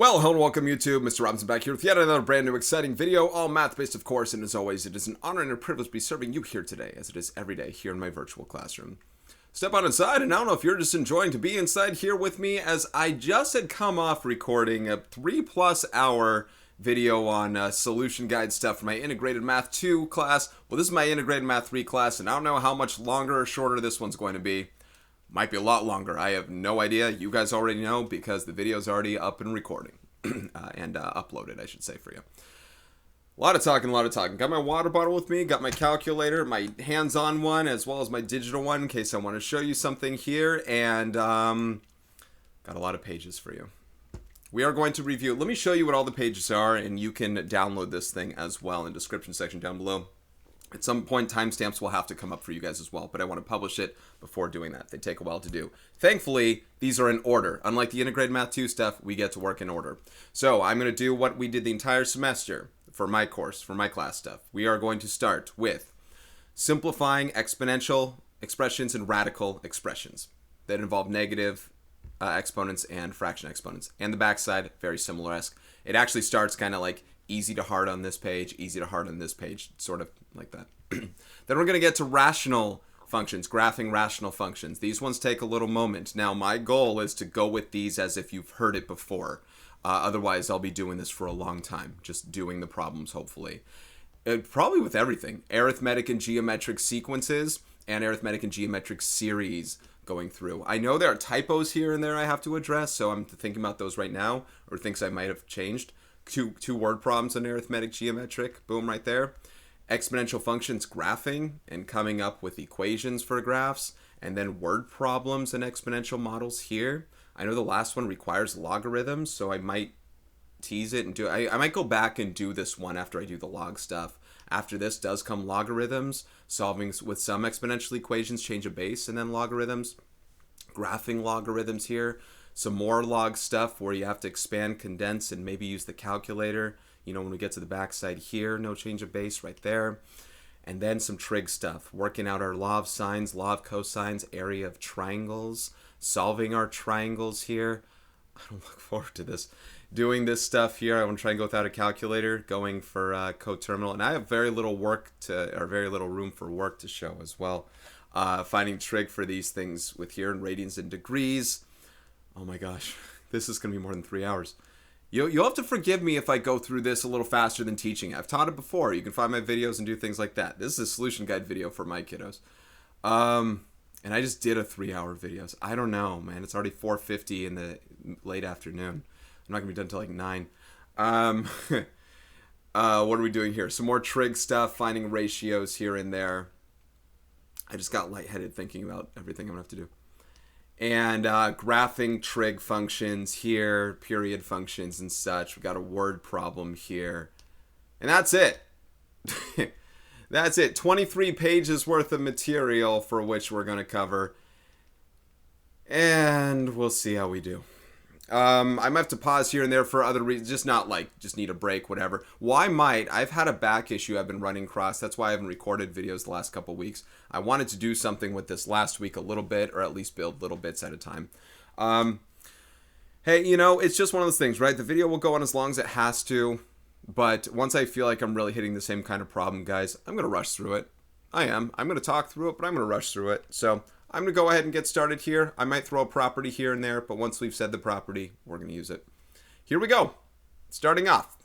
Well, hello and welcome YouTube. Mr. Robinson back here with yet another brand new exciting video, all math-based of course, and as always, it is an honor and a privilege to be serving you here today, as it is every day here in my virtual classroom. Step on inside, and I don't know if you're just enjoying to be inside here with me, as I just had come off recording a 3+ hour video on solution guide stuff for my Integrated Math 2 class. Well, this is my Integrated Math 3 class, and I don't know how much longer or shorter this one's going to be. Might be a lot longer. I have no idea. You guys already know because the video's already up and recording. and uploaded, I should say, for you. A lot of talking. Got my water bottle with me, got my calculator, my hands-on one, as well as my digital one in case I want to show you something here, and got a lot of pages for you. We are going to review. Let me show you what all the pages are, and you can download this thing as well in the description section down below. At some point, timestamps will have to come up for you guys as well, but I want to publish it before doing that. They take a while to do. Thankfully, these are in order. Unlike the Integrated Math 2 stuff, we get to work in order. So I'm going to do what we did the entire semester for my course, for my class stuff. We are going to start with simplifying exponential expressions and radical expressions that involve negative exponents and fraction exponents. And the backside, very similar-esque. It actually starts kind of like easy to hard on this page, easy to hard on this page, sort of like that. Then we're going to get to rational functions, graphing rational functions. These ones take a little moment. Now, my goal is to go with these as if you've heard it before. Otherwise, I'll be doing this for a long time, just doing the problems, hopefully. Probably with everything. Arithmetic and geometric sequences and arithmetic and geometric series going through. I know there are typos here and there I have to address, so I'm thinking about those right now, or things I might have changed. Two word problems on arithmetic geometric, boom, right there. Exponential functions graphing and coming up with equations for graphs, and then word problems and exponential models here. I know the last one requires logarithms, so I might tease it and do I might go back and do this one after I do the log stuff. After this does come logarithms, solving with some exponential equations, change of base, and then logarithms. Graphing logarithms here. Some more log stuff where you have to expand, condense, and maybe use the calculator. You know, when we get to the backside here, no change of base right there. And then some trig stuff, working out our law of sines, law of cosines, area of triangles, solving our triangles here. I don't look forward to this. Doing this stuff here, I want to try and go without a calculator, going for coterminal. And I have very little room for work to show as well. Finding trig for these things with here in radians and degrees. Oh my gosh, this is going to be more than 3 hours. You'll have to forgive me if I go through this a little faster than teaching. I've taught it before. You can find my videos and do things like that. This is a solution guide video for my kiddos. And I just did a 3-hour video. I don't know, man. It's already 4:50 in the late afternoon. I'm not going to be done until like 9. What are we doing here? Some more trig stuff, finding ratios here and there. I just got lightheaded thinking about everything I'm going to have to do. And graphing trig functions here, period functions and such. We got a word problem here. And that's it. That's it. 23 pages worth of material for which we're going to cover. And we'll see how we do. I might have to pause here and there for other reasons. Just need a break, whatever. I've had a back issue I've been running across. That's why I haven't recorded videos the last couple weeks. I wanted to do something with this last week a little bit, or at least build little bits at a time. Hey, it's just one of those things, right? The video will go on as long as it has to. But once I feel like I'm really hitting the same kind of problem, guys, I'm going to rush through it. I am. I'm going to talk through it, but I'm going to rush through it. So I'm going to go ahead and get started here. I might throw a property here and there, but once we've said the property, we're going to use it. Here we go. Starting off.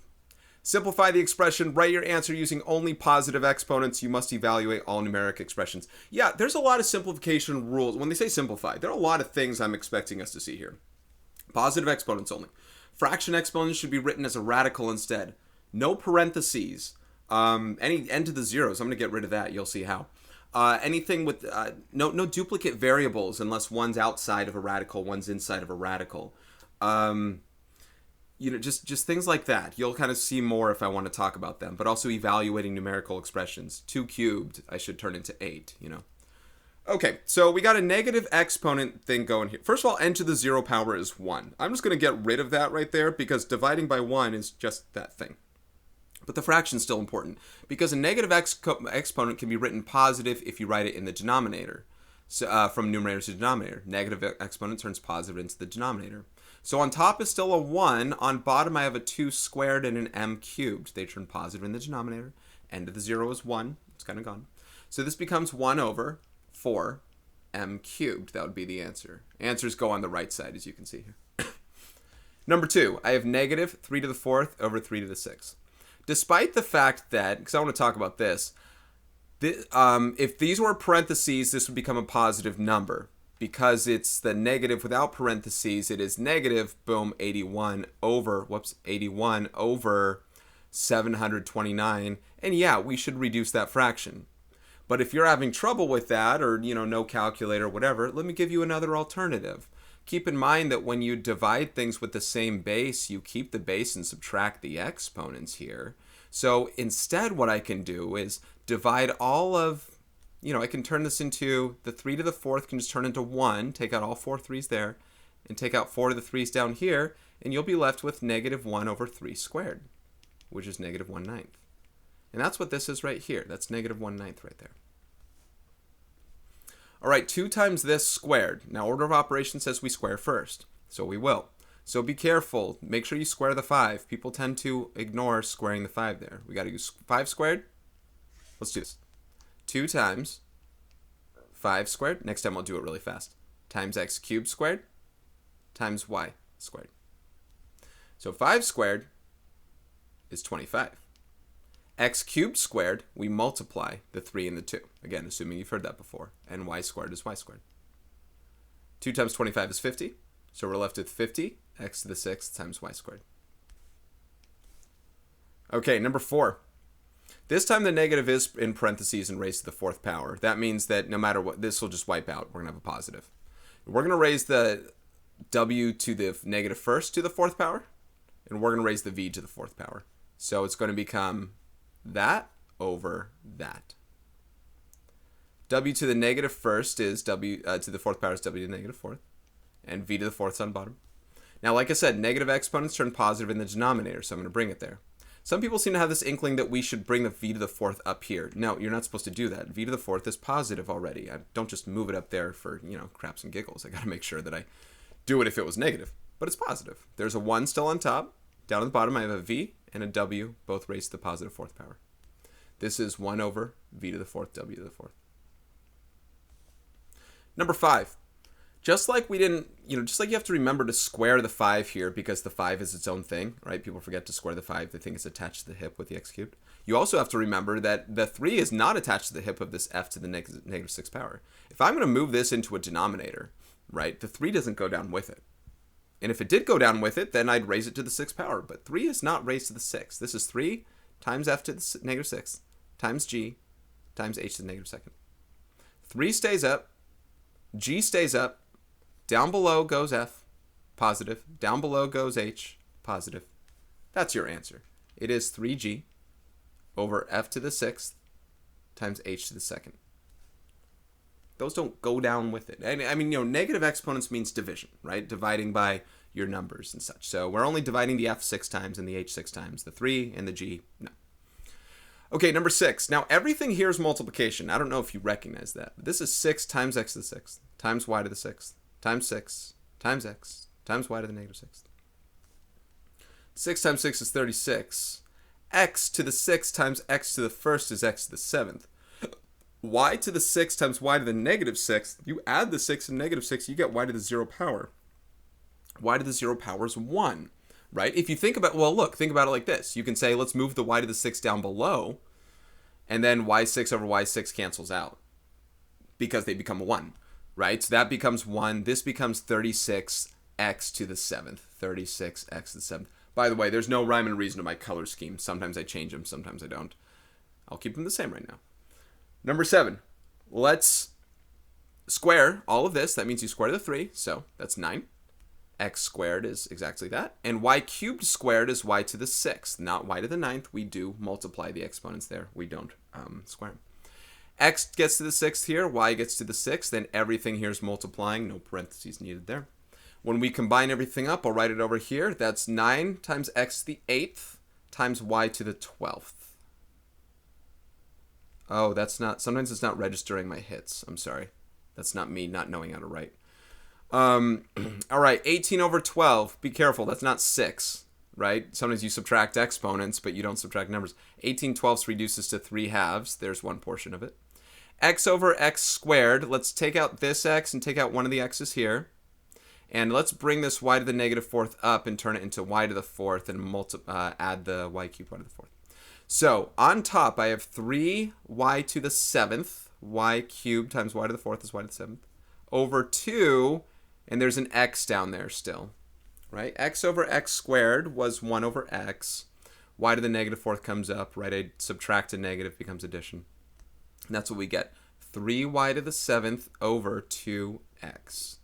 Simplify the expression. Write your answer using only positive exponents. You must evaluate all numeric expressions. Yeah, there's a lot of simplification rules. When they say simplify, there are a lot of things I'm expecting us to see here. Positive exponents only. Fraction exponents should be written as a radical instead. No parentheses. Any n to the zeros, I'm going to get rid of that. You'll see how. Anything with no duplicate variables unless one's outside of a radical, one's inside of a radical. Just things like that. You'll kind of see more if I want to talk about them. But also evaluating numerical expressions. 2 cubed, I should turn into 8, Okay, so we got a negative exponent thing going here. First of all, n to the 0 power is 1. I'm just going to get rid of that right there because dividing by 1 is just that thing. But the fraction's still important because a negative exponent can be written positive if you write it in the denominator. So from numerator to denominator, negative exponent turns positive into the denominator. So on top is still a 1. On bottom I have a 2 squared and an m cubed. They turn positive in the denominator. End of the 0 is 1. It's kind of gone. So this becomes 1 over 4 m cubed. That would be the answer. Answers go on the right side, as you can see here. Number 2, I have negative 3 to the 4th over 3 to the 6th. Despite the fact that, because I want to talk about this, if these were parentheses, this would become a positive number. Because it's the negative without parentheses, it is negative, boom, 81 over 729. And yeah, we should reduce that fraction. But if you're having trouble with that, or, no calculator, whatever, let me give you another alternative. Keep in mind that when you divide things with the same base, you keep the base and subtract the exponents here. So instead, what I can do is divide all of, I can turn this into, the 3 to the 4th can just turn into 1, take out all 4 3's there, and take out 4 to the 3's down here, and you'll be left with negative 1 over 3 squared, which is negative 1/9. And that's what this is right here. That's negative 1/9 right there. All right, 2 times this squared. Now, order of operations says we square first, so we will. So be careful. Make sure you square the 5. People tend to ignore squaring the 5 there. We got to use 5 squared. Let's do this. 2 times 5 squared. Next time I'll do it really fast. Times x cubed squared times y squared. So 5 squared is 25. X cubed squared, we multiply the 3 and the 2. Again, assuming you've heard that before. And y squared is y squared. 2 times 25 is 50. So we're left with 50 x to the 6th times y squared. Okay, number 4. This time the negative is in parentheses and raised to the 4th power. That means that no matter what, this will just wipe out. We're going to have a positive. We're going to raise the w to the negative 1st to the 4th power. And we're going to raise the v to the 4th power. So it's going to become that over that. W to the negative 1st is w to the 4th power is w to the negative 4th. And v to the 4th is on bottom. Now, like I said, negative exponents turn positive in the denominator, so I'm going to bring it there. Some people seem to have this inkling that we should bring the v to the 4th up here. No, you're not supposed to do that. V to the 4th is positive already. I don't just move it up there for, craps and giggles. I got to make sure that I do it if it was negative. But it's positive. There's a 1 still on top. Down at the bottom, I have a v and a w, both raised to the positive 4th power. This is 1 over v to the 4th, w to the 4th. Number 5. Just like we didn't, just like you have to remember to square the 5 here because the 5 is its own thing, right? People forget to square the 5. They think it's attached to the hip with the x cubed. You also have to remember that the 3 is not attached to the hip of this f to the negative 6th power. If I'm going to move this into a denominator, right, the 3 doesn't go down with it. And if it did go down with it, then I'd raise it to the 6th power. But 3 is not raised to the 6th. This is 3 times f to the negative 6th times g times h to the negative 2nd. 3 stays up. G stays up. Down below goes f, positive. Down below goes h, positive. That's your answer. It is 3g over f to the 6th times h to the 2nd. Those don't go down with it. I mean, negative exponents means division, right? Dividing by your numbers and such. So we're only dividing the f 6 times and the h 6 times. The 3 and the g, no. Okay, number 6. Now, everything here is multiplication. I don't know if you recognize that. But this is 6 times x to the 6th times y to the 6th times 6 times x times y to the negative 6th. 6 times 6 is 36. X to the 6th times x to the 1st is x to the 7th. Y to the 6th times y to the negative 6th. You add the 6 and negative 6, you get y to the 0 power. Y to the 0 power is 1, right? If you think about, think about it like this. You can say, let's move the y to the 6 down below, and then y6 over y6 cancels out because they become 1. Right? So that becomes 1. This becomes 36x to the 7th. 36x to the 7th. By the way, there's no rhyme and reason to my color scheme. Sometimes I change them. Sometimes I don't. I'll keep them the same right now. Number 7. Let's square all of this. That means you square the 3. So that's 9. X squared is exactly that. And y cubed squared is y to the 6th. Not y to the 9th. We do multiply the exponents there. We don't square them. X gets to the 6th here, y gets to the 6th, then everything here is multiplying, no parentheses needed there. When we combine everything up, I'll write it over here. That's 9 times x to the 8th times y to the 12th. Oh, that's not, sometimes it's not registering my hits. I'm sorry. That's not me not knowing how to write. All right, 18 over 12. Be careful, that's not 6, right? Sometimes you subtract exponents, but you don't subtract numbers. 18 twelfths reduces to 3 halves. There's one portion of it. X over x squared. Let's take out this x and take out one of the x's here. And let's bring this y to the negative fourth up and turn it into y to the fourth and add the y cubed y to the fourth. So on top, I have 3y to the seventh. Y cubed times y to the fourth is y to the seventh. Over 2, and there's an x down there still. Right? X over x squared was 1 over x. Y to the negative fourth comes up. Right? I subtract a negative, becomes addition. And that's what we get. 3y to the seventh over 2x.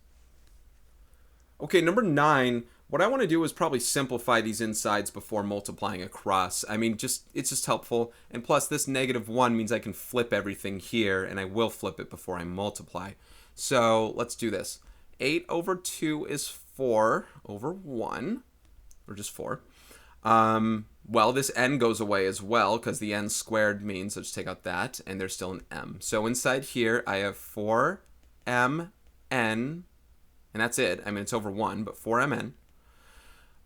Okay, number 9, what I want to do is probably simplify these insides before multiplying across. I mean, it's just helpful. And plus, this negative 1 means I can flip everything here, and I will flip it before I multiply. So let's do this. 8 over 2 is 4 over 1, or just 4. Well, this n goes away as well, because the n squared means, let's take out that, and there's still an m. So inside here, I have 4mn, and that's it. I mean, it's over 1, but 4mn.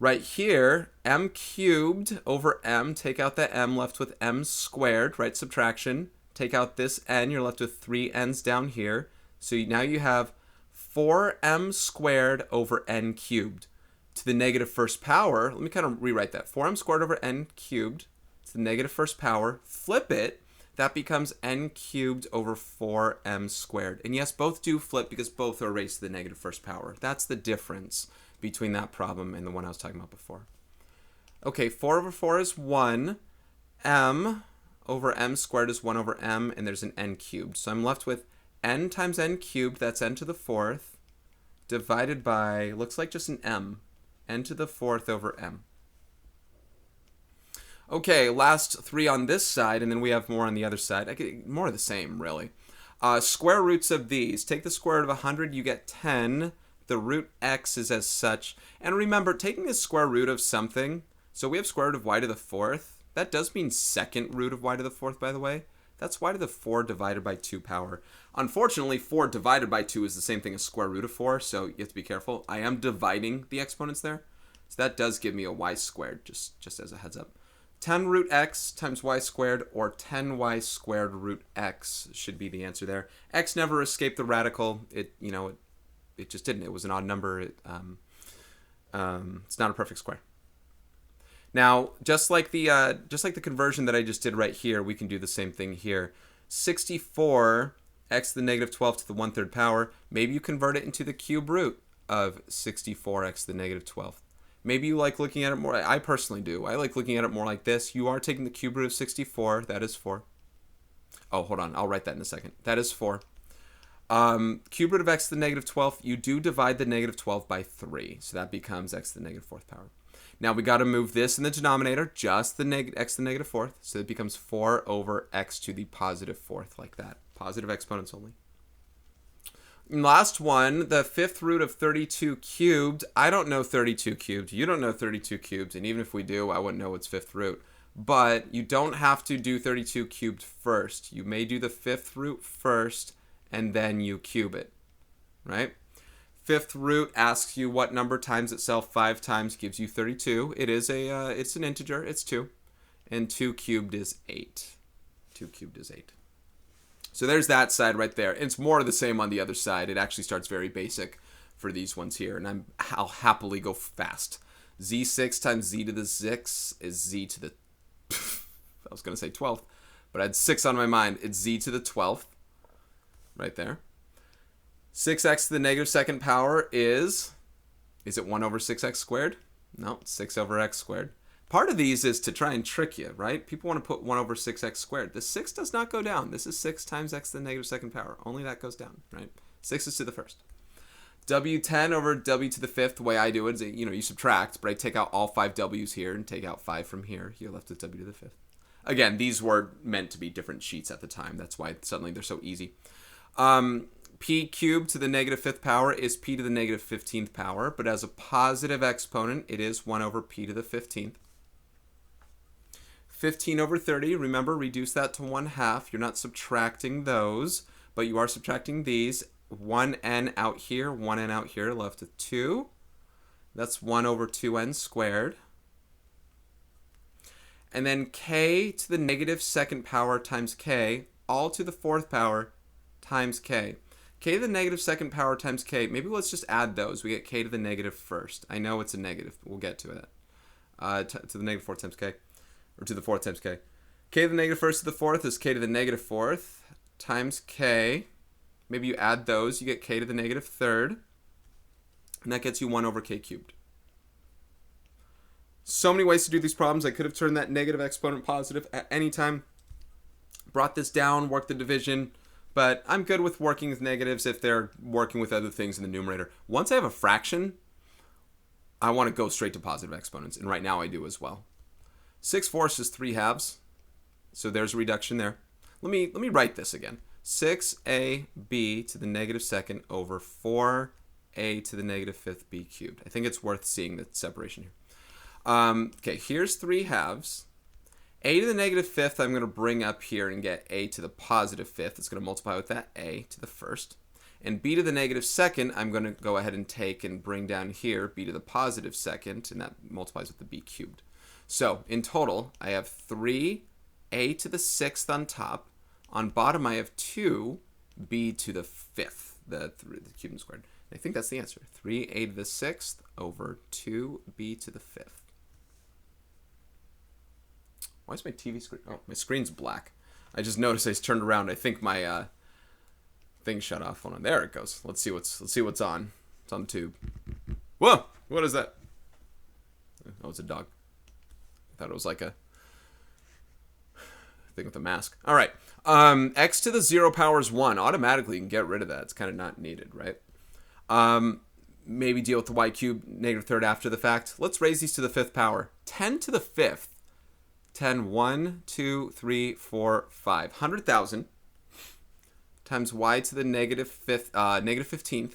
Right here, m cubed over m, take out that m, left with m squared, right, subtraction. Take out this n, you're left with 3 n's down here. So now you have 4m squared over n cubed. To the negative first power, let me kind of rewrite that. 4m squared over n cubed to the negative first power. Flip it. That becomes n cubed over 4m squared. And yes, both do flip because both are raised to the negative first power. That's the difference between that problem and the one I was talking about before. Okay, 4 over 4 is 1. M over m squared is 1 over m, and there's an n cubed. So I'm left with n times n cubed, that's n to the fourth, divided by, looks like just an m, n to the fourth over m. Okay, last 3 on this side, and then we have more on the other side. More of the same, really. Square roots of these. Take the square root of 100, you get 10. The root x is as such. And remember, taking the square root of something, so we have square root of y to the fourth. That does mean second root of y to the fourth, by the way. That's y to the 4 divided by 2 power. Unfortunately, 4 divided by 2 is the same thing as square root of 4, so you have to be careful. I am dividing the exponents there. So that does give me a y squared, just as a heads up. 10 root x times y squared, or 10y squared root x should be the answer there. X never escaped the radical. It just didn't. It was an odd number. It's not a perfect square. Now, just like the conversion that I just did right here, we can do the same thing here. 64 x to the negative 12 to the 1/3 power. Maybe you convert it into the cube root of 64x to the negative 12th. Maybe you like looking at it more. I personally do. I like looking at it more like this. You are taking the cube root of 64. That is 4. Oh, hold on. I'll write that in a second. That is 4. Cube root of x to the negative 12th. You do divide the negative 12 by 3. So that becomes x to the negative 4th power. Now we got to move this in the denominator, just the x to the negative 4th. So it becomes 4 over x to the positive 4th, like that. Positive exponents only. Last one, the 5th root of 32 cubed. I don't know 32 cubed. You don't know 32 cubed. And even if we do, I wouldn't know its 5th root. But you don't have to do 32 cubed first. You may do the 5th root first, and then you cube it, right? 5th root asks you what number times itself 5 times gives you 32. It is it's an integer. It's 2. And 2 cubed is 8. 2 cubed is 8. So there's that side right there. It's more of the same on the other side. It actually starts very basic for these ones here, and I'll happily go fast. Z6 times z to the 6 is z to the... I was going to say 12th, but I had 6 on my mind. It's z to the 12th right there. 6x to the negative 2nd power is it 1 over 6x squared? No, it's 6 over x squared. Part of these is to try and trick you, right? People want to put 1 over 6x squared. The 6 does not go down. This is 6 times x to the negative 2nd power. Only that goes down, right? 6 is to the 1st. W10 over w to the 5th, the way I do it is, you subtract, but I take out all 5 w's here and take out 5 from here. You're left with w to the 5th. Again, these were meant to be different sheets at the time. That's why suddenly they're so easy. P cubed to the negative 5th power is p to the negative 15th power, but as a positive exponent, it is 1 over p to the 15th. 15 over 30, remember, reduce that to 1/2. You're not subtracting those, but you are subtracting these. 1n out here, 1n out here, left with 2. That's 1 over 2n squared. And then k to the negative second power times k, all to the fourth power times k. K to the negative second power times k. Maybe let's just add those. We get k to the negative first. I know it's a negative, but we'll get to it. To the negative fourth times k, or to the fourth times k. K to the negative first to the fourth is k to the negative fourth times k. Maybe you add those, you get k to the negative third, and that gets you 1 over k cubed. So many ways to do these problems. I could have turned that negative exponent positive at any time, brought this down, worked the division, but I'm good with working with negatives if they're working with other things in the numerator. Once I have a fraction, I want to go straight to positive exponents, and right now I do as well. 6/4 is 3 halves, so there's a reduction there. Let me write this again. 6ab to the negative second over 4a to the negative fifth b cubed. I think it's worth seeing the separation here. Okay, here's 3 halves. A to the negative fifth I'm going to bring up here and get a to the positive fifth. It's going to multiply with that a to the first. And b to the negative second I'm going to go ahead and take and bring down here b to the positive second, and that multiplies with the b cubed. So in total I have 3a to the sixth on top. On bottom I have 2b to the fifth, the cubed and squared. And I think that's the answer. 3a to the sixth over 2b to the fifth. Why is my TV screen? Oh, my screen's black. I just noticed I turned around. I think my thing shut off. Hold on. There it goes. Let's see what's on. It's on the tube. Whoa! What is that? Oh, it's a dog. I thought it was like a thing with a mask. All right. X to the 0 power is 1. Automatically, you can get rid of that. It's kind of not needed, right? Maybe deal with the y cubed negative third after the fact. Let's raise these to the fifth power. 10 to the fifth. 10, 1, 2, 3, 4, 5. 100,000 times y to the negative 15th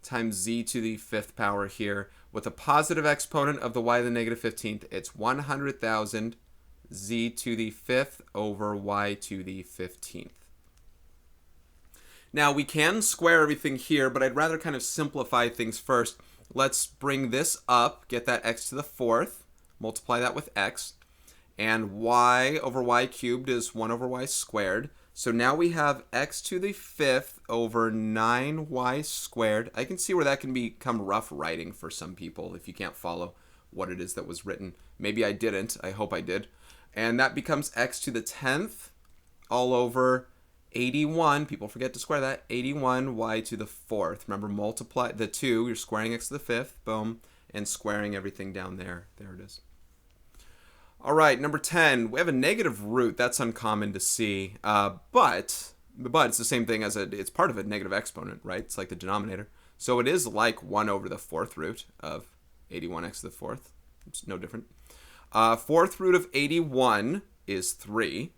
times z to the fifth power here. With a positive exponent of the y to the negative 15th, it's 100,000 z to the fifth over y to the 15th. Now we can square everything here, but I'd rather kind of simplify things first. Let's bring this up, get that x to the fourth, multiply that with x. And y over y cubed is 1 over y squared. So now we have x to the fifth over 9y squared. I can see where that can become rough writing for some people if you can't follow what it is that was written. Maybe I didn't. I hope I did. And that becomes x to the 10th all over 81. People forget to square that. 81 y to the fourth. Remember, multiply the 2. You're squaring x to the fifth. Boom. And squaring everything down there. There it is. All right, number 10, we have a negative root. That's uncommon to see, but it's the same thing as it's part of a negative exponent, right? It's like the denominator. So it is like 1 over the fourth root of 81x to the fourth. It's no different. Fourth root of 81 is 3.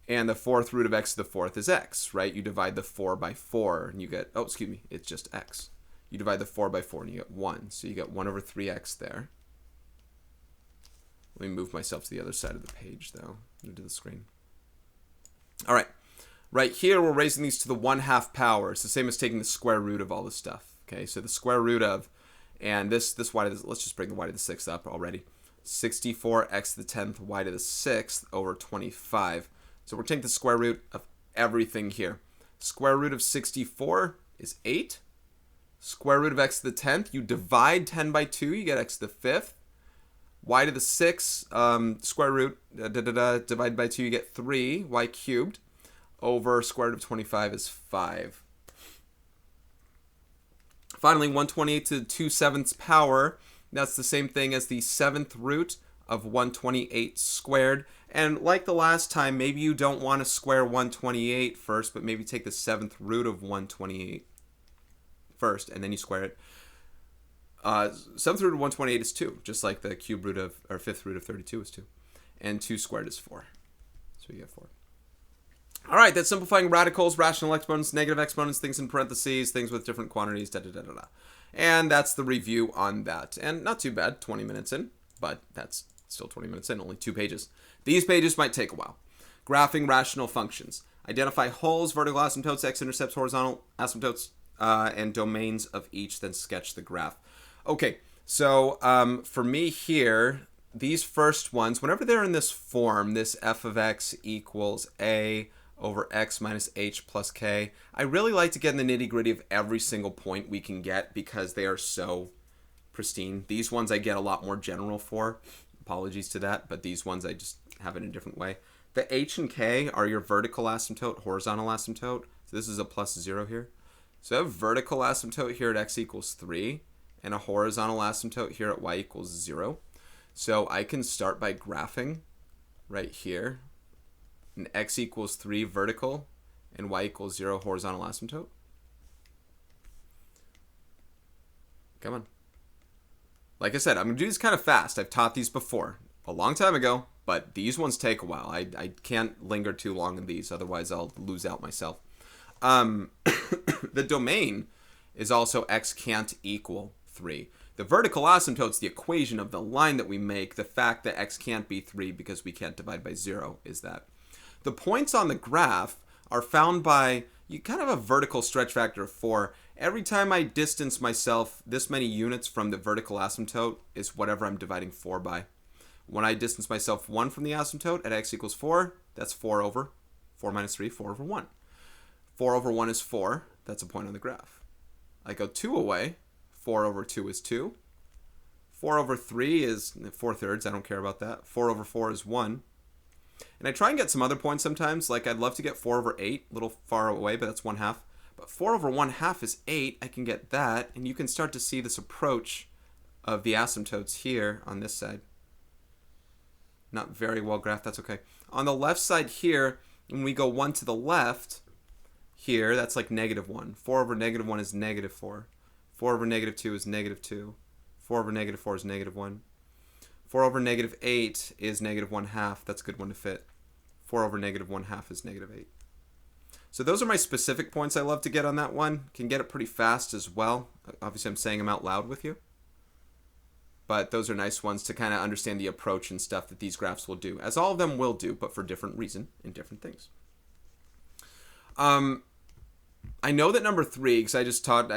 And the fourth root of x to the fourth is x, right? You divide the 4 by 4, and you get, oh, excuse me, it's just x. You divide the 4 by 4, and you get 1. So you get 1 over 3x there. Let me move myself to the other side of the page, though, into the screen. All right. Right here, we're raising these to the 1/2 power. It's the same as taking the square root of all this stuff. Okay, so the square root of, and this y to the, let's just bring the y to the 6th up already. 64x to the 10th y to the 6th over 25. So we're taking the square root of everything here. Square root of 64 is 8. Square root of x to the 10th, you divide 10 by 2, you get x to the 5th. Y to the 6, square root, divided by 2, you get 3, y cubed, over square root of 25 is 5. Finally, 128 to the 2/7 power, that's the same thing as the 7th root of 128 squared. And like the last time, maybe you don't want to square 128 first, but maybe take the 7th root of 128 first, and then you square it. 7th root of 128 is 2, just like the cube root of, or 5th root of 32 is 2. And 2 squared is 4. So you get 4. All right, that's simplifying radicals, rational exponents, negative exponents, things in parentheses, things with different quantities, da-da-da-da-da. And that's the review on that. And not too bad, 20 minutes in, but that's still 20 minutes in, only 2 pages. These pages might take a while. Graphing rational functions. Identify holes, vertical asymptotes, x-intercepts, horizontal asymptotes, and domains of each, then sketch the graph. Okay, so for me here, these first ones, whenever they're in this form, this f of x equals a over x minus h plus k, I really like to get in the nitty-gritty of every single point we can get because they are so pristine. These ones I get a lot more general for. Apologies to that, but these ones I just have it in a different way. The h and k are your vertical asymptote, horizontal asymptote. So this is a plus 0 here. So I have vertical asymptote here at x equals 3 and a horizontal asymptote here at y equals 0. So I can start by graphing right here. And x equals 3 vertical and y equals 0 horizontal asymptote. Come on. Like I said, I'm going to do this kind of fast. I've taught these before a long time ago, but these ones take a while. I can't linger too long in these, otherwise I'll lose out myself. The domain is also x can't equal 3. The vertical asymptote is the equation of the line that we make. The fact that x can't be 3 because we can't divide by 0 is that. The points on the graph are found by you kind of a vertical stretch factor of 4. Every time I distance myself this many units from the vertical asymptote is whatever I'm dividing 4 by. When I distance myself 1 from the asymptote at x equals 4, that's 4 over 4 minus 3, 4 over 1. 4 over 1 is 4. That's a point on the graph. I go 2 away. 4 over 2 is 2. 4 over 3 is 4/3. I don't care about that. 4 over 4 is 1. And I try and get some other points sometimes. Like I'd love to get 4 over 8. A little far away, but that's 1/2. But 4 over 1/2 is 8. I can get that. And you can start to see this approach of the asymptotes here on this side. Not very well graphed. That's okay. On the left side here, when we go 1 to the left, here, that's like -1. 4 over -1 is -4. 4 over -2 is -2. 4 over -4 is -1. 4 over -8 is -1/2. That's a good one to fit. 4 over -1/2 is -8. So those are my specific points I love to get on that one. Can get it pretty fast as well. Obviously, I'm saying them out loud with you. But those are nice ones to kind of understand the approach and stuff that these graphs will do. As all of them will do, but for different reason and different things. I know that number 3, because I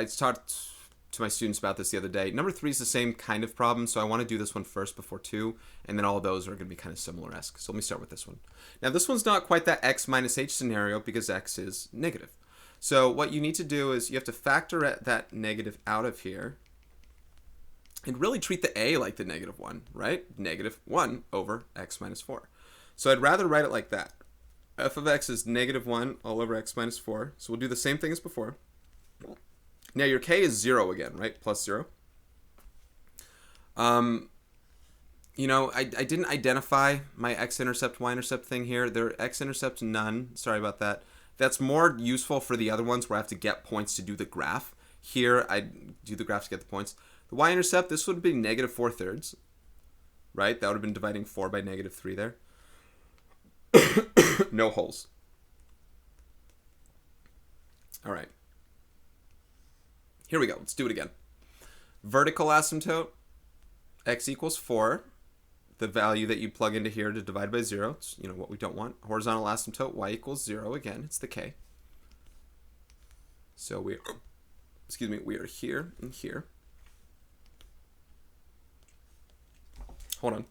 taught to my students about this the other day. Number 3 is the same kind of problem, so I want to do this one first before 2, and then all of those are going to be kind of similar-esque. So let me start with this one. Now this one's not quite that x minus h scenario because x is negative. So what you need to do is you have to factor that negative out of here and really treat the a like the -1, right? -1 over x minus 4. So I'd rather write it like that. F of x is -1 all over x minus 4. So we'll do the same thing as before. Now your k is 0 again, right? Plus 0. You know, I didn't identify my x-intercept, y-intercept thing here. Their x-intercept none. Sorry about that. That's more useful for the other ones where I have to get points to do the graph. Here, I do the graph to get the points. The y-intercept, this would be -4/3, right? That would have been dividing 4 by -3 there. No holes. All right. Here we go. Let's do it again. Vertical asymptote, x equals 4. The value that you plug into here to divide by 0. It's, you know, what we don't want. Horizontal asymptote, y equals 0. Again, it's the k. So we are here and here. Hold on.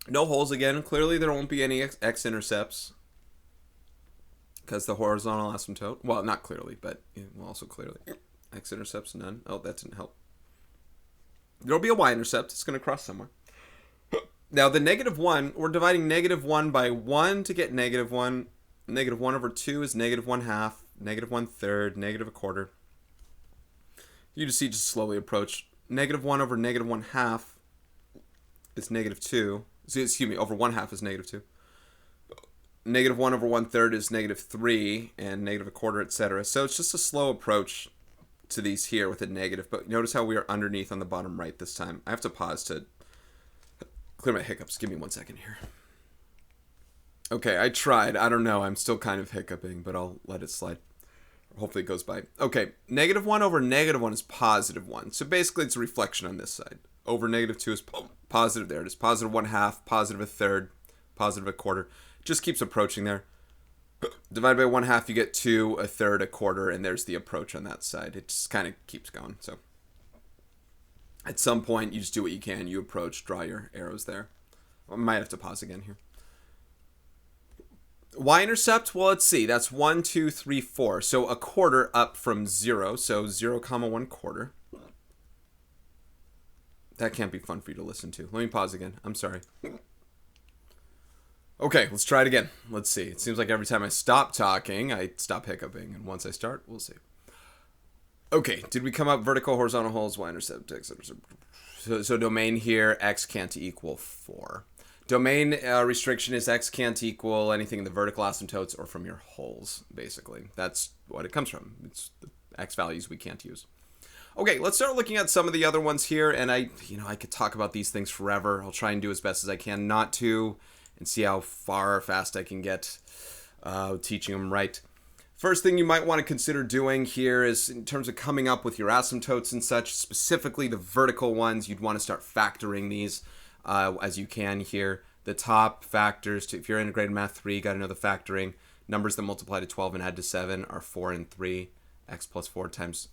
No holes again. Clearly there won't be any x-intercepts because the horizontal asymptote, well, not clearly, but also clearly. X-intercepts, none. Oh, that didn't help. There'll be a y-intercept. It's going to cross somewhere. Now, the -1, we're dividing -1 by 1 to get -1. -1 over 2 is -1/2, -1/3, -1/4. You just see, just slowly approach. -1 over -1/2 is -2. So, excuse me, over 1/2 is -2. -1 over 1/3 is -3, and -1/4, etc. So it's just a slow approach to these here with a negative. But notice how we are underneath on the bottom right this time. I have to pause to clear my hiccups. Give me 1 second here. Okay, I tried. I don't know. I'm still kind of hiccuping, but I'll let it slide. Hopefully it goes by. Okay, -1 over -1 is +1. So basically it's a reflection on this side. over negative 2 is positive there. It is positive 1/2, positive 1/3, positive 1/4. Just keeps approaching there. Divided by 1/2, you get 2, 1/3, 1/4, and there's the approach on that side. It just kind of keeps going. So at some point, you just do what you can. You approach, draw your arrows there. I might have to pause again here. Y-intercept, well, let's see. That's 1, 2, 3, 4. So 1/4 up from 0. So 0, 1/4. That can't be fun for you to listen to. Let me pause again. I'm sorry. Okay, let's try it again. Let's see. It seems like every time I stop talking, I stop hiccuping. And once I start, we'll see. Okay, did we come up vertical, horizontal holes, y-intercept, x-intercept? So domain here, x can't equal 4. Domain restriction is x can't equal anything in the vertical asymptotes or from your holes, basically. That's what it comes from. It's the x values we can't use. Okay, let's start looking at some of the other ones here, and I could talk about these things forever. I'll try and do as best as I can not to, and see how far or fast I can get teaching them right. First thing you might want to consider doing here is in terms of coming up with your asymptotes and such, specifically the vertical ones, you'd want to start factoring these as you can here. The top factors, if you're integrated math 3, you got to know the factoring. Numbers that multiply to 12 and add to 7 are 4 and 3. X plus 4 times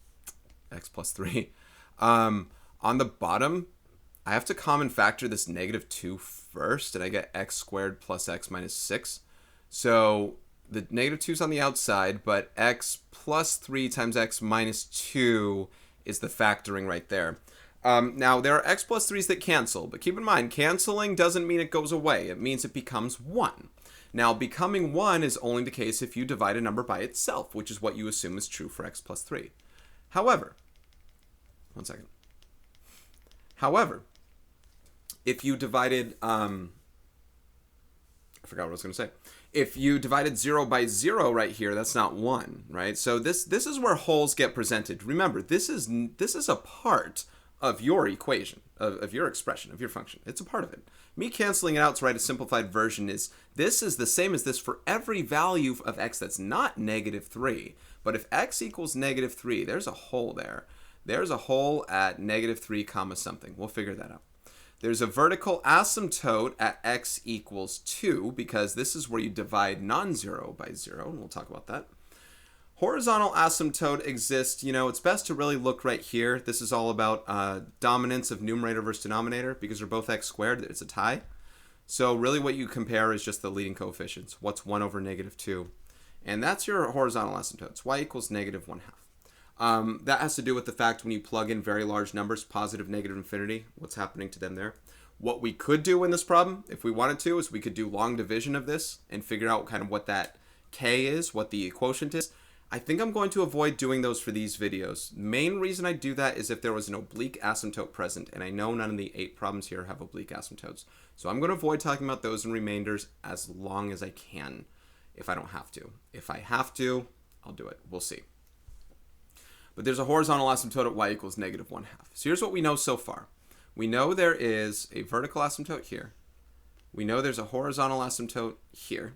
x plus 3. On the bottom, I have to common factor this negative 2 first, and I get x squared plus x minus 6. So the negative 2 is on the outside, but x plus 3 times x minus 2 is the factoring right there. Now, there are x plus 3s that cancel, but keep in mind, canceling doesn't mean it goes away. It means it becomes 1. Now, becoming 1 is only the case if you divide a number by itself, which is what you assume is true for x plus 3. However, one second. However, if you divided, I forgot what I was going to say. If you divided 0 by 0 right here, that's not 1, right? So this is where holes get presented. Remember, this is a part of your equation, of your expression, of your function. It's a part of it. Me canceling it out to write a simplified version is, this is the same as this for every value of x that's not negative 3. But if x equals negative 3, there's a hole there. There's a hole at negative 3 comma something. We'll figure that out. There's a vertical asymptote at x equals 2, because this is where you divide non-zero by 0, and we'll talk about that. Horizontal asymptote exists, it's best to really look right here. This is all about dominance of numerator versus denominator, because they're both x squared, it's a tie. So really what you compare is just the leading coefficients. What's 1 over negative 2? And that's your horizontal asymptotes, y equals negative 1/2. That has to do with the fact when you plug in very large numbers, positive, negative, infinity, what's happening to them there. What we could do in this problem, if we wanted to, is we could do long division of this and figure out kind of what that k is, what the quotient is. I think I'm going to avoid doing those for these videos. Main reason I do that is if there was an oblique asymptote present, and I know none of the 8 problems here have oblique asymptotes. So I'm going to avoid talking about those in remainders as long as I can, if I don't have to. If I have to, I'll do it. We'll see. But there's a horizontal asymptote at y equals negative 1/2. So here's what we know so far. We know there is a vertical asymptote here. We know there's a horizontal asymptote here.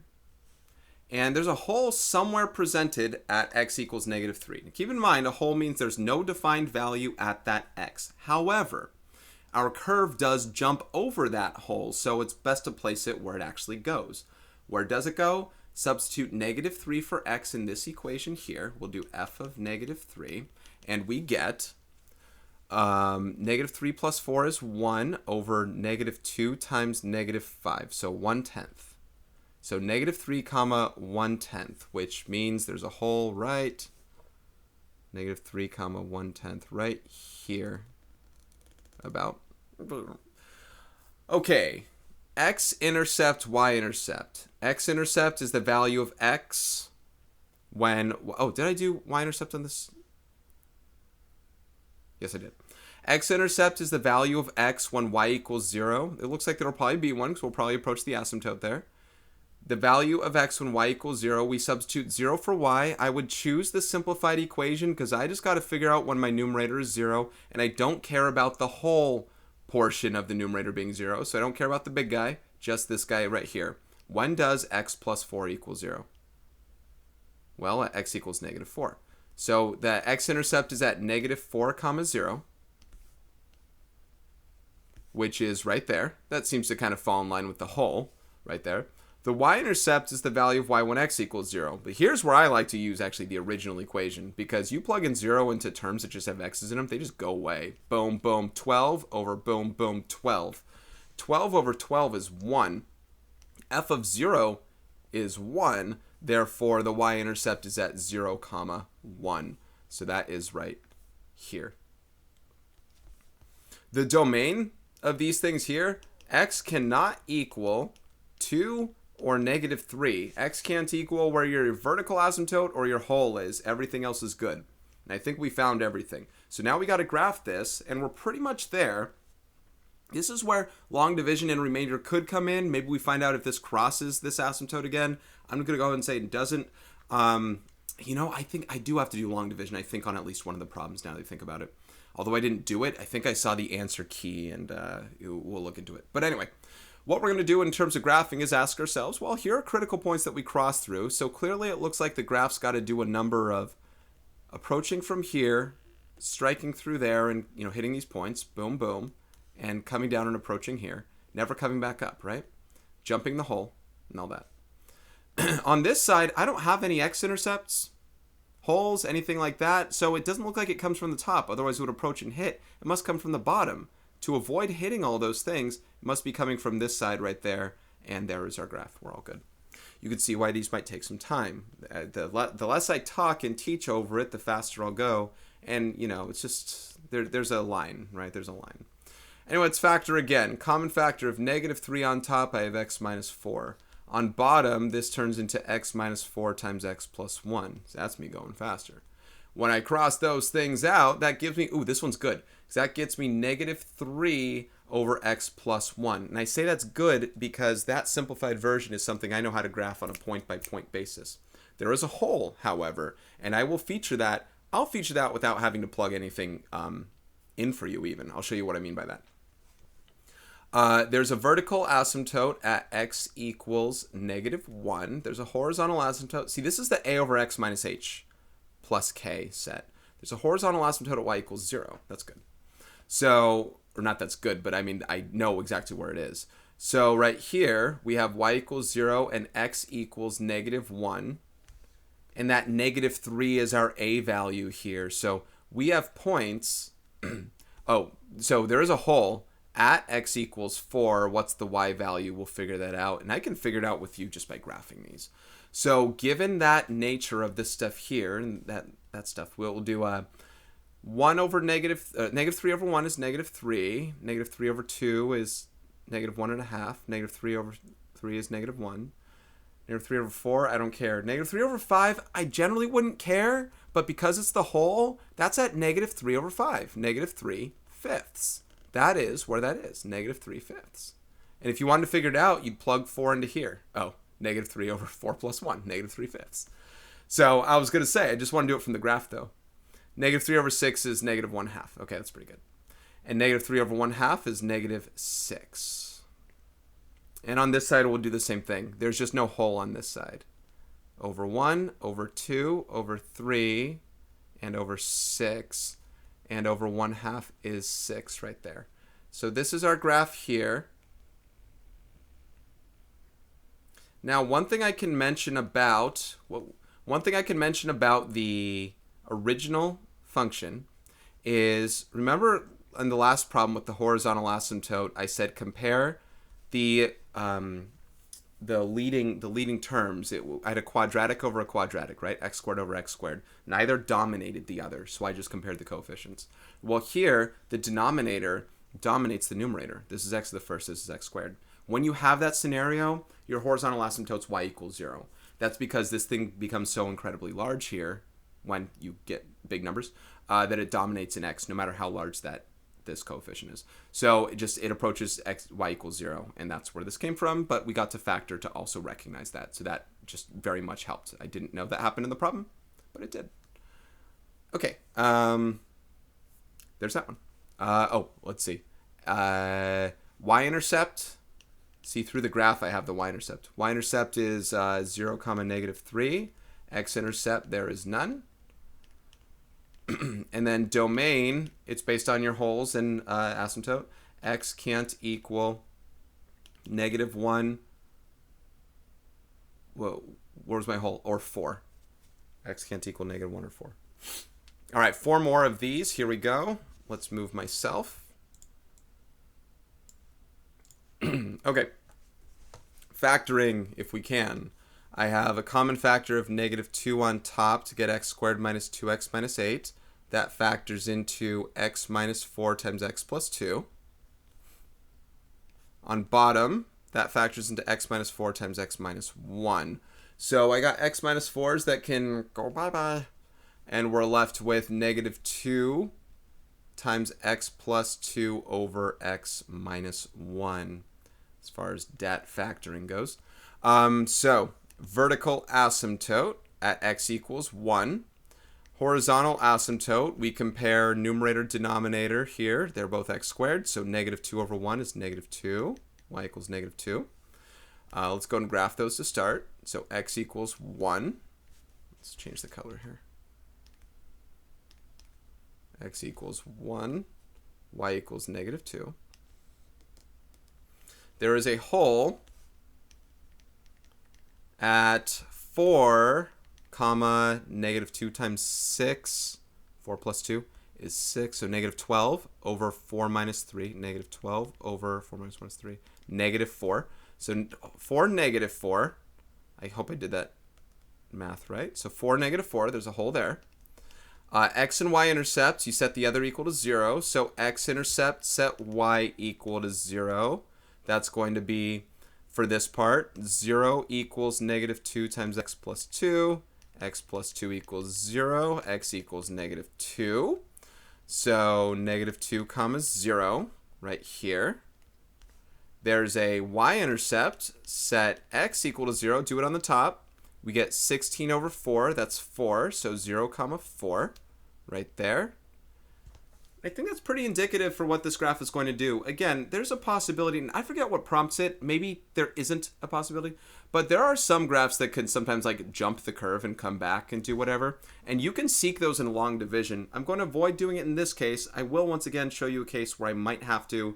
And there's a hole somewhere presented at x equals negative 3. Now keep in mind, a hole means there's no defined value at that x. However, our curve does jump over that hole, so it's best to place it where it actually goes. Where does it go? Substitute negative 3 for x in this equation here. We'll do f of negative 3. And we get negative 3 plus 4 is 1 over negative 2 times negative 5. So 1/10. So negative 3 comma 1/10, which means there's a hole right, negative 3 comma 1/10 right here about. Okay. X-intercept, y-intercept. X-intercept is the value of x when... Oh, did I do y-intercept on this? Yes, I did. X-intercept is the value of x when y equals 0. It looks like there will probably be one, because we'll probably approach the asymptote there. The value of x when y equals 0, we substitute 0 for y. I would choose the simplified equation, because I just got to figure out when my numerator is 0, and I don't care about the whole portion of the numerator being 0, so I don't care about the big guy, just this guy right here. When does x plus 4 equal 0? Well, at x equals negative 4. So the x-intercept is at negative 4 comma 0. which is right there. That seems to kind of fall in line with the whole right there. The y-intercept is the value of y1x equals 0. But here's where I like to use actually the original equation, because you plug in 0 into terms that just have x's in them, they just go away. Boom, boom, 12 over boom, boom, 12. 12 over 12 is 1. F of 0 is 1. Therefore, the y-intercept is at 0, 1. So that is right here. The domain of these things here, x cannot equal 2 or negative 3. X can't equal where your vertical asymptote or your whole is. Everything else is good. And I think we found everything. So now we got to graph this, and we're pretty much there. This is where long division and remainder could come in. Maybe we find out if this crosses this asymptote again. I'm going to go ahead and say it doesn't. You know, I think I do have to do long division, I think, on at least one of the problems now that I think about it. Although I didn't do it, I think I saw the answer key, and we'll look into it. But anyway, what we're going to do in terms of graphing is ask ourselves, well, here are critical points that we cross through. So clearly it looks like the graph's got to do a number of approaching from here, striking through there, and hitting these points, boom, boom, and coming down and approaching here, never coming back up, right? Jumping the hole and all that. On this side, I don't have any x-intercepts, holes, anything like that, so it doesn't look like it comes from the top. Otherwise, it would approach and hit. It must come from the bottom. To avoid hitting all those things, it must be coming from this side right there, and there is our graph. We're all good. You can see why these might take some time. The less I talk and teach over it, the faster I'll go. And, it's just, there's a line, right? There's a line. Anyway, let's factor again. Common factor of negative 3 on top, I have x minus 4. On bottom, this turns into x minus 4 times x plus 1. So that's me going faster. When I cross those things out, that gives me, ooh, this one's good. So that gets me negative 3 over x plus 1. And I say that's good because that simplified version is something I know how to graph on a point-by-point basis. There is a hole, however, and I will feature that. I'll feature that without having to plug anything in for you even. I'll show you what I mean by that. There's a vertical asymptote at x equals negative 1. There's a horizontal asymptote. See, this is the a over x minus h plus k set. There's a horizontal asymptote at y equals 0. That's good. So, or not that's good, but I mean, I know exactly where it is. So right here, we have y equals 0 and x equals negative 1. And that negative 3 is our a value here. So we have points. Oh, so there is a hole. At x equals 4, what's the y value? We'll figure that out. And I can figure it out with you just by graphing these. So given that nature of this stuff here, and that stuff, we'll do 1 over negative 3 over 1 is negative 3. Negative 3 over 2 is negative 1.5. Negative 3 over 3 is negative 1. Negative 3 over 4, I don't care. Negative 3 over 5, I generally wouldn't care. But because it's the whole, that's at negative 3 over 5. Negative 3 fifths. That is where that is, negative 3 fifths. And if you wanted to figure it out, you'd plug 4 into here. Oh, negative 3 over 4 plus 1, negative 3 fifths. So I was going to say, I just want to do it from the graph, though. Negative 3 over 6 is negative 1/2. Okay, that's pretty good. And negative 3 over 1/2 is negative 6. And on this side, we'll do the same thing. There's just no hole on this side. Over 1, over 2, over 3, and over 6. And over 1/2 is 6 right there. So this is our graph here. Now, one thing I can mention about the original function is, remember in the last problem with the horizontal asymptote, I said compare the leading terms. I had a quadratic over a quadratic, right? X squared over x squared. Neither dominated the other, so I just compared the coefficients. Well, here, the denominator dominates the numerator. This is x to the first, this is x squared. When you have that scenario, your horizontal asymptote's y equals 0. That's because this thing becomes so incredibly large here, when you get big numbers, that it dominates in x, no matter how large this coefficient is. So it approaches y equals 0, and that's where this came from, but we got to factor to also recognize that. So that just very much helped. I didn't know that happened in the problem, but it did. Okay, there's that one. Let's see. Y-intercept. See, through the graph, I have the y-intercept. Y-intercept is 0, negative 3. X-intercept, there is none. And then domain, it's based on your holes and asymptote. x can't equal negative 1. Whoa, where's my whole? Or 4. X can't equal negative 1 or 4. All right, 4 more of these. Here we go. Let's move myself. Okay. Factoring, if we can. I have a common factor of negative 2 on top to get x squared minus 2x minus 8. That factors into x minus 4 times x plus 2. On bottom, that factors into x minus 4 times x minus 1. So I got x minus 4s that can go bye-bye. And we're left with negative 2 times x plus 2 over x minus 1 as far as dat factoring goes. So vertical asymptote at x equals 1. Horizontal asymptote, we compare numerator, denominator here. They're both x squared, so negative 2 over 1 is negative 2. Y equals negative 2. Let's go and graph those to start. So x equals 1. Let's change the color here. X equals 1. Y equals negative 2. There is a hole at 4, comma, negative 2 times 6. 4 plus 2 is 6. So negative 12 over 4 minus 3. Negative 12 over 4 minus 1 is 3. Negative 4. So 4, negative 4. I hope I did that math right. So 4, negative 4. There's a hole there. X and y intercepts. You set the other equal to 0. So x-intercept set y equal to 0. That's going to be, for this part, 0 equals negative 2 times x plus 2. X plus 2 equals 0. X equals negative 2. So negative 2 comma 0 right here. There's a y-intercept. Set x equal to 0. Do it on the top. We get 16 over 4. That's 4. So 0 comma 4 right there. I think that's pretty indicative for what this graph is going to do. Again, there's a possibility, and I forget what prompts it. Maybe there isn't a possibility, but there are some graphs that can sometimes like jump the curve and come back and do whatever. And you can seek those in long division. I'm going to avoid doing it in this case. I will once again show you a case where I might have to,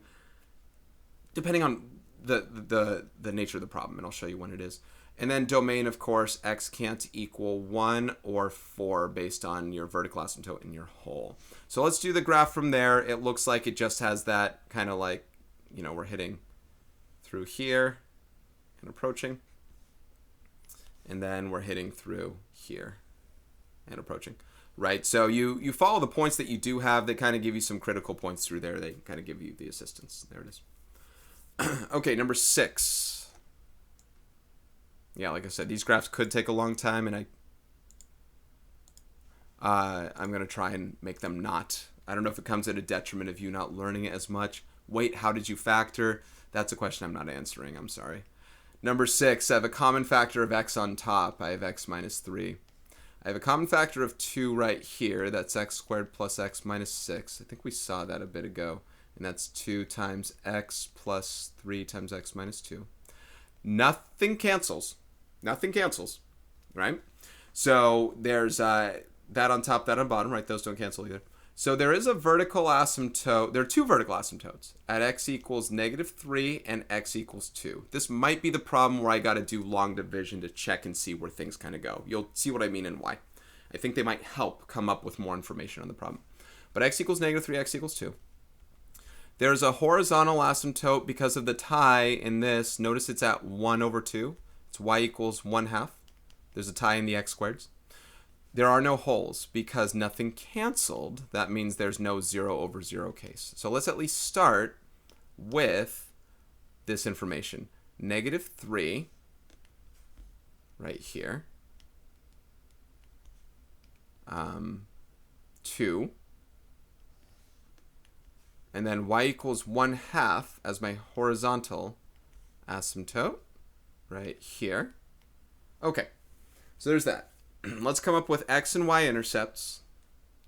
depending on the nature of the problem, and I'll show you when it is. And then domain, of course, x can't equal 1 or 4 based on your vertical asymptote in your hole. So let's do the graph from there. It looks like it just has that kind of like, you know, we're hitting through here and approaching. And then we're hitting through here and approaching. Right, so you follow the points that you do have. They kind of give you some critical points through there. They kind of give you the assistance. There it is. Okay, number 6. Yeah, like I said, these graphs could take a long time, and I'm going to try and make them not. I don't know if it comes at a detriment of you not learning it as much. Wait, how did you factor? That's a question I'm not answering. I'm sorry. Number 6, I have a common factor of x on top. I have x minus 3. I have a common factor of 2 right here. That's x squared plus x minus 6. I think we saw that a bit ago. And that's 2 times x plus 3 times x minus 2. Nothing cancels. Nothing cancels, right? So there's that on top, that on bottom, right? Those don't cancel either. So there is a vertical asymptote. There are 2 vertical asymptotes at x equals negative 3 and x equals 2. This might be the problem where I got to do long division to check and see where things kind of go. You'll see what I mean and why. I think they might help come up with more information on the problem. But x equals negative 3, x equals 2. There's a horizontal asymptote because of the tie in this. Notice it's at 1 over 2. It's y equals 1/2. There's a tie in the x squareds. There are no holes because nothing canceled. That means there's no 0 over 0 case. So let's at least start with this information. Negative 3 right here. 2. And then y equals 1/2 as my horizontal asymptote right here. Okay, so there's that. Let's come up with x and y intercepts.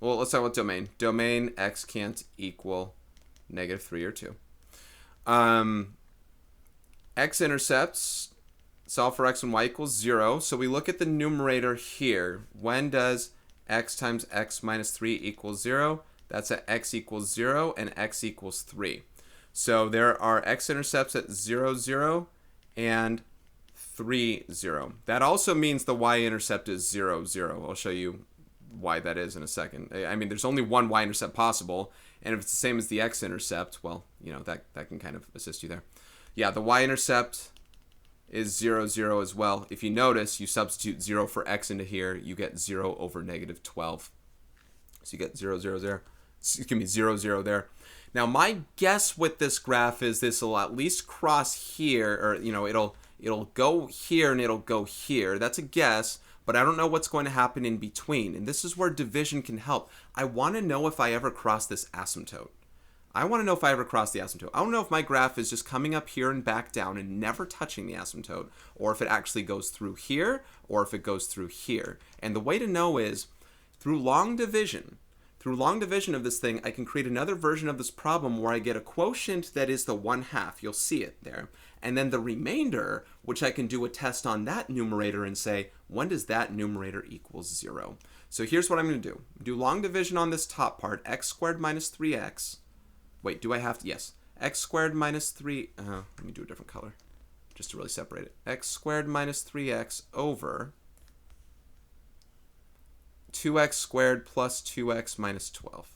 Well, let's talk about domain. Domain x can't equal negative 3 or 2. X intercepts, solve for x and y equals 0. So we look at the numerator here. When does x times x minus 3 equal 0? That's at x equals 0 and x equals 3. So there are x-intercepts at 0, 0, and 3, 0. That also means the y-intercept is 0, 0. I'll show you why that is in a second. I mean, there's only one y-intercept possible, and if it's the same as the x-intercept, well, you know, that can kind of assist you there. Yeah, the y-intercept is 0, 0 as well. If you notice, you substitute 0 for x into here, you get 0 over negative 12. So you get 0, 0 there. Excuse me, 0, 0 there. Now, my guess with this graph is this will at least cross here, or, you know, it'll go here and it'll go here. That's a guess, but I don't know what's going to happen in between. And this is where division can help. I want to know if I ever cross this asymptote. I want to know if I ever cross the asymptote. I don't know if my graph is just coming up here and back down and never touching the asymptote, or if it actually goes through here, or if it goes through here. And the way to know is through long division. Through long division of this thing, I can create another version of this problem where I get a quotient that is the 1/2. You'll see it there. And then the remainder, which I can do a test on that numerator and say, when does that numerator equal 0? So here's what I'm going to do. Do long division on this top part, x squared minus 3x. Wait, do I have to? Yes. X squared minus 3, let me do a different color just to really separate it. X squared minus 3x over 2x squared plus 2x minus 12.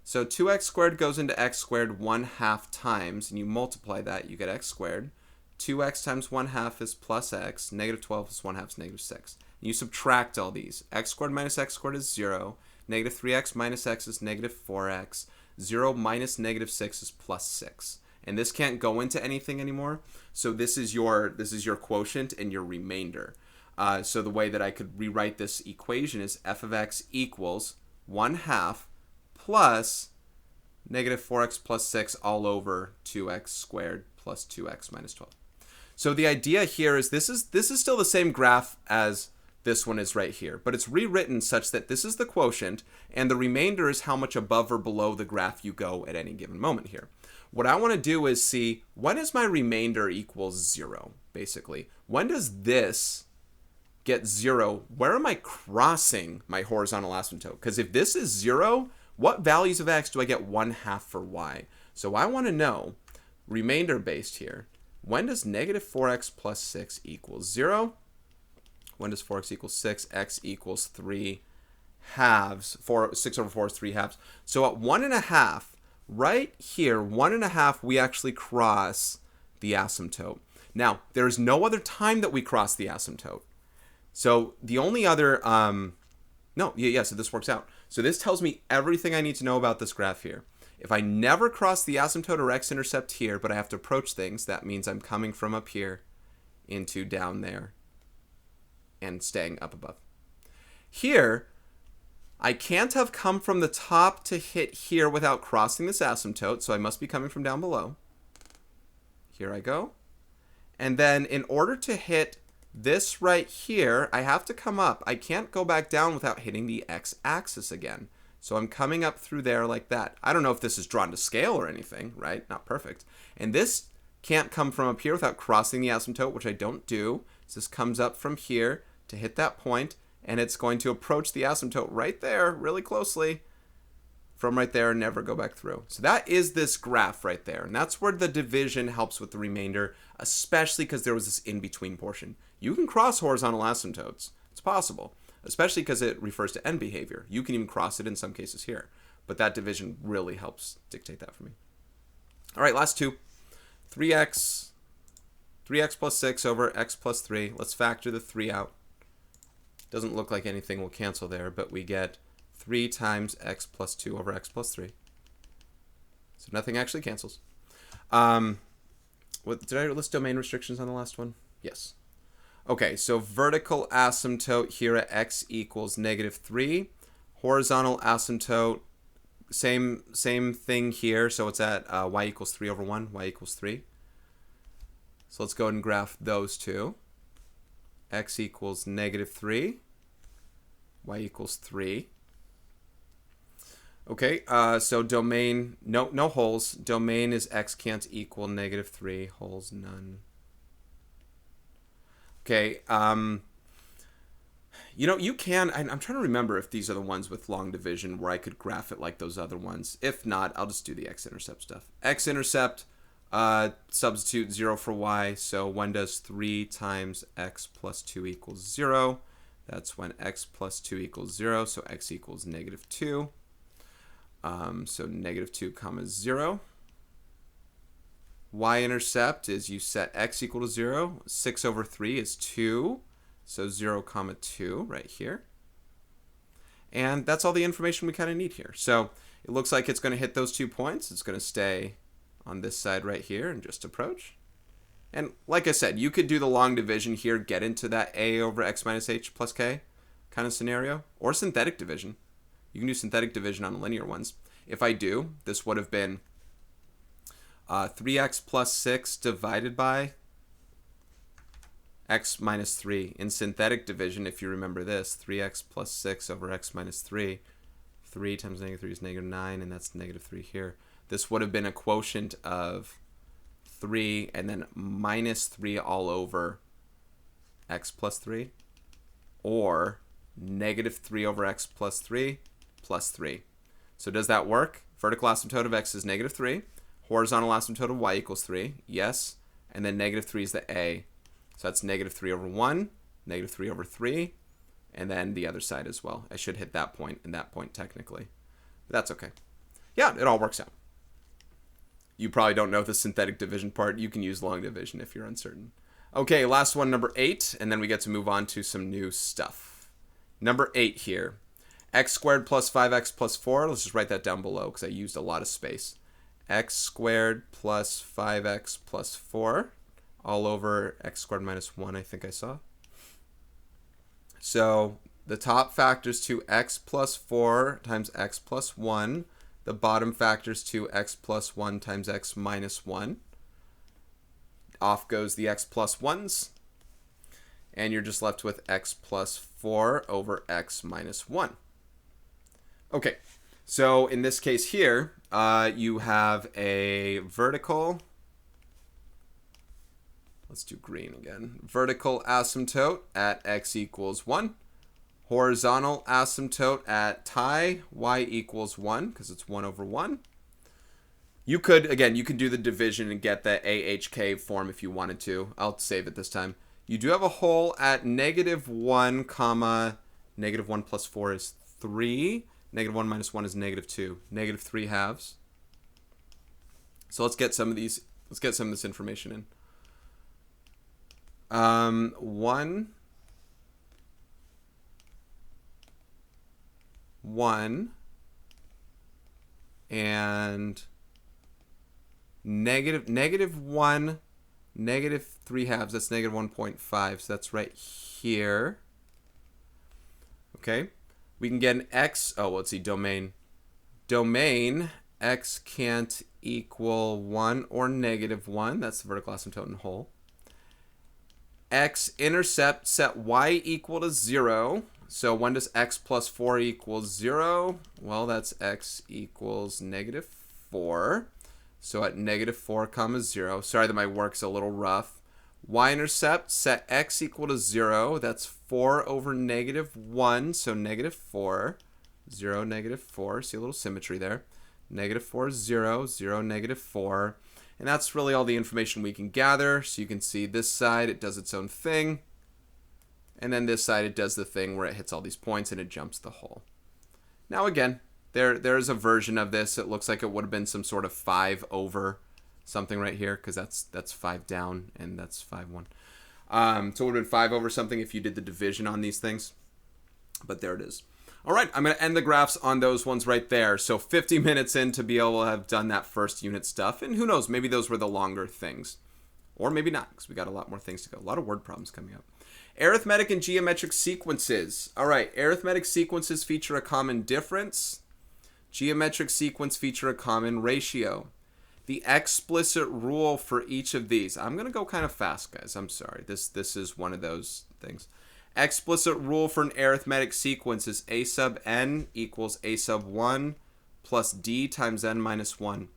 So 2x squared goes into x squared 1/2 times, and you multiply that, you get x squared. 2x times 1/2 is plus x. Negative 12 plus 1/2 is negative 6. And you subtract all these. X squared minus x squared is 0. Negative 3x minus x is negative 4x. 0 minus negative 6 is plus 6. And this can't go into anything anymore. So this is your quotient and your remainder. So the way that I could rewrite this equation is f of x equals 1/2 plus negative 4x plus 6 all over 2x squared plus 2x minus 12. So the idea here is this is still the same graph as this one is right here, but it's rewritten such that this is the quotient and the remainder is how much above or below the graph you go at any given moment here. What I want to do is see when is my remainder equals 0, basically. When does this get 0? Where am I crossing my horizontal asymptote? Because if this is 0, what values of x do I get 1/2 for y? So I want to know, remainder based here, when does negative 4x plus 6 equal 0? When does 4x equal 6? X equals 3 halves. 6 over 4 is 3 halves. So at 1.5, right here, 1.5, we actually cross the asymptote. Now, there is no other time that we cross the asymptote. So the only other, so this works out. So this tells me everything I need to know about this graph here. If I never cross the asymptote or x-intercept here, but I have to approach things, that means I'm coming from up here into down there and staying up above. Here, I can't have come from the top to hit here without crossing this asymptote, so I must be coming from down below. Here I go. And then in order to hit this right here, I have to come up. I can't go back down without hitting the x-axis again. So I'm coming up through there like that. I don't know if this is drawn to scale or anything, right? Not perfect. And this can't come from up here without crossing the asymptote, which I don't do. So this comes up from here to hit that point, and it's going to approach the asymptote right there really closely from right there and never go back through. So that is this graph right there. And that's where the division helps with the remainder, especially because there was this in-between portion. You can cross horizontal asymptotes. It's possible, especially because it refers to end behavior. You can even cross it in some cases here. But that division really helps dictate that for me. All right, last two. 3x plus 6 over x plus 3. Let's factor the 3 out. Doesn't look like anything will cancel there, but we get 3 times x plus 2 over x plus 3. So nothing actually cancels. Did I list domain restrictions on the last one? Yes. Okay, so vertical asymptote here at x equals negative 3. Horizontal asymptote, same thing here. So it's at y equals 3 over 1, y equals 3. So let's go ahead and graph those two. X equals negative 3. Y equals 3. Okay, so domain, no holes. Domain is x can't equal negative 3. Holes, none. Okay, You know, you can, I'm trying to remember if these are the ones with long division where I could graph it like those other ones. If not, I'll just do the x-intercept stuff. X-intercept, substitute 0 for y, so when does 3 times x plus 2 equals 0? That's when x plus 2 equals 0, so x equals negative 2. So negative 2 comma 0. Y-intercept is you set x equal to 0. 6 over 3 is 2. So 0 comma 2 right here. And that's all the information we kind of need here. So it looks like it's going to hit those 2 points. It's going to stay on this side right here and just approach. And like I said, you could do the long division here, get into that a over x minus h plus k kind of scenario, or synthetic division. You can do synthetic division on linear ones. If I do, this would have been 3x plus 6 divided by x minus 3. In synthetic division, if you remember this, 3x plus 6 over x minus 3. 3 times negative 3 is negative 9, and that's negative 3 here. This would have been a quotient of 3 and then minus 3 all over x plus 3, or negative 3 over x plus 3 plus 3. So does that work? Vertical asymptote of x is negative 3. Horizontal asymptote of y equals 3. Yes. And then negative 3 is the a. So that's negative 3 over 1, negative 3 over 3, and then the other side as well. I should hit that point and that point technically. But that's okay. Yeah, it all works out. You probably don't know the synthetic division part. You can use long division if you're uncertain. Okay, last one, number 8, and then we get to move on to some new stuff. Number 8 here. X squared plus 5x plus 4. Let's just write that down below because I used a lot of space. X squared plus 5x plus 4 all over x squared minus 1, I think I saw. So the top factors to x plus 4 times x plus 1. The bottom factors to x plus 1 times x minus 1. Off goes the x plus 1s. And you're just left with x plus 4 over x minus 1. Okay, so in this case here, you have a vertical, let's do green again, vertical asymptote at x equals 1, horizontal asymptote at tie, y equals 1, because it's 1 over 1. You could, again, you could do the division and get the AHK form if you wanted to. I'll save it this time. You do have a hole at negative 1 comma, negative 1 plus 4 is 3. Negative 1 minus 1 is negative 2. Negative 3 halves. So let's get some of these, let's get some of this information in. 1 and negative 1, negative 3 halves, that's negative 1.5, so that's right here. Okay, we can get an x, oh, let's see, domain. Domain, x can't equal 1 or negative 1, that's the vertical asymptote and hole. X-intercept, set y equal to 0. So when does x plus 4 equal 0? Well, that's x equals negative 4. So at negative 4 comma 0. Sorry that my work's a little rough. Y-intercept, set x equal to 0. That's 4 over negative 1. So negative 4. 0, negative 4. See a little symmetry there. Negative 4, 0. 0, negative 4. And that's really all the information we can gather. So you can see this side, it does its own thing. And then this side, it does the thing where it hits all these points and it jumps the hole. Now again, there's a version of this. It looks like it would have been some sort of 5 over something right here, because that's 5 down and that's 5, 1. So it would have been 5 over something if you did the division on these things. But there it is. All right, I'm going to end the graphs on those ones right there. So 50 minutes in to be able to have done that first unit stuff. And who knows, maybe those were the longer things. Or maybe not, because we got a lot more things to go. A lot of word problems coming up. Arithmetic and geometric sequences. All right, arithmetic sequences feature a common difference. Geometric sequence feature a common ratio. The explicit rule for each of these. I'm going to go kind of fast, guys. I'm sorry. This is one of those things. Explicit rule for an arithmetic sequence is a sub n equals a sub 1 plus d times n minus 1.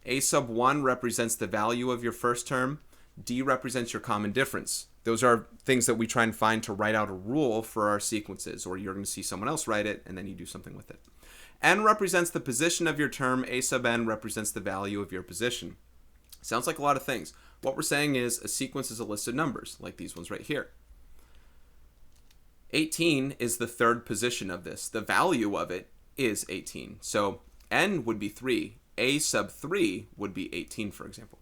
a sub 1 represents the value of your first term. D represents your common difference. Those are things that we try and find to write out a rule for our sequences, or you're going to see someone else write it, and then you do something with it. N represents the position of your term. A sub n represents the value of your position. Sounds like a lot of things. What we're saying is a sequence is a list of numbers, like these ones right here. 18 is the third position of this. The value of it is 18. So n would be 3. A sub 3 would be 18, for example.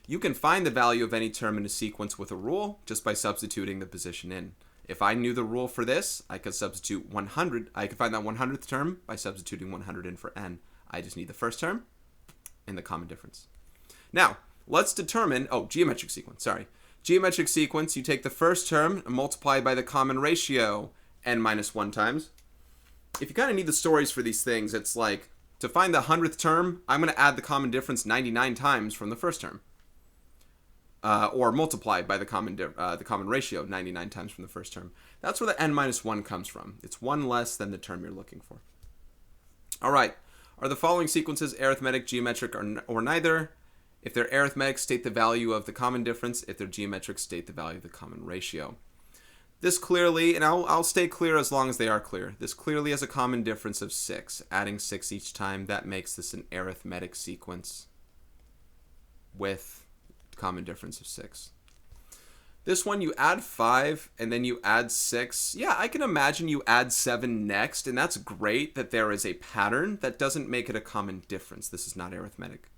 You can find the value of any term in a sequence with a rule just by substituting the position in. If I knew the rule for this, I could substitute 100. I could find that 100th term by substituting 100 in for n. I just need the first term and the common difference. Now, let's determine, geometric sequence, sorry. Geometric sequence, you take the first term and multiply by the common ratio, n minus 1 times. If you kind of need the stories for these things, it's like, to find the 100th term, I'm going to add the common difference 99 times from the first term. Or multiplied by the common ratio 99 times from the first term. That's where the n minus 1 comes from. It's one less than the term you're looking for. All right. Are the following sequences arithmetic, geometric, or neither? If they're arithmetic, state the value of the common difference. If they're geometric, state the value of the common ratio. This clearly, and I'll stay clear as long as they are clear. This clearly has a common difference of 6. Adding 6 each time, that makes this an arithmetic sequence with common difference of 6. This one, you add 5 and then you add 6. Yeah, I can imagine you add 7 next, and that's great that there is a pattern. That doesn't make it a common difference. This is not arithmetic.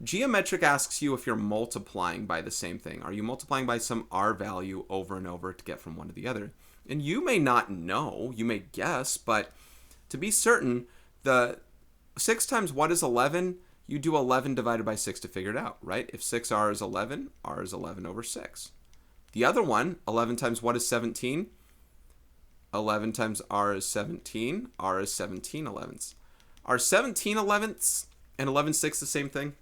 Geometric asks you if you're multiplying by the same thing. Are you multiplying by some r value over and over to get from one to the other? And you may not know, you may guess, but to be certain, the 6 times what is 11? You do 11 divided by 6 to figure it out, right? If 6r is 11, r is 11 over 6. The other one, 11 times what is 17? 11 times r is 17. R is 17 elevenths. Are 17 elevenths and 11/6 the same thing?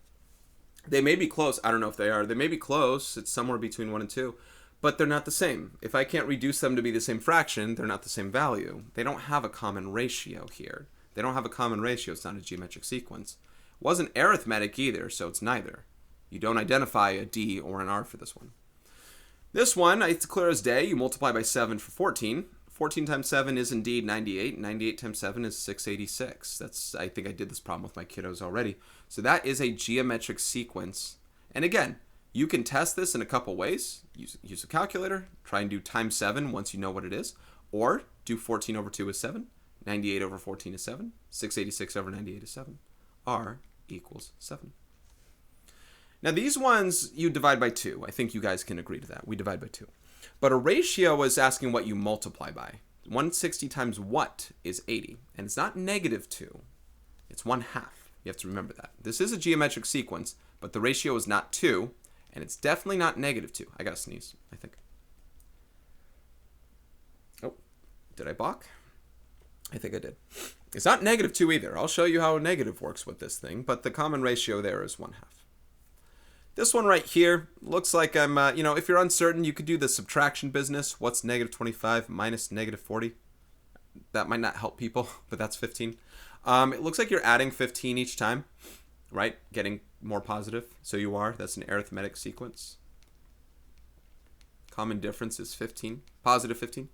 They may be close. I don't know if they are. They may be close. It's somewhere between 1 and 2. But they're not the same. If I can't reduce them to be the same fraction, they're not the same value. They don't have a common ratio here. They don't have a common ratio. It's not a geometric sequence. It wasn't arithmetic either, so it's neither. You don't identify a D or an R for this one. This one, it's clear as day. You multiply by 7 for 14. 14 times 7 is indeed 98. 98 times 7 is 686. I think I did this problem with my kiddos already. So that is a geometric sequence. And again, you can test this in a couple ways. Use a calculator. Try and do times 7 once you know what it is. Or do 14 over 2 is 7. 98 over 14 is 7. 686 over 98 is 7. R equals 7. Now these ones you divide by 2. I think you guys can agree to that. We divide by 2. But a ratio is asking what you multiply by. 160 times what is 80? And it's not negative 2. It's 1/2. You have to remember that. This is a geometric sequence, but the ratio is not 2, and it's definitely not negative 2. I gotta sneeze, I think. Oh, did I balk? I think I did. It's not negative 2 either. I'll show you how a negative works with this thing, but the common ratio there is 1/2. This one right here looks like I'm, if you're uncertain, you could do the subtraction business. What's negative 25 minus negative 40? That might not help people, but that's 15. It looks like you're adding 15 each time, right? Getting more positive. So you are. That's an arithmetic sequence. Common difference is 15, positive 15.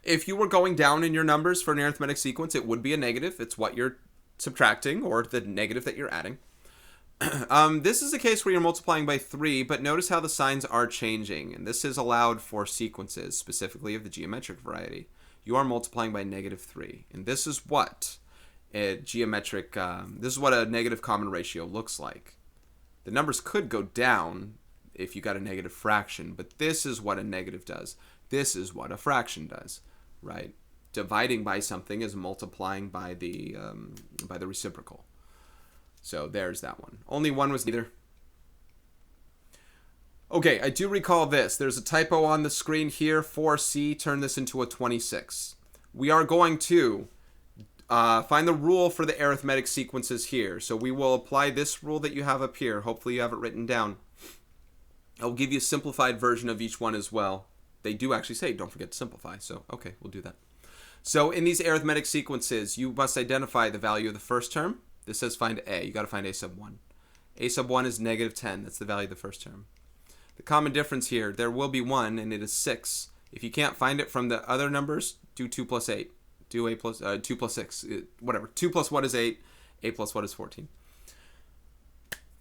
If you were going down in your numbers for an arithmetic sequence, it would be a negative. It's what you're subtracting or the negative that you're adding. This is a case where you're multiplying by 3, but notice how the signs are changing. And this is allowed for sequences, specifically of the geometric variety. You are multiplying by negative 3. And this is what a geometric, this is what a negative common ratio looks like. The numbers could go down if you got a negative fraction, but this is what a negative does. This is what a fraction does, right? Dividing by something is multiplying by the reciprocal. So there's that one. Only one was neither. Okay, I do recall this. There's a typo on the screen here. 4C, turn this into a 26. We are going to find the rule for the arithmetic sequences here. So we will apply this rule that you have up here. Hopefully you have it written down. I'll give you a simplified version of each one as well. They do actually say don't forget to simplify. So, okay, we'll do that. So in these arithmetic sequences, you must identify the value of the first term. This says find A. You got to find A sub 1. A sub 1 is negative 10. That's the value of the first term. The common difference here, there will be 1, and it is 6. If you can't find it from the other numbers, do 2 plus 8. Do 2 plus 6. Whatever. 2 plus what is 8? 8 plus what is 14?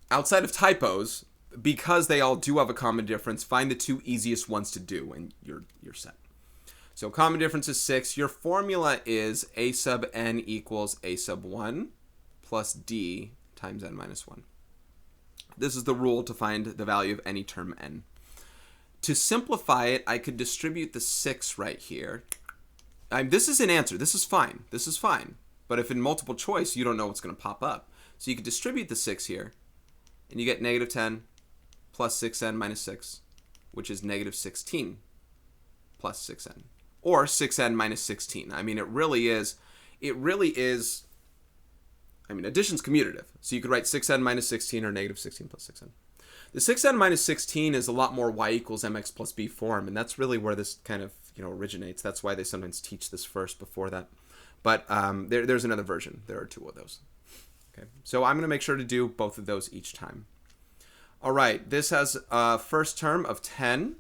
Outside of typos, because they all do have a common difference, find the 2 easiest ones to do, and you're set. So common difference is 6. Your formula is a sub n equals a sub 1 plus d times n minus 1. This is the rule to find the value of any term n. To simplify it, I could distribute the 6 right here. This is an answer. This is fine. This is fine. But if in multiple choice, you don't know what's going to pop up. So you could distribute the 6 here, and you get negative 10 plus 6n minus 6, which is negative 16 plus 6n. Or 6n minus 16. I mean, it really is, addition's commutative. So you could write 6n minus 16 or negative 16 plus 6n. The 6n minus 16 is a lot more y equals mx plus b form, and that's really where this kind of originates. That's why they sometimes teach this first before that. But there's another version. There are 2 of those. Okay, so I'm going to make sure to do both of those each time. All right, this has a first term of 10.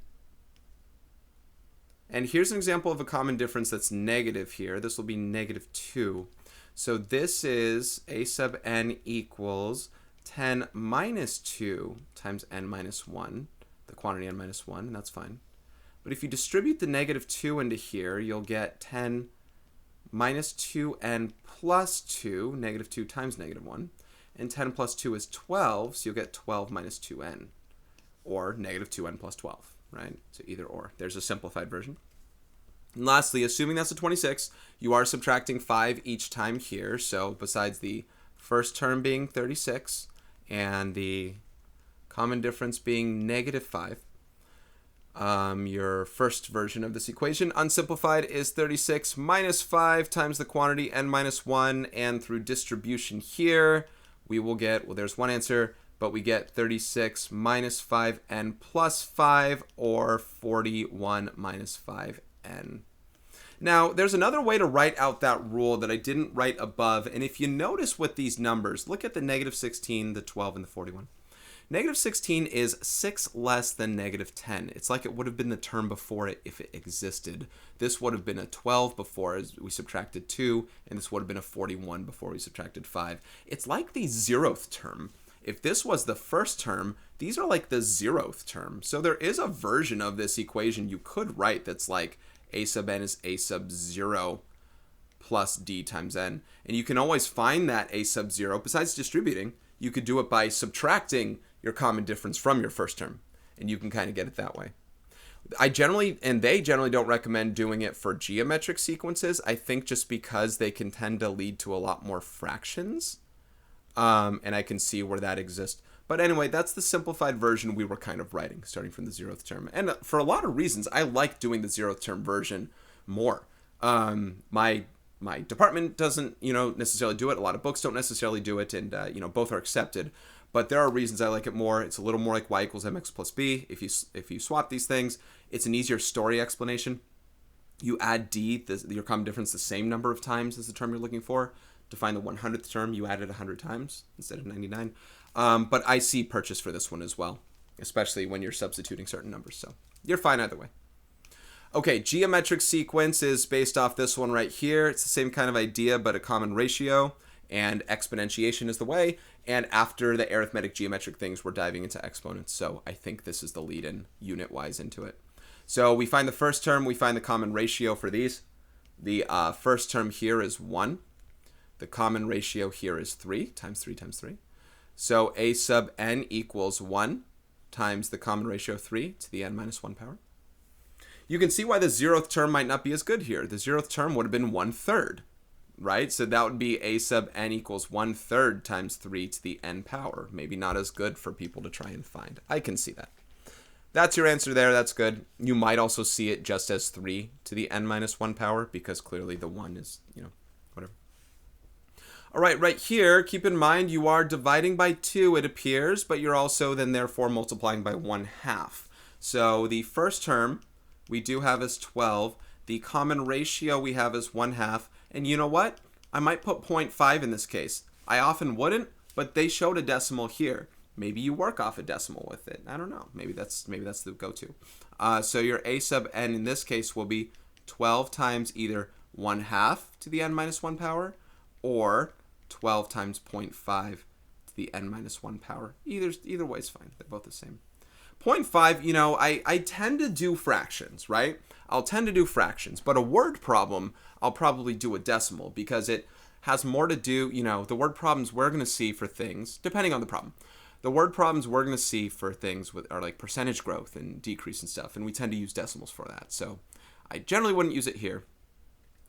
And here's an example of a common difference that's negative here. This will be negative 2. So this is a sub n equals 10 minus 2 times n minus 1, the quantity n minus 1, and that's fine. But if you distribute the negative 2 into here, you'll get 10 minus 2n plus 2, negative 2 times negative 1. And 10 plus 2 is 12, so you'll get 12 minus 2n, or negative 2n plus 12, right? So either or. There's a simplified version. And lastly, assuming that's a 26, you are subtracting 5 each time here. So besides the first term being 36 and the common difference being negative 5, your first version of this equation, unsimplified, is 36 minus 5 times the quantity n minus 1. And through distribution here, we will get, well, there's one answer, but we get 36 minus 5n plus 5, or 41 minus 5n. Now, there's another way to write out that rule that I didn't write above, and if you notice with these numbers, look at the negative 16, the 12, and the 41. Negative 16 is 6 less than negative 10. It's like it would have been the term before it if it existed. This would have been a 12 before as we subtracted 2, and this would have been a 41 before we subtracted 5. It's like the 0th term. If this was the first term, these are like the 0th term. So there is a version of this equation you could write that's like a sub n is a sub 0 plus d times n. And you can always find that a sub 0. Besides distributing, you could do it by subtracting your common difference from your first term, and you can kind of get it that way. They generally don't recommend doing it for geometric sequences, I think just because they can tend to lead to a lot more fractions, and I can see where that exists. But anyway, that's the simplified version we were kind of writing, starting from the 0th term. And for a lot of reasons, I like doing the 0th term version more. My department doesn't, necessarily do it. A lot of books don't necessarily do it, and both are accepted. But there are reasons I like it more. It's a little more like y equals mx plus b. If you swap these things, it's an easier story explanation. You add d, your common difference, the same number of times as the term you're looking for. To find the 100th term, you add it 100 times instead of 99. But I see purchase for this one as well, especially when you're substituting certain numbers. So you're fine either way. Okay, geometric sequence is based off this one right here. It's the same kind of idea, but a common ratio. And exponentiation is the way. And after the arithmetic geometric things, we're diving into exponents. So I think this is the lead-in unit-wise into it. So we find the first term. We find the common ratio for these. The first term here is 1. The common ratio here is 3 times 3 times 3. So a sub n equals 1 times the common ratio 3 to the n minus 1 power. You can see why the 0th term might not be as good here. The 0th term would have been 1/3. Right? So that would be a sub n equals 1/3 times 3 to the n power. Maybe not as good for people to try and find. I can see that. That's your answer there. That's good. You might also see it just as 3 to the n minus 1 power because clearly the 1 is, whatever. All right here, keep in mind you are dividing by 2, it appears, but you're also then therefore multiplying by 1/2. So the first term we do have as 12. The common ratio we have is 1/2. And you know what? I might put 0.5 in this case. I often wouldn't, but they showed a decimal here. maybe you work off a decimal with it. I don't know. Maybe that's the go-to. So your a sub n in this case will be 12 times either 1/2 to the n minus 1 power or 12 times 0.5 to the n minus 1 power. Either way is fine. They're both the same. 0.5, you know, I tend to do fractions, right? I'll tend to do fractions, but a word problem, I'll probably do a decimal because it has more to do, you know, the word problems we're going to see for things, depending on the problem. The word problems we're going to see for things are like percentage growth and decrease and stuff, and we tend to use decimals for that. So I generally wouldn't use it here,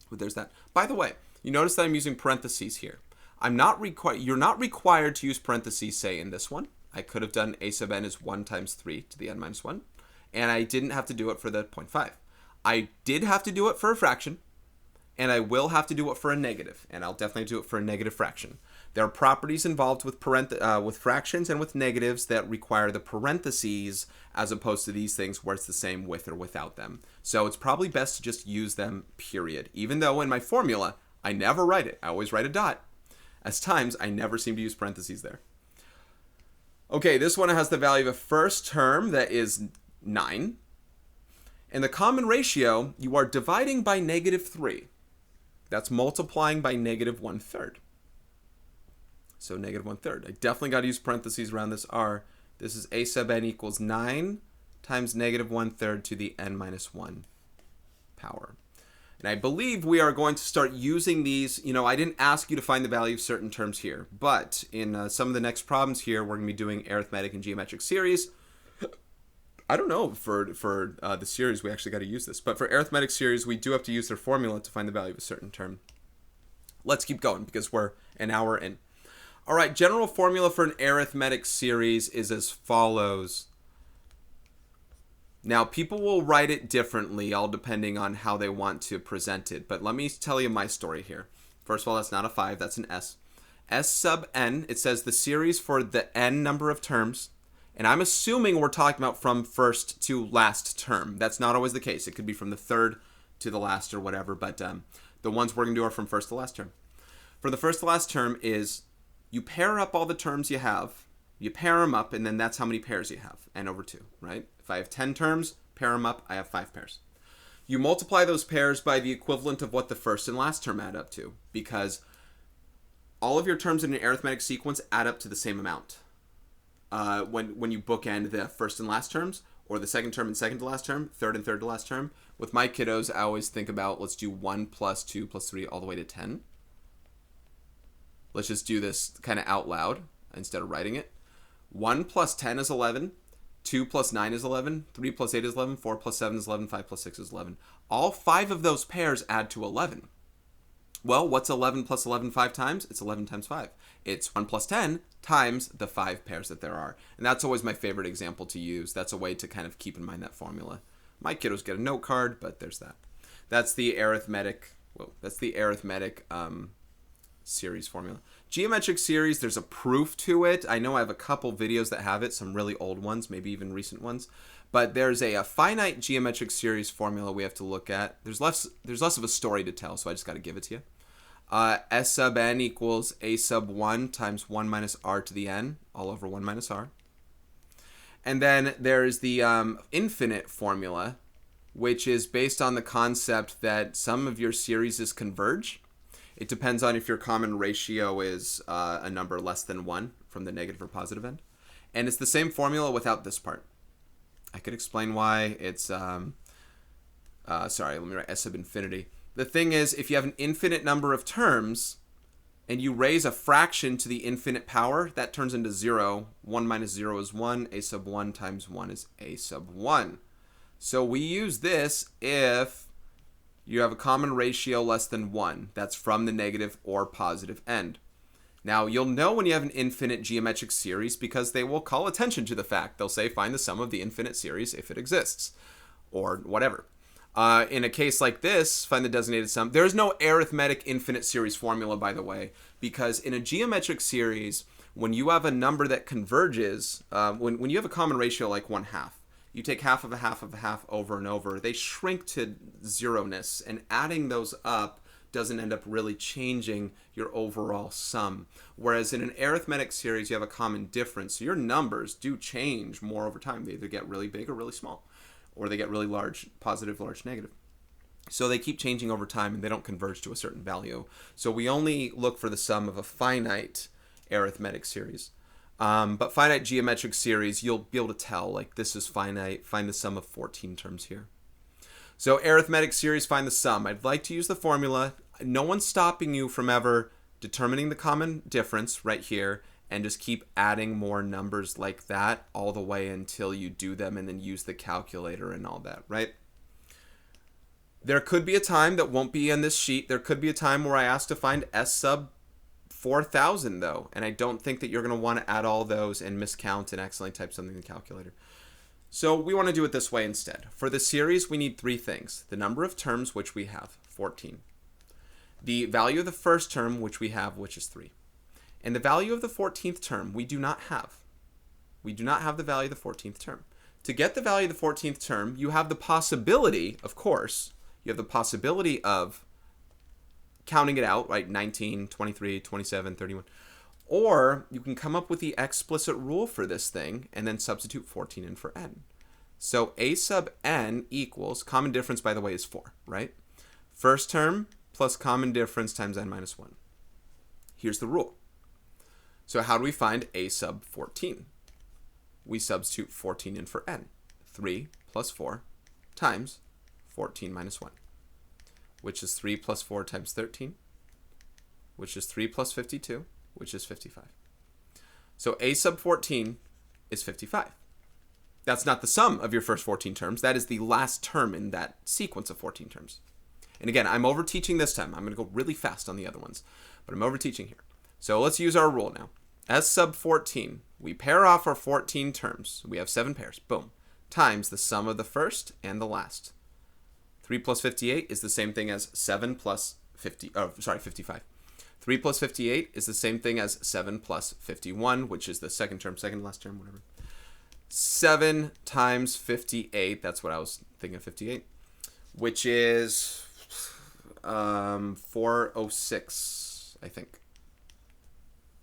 but there's that. By the way, you notice that I'm using parentheses here. You're not required to use parentheses, say, in this one. I could have done a sub n is 1 times 3 to the n minus 1, and I didn't have to do it for the 0.5. I did have to do it for a fraction, and I will have to do it for a negative, and I'll definitely do it for a negative fraction. There are properties involved with fractions and with negatives that require the parentheses as opposed to these things where it's the same with or without them. So it's probably best to just use them, period. Even though in my formula, I never write it. I always write a dot. As times, I never seem to use parentheses there. Okay, this one has the value of a first term that is 9. And the common ratio, you are dividing by -3. That's multiplying by -1/3. So -1/3. I definitely got to use parentheses around this r. This is a sub n equals 9 times -1/3 to the n minus 1 power. And I believe we are going to start using these. You know, I didn't ask you to find the value of certain terms here, but in some of the next problems here, we're going to be doing arithmetic and geometric series. I don't know for the series we actually got to use this, but for arithmetic series, we do have to use their formula to find the value of a certain term. Let's keep going because we're an hour in. All right, general formula for an arithmetic series is as follows. Now, people will write it differently, all depending on how they want to present it, but let me tell you my story here. First of all, that's not a 5, that's an S. S sub n, it says the series for the n number of terms, and I'm assuming we're talking about from first to last term. That's not always the case. It could be from the third to the last or whatever, but the ones we're going to do are from first to last term. For the first to last term is you pair up all the terms you have, you pair them up, and then that's how many pairs you have, n over 2, right? If I have 10 terms, pair them up, I have 5 pairs. You multiply those pairs by the equivalent of what the first and last term add up to, because all of your terms in an arithmetic sequence add up to the same amount. When you bookend the first and last terms, or the second term and second to last term, third and third to last term. With my kiddos, I always think about, let's do 1 plus 2 plus 3 all the way to 10. Let's just do this kind of out loud instead of writing it. 1 plus 10 is 11. 2 plus 9 is 11. 3 plus 8 is 11. 4 plus 7 is 11. 5 plus 6 is 11. All 5 of those pairs add to 11. Well, what's 11 plus 11 5 times? It's 11 times 5. It's 1 plus 10 times the 5 pairs that there are. And that's always my favorite example to use. That's a way to kind of keep in mind that formula. My kiddos get a note card, but there's that. That's the arithmetic, series formula. Geometric series, there's a proof to it. I know I have a couple videos that have it, some really old ones, maybe even recent ones. But there's a finite geometric series formula we have to look at. There's less of a story to tell, so I just got to give it to you. S sub n equals a sub 1 times 1 minus r to the n, all over 1 minus r. And then there's the infinite formula, which is based on the concept that some of your series converge. It depends on if your common ratio is a number less than 1 from the negative or positive end. And it's the same formula without this part. I could explain why. It's, sorry, let me write S sub infinity. The thing is, if you have an infinite number of terms and you raise a fraction to the infinite power, that turns into 0. 1 minus 0 is 1. A sub 1 times 1 is a sub 1. So we use this if you have a common ratio less than 1. That's from the negative or positive end. Now, you'll know when you have an infinite geometric series because they will call attention to the fact. They'll say, find the sum of the infinite series if it exists, or whatever. In a case like this, find the designated sum. There's no arithmetic infinite series formula, by the way, because in a geometric series, when you have a number that converges, when you have a common ratio like 1/2, you take half of a half of a half over and over, they shrink to zeroness, and adding those up doesn't end up really changing your overall sum. Whereas in an arithmetic series, you have a common difference. So your numbers do change more over time. They either get really big or really small, or they get really large, positive, large, negative. So they keep changing over time and they don't converge to a certain value. So we only look for the sum of a finite arithmetic series. But finite geometric series, you'll be able to tell, like, this is finite. Find the sum of 14 terms here. So arithmetic series, find the sum. I'd like to use the formula. No one's stopping you from ever determining the common difference right here and just keep adding more numbers like that all the way until you do them and then use the calculator and all that, right? There could be a time that won't be in this sheet. There could be a time where I ask to find S sub 4,000 though, and I don't think that you're going to want to add all those and miscount and accidentally type something in the calculator. So we want to do it this way instead. For the series, we need three things. The number of terms, which we have, 14. The value of the first term, which we have, which is 3. And the value of the 14th term, we do not have. We do not have the value of the 14th term. To get the value of the 14th term, you have the possibility, of course, you have the possibility of counting it out, right? 19, 23, 27, 31. Or you can come up with the explicit rule for this thing and then substitute 14 in for n. So a sub n equals, common difference, by the way, is 4, right? First term plus common difference times n minus 1. Here's the rule. So how do we find a sub 14? We substitute 14 in for n. 3 plus 4 times 14 minus 1. Which is 3 plus 4 times 13, which is 3 plus 52, which is 55. So a sub 14 is 55. That's not the sum of your first 14 terms. That is the last term in that sequence of 14 terms. And again, I'm over-teaching this time. I'm going to go really fast on the other ones, but I'm over-teaching here. So let's use our rule now. S sub 14, we pair off our 14 terms. We have 7 pairs, boom, times the sum of the first and the last. 3 plus 58 is the same thing as 7 plus 55. 3 plus 58 is the same thing as 7 plus 51, which is the second term, second last term, whatever. 7 times 58, that's what I was thinking of, 58, which is 406, I think.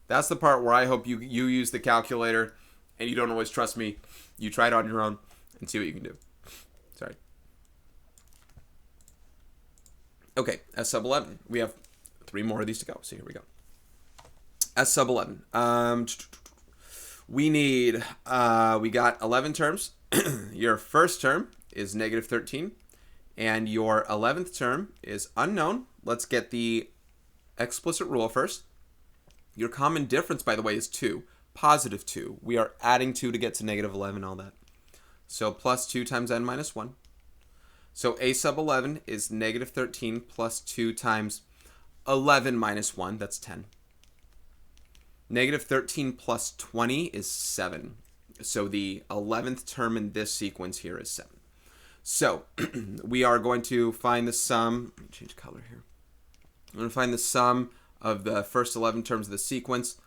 That's the part where I hope you use the calculator and you don't always trust me. You try it on your own and see what you can do. Sorry. Okay, S sub 11. We have 3 more of these to go, so here we go. S sub 11. We need, we got 11 terms. Your first term is negative 13, and your 11th term is unknown. Let's get the explicit rule first. Your common difference, by the way, is 2, positive 2. We are adding 2 to get to negative 11, all that. So plus 2 times n minus 1. So a sub 11 is negative 13 plus 2 times 11 minus 1. That's 10. Negative 13 plus 20 is 7. So the 11th term in this sequence here is 7. So we are going to find the sum. Let me change color here. I'm going to find the sum of the first 11 terms of the sequence.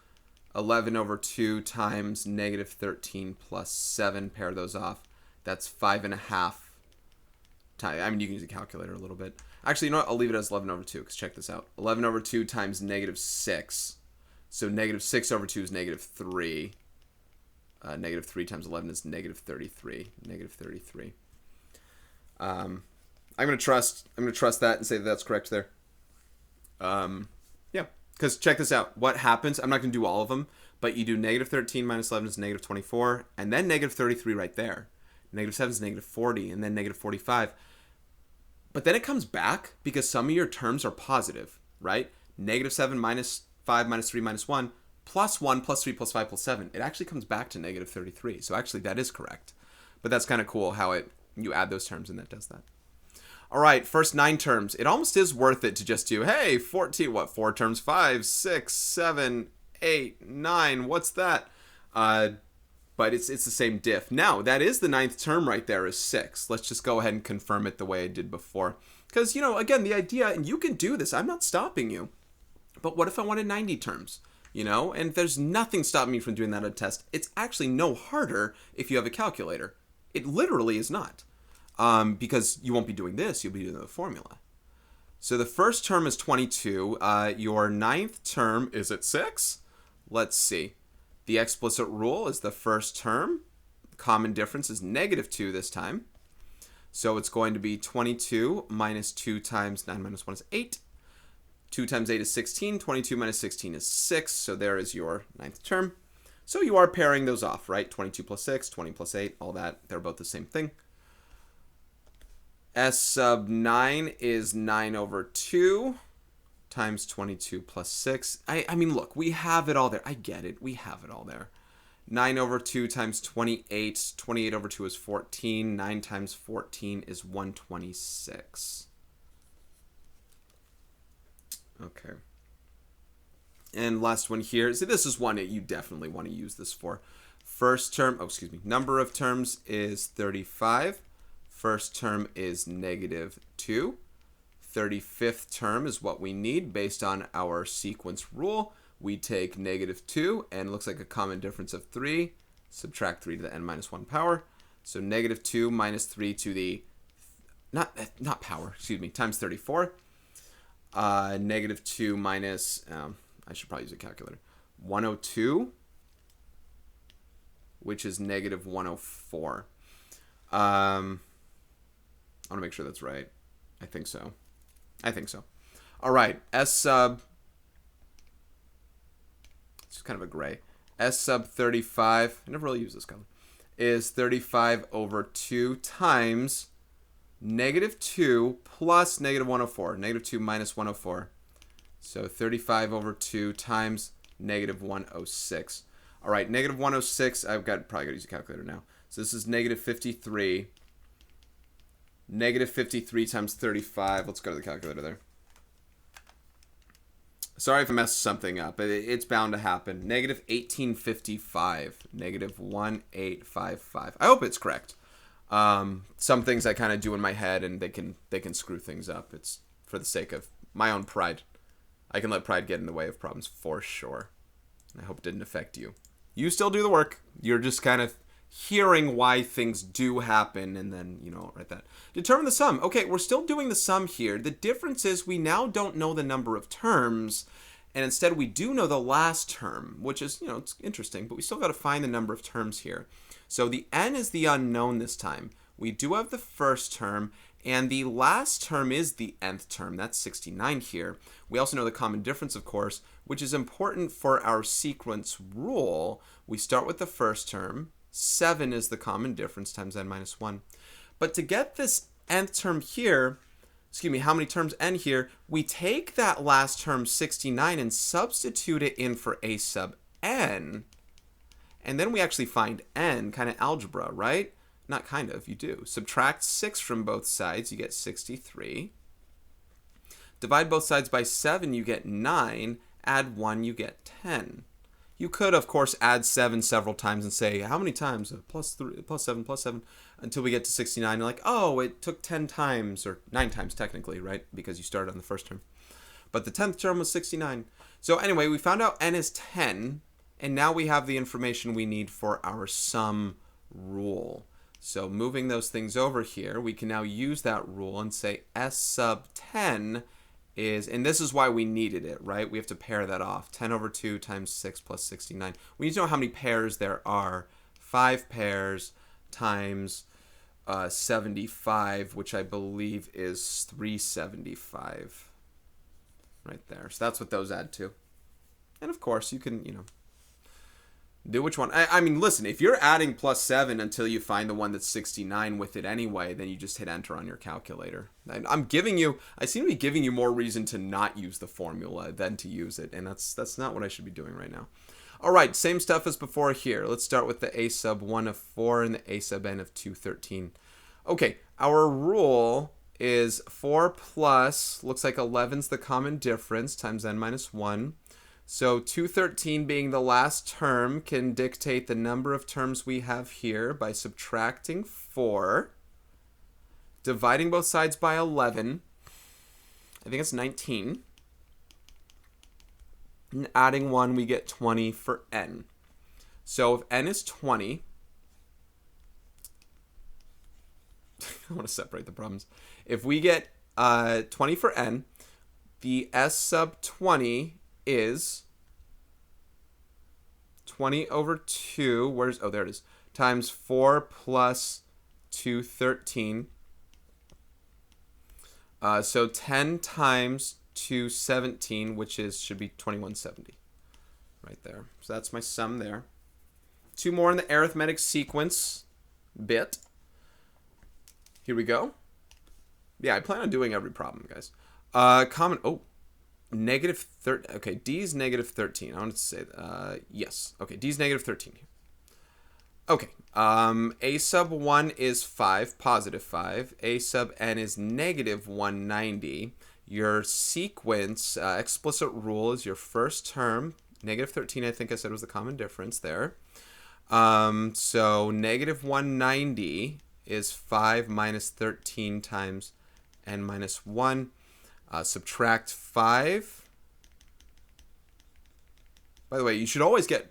11 over 2 times negative 13 plus 7. Pair those off. That's 5.5. I mean, you can use a calculator a little bit. Actually, you know what? I'll leave it as 11 over 2, because check this out. 11 over 2 times negative 6. So negative 6 over 2 is negative 3. Negative 3 times 11 is negative 33. Negative 33. I'm going to trust that and say that that's correct there. Yeah, because check this out. What happens, I'm not going to do all of them, but you do negative 13 minus 11 is negative 24, and then negative 33 right there. Negative 7 is negative 40, and then negative 45. But then it comes back because some of your terms are positive, right? Negative 7 minus 5 minus 3 minus 1 plus 1 plus 3 plus 5 plus 7. It actually comes back to negative 33. So actually that is correct. But that's kind of cool how you add those terms and that does that. All right, first 9 terms. It almost is worth it to just do, hey, 14, what, 4 terms? 5, 6, 7, 8, 9. What's that? But it's the same diff. Now, that is the 9th term right there is 6. Let's just go ahead and confirm it the way I did before. Because, again, the idea, and you can do this. I'm not stopping you. But what if I wanted 90 terms? And there's nothing stopping me from doing that on a test. It's actually no harder if you have a calculator. It literally is not. Because you won't be doing this. You'll be doing the formula. So the first term is 22. Your ninth term is at 6. Let's see. The explicit rule is the first term. Common difference is -2 this time. So it's going to be 22 minus 2 times 9 minus 1 is 8. 2 times 8 is 16. 22 minus 16 is 6. So there is your ninth term. So you are pairing those off, right? 22 plus 6, 20 plus 8, all that. They're both the same thing. S sub 9 is 9 over 2 times 22 plus 6. I mean, look, we have it all there. I get it. We have it all there. 9 over 2 times 28. 28 over 2 is 14. 9 times 14 is 126. Okay. And last one here. So this is one that you definitely want to use this for. First term, number of terms is 35. First term is -2. 35th term is what we need based on our sequence rule. We take -2, and it looks like a common difference of 3. Subtract 3 to the n minus 1 power. So -2 minus 3 to the, not power, times 34. -2 minus, I should probably use a calculator, 102, which is -104. I want to make sure that's right. I think so. All right, S sub, it's kind of a gray. S sub 35, I never really use this color, is 35 over 2 times -2 plus -104. -2 minus 104. So 35 over 2 times -106. All right, -106, probably got to use a calculator now. So this is -53. -53 times 35. Let's go to the calculator there. Sorry if I messed something up. It's bound to happen. -1855. -1855. I hope it's correct. Some things I kind of do in my head, and they can screw things up. It's for the sake of my own pride. I can let pride get in the way of problems for sure. I hope it didn't affect you. You still do the work. You're just kind of hearing why things do happen, and then, write that. Determine the sum. Okay, we're still doing the sum here. The difference is we now don't know the number of terms, and instead we do know the last term, which is, it's interesting, but we still got to find the number of terms here. So the n is the unknown this time. We do have the first term, and the last term is the nth term. That's 69 here. We also know the common difference, of course, which is important for our sequence rule. We start with the first term. 7 is the common difference times n minus 1. But to get this nth term here, how many terms n here, we take that last term 69 and substitute it in for a sub n. And then we actually find n, kind of algebra, right? Not kind of, you do. Subtract 6 from both sides, you get 63. Divide both sides by 7, you get 9. Add 1, you get 10. You could, of course, add 7 several times and say, how many times? Plus 3, plus 7, until we get to 69. You're like, oh, it took 10 times, or 9 times technically, right? Because you started on the first term. But the 10th term was 69. So anyway, we found out n is 10, and now we have the information we need for our sum rule. So moving those things over here, we can now use that rule and say S sub 10 is, and this is why we needed it, right? We have to pair that off. 10 over 2 times 6 plus 69. We need to know how many pairs there are. 5 pairs times 75, which I believe is 375. Right there. So that's what those add to. And of course, you can, do which one. I mean, listen, if you're adding plus 7 until you find the one that's 69 with it anyway, then you just hit enter on your calculator. I seem to be giving you more reason to not use the formula than to use it, and that's not what I should be doing right now. All right, same stuff as before here. Let's start with the a sub 1 of 4 and the a sub n of 213. Okay, our rule is 4 plus, looks like 11's the common difference, times n minus 1. So 213 being the last term can dictate the number of terms we have here by subtracting 4, dividing both sides by 11, I think it's 19, and adding 1, we get 20 for n. So if n is 20, I want to separate the problems. If we get 20 for n, the S sub 20 is 20 over 2, oh, there it is, times 4 plus 2, 13. So 10 times 2, 17, which should be 2170 right there. So that's my sum there. 2 more in the arithmetic sequence bit. Here we go. Yeah, I plan on doing every problem, guys. Negative 13. Okay, D is negative 13. I wanted to say, yes. Okay, D is negative 13 here. Okay, A sub 1 is 5, positive 5. A sub n is negative 190. Your sequence, explicit rule is your first term. Negative 13, I think I said, was the common difference there. So negative 190 is 5 minus 13 times n minus 1. Subtract 5. By the way, you should always get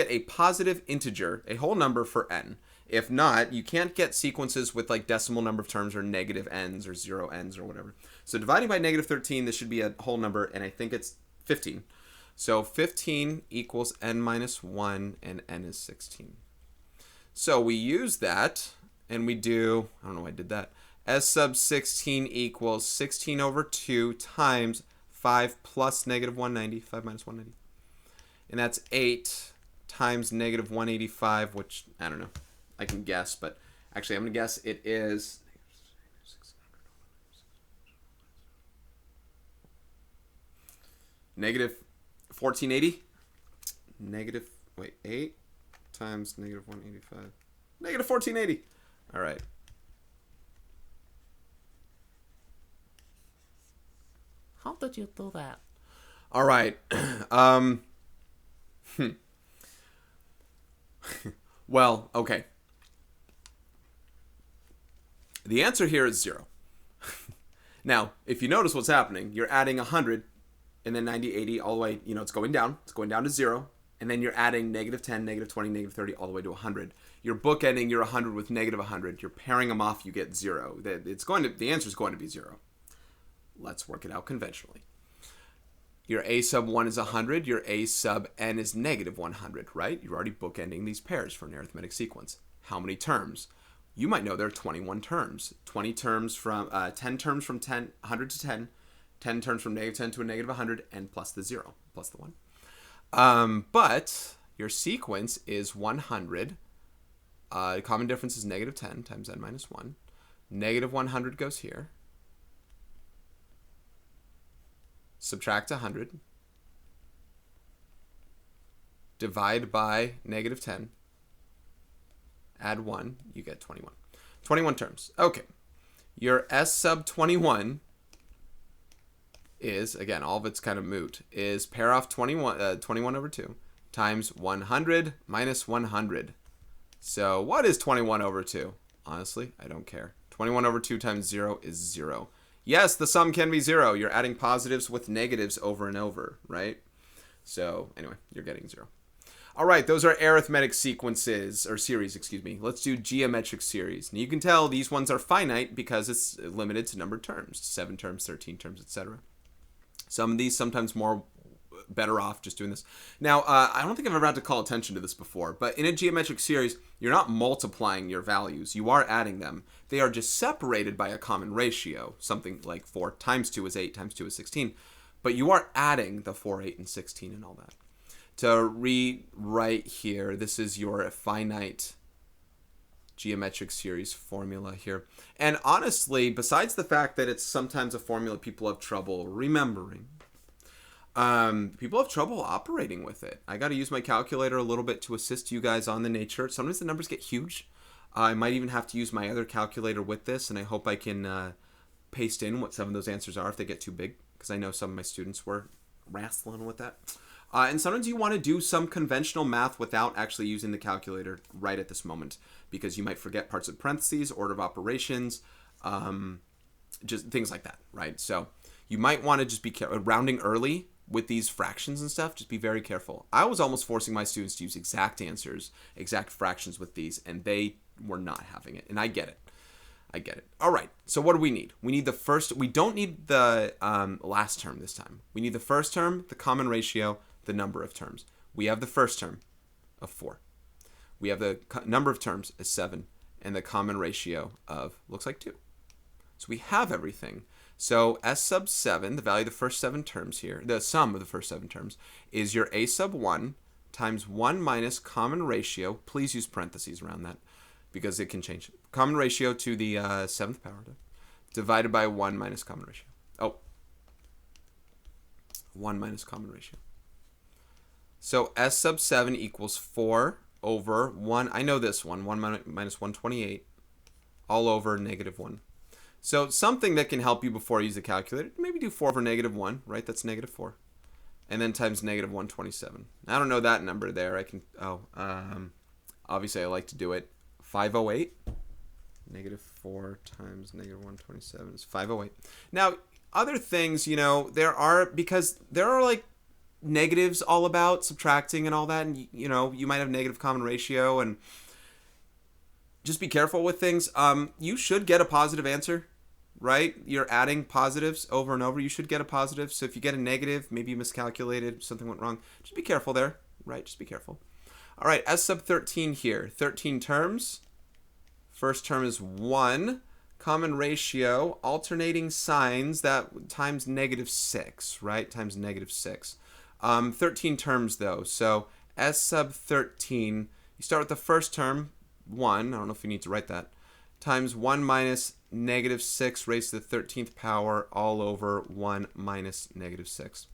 a positive integer, a whole number for n. If not, you can't get sequences with like decimal number of terms or negative n's or 0 n's or whatever. So dividing by negative 13, this should be a whole number, and I think it's 15. So 15 equals n minus 1, and n is 16. So we use that, and we do, I don't know why I did that, S sub 16 equals 16 over 2 times 5 plus negative 190, 5 minus 190. And that's 8 times negative 185, which, I don't know, I can guess, but actually I'm going to guess it is negative 1480. 8 times negative 185. Negative 1480. All right. How did you do that? All right. Well, okay. The answer here is 0. Now, if you notice what's happening, you're adding 100 and then 90, 80, all the way, it's going down. It's going down to 0. And then you're adding negative 10, negative 20, negative 30, all the way to 100. You're bookending your 100 with negative 100. You're pairing them off, you get 0. The answer is going to be 0. Let's work it out conventionally. Your A sub 1 is 100. Your A sub n is negative 100, right? You're already bookending these pairs for an arithmetic sequence. How many terms? You might know there are 21 terms. 10 terms from 100 to 10, 10 terms from negative 10 to a negative 100, and plus the 0, plus the 1. But your sequence is 100. The common difference is negative 10 times n minus 1. Negative 100 goes here. Subtract 100. Divide by negative 10. Add 1. You get 21. 21 terms. Okay. Your S sub 21 is, again, all of it's kind of moot, is pair off 21 over 2 times 100 minus 100. So what is 21 over 2? Honestly, I don't care. 21 over 2 times 0 is 0. Yes, the sum can be 0. You're adding positives with negatives over and over, right? So anyway, you're getting 0. All right, those are arithmetic sequences, or series, excuse me. Let's do geometric series. And you can tell these ones are finite because it's limited to numbered terms, 7 terms, 13 terms, etc. Some of these sometimes better off just doing this. Now, I don't think I've ever had to call attention to this before, but in a geometric series, you're not multiplying your values. You are adding them. They are just separated by a common ratio, something like 4 times 2 is 8 times 2 is 16. But you are adding the 4, 8, and 16 and all that. To rewrite here, this is your finite geometric series formula here. And honestly, besides the fact that it's sometimes a formula people have trouble remembering, people have trouble operating with it. I got to use my calculator a little bit to assist you guys on the nature. Sometimes the numbers get huge. I might even have to use my other calculator with this, and I hope I can paste in what some of those answers are if they get too big, because I know some of my students were wrestling with that. And sometimes you want to do some conventional math without actually using the calculator right at this moment, because you might forget parts of parentheses, order of operations, just things like that, right? So you might want to just be rounding early with these fractions and stuff. Just be very careful. I was almost forcing my students to use exact answers, exact fractions with these, and they were not having it, and I get it. I get it. All right. So what do we need? We need the first. We don't need the last term this time. We need the first term, the common ratio, the number of terms. We have the first term of 4. We have the number of terms as 7, and the common ratio of, looks like 2. So we have everything. So S sub 7, the value of the first 7 terms here, the sum of the first 7 terms, is your A sub 1 times 1 minus common ratio. Please use parentheses around that because it can change. Common ratio to the 7th power divided by 1 minus common ratio. Oh, 1 minus common ratio. So S sub 7 equals 4 over 1. I know this one. 1 minus 128 all over negative 1. So something that can help you before you use the calculator, maybe do 4 over negative 1, right? That's negative 4. And then times negative 127. I don't know that number there. I can, obviously I like to do it. 508. Negative 4 times negative 127 is 508. Now, other things, there are like negatives all about subtracting and all that. And, you might have negative common ratio and just be careful with things. You should get a positive answer, right? You're adding positives over and over. You should get a positive. So if you get a negative, maybe you miscalculated, something went wrong. Just be careful there, right? Just be careful. All right, S sub 13 here. 13 terms. First term is 1. Common ratio, alternating signs, that times negative 6, right? Times negative 6. 13 terms, though. So S sub 13, you start with the first term, 1. I don't know if you need to write that. Times 1 minus negative 6 raised to the 13th power all over 1 minus negative 6.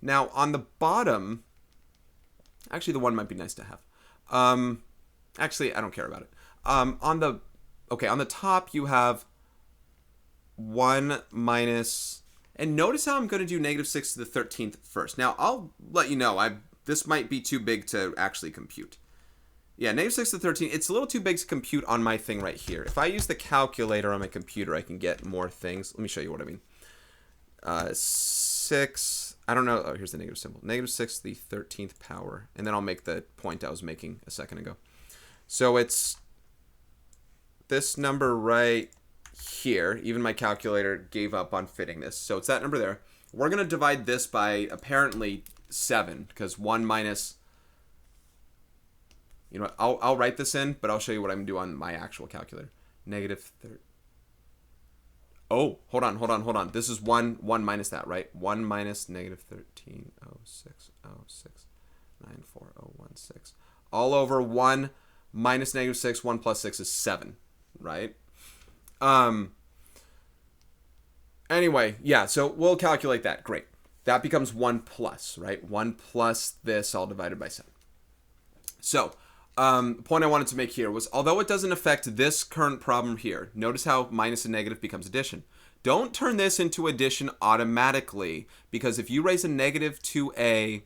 Now, on the bottom, actually, the 1 might be nice to have. Actually, I don't care about it. On the top, you have 1 minus, and notice how I'm going to do negative 6 to the 13th first. Now, I'll let you know, this might be too big to actually compute. Yeah, negative 6 to the 13th, it's a little too big to compute on my thing right here. If I use the calculator on my computer, I can get more things. Let me show you what I mean. 6, I don't know. Oh, here's the negative symbol. Negative 6 to the 13th power. And then I'll make the point I was making a second ago. So it's this number right here. Even my calculator gave up on fitting this. So it's that number there. We're going to divide this by apparently 7 because 1 minus... You know what? I'll write this in, but I'll show you what I'm going to do on my actual calculator. Negative 30. Oh, hold on. This is 1 minus that, right? 1 minus negative 1306069416. All over 1 minus negative 6. 1 plus 6 is 7, right? Anyway, yeah, so we'll calculate that. Great. That becomes 1 plus, right? 1 plus this all divided by 7. So... the point I wanted to make here was, although it doesn't affect this current problem here, notice how minus and negative becomes addition. Don't turn this into addition automatically, because if you raise a negative to an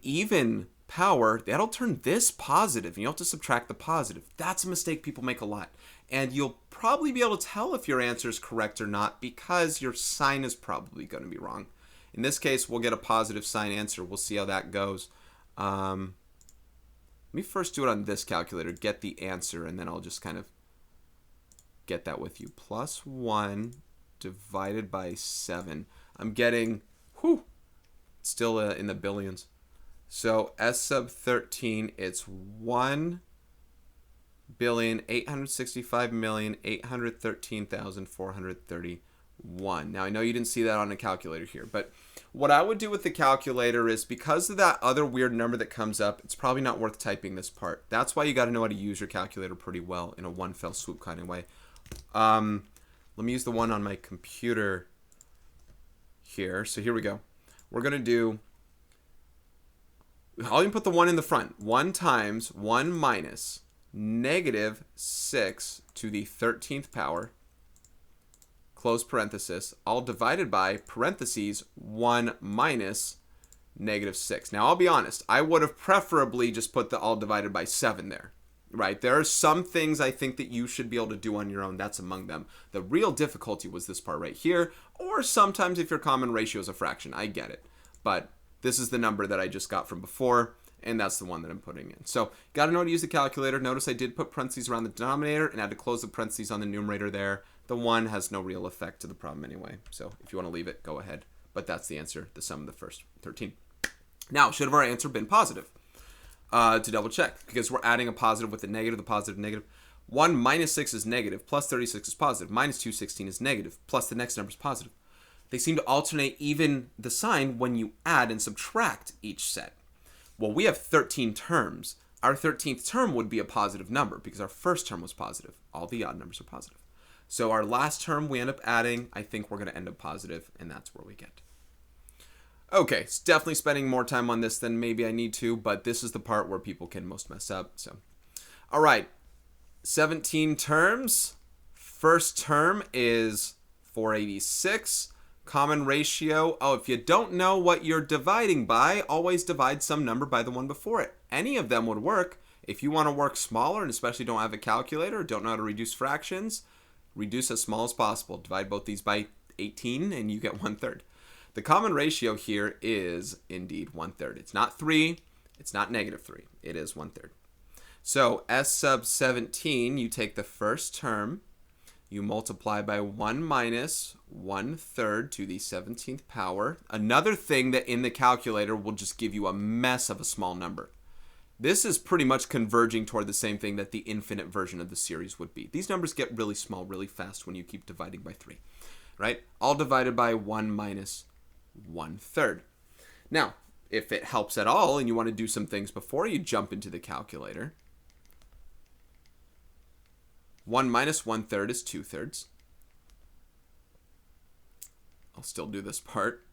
even power, that'll turn this positive, and you have to subtract the positive. That's a mistake people make a lot. And you'll probably be able to tell if your answer is correct or not, because your sign is probably going to be wrong. In this case, we'll get a positive sign answer. We'll see how that goes. Let me first do it on this calculator, get the answer, and then I'll just kind of get that with you. Plus 1 divided by 7. I'm getting, still in the billions. So S sub 13, it's 1,865,813,431. Now, I know you didn't see that on a calculator here, but what I would do with the calculator is, because of that other weird number that comes up, it's probably not worth typing this part. That's why you got to know how to use your calculator pretty well in a one fell swoop kind of way. Let me use the one on my computer here. So here we go. We're going to do, I'll even put the 1 in the front. 1 times 1 minus negative 6 to the 13th power, close parenthesis, all divided by parentheses 1 minus negative 6. Now, I'll be honest. I would have preferably just put the all divided by 7 there, right? There are some things I think that you should be able to do on your own. That's among them. The real difficulty was this part right here, or sometimes if your common ratio is a fraction. I get it. But this is the number that I just got from before, and that's the one that I'm putting in. So got to know how to use the calculator. Notice I did put parentheses around the denominator and I had to close the parentheses on the numerator there. The 1 has no real effect to the problem anyway. So if you want to leave it, go ahead. But that's the answer, the sum of the first 13. Now, should have our answer been positive? To double check, because we're adding a positive with a negative, the positive, negative. 1 minus 6 is negative, plus 36 is positive, minus 216 is negative, plus the next number is positive. They seem to alternate even the sign when you add and subtract each set. Well, we have 13 terms. Our 13th term would be a positive number because our first term was positive. All the odd numbers are positive. So our last term we end up adding, I think we're going to end up positive, and that's where we get. Okay, it's definitely spending more time on this than maybe I need to, but this is the part where people can most mess up. So, all right, 17 terms. First term is 486. Common ratio. Oh, if you don't know what you're dividing by, always divide some number by the one before it. Any of them would work. If you want to work smaller and especially don't have a calculator, don't know how to reduce fractions, reduce as small as possible. Divide both these by 18 and you get 1/3. The common ratio here is indeed 1/3. It's not 3. It's not -3. It is 1/3. So S sub 17, you take the first term, you multiply by 1 minus 1/3 to the 17th power. Another thing that in the calculator will just give you a mess of a small number. This is pretty much converging toward the same thing that the infinite version of the series would be. These numbers get really small really fast when you keep dividing by 3, right? All divided by 1 minus 1/3. Now, if it helps at all and you want to do some things before you jump into the calculator, 1 minus 1/3 is 2/3. I'll still do this part.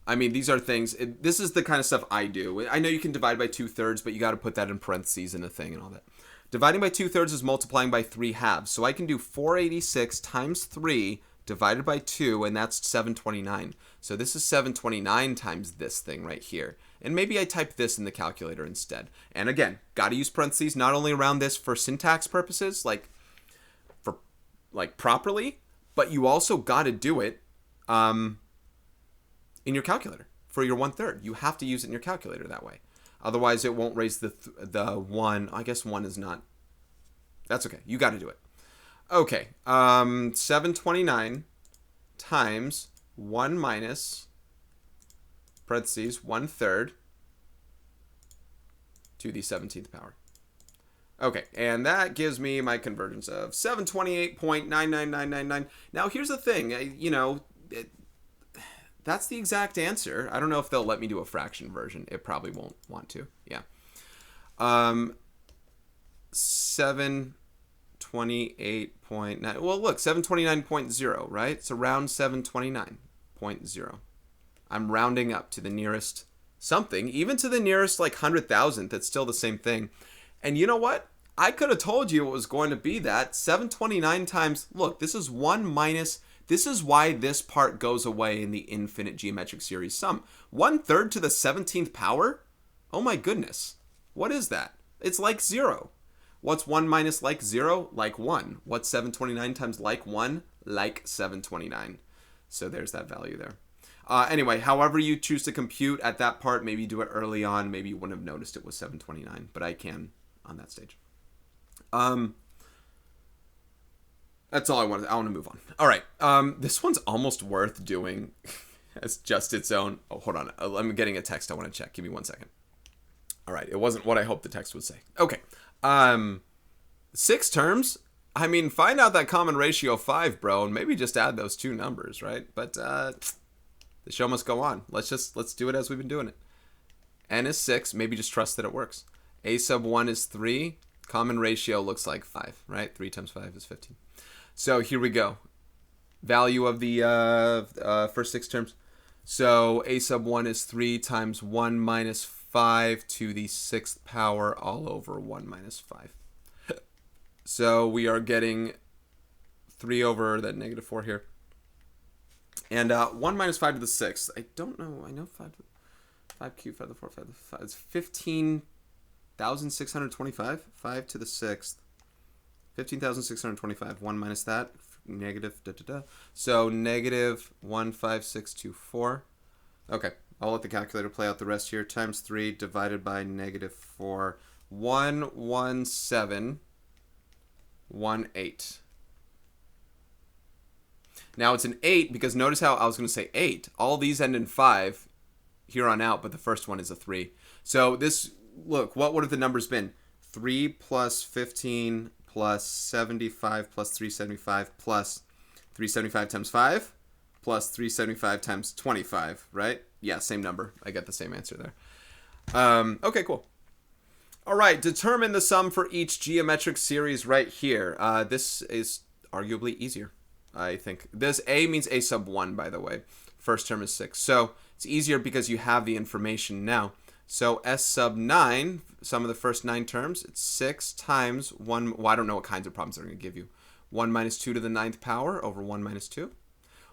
I mean, these are things, this is the kind of stuff I do. I know you can divide by 2/3, but you got to put that in parentheses and a thing and all that. Dividing by 2/3 is multiplying by 3 halves. So I can do 486 times 3 divided by 2, and that's 729. So this is 729 times this thing right here. And maybe I type this in the calculator instead. And again, got to use parentheses not only around this for syntax purposes, like properly, but you also got to do it in your calculator for your 1/3. You have to use it in your calculator that way. Otherwise, it won't raise the 1. I guess 1 is not. That's okay. You got to do it. Okay. 729 times 1 minus parentheses 1/3 to the 17th power. Okay, and that gives me my convergence of 728.99999. Now, here's the thing. That's the exact answer. I don't know if they'll let me do a fraction version. It probably won't want to. Yeah. 728.9. Well, look, 729.0, right? It's around 729.0. I'm rounding up to the nearest something, even to the nearest 100,000th. It's still the same thing. And you know what? I could have told you it was going to be that. 729 times, look, this is 1 minus, this is why this part goes away in the infinite geometric series sum. 1/3 to the 17th power? Oh my goodness. What is that? It's like 0. What's 1 minus like 0? Like 1. What's 729 times like 1? Like 729. So there's that value there. Anyway, however you choose to compute at that part, maybe you do it early on. Maybe you wouldn't have noticed it was 729, but I can on that stage. That's all I want to move on. All right. This one's almost worth doing as just its own. Oh, hold on. I'm getting a text I want to check. Give me 1 second. All right. It wasn't what I hoped the text would say. Okay. 6 terms. I mean, find out that common ratio of 5, bro, and maybe just add those 2 numbers, right? But the show must go on. Let's do it as we've been doing it. N is 6. Maybe just trust that it works. A sub 1 is 3. Common ratio looks like 5, right? 3 times 5 is 15. So here we go. Value of the first 6 terms. So a sub 1 is 3 times 1 minus 5 to the 6th power all over 1 minus 5. So we are getting 3 over that negative 4 here. And 1 minus 5 to the 6th. I don't know. I know 5 cubed, 5 to the 4, 5 to the 5. It's 15,625. 5 to the 6th. 15,625. 1 minus that. Negative. So negative 15624. Okay. I'll let the calculator play out the rest here. Times 3 divided by negative 4. 11718. Now it's an 8 because notice how I was going to say 8. All these end in 5 here on out, but the first one is a 3. So this, look, what would have the numbers been? 3 plus 15 plus 75 plus 375 plus 375 times 5 plus 375 times 25, right? Yeah, same number. I get the same answer there. Okay, cool. All right, determine the sum for each geometric series right here. This is arguably easier, I think. This A means A sub 1, by the way. First term is 6. So it's easier because you have the information now. So S sub 9, sum of the first 9 terms, it's 6 times 1. Well, I don't know what kinds of problems they're going to give you. 1 minus 2 to the 9th power over 1 minus 2.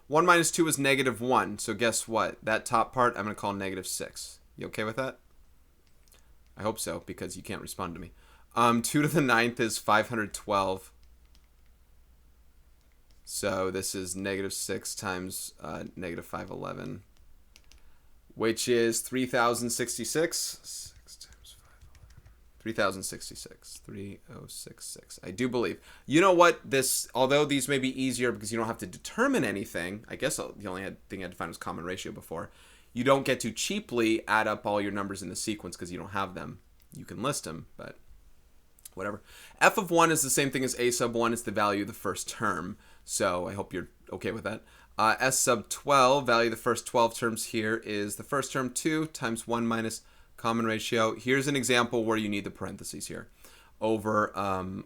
1 minus 2 is negative 1. So guess what? That top part I'm going to call negative 6. You okay with that? I hope so, because you can't respond to me. 2 to the 9th is 512. So this is negative 6 times negative 511, which is 3066. 6 times 511. 3066. 3066. I do believe. You know what? This, although these may be easier because you don't have to determine anything, I guess the only thing I had to find was common ratio before. You don't get to cheaply add up all your numbers in the sequence because you don't have them. You can list them, but whatever. F of 1 is the same thing as A sub 1. It's the value of the first term. So I hope you're okay with that. S sub 12, value of the first 12 terms here is the first term 2 times 1 minus common ratio. Here's an example where you need the parentheses here. Over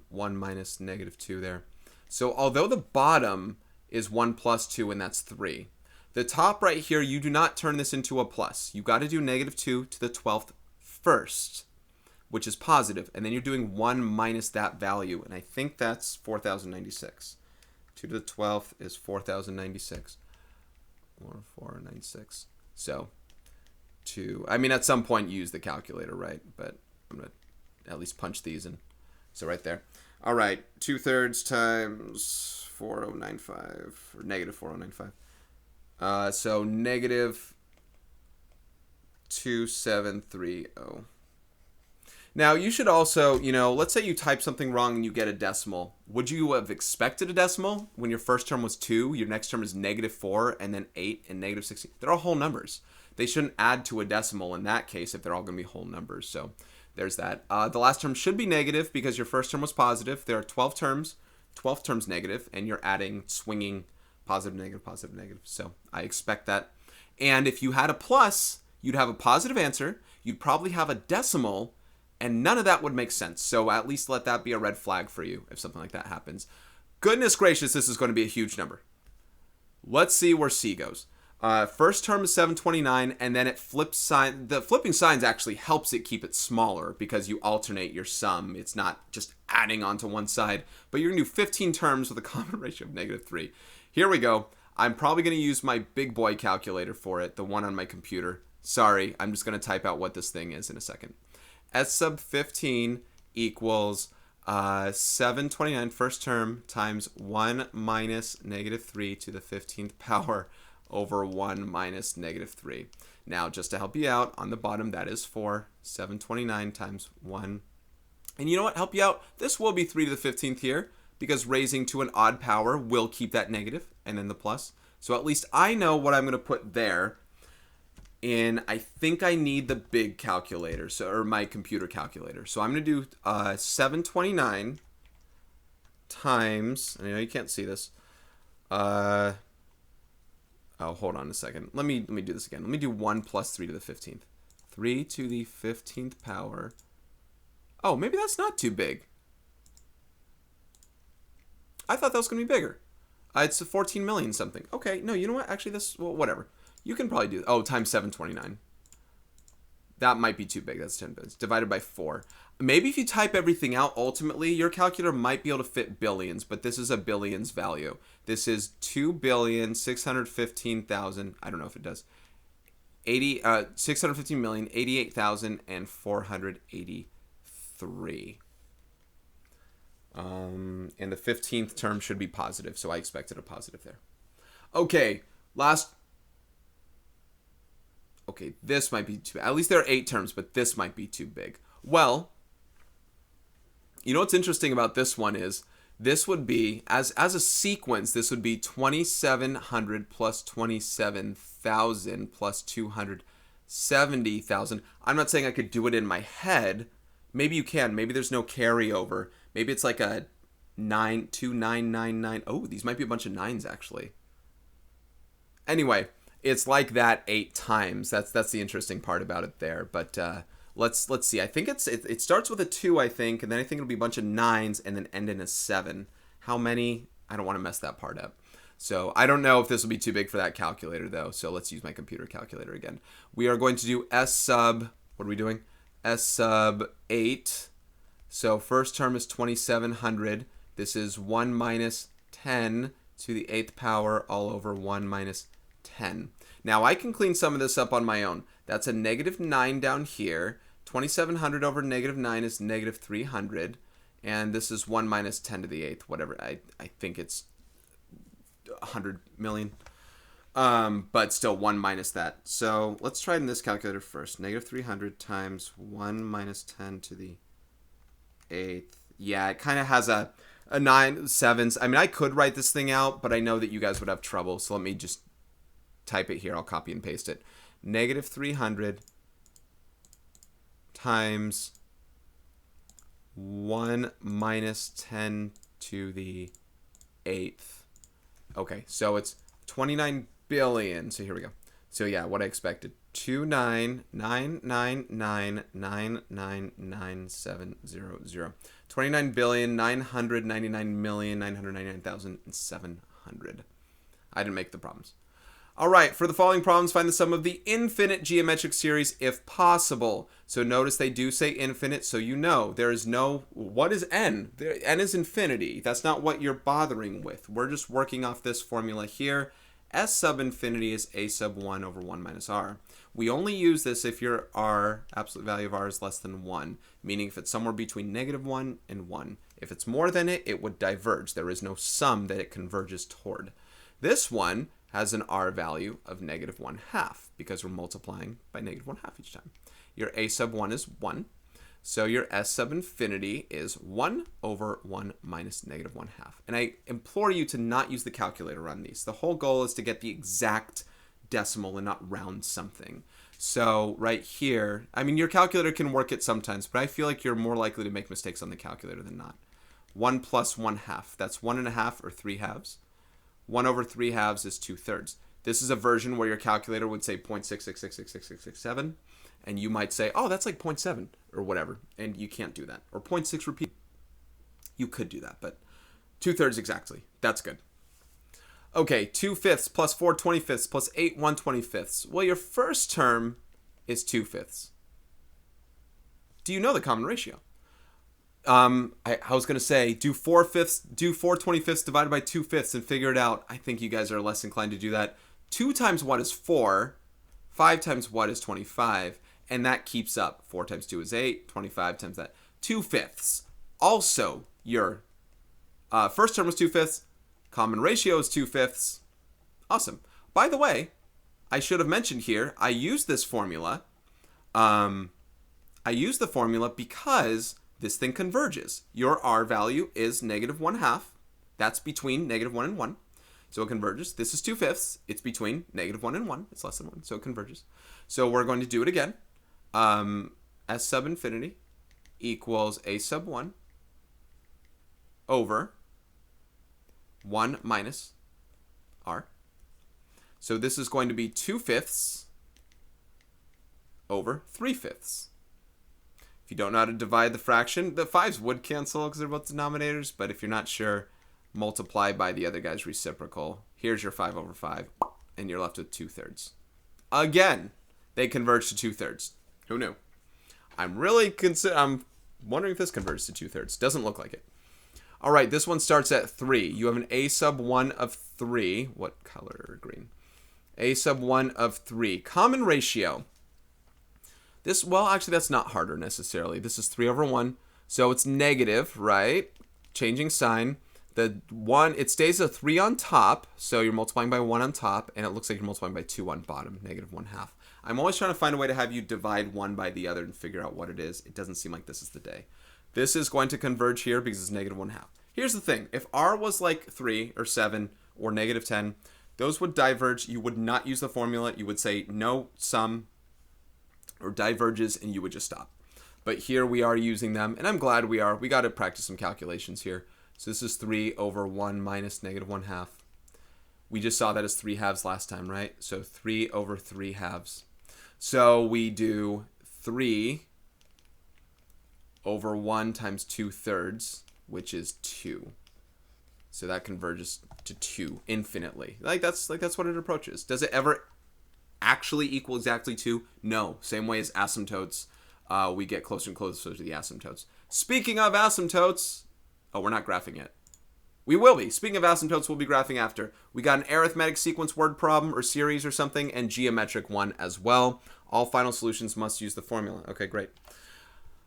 1 minus negative 2 there. So although the bottom is 1 plus 2, and that's 3. The top right here, you do not turn this into a plus. You got to do negative 2 to the 12th first, which is positive, and then you're doing 1 minus that value, and I think that's 4096. 2 to the 12th is 4096, or 496. So, I mean, at some point use the calculator, right? But I'm going to at least punch these in. So right there. All right, 2/3 times 4095, or negative 4095. So negative 2730. Now you should also, let's say you type something wrong and you get a decimal. Would you have expected a decimal when your first term was 2, your next term is negative 4, and then 8 and negative 16? They're all whole numbers. They shouldn't add to a decimal in that case if they're all going to be whole numbers. So there's that. The last term should be negative because your first term was positive. There are 12 terms, 12 terms negative, and you're adding, swinging positive, negative, positive, negative. So I expect that. And if you had a plus, you'd have a positive answer. You'd probably have a decimal, and none of that would make sense. So at least let that be a red flag for you if something like that happens. Goodness gracious, this is going to be a huge number. Let's see where C goes. First term is 729, and then it flips sign. The flipping signs actually helps it keep it smaller because you alternate your sum. It's not just adding onto one side, but you're going to do 15 terms with a common ratio of negative 3. Here we go. I'm probably going to use my big boy calculator for it, the one on my computer. Sorry, I'm just going to type out what this thing is in a second. S sub 15 equals 729 first term times 1 minus negative 3 to the 15th power over 1 minus negative 3. Now, just to help you out, on the bottom, that is 4. 729 times 1. And you know what? Help you out. This will be 3 to the 15th here, because raising to an odd power will keep that negative and then the plus. So at least I know what I'm going to put there. And I think I need the big calculator, or my computer calculator. So I'm going to do 729 times, I know you can't see this. Oh, hold on a second. Let me do this again. Let me do 1 plus 3 to the 15th. 3 to the 15th power. Oh, maybe that's not too big. I thought that was going to be bigger. It's 14 million something. Okay, no, you know what? Actually, well, whatever. You can probably do, times 729. That might be too big. That's 10 bits. Divided by 4. Maybe if you type everything out, ultimately, your calculator might be able to fit billions, but this is a billions value. This is 2,615,000. I don't know if it does. 615,088,483. And the 15th term should be positive, so I expected a positive there. Okay, last. okay, this might be too, at least there are 8 terms, but this might be too big. Well, you know what's interesting about this one is, this would be, as a sequence, this would be 2,700 plus 27,000 plus 270,000. I'm not saying I could do it in my head. Maybe you can. Maybe there's no carryover. Maybe it's like a 92999. Oh, these might be a bunch of 9s, actually. Anyway, it's like that 8 times. That's the interesting part about it there. But let's see. I think it starts with a 2, I think, and then I think it'll be a bunch of 9s and then end in a 7. How many? I don't want to mess that part up. So I don't know if this will be too big for that calculator, though. So let's use my computer calculator again. We are going to do S sub, what are we doing? S sub 8. So first term is 2,700. This is 1 minus 10 to the 8th power all over 1 minus 10. Now I can clean some of this up on my own. That's a negative 9 down here. 2,700 over negative 9 is negative 300. And this is 1 minus 10 to the 8th, whatever. I think it's 100 million. But still 1 minus that. So let's try it in this calculator first. Negative 300 times 1 minus 10 to the 8th. Yeah, it kind of has a 9, 7s. I mean, I could write this thing out, but I know that you guys would have trouble. So let me just type it here. I'll copy and paste it. Negative 300 times 1 minus 10 to the 8th. Okay, so it's 29 billion. So here we go. So yeah, what I expected. 29,999,999,999,700. 29,999,999,700. I didn't make the problems. All right, for the following problems, find the sum of the infinite geometric series if possible. So notice they do say infinite, so you know there is no, what is n? N is infinity. That's not what you're bothering with. We're just working off this formula here. S sub infinity is a sub 1 over 1 minus r. We only use this if your r, absolute value of r, is less than 1, meaning if it's somewhere between negative 1 and 1. If it's more than it, it would diverge. There is no sum that it converges toward. This one has an r value of negative 1/2 because we're multiplying by negative 1/2 each time. Your a sub 1 is 1. So your s sub infinity is 1 over 1 minus negative 1/2. And I implore you to not use the calculator on these. The whole goal is to get the exact decimal and not round something. So right here, I mean, your calculator can work it sometimes, but I feel like you're more likely to make mistakes on the calculator than not. 1 plus 1/2. That's 1.5 or 3/2. 1 over 3/2 is 2/3. This is a version where your calculator would say 0.6666667, and you might say, oh, that's like 0.7 or whatever, and you can't do that. Or 0.6 repeat. You could do that, but 2/3 exactly. That's good. Okay, 2/5 plus 4/25 plus 8 1/25. Well, your first term is 2/5. Do you know the common ratio? I was going to say, do 4/25 divided by 2/5 and figure it out. I think you guys are less inclined to do that. 2 times what is 4? 5 times what is 25? And that keeps up. 4 times 2 is 8. 25 times that. 2/5. Also, your first term was 2/5. Common ratio is 2/5. Awesome. By the way, I should have mentioned here, I used this formula. I used the formula because this thing converges. Your r value is negative 1/2. That's between negative 1 and 1. So it converges. This is 2/5. It's between negative 1 and 1. It's less than 1. So it converges. So we're going to do it again. S sub infinity equals a sub 1 over 1 minus r. So this is going to be 2/5 over 3/5. If you don't know how to divide the fraction, the 5s would cancel because they're both denominators, but if you're not sure, multiply by the other guy's reciprocal. Here's your 5 over 5, and you're left with 2/3. Again, they converge to 2/3. Who knew? I'm wondering if this converges to 2/3. Doesn't look like it. All right, this one starts at 3. You have an a sub 1 of 3. What color? Green. A sub 1 of 3. Common ratio. This, well, actually, that's not harder necessarily. This is 3 over 1. So it's negative, right? Changing sign. The 1, it stays a 3 on top. So you're multiplying by 1 on top. And it looks like you're multiplying by 2 on bottom. Negative 1/2. I'm always trying to find a way to have you divide one by the other and figure out what it is. It doesn't seem like this is the day. This is going to converge here because it's negative 1/2. Here's the thing. If r was like 3 or 7 or negative 10, those would diverge. You would not use the formula. You would say no sum or diverges, and you would just stop. But here we are using them, and I'm glad we are. We got to practice some calculations here. So this is 3 over 1 minus negative 1/2. We just saw that as 3/2 last time, right? So 3 over 3/2. So we do 3 over 1 times 2/3, which is 2. So that converges to 2 infinitely. That's what it approaches. Does it ever actually equal exactly 2? No. Same way as asymptotes, we get closer and closer to the asymptotes. Speaking of asymptotes, oh, we're not graphing yet. We will be. Speaking of asymptotes, we'll be graphing after. We got an arithmetic sequence word problem or series or something, and geometric one as well. All final solutions must use the formula. Okay, great.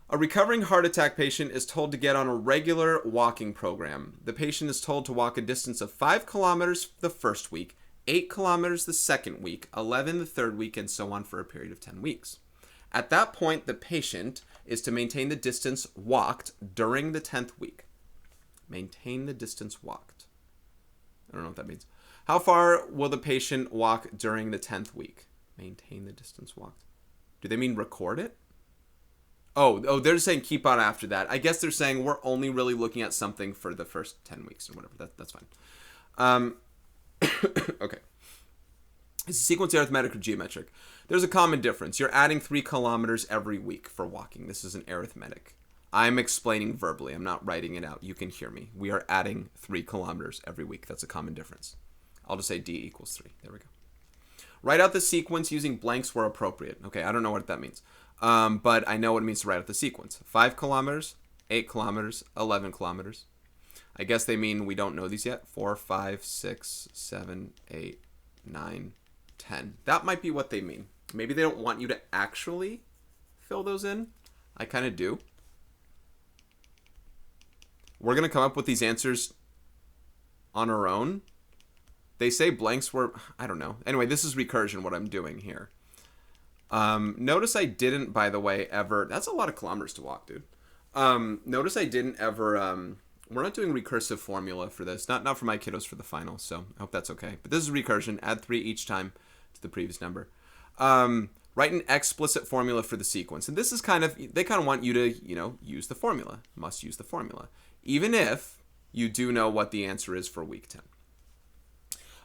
A recovering heart attack patient is told to get on a regular walking program. The patient is told to walk a distance of 5 kilometers the first week, 8 kilometers the second week, 11 the third week, and so on for a period of 10 weeks. At that point, the patient is to maintain the distance walked during the 10th week. Maintain the distance walked. I don't know what that means. How far will the patient walk during the 10th week? Maintain the distance walked. Do they mean record it? Oh, they're saying keep on after that. I guess they're saying we're only really looking at something for the first 10 weeks or whatever. That's fine. Okay. Is the sequence arithmetic or geometric? There's a common difference. You're adding 3 kilometers every week for walking. This is an arithmetic. I'm explaining verbally. I'm not writing it out. You can hear me. We are adding 3 kilometers every week. That's a common difference. I'll just say D equals 3. There we go. Write out the sequence using blanks where appropriate. Okay, I don't know what that means. But I know what it means to write out the sequence. 5 kilometers, 8 kilometers, 11 kilometers. I guess they mean we don't know these yet. 4, 5, 6, 7, 8, 9, 10. That might be what they mean. Maybe they don't want you to actually fill those in. I kind of do. We're going to come up with these answers on our own. They say blanks were, I don't know. Anyway, this is recursion, what I'm doing here. Notice I didn't, by the way, ever, that's a lot of kilometers to walk, dude. Notice I didn't ever, we're not doing recursive formula for this, not for my kiddos for the final, so I hope that's okay. But this is recursion, add 3 each time to the previous number. Write an explicit formula for the sequence. And this is they kind of want you to, use the formula, must use the formula, even if you do know what the answer is for week 10.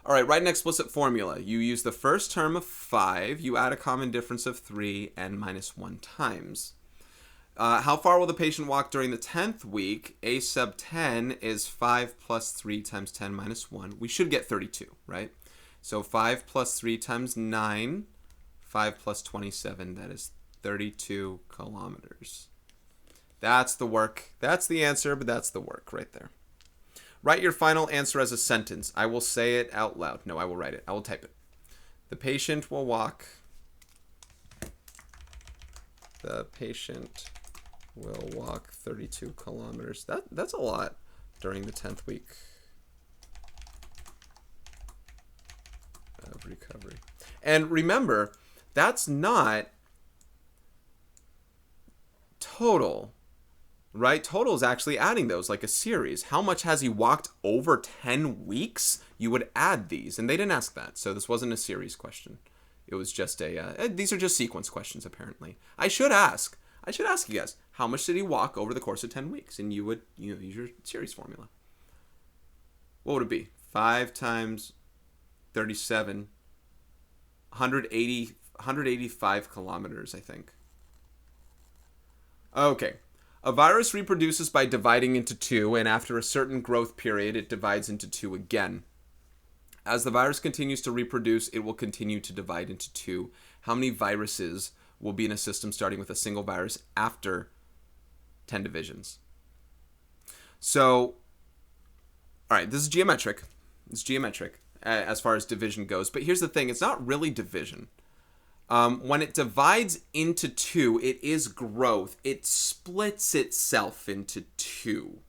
All right, write an explicit formula. You use the first term of 5. You add a common difference of 3 and minus 1 times. How far will the patient walk during the 10th week? A sub 10 is 5 plus 3 times 10 minus 1. We should get 32, right? So 5 plus 3 times 9, 5 plus 27, that is 32 kilometers. That's the work. That's the answer, but that's the work right there. Write your final answer as a sentence. I will say it out loud. No, I will write it. I will type it. The patient will walk. The patient will walk 32 kilometers. That's a lot during the 10th week of recovery. And remember, that's not total. Right? Total is actually adding those like a series. How much has he walked over 10 weeks? You would add these. And they didn't ask that. So this wasn't a series question. It was just these are just sequence questions, apparently. I should ask you guys, how much did he walk over the course of 10 weeks? And you would, use your series formula. What would it be? 5 times 37, 185 kilometers, I think. Okay. A virus reproduces by dividing into 2, and after a certain growth period, it divides into 2 again. As the virus continues to reproduce, it will continue to divide into 2. How many viruses will be in a system starting with a single virus after 10 divisions? So, all right, this is geometric. It's geometric as far as division goes. But here's the thing. It's not really division. When it divides into 2, it is growth. It splits itself into 2.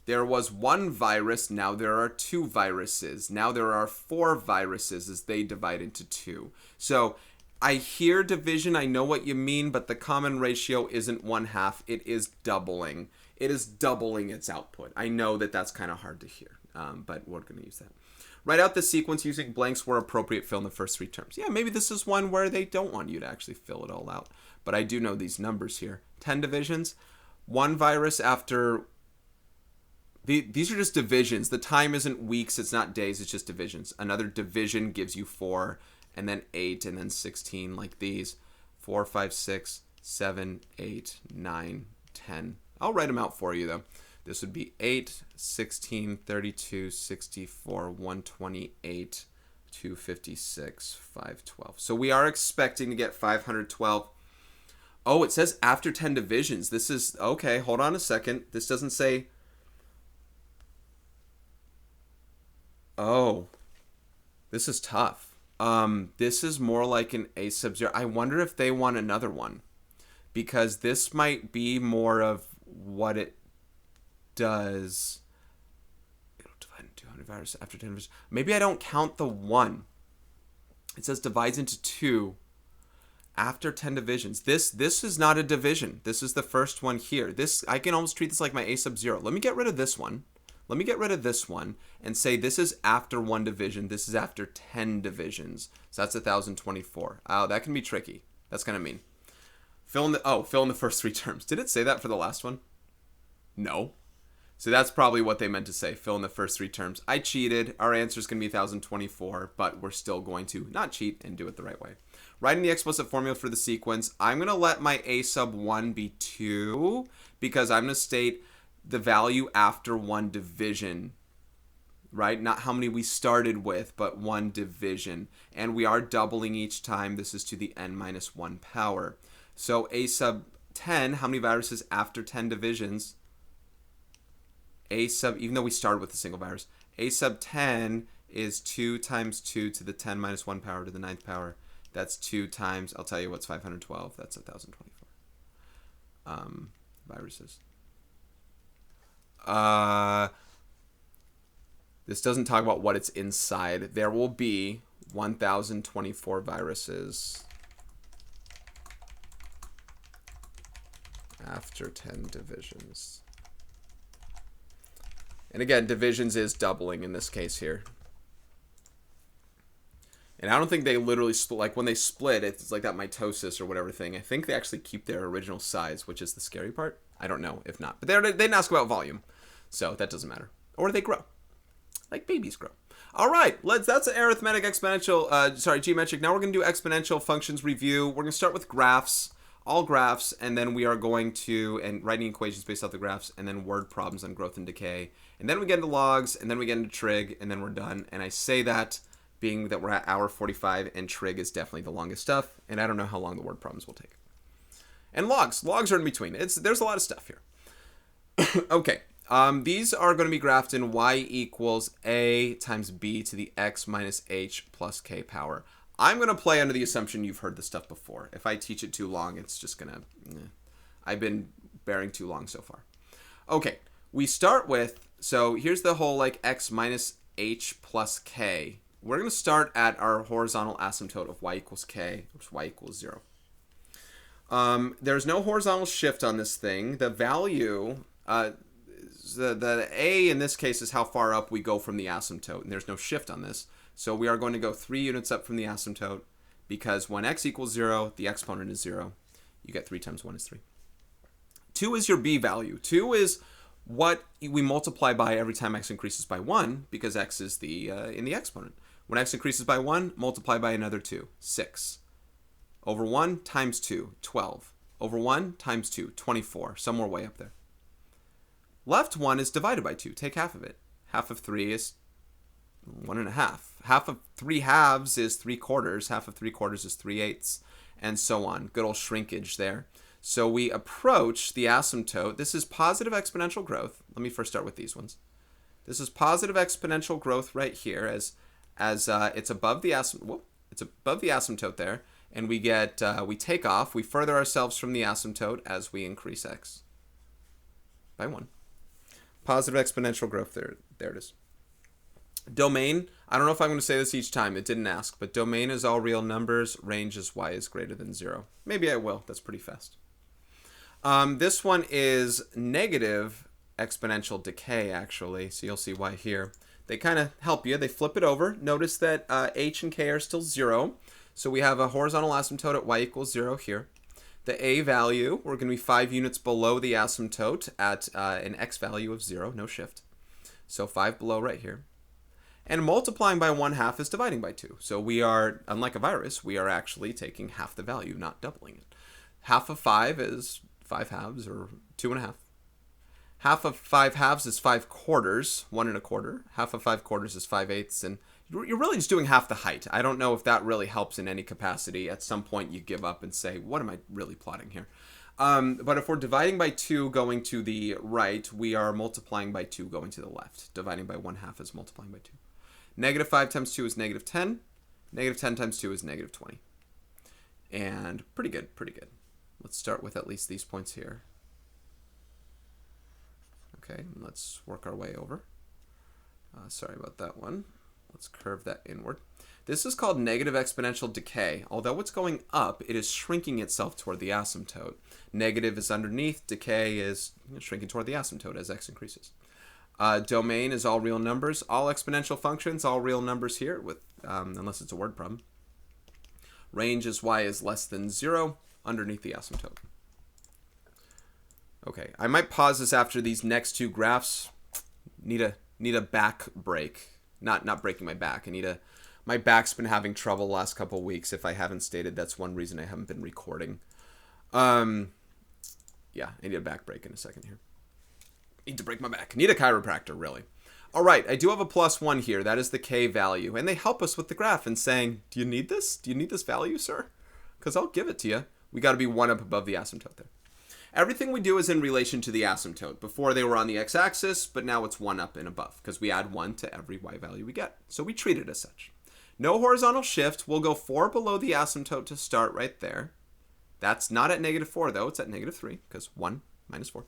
There was 1 virus, now there are 2 viruses. Now there are 4 viruses as they divide into 2. So I hear division, I know what you mean, but the common ratio isn't 1/2. It is doubling. It is doubling its output. I know that that's kind of hard to hear, but we're going to use that. Write out the sequence using blanks where appropriate. Fill in the first 3 terms. Yeah, maybe this is one where they don't want you to actually fill it all out. But I do know these numbers here. 10 divisions. 1 virus after... These are just divisions. The time isn't weeks. It's not days. It's just divisions. Another division gives you 4, and then 8, and then 16, like these. 4, 5, 6, 7, 8, 9, 10. I'll write them out for you, though. This would be 8, 16, 32, 64, 128, 256, 512. So we are expecting to get 512. Oh, it says after 10 divisions. This is... Okay, hold on a second. This doesn't say... Oh, this is tough. This is more like an a sub 0. I wonder if they want another one, because this might be more of what it does. It'll divide into 200 viruses after 10 viruses. Maybe I don't count the 1. It says divides into 2 after 10 divisions. This is not a division. This is the first one here. This, I can almost treat this like my a sub 0. Let me get rid of this one. Let me get rid of this one and say this is after 1 division. This is after 10 divisions. So that's 1,024. Oh, that can be tricky. That's kind of mean. Fill in the first 3 terms. Did it say that for the last one? No. So that's probably what they meant to say. Fill in the first 3 terms. I cheated. Our answer is going to be 1,024, but we're still going to not cheat and do it the right way. Writing the explicit formula for the sequence. I'm going to let my a sub 1 be 2 because I'm going to state the value after 1 division, right? Not how many we started with, but 1 division. And we are doubling each time. This is to the n minus 1 power. So a sub 10, how many viruses after 10 divisions? Even though we started with a single virus, a sub 10 is 2 times 2 to the 10 minus 1 power to the 9th power. That's 2 times, I'll tell you what's 512. That's 1,024 viruses. This doesn't talk about what it's inside. There will be 1,024 viruses after 10 divisions. And again, divisions is doubling in this case here. And I don't think they literally split, like when they split, it's like that mitosis or whatever thing. I think they actually keep their original size, which is the scary part. I don't know if not. But they didn't ask about volume, so that doesn't matter. Or they grow, like babies grow. All right, that's an arithmetic, exponential, geometric. Now we're going to do exponential functions review. We're going to start with graphs, all graphs, and then we are going to, and writing equations based off the graphs, and then word problems on growth and decay. And then we get into logs, and then we get into trig, and then we're done. And I say that being that we're at hour 45, and trig is definitely the longest stuff, and I don't know how long the word problems will take. And logs are in between. There's a lot of stuff here. Okay, these are going to be graphed in y equals a times b to the x minus h plus k power. I'm going to play under the assumption you've heard this stuff before. If I teach it too long, it's just going to... I've been bearing too long so far. Okay, we start with... So here's the whole like x minus h plus k. We're going to start at our horizontal asymptote of y equals k, which is y equals 0. There's no horizontal shift on this thing. The value, the a in this case is how far up we go from the asymptote, and there's no shift on this. So we are going to go 3 units up from the asymptote, because when x equals 0, the exponent is 0. You get 3 times 1 is 3. 2 is your b value. 2 is what we multiply by every time x increases by 1, because x is in the exponent. When x increases by 1, multiply by another 2, 6. Over 1 times 2, 12. Over 1 times 2, 24. Somewhere way up there. Left 1 is divided by 2. Take half of it. Half of 3 is 1.5. Half of 3 halves is 3/4. Half of 3/4 is 3/8. And so on. Good old shrinkage there. So we approach the asymptote. This is positive exponential growth. Let me first start with these ones. This is positive exponential growth right here as it's above the asymptote there. And we take off, we further ourselves from the asymptote as we increase x by 1. Positive exponential growth there it is. Domain, I don't know if I'm going to say this each time. It didn't ask, but domain is all real numbers. Range is y is greater than 0. Maybe I will. That's pretty fast. This one is negative exponential decay, actually. So you'll see why here. They kind of help you. They flip it over. Notice that h and k are still 0. So we have a horizontal asymptote at y equals 0 here. The a value, we're going to be 5 units below the asymptote at an x value of 0, no shift. So 5 below right here. And multiplying by 1/2 is dividing by 2. So we are, unlike a virus, we are actually taking half the value, not doubling it. Half of 5 is 5 halves, or 2 1/2. Half of 5 halves is 5 quarters, 1 1/4. Half of 5 quarters is 5/8. And you're really just doing half the height. I don't know if that really helps in any capacity. At some point you give up and say, what am I really plotting here? But if we're dividing by 2 going to the right, we are multiplying by 2 going to the left. Dividing by 1/2 is multiplying by 2. Negative 5 times 2 is negative 10. Negative 10 times 2 is negative 20. And pretty good, pretty good. Let's start with at least these points here. Okay, let's work our way over. Sorry about that one. Let's curve that inward. This is called negative exponential decay. Although it's going up, it is shrinking itself toward the asymptote. Negative is underneath. Decay is shrinking toward the asymptote as x increases. Domain is all real numbers. All exponential functions, all real numbers here, with unless it's a word problem. Range is y is less than 0 underneath the asymptote. Okay, I might pause this after these next two graphs. Need a back break. Not breaking my back. My back's been having trouble the last couple weeks. If I haven't stated, that's one reason I haven't been recording. Yeah, I need a back break in a second here. Need to break my back. Need a chiropractor, really. All right, I do have a +1 here. That is the k value. And they help us with the graph and saying, do you need this? Do you need this value, sir? Because I'll give it to you. We got to be 1 up above the asymptote there. Everything we do is in relation to the asymptote. Before they were on the x-axis, but now it's 1 up and above because we add 1 to every y value we get. So we treat it as such. No horizontal shift. We'll go 4 below the asymptote to start right there. That's not at -4 though. It's at -3 because 1 minus 4.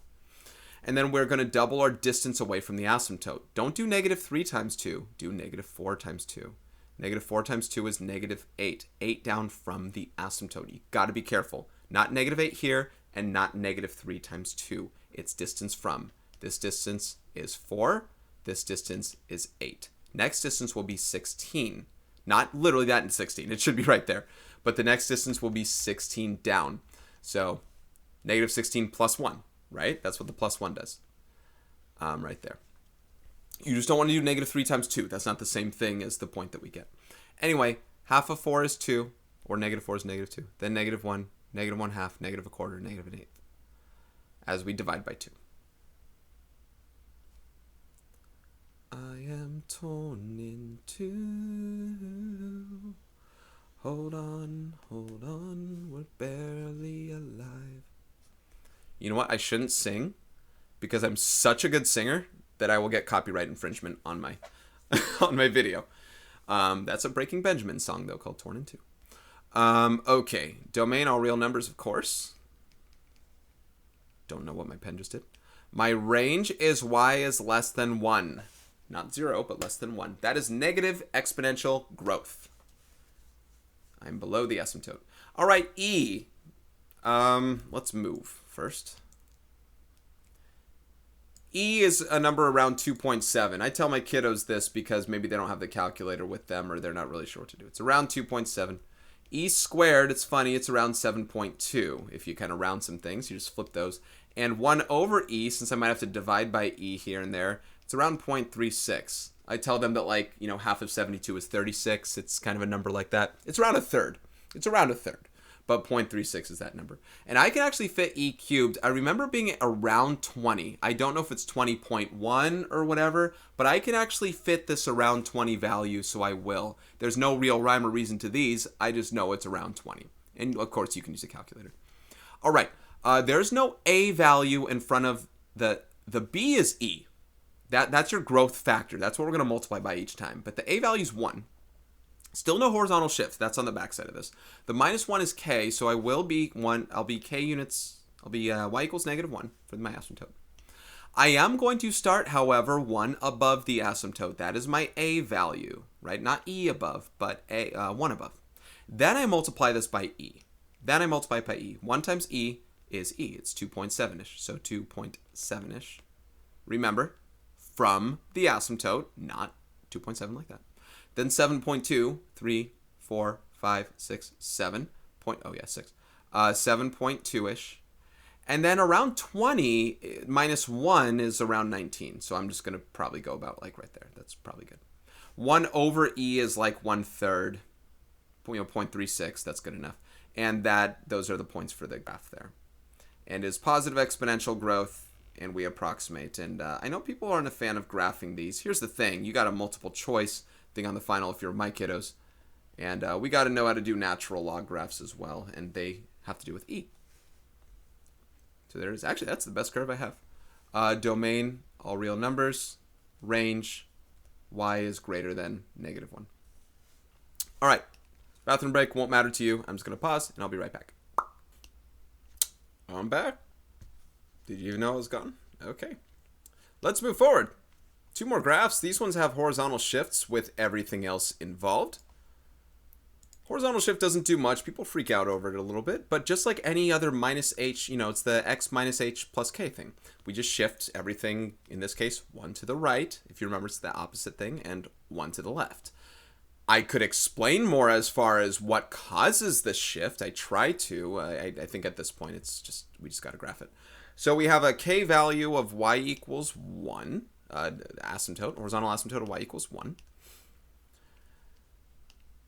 And then we're going to double our distance away from the asymptote. Don't do -3 times 2. Do -4 times 2. -4 times 2 is -8. 8 down from the asymptote. You got to be careful. Not -8 here and not -3 times 2. It's distance from. This distance is 4. This distance is 8. Next distance will be 16. Not literally that in 16. It should be right there. But the next distance will be 16 down. So -16 plus 1. Right? That's what the +1 does. Right there. You just don't want to do -3 times 2. That's not the same thing as the point that we get. Anyway, half of 4 is 2, or -4 is -2. Then -1, -1/2, -1/4, -1/8. As we divide by 2. I am torn in two. Hold on, we're barely alive. You know what? I shouldn't sing because I'm such a good singer that I will get copyright infringement on my on my video. That's a Breaking Benjamin song though called "Torn in Two." Okay, domain all real numbers, of course. Don't know what my pen just did. My range is y is less than 1, not 0, but less than 1. That is negative exponential growth. I'm below the asymptote. All right, E. Let's move first. E is a number around 2.7. I tell my kiddos this because maybe they don't have the calculator with them or they're not really sure what to do. It's around 2.7. E squared, it's funny, it's around 7.2. If you kind of round some things, you just flip those. And 1 over E, since I might have to divide by E here and there, it's around 0.36. I tell them that, like, you know, half of 72 is 36. It's kind of a number like that. It's around a third. It's around a third. But 0.36 is that number. And I can actually fit E cubed. I remember being around 20. I don't know if it's 20.1 or whatever, but I can actually fit this around 20 value, so I will. There's no real rhyme or reason to these. I just know it's around 20. And, of course, you can use a calculator. All right. There's no A value in front of the B is E. That's your growth factor. That's what we're going to multiply by each time. But the A value is 1. Still no horizontal shift. That's on the back side of this. The -1 is k, so I will be 1. I'll be k units. I'll be y equals -1 for my asymptote. I am going to start, however, 1 above the asymptote. That is my A value, right? Not E above, but 1 above. Then I multiply this by E. 1 times E is E. It's 2.7-ish, so 2.7-ish. Remember, from the asymptote, not 2.7 like that. Then 7.2, 3, 4, 5, 6, 7. 6. 7.2-ish. And then around 20 minus 1 is around 19. So I'm just going to probably go about like right there. That's probably good. 1 over E is like 1/3. 0.36. That's good enough. And those are the points for the graph there. And is positive exponential growth, and we approximate. And I know people aren't a fan of graphing these. Here's the thing. You got a multiple choice thing on the final if you're my kiddos. And we got to know how to do natural log graphs as well. And they have to do with E. So there's actually, that's the best curve I have. Domain, all real numbers. Range, y is greater than -1. All right. Bathroom break won't matter to you. I'm just going to pause, and I'll be right back. I'm back. Did you even know I was gone? Okay. Let's move forward. 2 more graphs. These ones have horizontal shifts with everything else involved. Horizontal shift doesn't do much. People freak out over it a little bit. But just like any other minus h, it's the x minus h plus k thing. We just shift everything, in this case, 1 to the right. If you remember, it's the opposite thing, and 1 to the left. I could explain more as far as what causes the shift. I try to. I think at this point, we just got to graph it. So we have a k value of y equals 1. Asymptote, horizontal asymptote of y equals 1.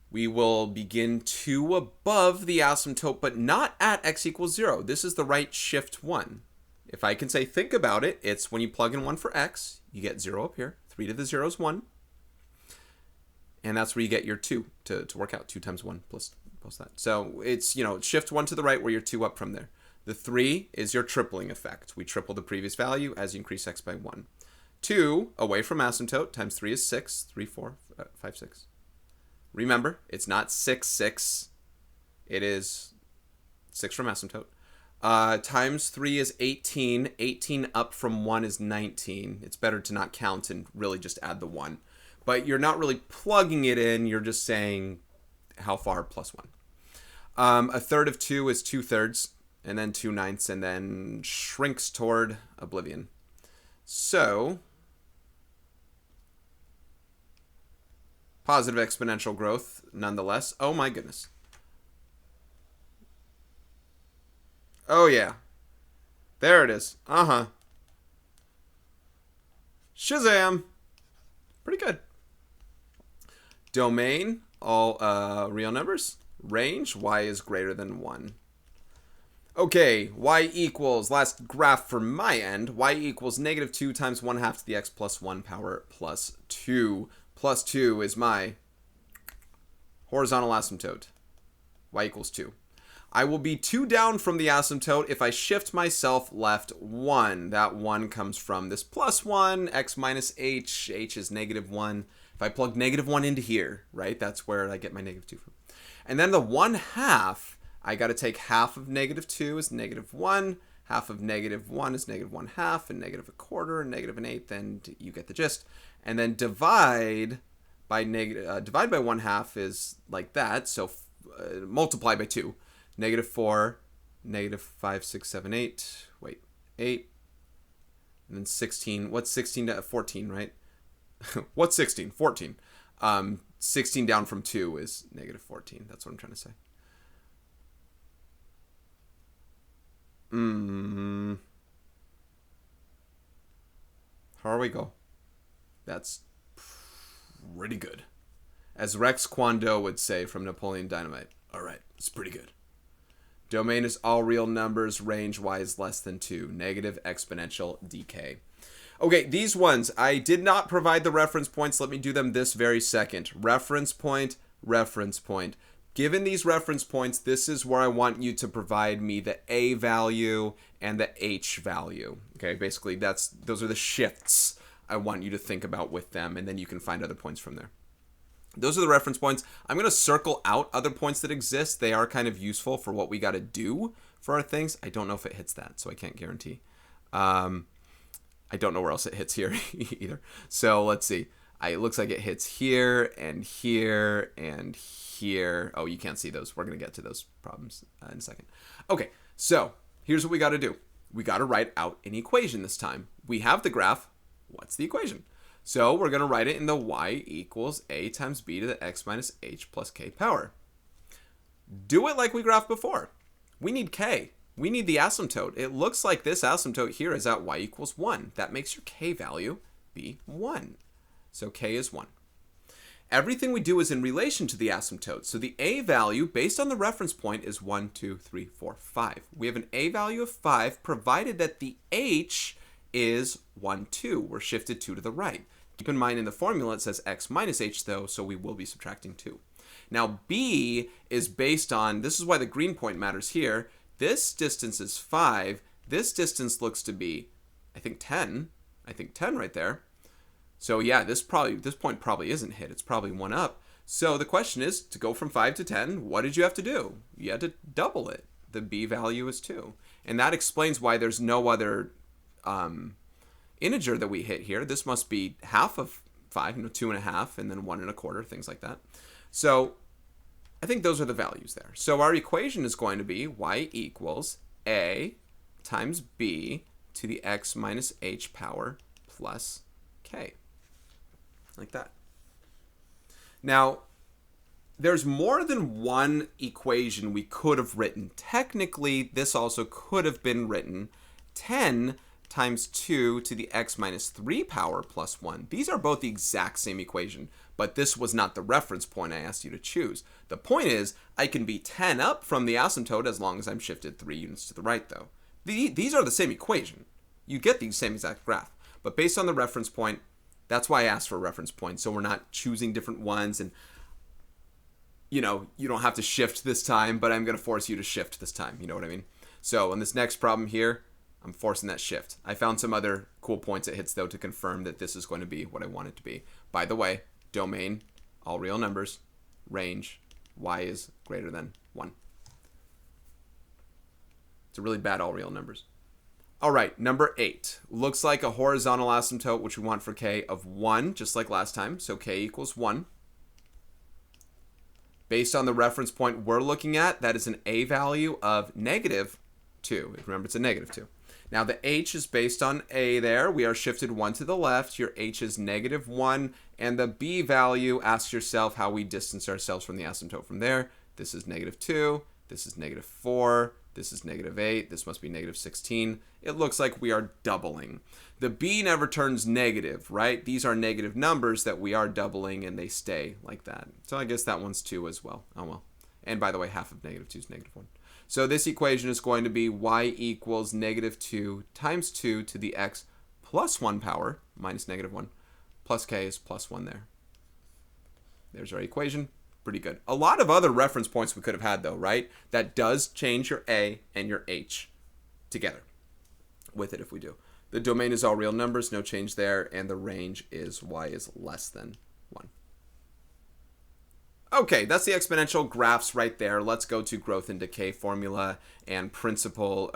We will begin 2 above the asymptote, but not at x equals 0. This is the right shift 1. If I can say, think about it, it's when you plug in 1 for x, you get 0 up here. 3 to the 0 is 1. And that's where you get your 2 to work out. 2 times 1 plus that. So it's, shift 1 to the right where you're 2 up from there. The 3 is your tripling effect. We triple the previous value as you increase x by 1. 2 away from asymptote times 3 is 6. 3, 4, 5, 6. Remember, it's not 6, 6. It is 6 from asymptote. Times 3 is 18. 18 up from 1 is 19. It's better to not count and really just add the 1. But you're not really plugging it in. You're just saying how far plus 1. A third of 2 is 2/3. And then 2/9, and then shrinks toward oblivion. So positive exponential growth, nonetheless. Oh my goodness. Oh yeah. There it is. Shazam. Pretty good. Domain, all real numbers. Range, y is greater than 1. Okay, y equals, last graph for my end, y equals -2 times 1/2 to the x plus 1 power plus 2. Plus 2 is my horizontal asymptote. Y equals 2. I will be 2 down from the asymptote if I shift myself left 1. That 1 comes from this plus 1, x minus h. H is -1. If I plug -1 into here, right, that's where I get my -2 from. And then the 1/2, I got to take half of -2 is -1. Half of -1 is -1/2, and -1/4, and -1/8, and you get the gist. And then divide by 1/2 is like that, so multiply by 2. -4, -5, 6, 7, 8. Wait, 8. And then 16. What's 16 to 14, right? What's 16? 14. 16 down from 2 is -14. That's what I'm trying to say. Here we go. That's pretty good. As Rex Kwon Do would say from Napoleon Dynamite. All right, it's pretty good. Domain is all real numbers. Range y is less than 2. Negative exponential decay. Okay, these ones, I did not provide the reference points. Let me do them this very second. Reference point, reference point. Given these reference points, this is where I want you to provide me the A value and the H value. Okay, basically those are the shifts I want you to think about with them, and then you can find other points from there. Those are the reference points. I'm going to circle out other points that exist. They are kind of useful for what we got to do for our things. I don't know if it hits that, so I can't guarantee. I I don't know where else it hits here either. So let's see. It looks like it hits here and here and here. Oh, you can't see those. We're going to get to those problems in a second. Okay, so here's what we got to do. We got to write out an equation this time. We have the graph. What's the equation? So we're going to write it in the y equals a times b to the x minus h plus k power. Do it like we graphed before. We need k. We need the asymptote. It looks like this asymptote here is at y equals 1. That makes your k value be 1. So k is 1. Everything we do is in relation to the asymptote. So the a value based on the reference point is 1, 2, 3, 4, 5. We have an a value of 5 provided that the h is 1, 2. We're shifted 2 to the right. Keep in mind in the formula it says x minus h though, so we will be subtracting 2. Now b is based on, this is why the green point matters here. This distance is 5. This distance looks to be, I think 10. I think 10 right there. So yeah, this point probably isn't hit. It's probably 1 up. So the question is, to go from 5 to 10, what did you have to do? You had to double it. The b value is 2. And that explains why there's no other integer that we hit here. This must be half of 5, 2.5, and then 1 1/4, things like that. So I think those are the values there. So our equation is going to be y equals a times b to the x minus h power plus k. Like that. Now, there's more than one equation we could have written. Technically, this also could have been written 10 times 2 to the x minus 3 power plus 1. These are both the exact same equation, but this was not the reference point I asked you to choose. The point is, I can be 10 up from the asymptote as long as I'm shifted 3 units to the right, though. These are the same equation. You get the same exact graph. But based on the reference point, that's why I asked for a reference point, so we're not choosing different ones, and you don't have to shift this time, but I'm going to force you to shift this time. You know what I mean? So on this next problem here, I'm forcing that shift. I found some other cool points it hits, though, to confirm that this is going to be what I want it to be. By the way, domain, all real numbers, range, y is greater than 1. It's a really bad all real numbers. All right, number 8. Looks like a horizontal asymptote, which we want for k, of 1, just like last time. So k equals 1. Based on the reference point we're looking at, that is an a value of negative 2. Remember, it's a negative 2. Now, the h is based on a there. We are shifted 1 to the left. Your h is negative 1. And the b value, ask yourself how we distance ourselves from the asymptote from there. This is negative 2. This is negative 4. This is negative 8. This must be negative 16. It looks like we are doubling. The b never turns negative, right? These are negative numbers that we are doubling, and they stay like that. So I guess that one's 2 as well. Oh, well. And by the way, half of negative 2 is negative 1. So this equation is going to be y equals negative 2 times 2 to the x plus 1 power minus negative 1 plus k is plus 1 there. There's our equation. Pretty good. A lot of other reference points we could have had, though, right? That does change your a and your h together with it if we do. The domain is all real numbers, no change there, and the range is y is less than 1. Okay, that's the exponential graphs right there. Let's go to growth and decay formula and principal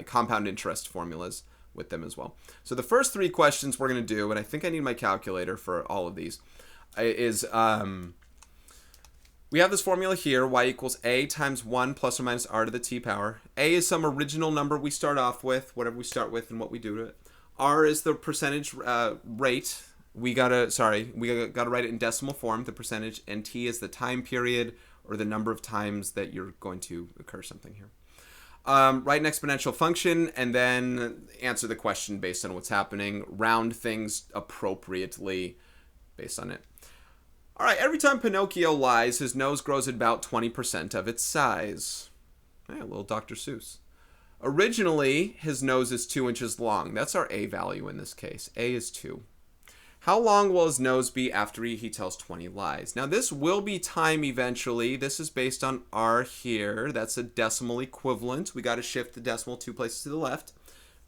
compound interest formulas with them as well. So the first 3 questions we're going to do, and I think I need my calculator for all of these, is we have this formula here, y equals a times 1 plus or minus r to the t power. A is some original number we start off with, whatever we start with and what we do to it. R is the percentage rate. We gotta write it in decimal form, the percentage, and t is the time period or the number of times that you're going to occur something here. Write an exponential function and then answer the question based on what's happening. Round things appropriately based on it. All right, every time Pinocchio lies, his nose grows at about 20% of its size. Hey, a little Dr. Seuss. Originally, his nose is 2 inches long. That's our a value in this case. A is 2. How long will his nose be after he tells 20 lies? Now, this will be time eventually. This is based on r here. That's a decimal equivalent. We got to shift the decimal 2 places to the left.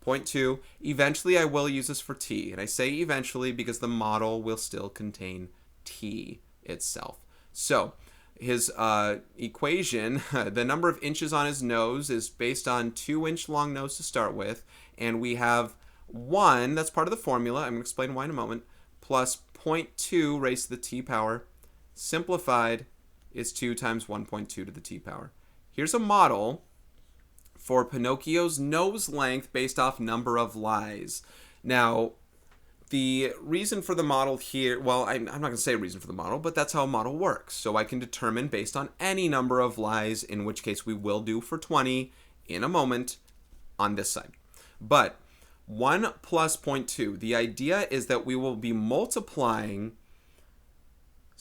Point 2, eventually I will use this for t. And I say eventually because the model will still contain t itself. So his equation, the number of inches on his nose is based on 2-inch long nose to start with, and we have 1, that's part of the formula, I'm going to explain why in a moment, plus 0.2 raised to the t power, simplified, is 2 times 1.2 to the t power. Here's a model for Pinocchio's nose length based off number of lies. Now, the reason for the model here, well, I'm not going to say reason for the model, but that's how a model works. So I can determine based on any number of lies, in which case we will do for 20 in a moment on this side. But 1 plus 0.2, the idea is that we will be multiplying,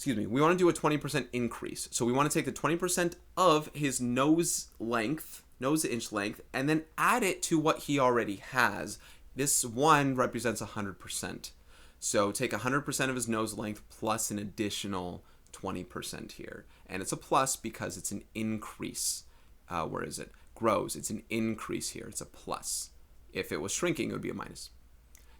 we want to do a 20% increase. So we want to take the 20% of his nose inch length, and then add it to what he already has. This 1 represents 100%. So take 100% of his nose length plus an additional 20% here. And it's a plus because it's an increase. Where is it? Grows. It's an increase here. It's a plus. If it was shrinking, it would be a minus.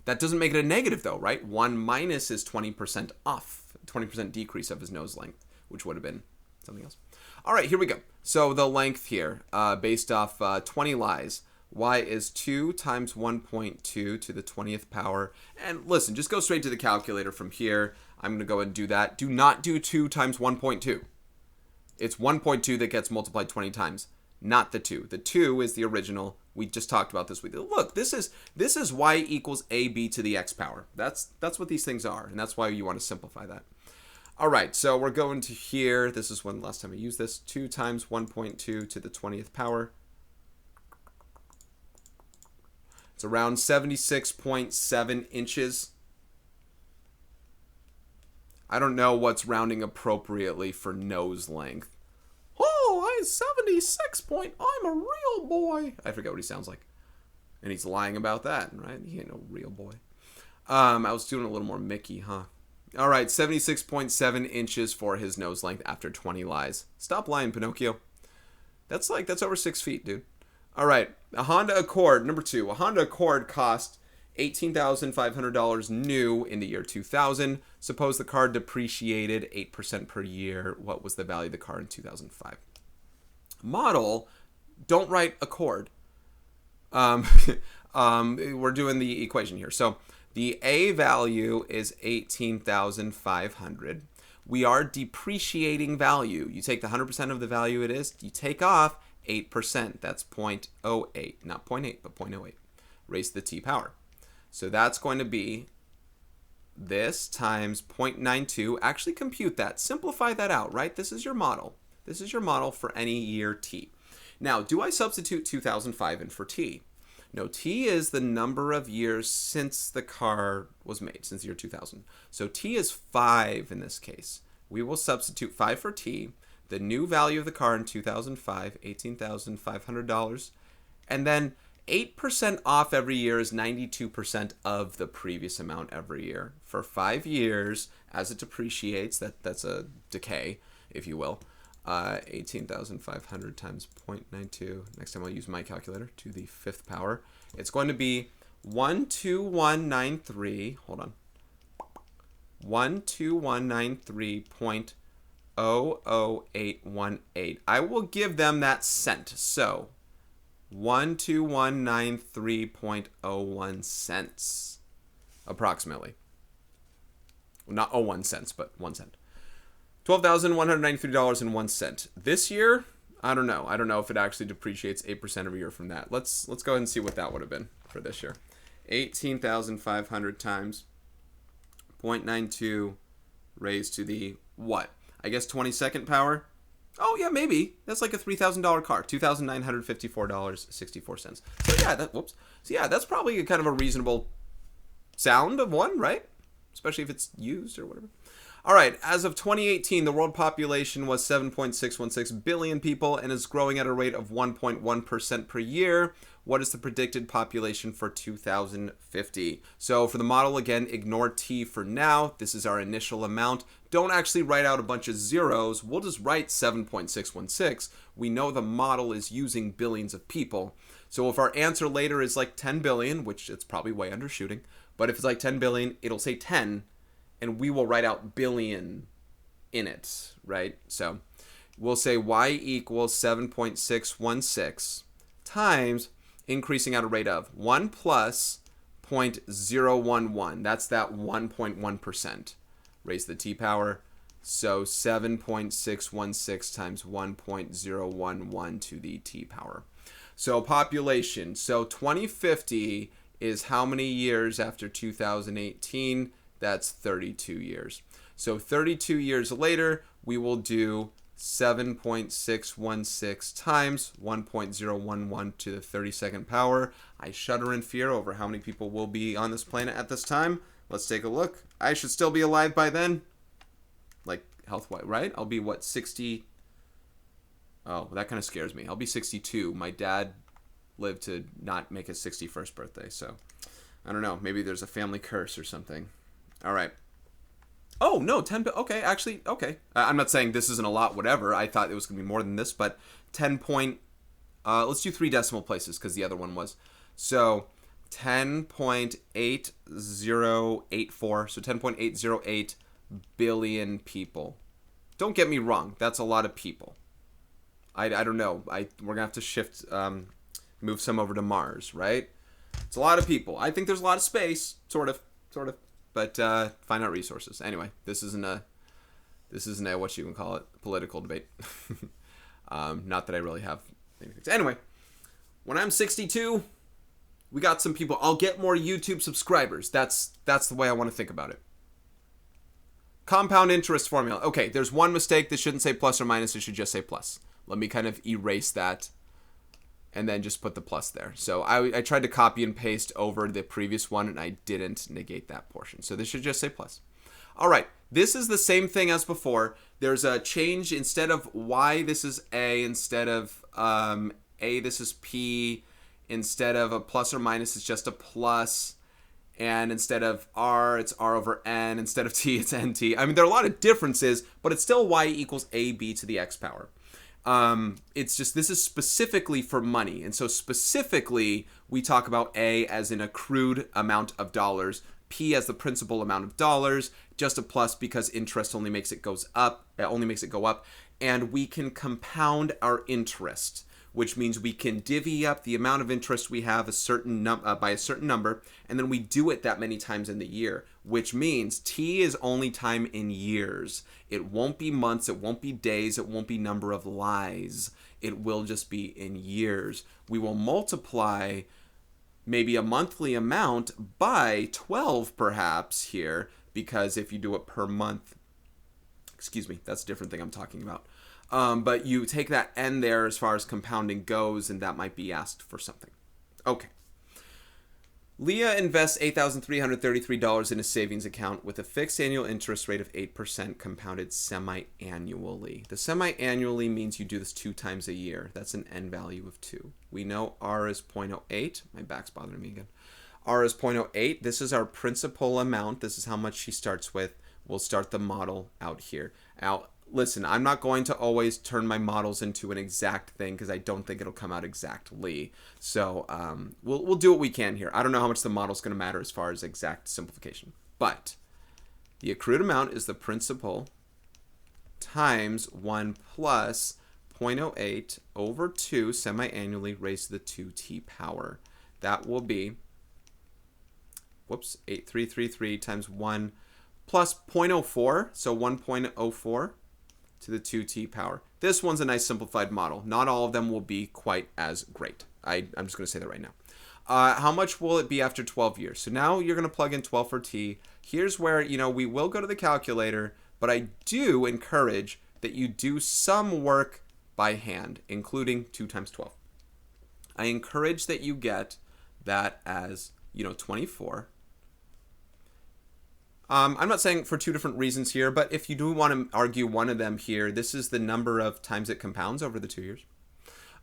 That doesn't make it a negative though, right? 1 minus is 20% off. 20% decrease of his nose length, which would have been something else. All right, here we go. So the length here, based off 20 lies, y is 2 times 1.2 to the 20th power. And listen, just go straight to the calculator from here. I'm going to go ahead and do that. Do not do 2 times 1.2. It's 1.2 that gets multiplied 20 times, not the 2. The 2 is the original. We just talked about this with you. Look, this is y equals ab to the x power. That's what these things are, and that's why you want to simplify that. All right, so we're going to here. This is when last time I used this. 2 times 1.2 to the 20th power. It's around 76.7 inches. I don't know what's rounding appropriately for nose length. Oh, I'm 76 point. I'm a real boy. I forget what he sounds like. And he's lying about that, right? He ain't no real boy. I was doing a little more Mickey, huh? All right, 76.7 inches for his nose length after 20 lies. Stop lying, Pinocchio. That's over 6 feet, dude. All right, a Honda Accord, number 2. A Honda Accord cost $18,500 new in the year 2000. Suppose the car depreciated 8% per year. What was the value of the car in 2005? Model, don't write Accord. We're doing the equation here. So the A value is 18,500. We are depreciating value. You take the 100% of the value it is, you take off 8%. That's 0.08. Not 0.8, but 0.08. Raised to the t power. So that's going to be this times 0.92. Actually compute that. Simplify that out, right? This is your model. This is your model for any year t. Now, do I substitute 2005 in for t? No, t is the number of years since the car was made, since the year 2000. So t is 5 in this case. We will substitute 5 for t, the new value of the car in 2005, $18,500, and then 8% off every year is 92% of the previous amount every year. For 5 years, as it depreciates, that's a decay, if you will. 18,500 times 0.92. Next time I'll use my calculator to the 5th power. It's going to be 12193. Hold on. 12193.00818. I will give them that cent. So 12193.01 cents, approximately. Well, not 01 cents, but 1 cent. $12,193.01. This year, I don't know. I don't know if it actually depreciates 8% every year from that. Let's go ahead and see what that would have been for this year. 18,500 times 0.92 raised to the what? I guess 22nd power? Oh, yeah, maybe. That's like a $3,000 car. $2,954.64. So yeah, that's probably a kind of a reasonable sound of one, right? Especially if it's used or whatever. All right, as of 2018, the world population was 7.616 billion people and is growing at a rate of 1.1% per year. What is the predicted population for 2050? So for the model, again, ignore t for now. This is our initial amount. Don't actually write out a bunch of zeros. We'll just write 7.616. We know the model is using billions of people. So if our answer later is like 10 billion, which it's probably way undershooting, but if it's like 10 billion, it'll say 10. And we will write out billion in it, right? So we'll say y equals 7.616 times increasing at a rate of 1 plus 1.011. That's that 1.1%. Raise the t power. So 7.616 times 1.011 to the t power. So population. So 2050 is how many years after 2018? That's 32 years. So 32 years later, we will do 7.616 times 1.011 to the 32nd power. I shudder in fear over how many people will be on this planet at this time. Let's take a look. I should still be alive by then. Like, health-wise, right? I'll be, what, 60? Oh, that kind of scares me. I'll be 62. My dad lived to not make his 61st birthday, so I don't know. Maybe there's a family curse or something. All right. Oh, no, 10, okay, actually, okay. I'm not saying this isn't a lot, whatever. I thought it was going to be more than this, but 10 point, let's do 3 decimal places because the other one was. So 10.8084, so 10.808 billion people. Don't get me wrong, that's a lot of people. I don't know. We're going to have to shift, move some over to Mars, right? It's a lot of people. I think there's a lot of space, sort of. But finite resources. Anyway, this isn't a what you can call it, political debate. Not that I really have anything. Anyway, when I'm 62, we got some people. I'll get more YouTube subscribers. That's the way I want to think about it. Compound interest formula. Okay, there's one mistake. This shouldn't say plus or minus. It should just say plus. Let me kind of erase that and then just put the plus there. So I tried to copy and paste over the previous one, and I didn't negate that portion. So this should just say plus. All right, this is the same thing as before. There's a change. Instead of y, this is a. Instead of a, this is p. Instead of a plus or minus, it's just a plus. And instead of r, it's r over n. Instead of t, it's nt. I mean, there are a lot of differences, but it's still y equals ab to the x power. It's just, this is specifically for money. And so specifically, we talk about A as an accrued amount of dollars, P as the principal amount of dollars, just a plus because interest only makes it go up, and we can compound our interest, which means we can divvy up the amount of interest we have by a certain number, and then we do it that many times in the year, which means T is only time in years. It won't be months, it won't be days, it won't be number of lies. It will just be in years. We will multiply maybe a monthly amount by 12 perhaps here, because if you do it per month, excuse me, that's a different thing I'm talking about. But you take that n there as far as compounding goes, and that might be asked for something. Okay. Leah invests $8,333 in a savings account with a fixed annual interest rate of 8% compounded semi-annually. The semi-annually means you do this 2 times a year. That's an n value of 2. We know r is 0.08. My back's bothering me again. R is 0.08. This is our principal amount. This is how much she starts with. We'll start the model out here. Now, listen, I'm not going to always turn my models into an exact thing because I don't think it'll come out exactly. So we'll do what we can here. I don't know how much the model's going to matter as far as exact simplification. But the accrued amount is the principal times 1 plus 0.08 over 2 semi-annually raised to the 2t power. That will be, 8333 times 1 plus 0.04, so 1.04. to the 2t power. This one's a nice simplified model. Not all of them will be quite as great. I'm just going to say that right now. How much will it be after 12 years? So now you're going to plug in 12 for t. Here's where, we will go to the calculator, but I do encourage that you do some work by hand, including 2 times 12. I encourage that you get that as, 24. I'm not saying for 2 different reasons here, but if you do want to argue one of them here, this is the number of times it compounds over the 2 years.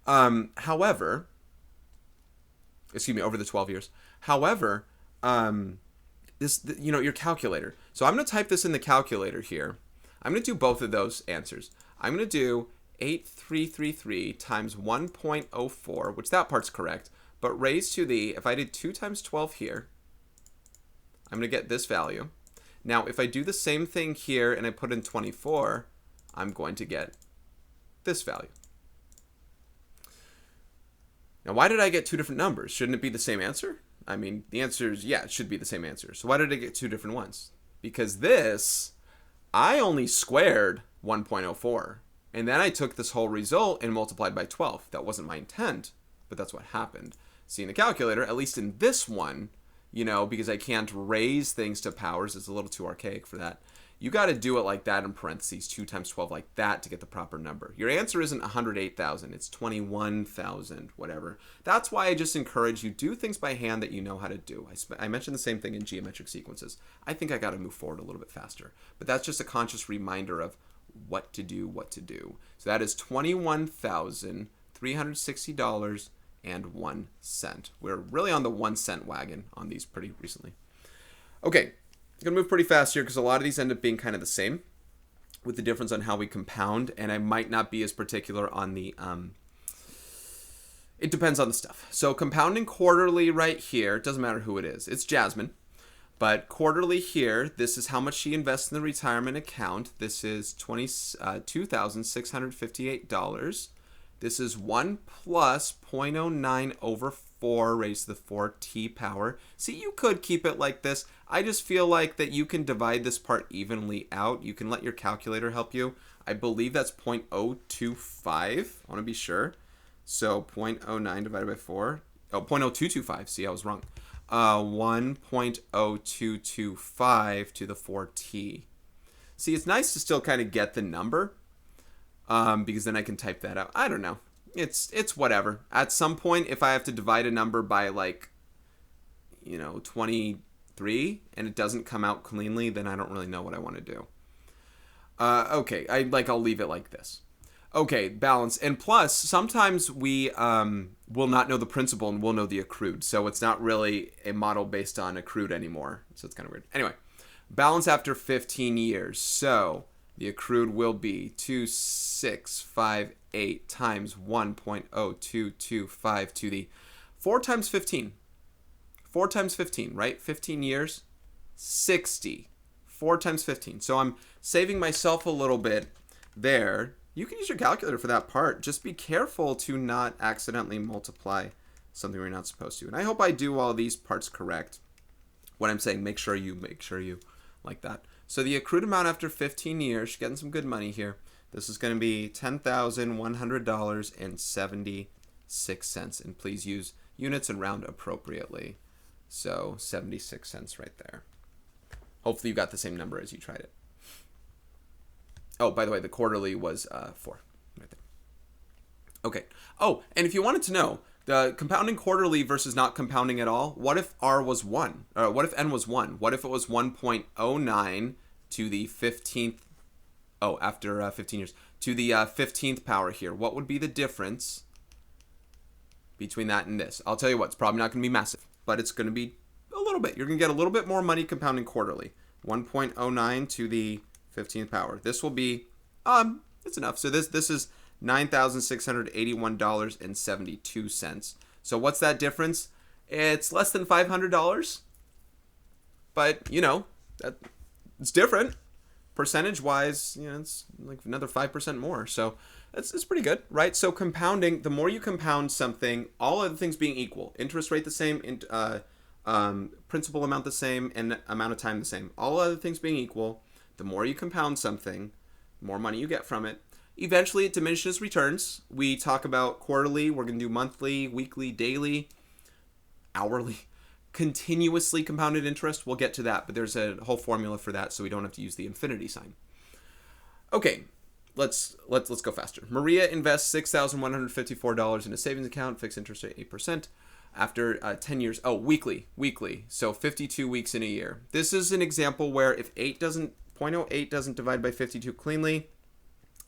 However, over the 12 years. However, your calculator. So I'm going to type this in the calculator here. I'm going to do both of those answers. I'm going to do 8333 times 1.04, which that part's correct, but raised to the, if I did 2 times 12 here, I'm going to get this value. Now, if I do the same thing here and I put in 24, I'm going to get this value. Now, why did I get 2 different numbers? Shouldn't it be the same answer? I mean, the answer is, yeah, it should be the same answer. So why did I get two different ones? Because this, I only squared 1.04. And then I took this whole result and multiplied by 12. That wasn't my intent, but that's what happened. See, in the calculator, at least in this one, you know, because I can't raise things to powers, it's a little too archaic for that. You got to do it like that in parentheses, 2 times 12 like that to get the proper number. Your answer isn't 108,000, it's 21,000, whatever. That's why I just encourage you, do things by hand that you know how to do. I mentioned the same thing in geometric sequences. I think I got to move forward a little bit faster. But that's just a conscious reminder of what to do. So that is $21,360.01. We're really on the 1 cent wagon on these pretty recently. Okay. I'm going to move pretty fast here because a lot of these end up being kind of the same with the difference on how we compound, and I might not be as particular on the, it depends on the stuff. So compounding quarterly right here, it doesn't matter who it is. It's Jasmine, but quarterly here, this is how much she invests in the retirement account. This is $2,658. This is 1 plus 0.09 over 4 raised to the 4t power. See, you could keep it like this. I just feel like that you can divide this part evenly out. You can let your calculator help you. I believe that's 0.025. I want to be sure. So 0.09 divided by 4. Oh, 0.0225. See, I was wrong. 1.0225 to the 4t. See, it's nice to still kind of get the number. Because then I can type that out. I don't know. It's whatever. At some point, if I have to divide a number by 23 and it doesn't come out cleanly, then I don't really know what I want to do. Okay, I'll leave it like this. Okay, balance. And plus, sometimes we will not know the principal and we'll know the accrued. So it's not really a model based on accrued anymore. So it's kind of weird. Anyway, balance after 15 years. So the accrued will be 2658 times 1.0225 to the 4 times 15. 4 times 15, right? 15 years, 60. 4 times 15. So I'm saving myself a little bit there. You can use your calculator for that part. Just be careful to not accidentally multiply something we're not supposed to. And I hope I do all these parts correct. When I'm saying make sure you like that. So the accrued amount after 15 years, you're getting some good money here. This is going to be $10,100.76. And please use units and round appropriately. So 76 cents right there. Hopefully you got the same number as you tried it. Oh, by the way, the quarterly was 4 right there. Okay. Oh, and if you wanted to know, the compounding quarterly versus not compounding at all, what if R was 1? What if N was 1? What if it was 1.09 to the 15th, after 15 years, to the 15th power here? What would be the difference between that and this? I'll tell you what, it's probably not going to be massive, but it's going to be a little bit. You're going to get a little bit more money compounding quarterly. 1.09 to the 15th power. This will be, it's enough. So this is $9,681.72. So what's that difference? It's less than $500, but it's different. Percentage-wise, it's like another 5% more. So it's pretty good, right? So compounding, the more you compound something, all other things being equal, interest rate the same, principal amount the same, and amount of time the same. All other things being equal, the more you compound something, the more money you get from it. Eventually, it diminishes returns. We talk about quarterly. We're going to do monthly, weekly, daily, hourly, continuously compounded interest. We'll get to that, but there's a whole formula for that, so we don't have to use the infinity sign. Okay, let's go faster. Maria invests $6,154 in a savings account, fixed interest rate 8%. After 10 years, weekly. So 52 weeks in a year. This is an example where if 0.08 doesn't divide by 52 cleanly,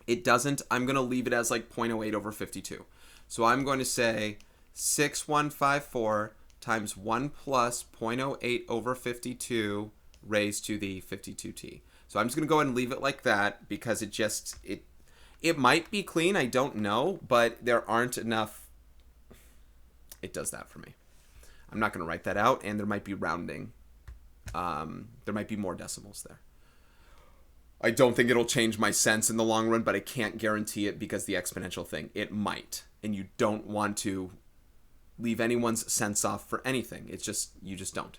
it doesn't. I'm going to leave it as like 0.08 over 52. So I'm going to say 6154 times 1 plus 0.08 over 52 raised to the 52t. So I'm just going to go ahead and leave it like that because it might be clean. I don't know, but there aren't enough. It does that for me. I'm not going to write that out, and there might be rounding. There might be more decimals there. I don't think it'll change my sense in the long run, but I can't guarantee it because the exponential thing, it might. And you don't want to leave anyone's cents off for anything. It's just, you just don't.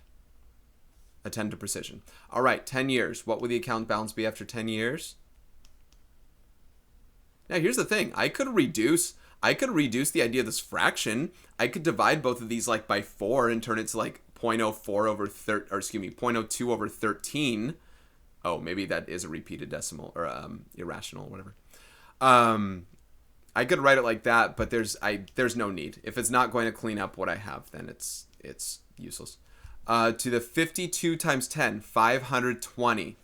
Attend to precision. All right, 10 years. What would the account balance be after 10 years? Now, here's the thing. I could reduce the idea of this fraction. I could divide both of these like by 4 and turn it to like 0.04 over 0.02 over 13. Oh, maybe that is a repeated decimal or irrational, whatever. I could write it like that, but there's no need. If it's not going to clean up what I have, then it's useless. To the 52 times 10, 520.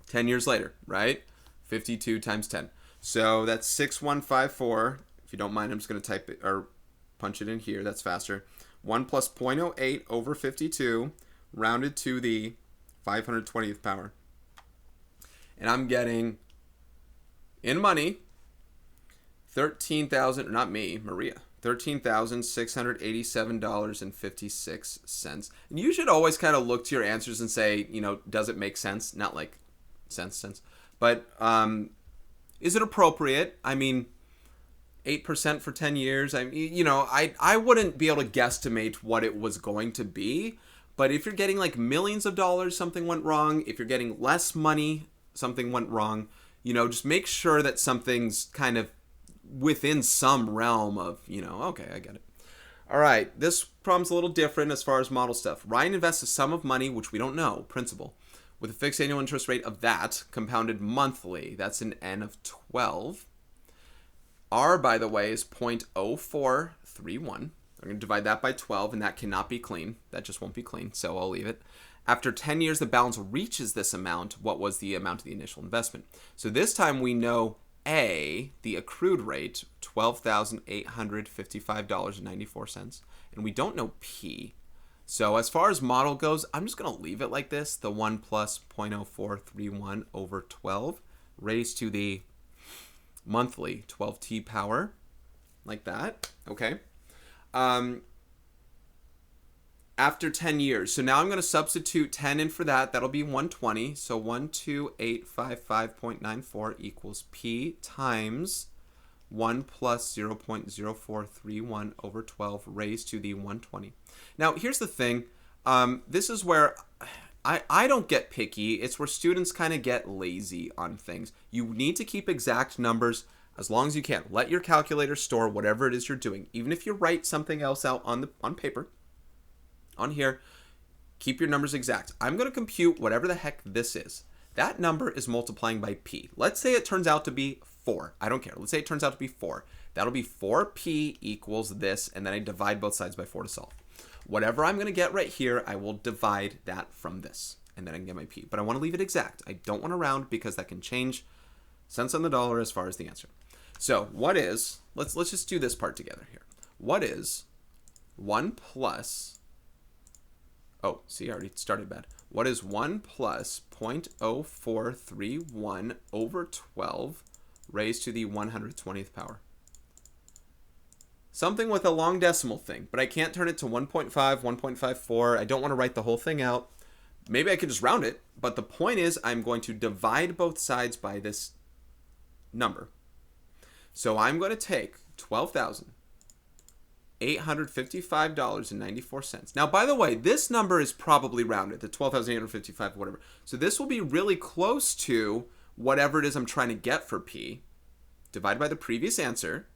10 years later, right? 52 times 10. So that's 6154. If you don't mind, I'm just going to type it or punch it in here. That's faster. 1 plus 0.08 over 52, rounded to the 520th power. And I'm getting, in money, Maria, $13,687.56. And you should always kind of look to your answers and say, does it make sense? Not like sense. But is it appropriate? I mean, 8% for 10 years. I wouldn't be able to guesstimate what it was going to be. But if you're getting like millions of dollars, something went wrong. If you're getting less money, something went wrong. Just make sure that something's kind of within some realm of, okay, I get it. All right, this problem's a little different as far as model stuff. Ryan invests a sum of money, which we don't know, principal, with a fixed annual interest rate of that, compounded monthly. That's an N of 12. R, by the way, is 0.0431. I'm going to divide that by 12, and that cannot be clean. That just won't be clean, so I'll leave it. After 10 years, the balance reaches this amount. What was the amount of the initial investment? So this time we know A, the accrued rate, $12,855.94, and we don't know P. So as far as model goes, I'm just going to leave it like this, the 1 plus 0.0431 over 12 raised to the monthly 12t power, like that, okay? After 10 years, so now I'm going to substitute 10 in for that. That'll be 120. So 12855.94 equals P times 1 plus 0.0431 over 12 raised to the 120. Now, here's the thing. This is where I don't get picky. It's where students kind of get lazy on things. You need to keep exact numbers as long as you can. Let your calculator store whatever it is you're doing. Even if you write something else out on paper, on here, keep your numbers exact. I'm going to compute whatever the heck this is. That number is multiplying by P. Let's say it turns out to be 4. I don't care. Let's say it turns out to be 4. That'll be 4P equals this, and then I divide both sides by 4 to solve. Whatever I'm going to get right here, I will divide that from this, and then I can get my P. But I want to leave it exact. I don't want to round because that can change cents on the dollar as far as the answer. So what is, let's just do this part together here. What is 1 plus... Oh, see, I already started bad. What is 1 plus 0.0431 over 12 raised to the 120th power? Something with a long decimal thing, but I can't turn it to 1.5, 1.54. I don't want to write the whole thing out. Maybe I could just round it, but the point is I'm going to divide both sides by this number. So I'm going to take $12,855.94. Now, by the way, this number is probably rounded, the 12,855, whatever. So this will be really close to whatever it is I'm trying to get for P, divided by the previous answer.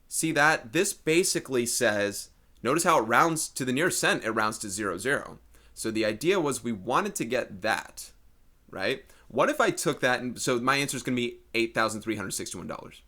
See that? This basically says, notice how it rounds to the nearest cent, it rounds to 0, 0. So the idea was we wanted to get that, right? What if I took that, and so my answer is going to be $8,361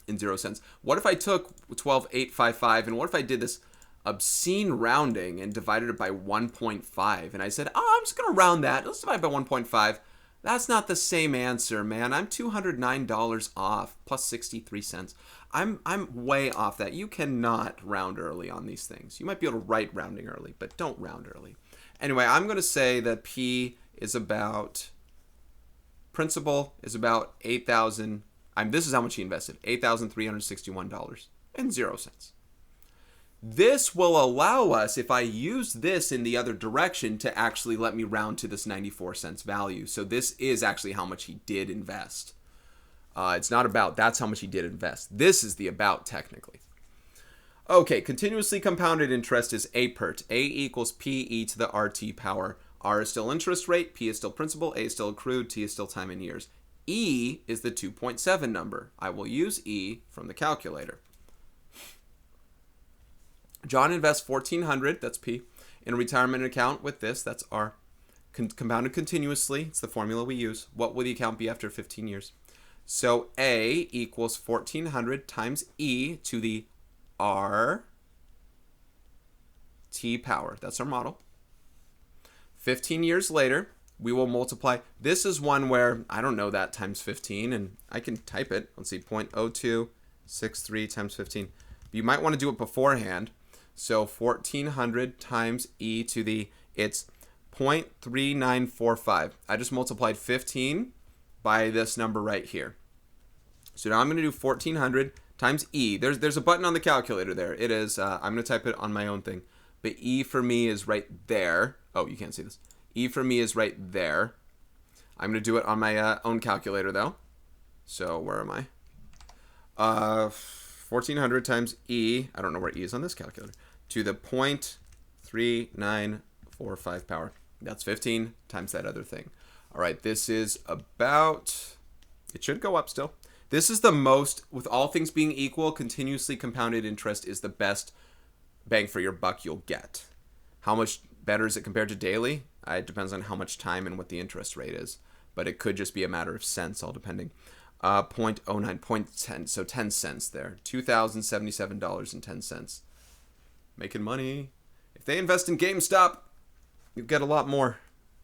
in 0 cents. What if I took 12,855, and what if I did this obscene rounding and divided it by 1.5, and I said, oh, I'm just going to round that. Let's divide by 1.5. That's not the same answer, man. I'm $209 off, plus 63 cents. I'm way off that. You cannot round early on these things. You might be able to write rounding early, but don't round early. Anyway, I'm going to say that P is about, principal is about 8,000. This is how much he invested, $8,361.00. This will allow us, if I use this in the other direction, to actually let me round to this 94 cents value. So this is actually how much he did invest. It's not about, that's how much he did invest. This is the about, technically. Okay, continuously compounded interest is APERT. A equals PE to the RT power. R is still interest rate, P is still principal, A is still accrued, T is still time in years. E is the 2.7 number. I will use E from the calculator. John invests $1,400, that's P, in a retirement account with this, that's R. Compounded continuously, it's the formula we use. What will the account be after 15 years? So A equals 1,400 times E to the R T power. That's our model. 15 years later, we will multiply. This is one where I don't know that times 15, and I can type it. Let's see, 0.0263 times 15. You might want to do it beforehand. So 1,400 times E to the, it's 0.3945. I just multiplied 15 by this number right here. So now I'm going to do 1,400 times E. There's a button on the calculator there. It is, I'm going to type it on my own thing. But E for me is right there. Oh, you can't see this. E for me is right there. I'm going to do it on my own calculator, though. So where am I? 1,400 times E. I don't know where E is on this calculator. To the 0.3945 power. That's 15 times that other thing. All right, this is about... It should go up still. This is the most, with all things being equal, continuously compounded interest is the best bang for your buck you'll get. How much better is it compared to daily? It depends on how much time and what the interest rate is. But it could just be a matter of cents, all depending. 0.09, 0.10, so 10 cents there. $2,077.10. Making money. If they invest in GameStop, you get a lot more.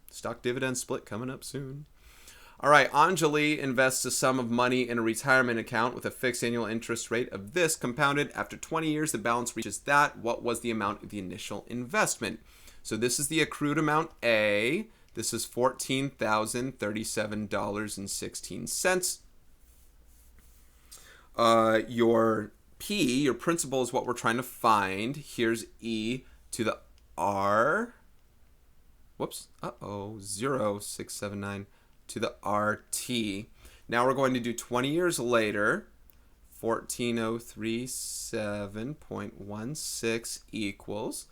Stock dividend split coming up soon. All right, Anjali invests a sum of money in a retirement account with a fixed annual interest rate of this compounded. After 20 years, the balance reaches that. What was the amount of the initial investment? So this is the accrued amount A. This is $14,037.16. Your P, your principal, is what we're trying to find. Here's E to the R. Whoops. 0.679 to the RT. Now we're going to do 20 years later. 14037.16 equals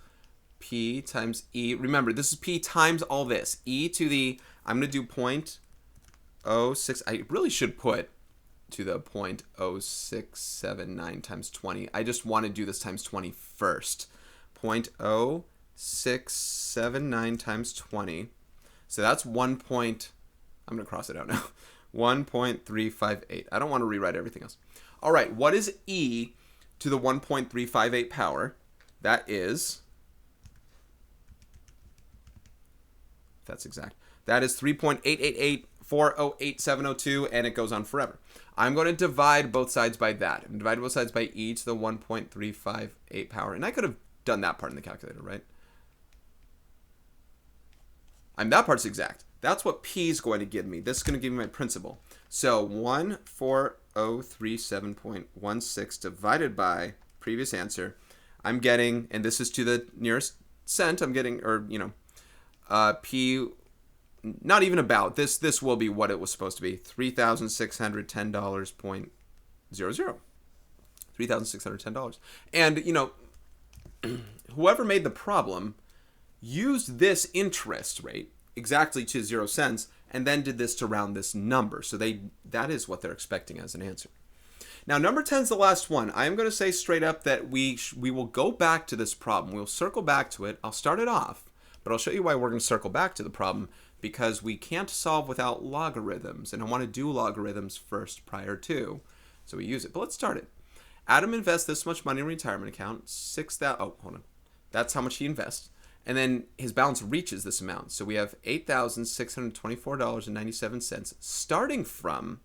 P times E. Remember, this is P times all this. E to the, I'm going to do 0.06. I really should put to the 0.0679 times 20. I just want to do this times 20 first. 0.0679 times 20. So that's 1. I'm going to cross it out now. 1.358. I don't want to rewrite everything else. All right, what is E to the 1.358 power? That is, that's exact. That is 3.888408702, and it goes on forever. I'm going to divide both sides by that. And divide both sides by E to the 1.358 power. And I could have done that part in the calculator, right? That part's exact. That's what P is going to give me. This is going to give me my principal. So 14037.16 divided by previous answer. I'm getting, and this is to the nearest cent, I'm getting, or, P, not even about. This will be what it was supposed to be. $3,610.00. $3,610. And, whoever made the problem used this interest rate exactly to 0 cents, and then did this to round this number. So that is what they're expecting as an answer. Now, number 10 is the last one. I am going to say straight up that we will go back to this problem. We'll circle back to it. I'll start it off, but I'll show you why we're going to circle back to the problem, because we can't solve without logarithms, and I want to do logarithms first prior to, so we use it. But let's start it. Adam invests this much money in a retirement account, hold on. That's how much he invests. And then his balance reaches this amount. So we have $8,624.97 starting from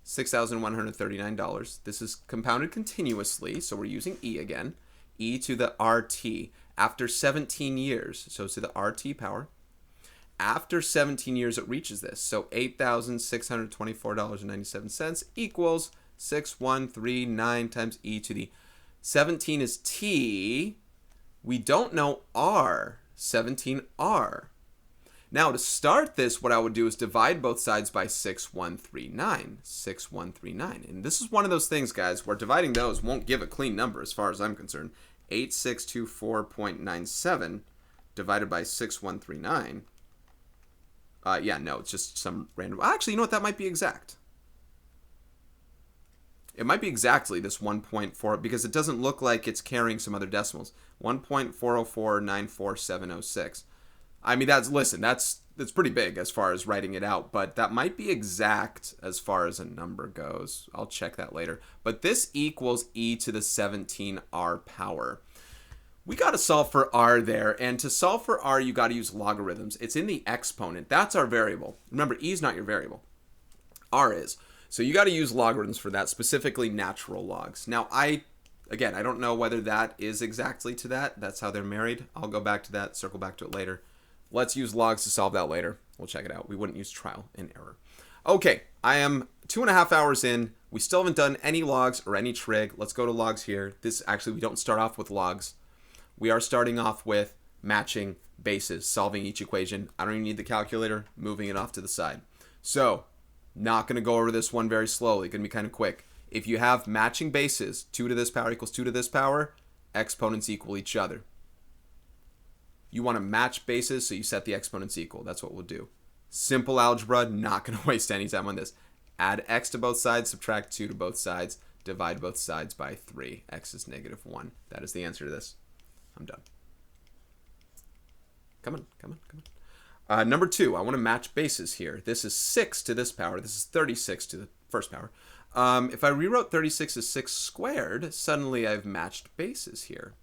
$6,139. This is compounded continuously, so we're using E again. E to the RT after 17 years. So to the RT power. After 17 years, it reaches this. So $8,624.97 equals 6139 times E to the 17 is T. We don't know R, 17R. Now, to start this, what I would do is divide both sides by 6139. 6139. And this is one of those things, guys, where dividing those won't give a clean number as far as I'm concerned. 8624.97 divided by 6139. Yeah, no, it's just some random... Actually, you know what? That might be exact. It might be exactly this 1.4, because it doesn't look like it's carrying some other decimals. 1.404947006. I mean, that's pretty big as far as writing it out, but that might be exact as far as a number goes. I'll check that later. But this equals e to the 17r power. We got to solve for r there, and to solve for r, you got to use logarithms. It's in the exponent. That's our variable. Remember, e is not your variable. R is. So you got to use logarithms for that, specifically natural logs. Now, again, I don't know whether that is exactly to that. That's how they're married. I'll go back to that, circle back to it later. Let's use logs to solve that later. We'll check it out. We wouldn't use trial and error. Okay, I am 2.5 hours in. We still haven't done any logs or any trig. Let's go to logs here. Actually, we don't start off with logs. We are starting off with matching bases, solving each equation. I don't even need the calculator, moving it off to the side. So, not going to go over this one very slowly. Going to be kind of quick. If you have matching bases, 2 to this power equals 2 to this power, exponents equal each other. You want to match bases, so you set the exponents equal. That's what we'll do. Simple algebra, not going to waste any time on this. Add x to both sides, subtract 2 to both sides, divide both sides by 3. X is -1. That is the answer to this. I'm done. Come on. Number 2, I want to match bases here. This is 6 to this power. This is 36 to the first power. If I rewrote 36 as 6 squared, suddenly I've matched bases here.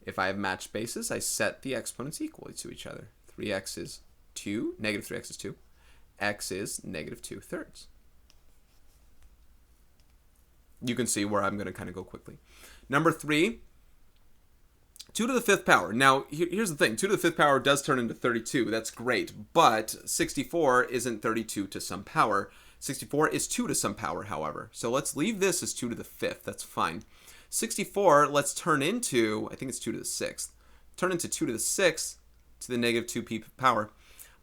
If I have matched bases, I set the exponents equally to each other. 3x is 2, negative 3x is 2. X is -2/3. You can see where I'm going to kind of go quickly. Number 3, 2 to the 5th power. Now, here's the thing. 2 to the 5th power does turn into 32. That's great. But 64 isn't 32 to some power. 64 is 2 to some power, however. So let's leave this as 2 to the 5th. That's fine. 64, let's turn into, I think it's 2 to the 6th. Turn into 2 to the 6th to the -2p power.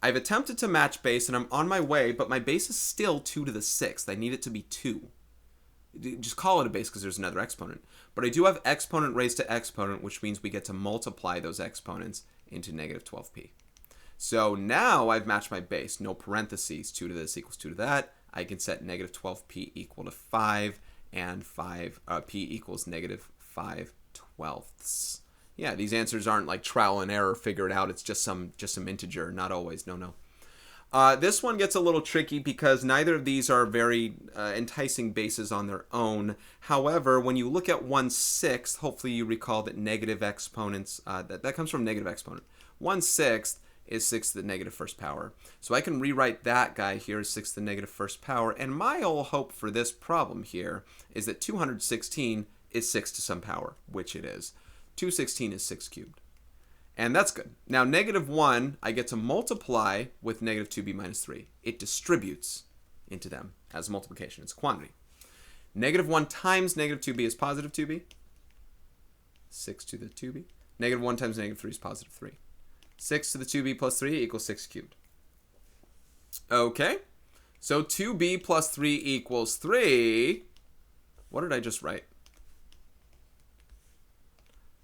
I've attempted to match base, and I'm on my way, but my base is still 2 to the 6th. I need it to be 2. Just call it a base because there's another exponent. But I do have exponent raised to exponent, which means we get to multiply those exponents into -12p. So now I've matched my base. No parentheses. 2 to this equals 2 to that. I can set -12p equal to 5, and p equals -5/12. Yeah, these answers aren't like trial and error, figure it out. It's just some integer. Not always. No. This one gets a little tricky because neither of these are very enticing bases on their own. However, when you look at 1/6, hopefully you recall that negative exponents, that comes from negative exponent. 1/6 is 6 to the -1st power. So I can rewrite that guy here as 6 to the -1st power. And my whole hope for this problem here is that 216 is 6 to some power, which it is. 216 is 6 cubed. And that's good. Now, -1, I get to multiply with -2b minus 3. It distributes into them as multiplication. It's a quantity. -1 times -2b is positive 2b. 6 to the 2b. -1 times -3 is positive 3. 6 to the 2b plus 3 equals 6 cubed. Okay. So 2b plus 3 equals 3. What did I just write?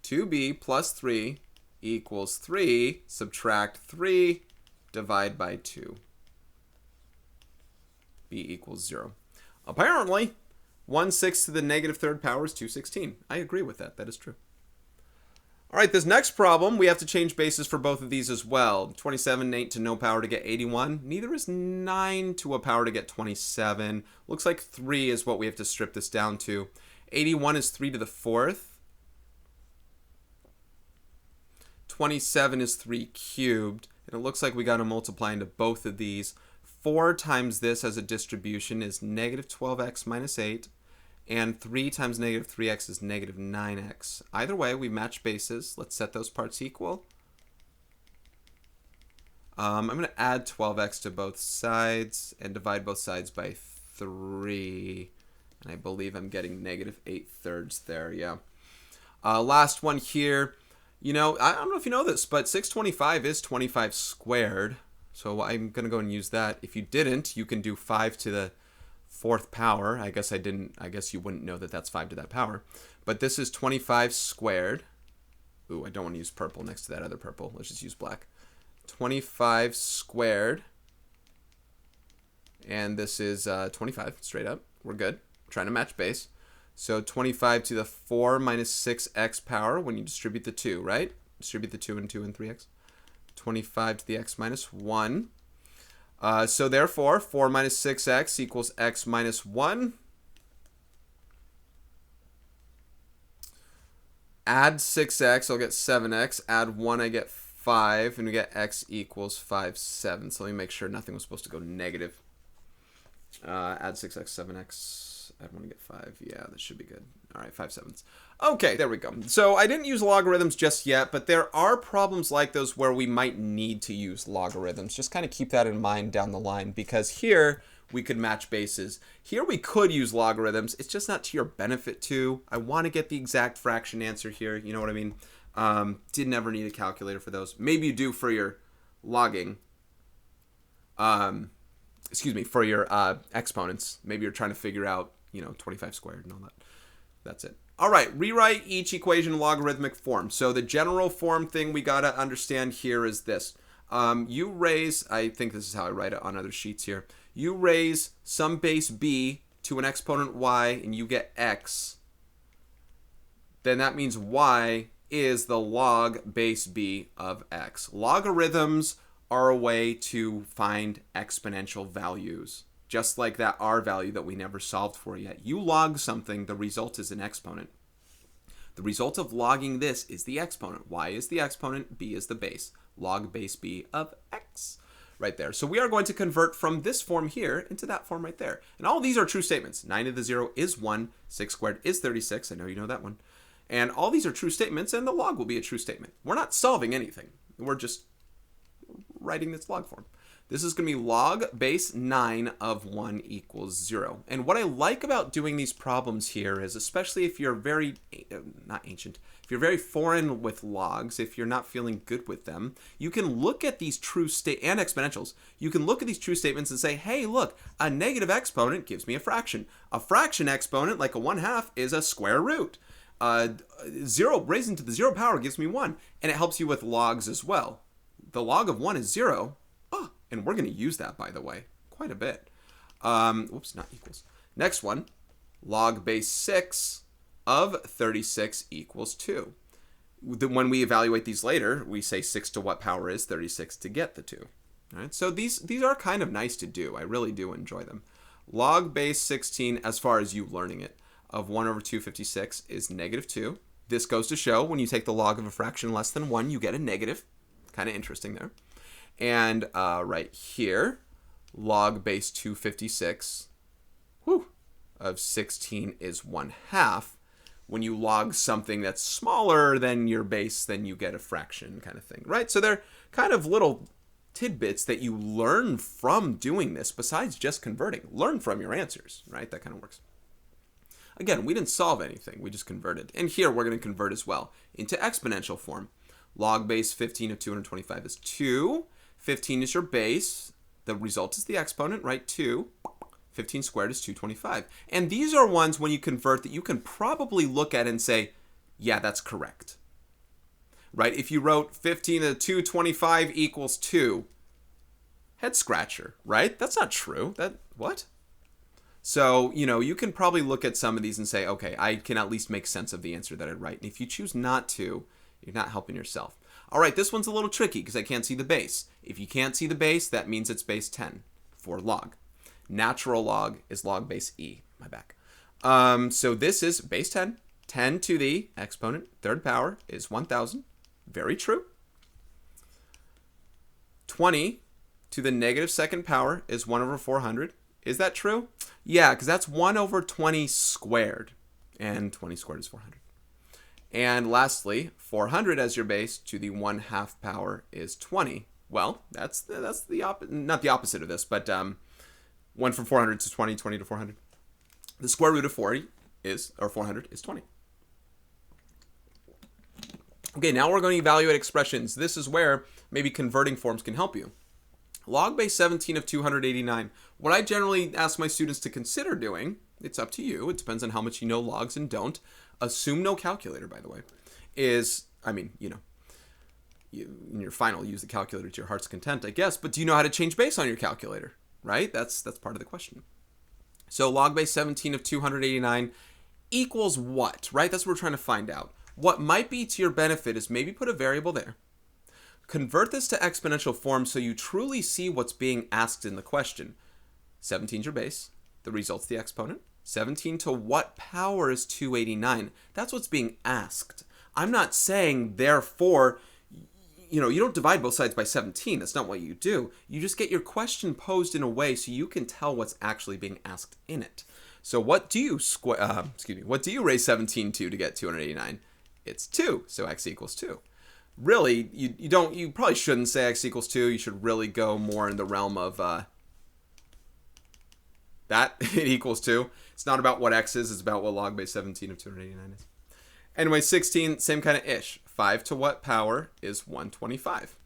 2b plus 3 equals 3. Subtract 3. Divide by 2. b equals 0. Apparently, 1/6 to the -3rd power is 216. I agree with that. That is true. All right, this next problem, we have to change bases for both of these as well. 27 and 8 to no power to get 81. Neither is 9 to a power to get 27. Looks like 3 is what we have to strip this down to. 81 is 3 to the 4th. 27 is 3 cubed. And it looks like we got to multiply into both of these. 4 times this as a distribution is -12x minus 8. And 3 times -3x is -9x. Either way, we match bases. Let's set those parts equal. I'm going to add 12x to both sides and divide both sides by 3. And I believe I'm getting -8/3 there, yeah. Last one here. You know, I don't know if you know this, but 625 is 25 squared. So I'm going to go and use that. If you didn't, you can do 5 to the 4th power. I guess you wouldn't know that that's 5 to that power. But this is 25 squared. Ooh, I don't want to use purple next to that other purple. Let's just use black. 25 squared. And this is 25 straight up. We're good. Trying to match base. So 25 to the 4 minus 6x power when you distribute the 2, right? Distribute the 2 and 2 and 3x. 25 to the x minus 1. So therefore, 4 minus 6x equals x minus 1. Add 6x, I'll get 7x. Add 1, I get 5. And we get x equals 5, 7. So let me make sure nothing was supposed to go negative. Add 6x, 7x. Add 1 to get 5. Yeah, that should be good. All right, 5 sevenths. Okay, there we go. So I didn't use logarithms just yet, but there are problems like those where we might need to use logarithms. Just kind of keep that in mind down the line, because here we could match bases. Here we could use logarithms. It's just not to your benefit too. I want to get the exact fraction answer here. You know what I mean? Did never need a calculator for those. Maybe you do for your logging. For your exponents. Maybe you're trying to figure out, 25 squared and all that. That's it. All right, rewrite each equation in logarithmic form. So the general form thing we got to understand here is this. You raise, I think this is how I write it on other sheets here. You raise some base b to an exponent y and you get x. Then that means y is the log base b of x. Logarithms are a way to find exponential values. Just like that r value that we never solved for yet. You log something, the result is an exponent. The result of logging this is the exponent. Y is the exponent, b is the base. Log base b of x. Right there. So we are going to convert from this form here into that form right there. And all these are true statements. 9 to the 0 is 1. 6 squared is 36. I know you know that one. And all these are true statements, and the log will be a true statement. We're not solving anything. We're just writing this log form. This is going to be log base 9 of 1 equals 0. And what I like about doing these problems here is, especially if you're very, if you're very foreign with logs, if you're not feeling good with them, you can look at these and exponentials. You can look at these true statements and say, hey, look, a negative exponent gives me a fraction. A fraction exponent, like a 1/2, is a square root. 0 raised into the 0 power gives me 1. And it helps you with logs as well. The log of 1 is 0. And we're going to use that, by the way, quite a bit. Whoops, not equals. Next one, log base 6 of 36 equals 2. When we evaluate these later, we say 6 to what power is 36 to get the 2. All right, so these are kind of nice to do. I really do enjoy them. Log base 16, as far as you learning it, of 1 over 256 is negative 2. This goes to show when you take the log of a fraction less than 1, you get a negative. Kind of interesting there. And right here, log base 256 of 16 is 1/2. When you log something that's smaller than your base, then you get a fraction kind of thing, right? So they're kind of little tidbits that you learn from doing this, besides just converting. Learn from your answers, right? That kind of works. Again, we didn't solve anything. We just converted. And here we're going to convert as well into exponential form. Log base 15 of 225 is 2. 15 is your base. The result is the exponent, right? 2. 15 squared is 225. And these are ones when you convert that you can probably look at and say, yeah, that's correct. Right? If you wrote 15 to 225 equals 2, head scratcher, right? That's not true. What? So, you can probably look at some of these and say, okay, I can at least make sense of the answer that I write. And if you choose not to, you're not helping yourself. All right, this one's a little tricky because I can't see the base. If you can't see the base, that means it's base 10 for log. Natural log is log base e. My back. So this is base 10. 10 to the exponent, 3rd power, is 1,000. Very true. 20 to the negative 2nd power is 1 over 400. Is that true? Yeah, because that's 1 over 20 squared. And 20 squared is 400. And lastly, 400 as your base to the 1/2 power is 20. Well, that's the not the opposite of this, but 1 from 400 to 20, 20 to 400. The square root of 400 is 20. Okay, now we're going to evaluate expressions. This is where maybe converting forms can help you. Log base 17 of 289. What I generally ask my students to consider doing, it's up to you, it depends on how much you know logs and don't. Assume no calculator, by the way, is, in your final, use the calculator to your heart's content, I guess, but do you know how to change base on your calculator, right? That's part of the question. So log base 17 of 289 equals what, right? That's what we're trying to find out. What might be to your benefit is maybe put a variable there. Convert this to exponential form so you truly see what's being asked in the question. 17 is your base. The result's the exponent. 17 to what power is 289? That's what's being asked. I'm not saying, therefore, you don't divide both sides by 17. That's not what you do. You just get your question posed in a way so you can tell what's actually being asked in it. So what do you what do you raise 17 to get 289? It's 2, so x equals 2. Really, you probably shouldn't say x equals 2. You should really go more in the realm of that it equals 2. It's not about what x is, it's about what log base 17 of 289 is. Anyway, 16, same kind of ish. 5 to what power is 125?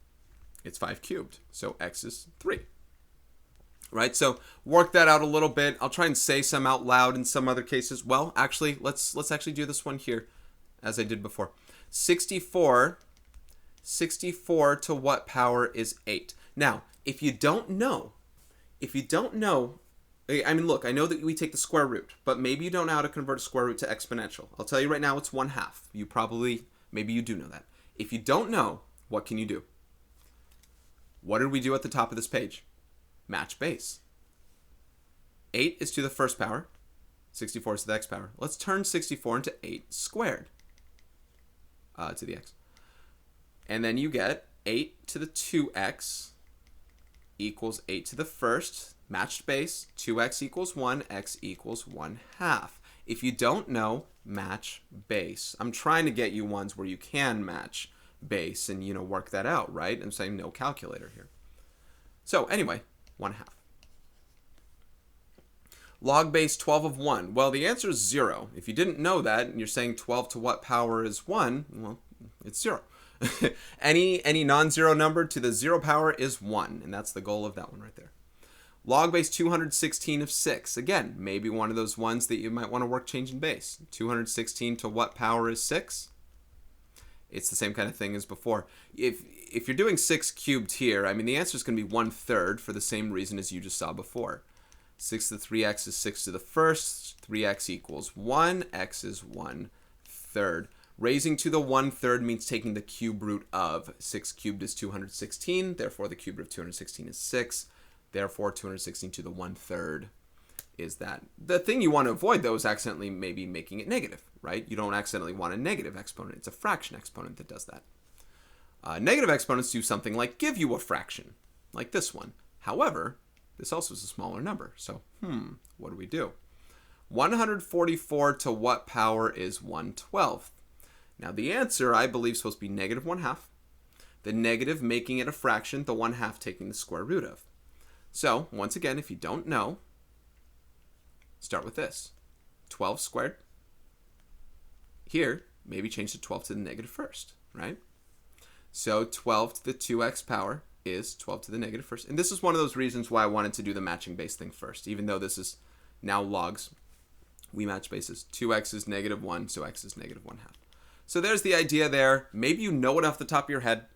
It's 5 cubed, so x is 3. Right, so work that out a little bit. I'll try and say some out loud in some other cases. Well, actually, let's actually do this one here, as I did before. 64 to what power is 8? Now, if you don't know, look, I know that we take the square root, but maybe you don't know how to convert a square root to exponential. I'll tell you right now, it's 1/2. Maybe you do know that. If you don't know, what can you do? What did we do at the top of this page? Match base. 8 is to the first power. 64 is to the x power. Let's turn 64 into 8 squared to the x. And then you get 8 to the 2x equals 8 to the first. Matched base, 2x equals 1, x equals 1/2. If you don't know, match base. I'm trying to get you ones where you can match base and, work that out, right? I'm saying no calculator here. So anyway, 1/2. Log base 12 of 1. Well, the answer is 0. If you didn't know that and you're saying 12 to what power is 1, well, it's 0. any non-zero number to the 0 power is 1, and that's the goal of that one right there. Log base 216 of 6. Again, maybe one of those ones that you might want to work changing base. 216 to what power is 6? It's the same kind of thing as before. If you're doing 6 cubed here, the answer is going to be 1/3 for the same reason as you just saw before. 6 to the 3x is 6 to the first. 3x equals 1. X is 1/3. Raising to the 1/3 means taking the cube root of. 6 cubed is 216. Therefore, the cube root of 216 is 6. Therefore, 216 to the 1/3 is that. The thing you want to avoid, though, is accidentally maybe making it negative, right? You don't accidentally want a negative exponent. It's a fraction exponent that does that. Negative exponents do something like give you a fraction, like this one. However, this also is a smaller number. So, what do we do? 144 to what power is 1/12? Now, the answer, I believe, is supposed to be negative 1/2. The negative making it a fraction, the 1/2 taking the square root of. So, once again, if you don't know, start with this. 12 squared. Here, maybe change the 12 to the negative first, right? So, 12 to the 2x power is 12 to the negative first. And this is one of those reasons why I wanted to do the matching base thing first. Even though this is now logs, we match bases. 2x is negative 1, so x is negative 1/2. So there's the idea there. Maybe you know it off the top of your head.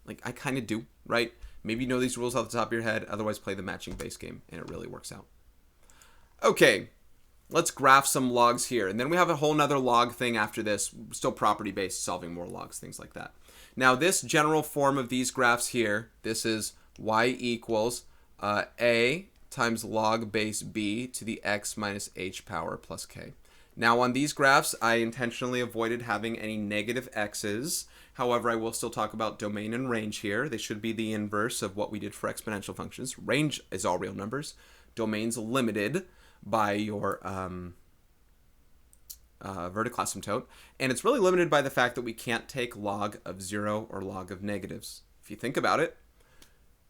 Like I kind of do, right? Maybe you know these rules off the top of your head. Otherwise, play the matching base game, and it really works out. Okay, let's graph some logs here. And then we have a whole nother log thing after this. Still property-based, solving more logs, things like that. Now, this general form of these graphs here, this is y equals a times log base b to the x minus h power plus k. Now, on these graphs, I intentionally avoided having any negative x's. However, I will still talk about domain and range here. They should be the inverse of what we did for exponential functions. Range is all real numbers. Domain's limited by your vertical asymptote. And it's really limited by the fact that we can't take log of 0 or log of negatives. If you think about it,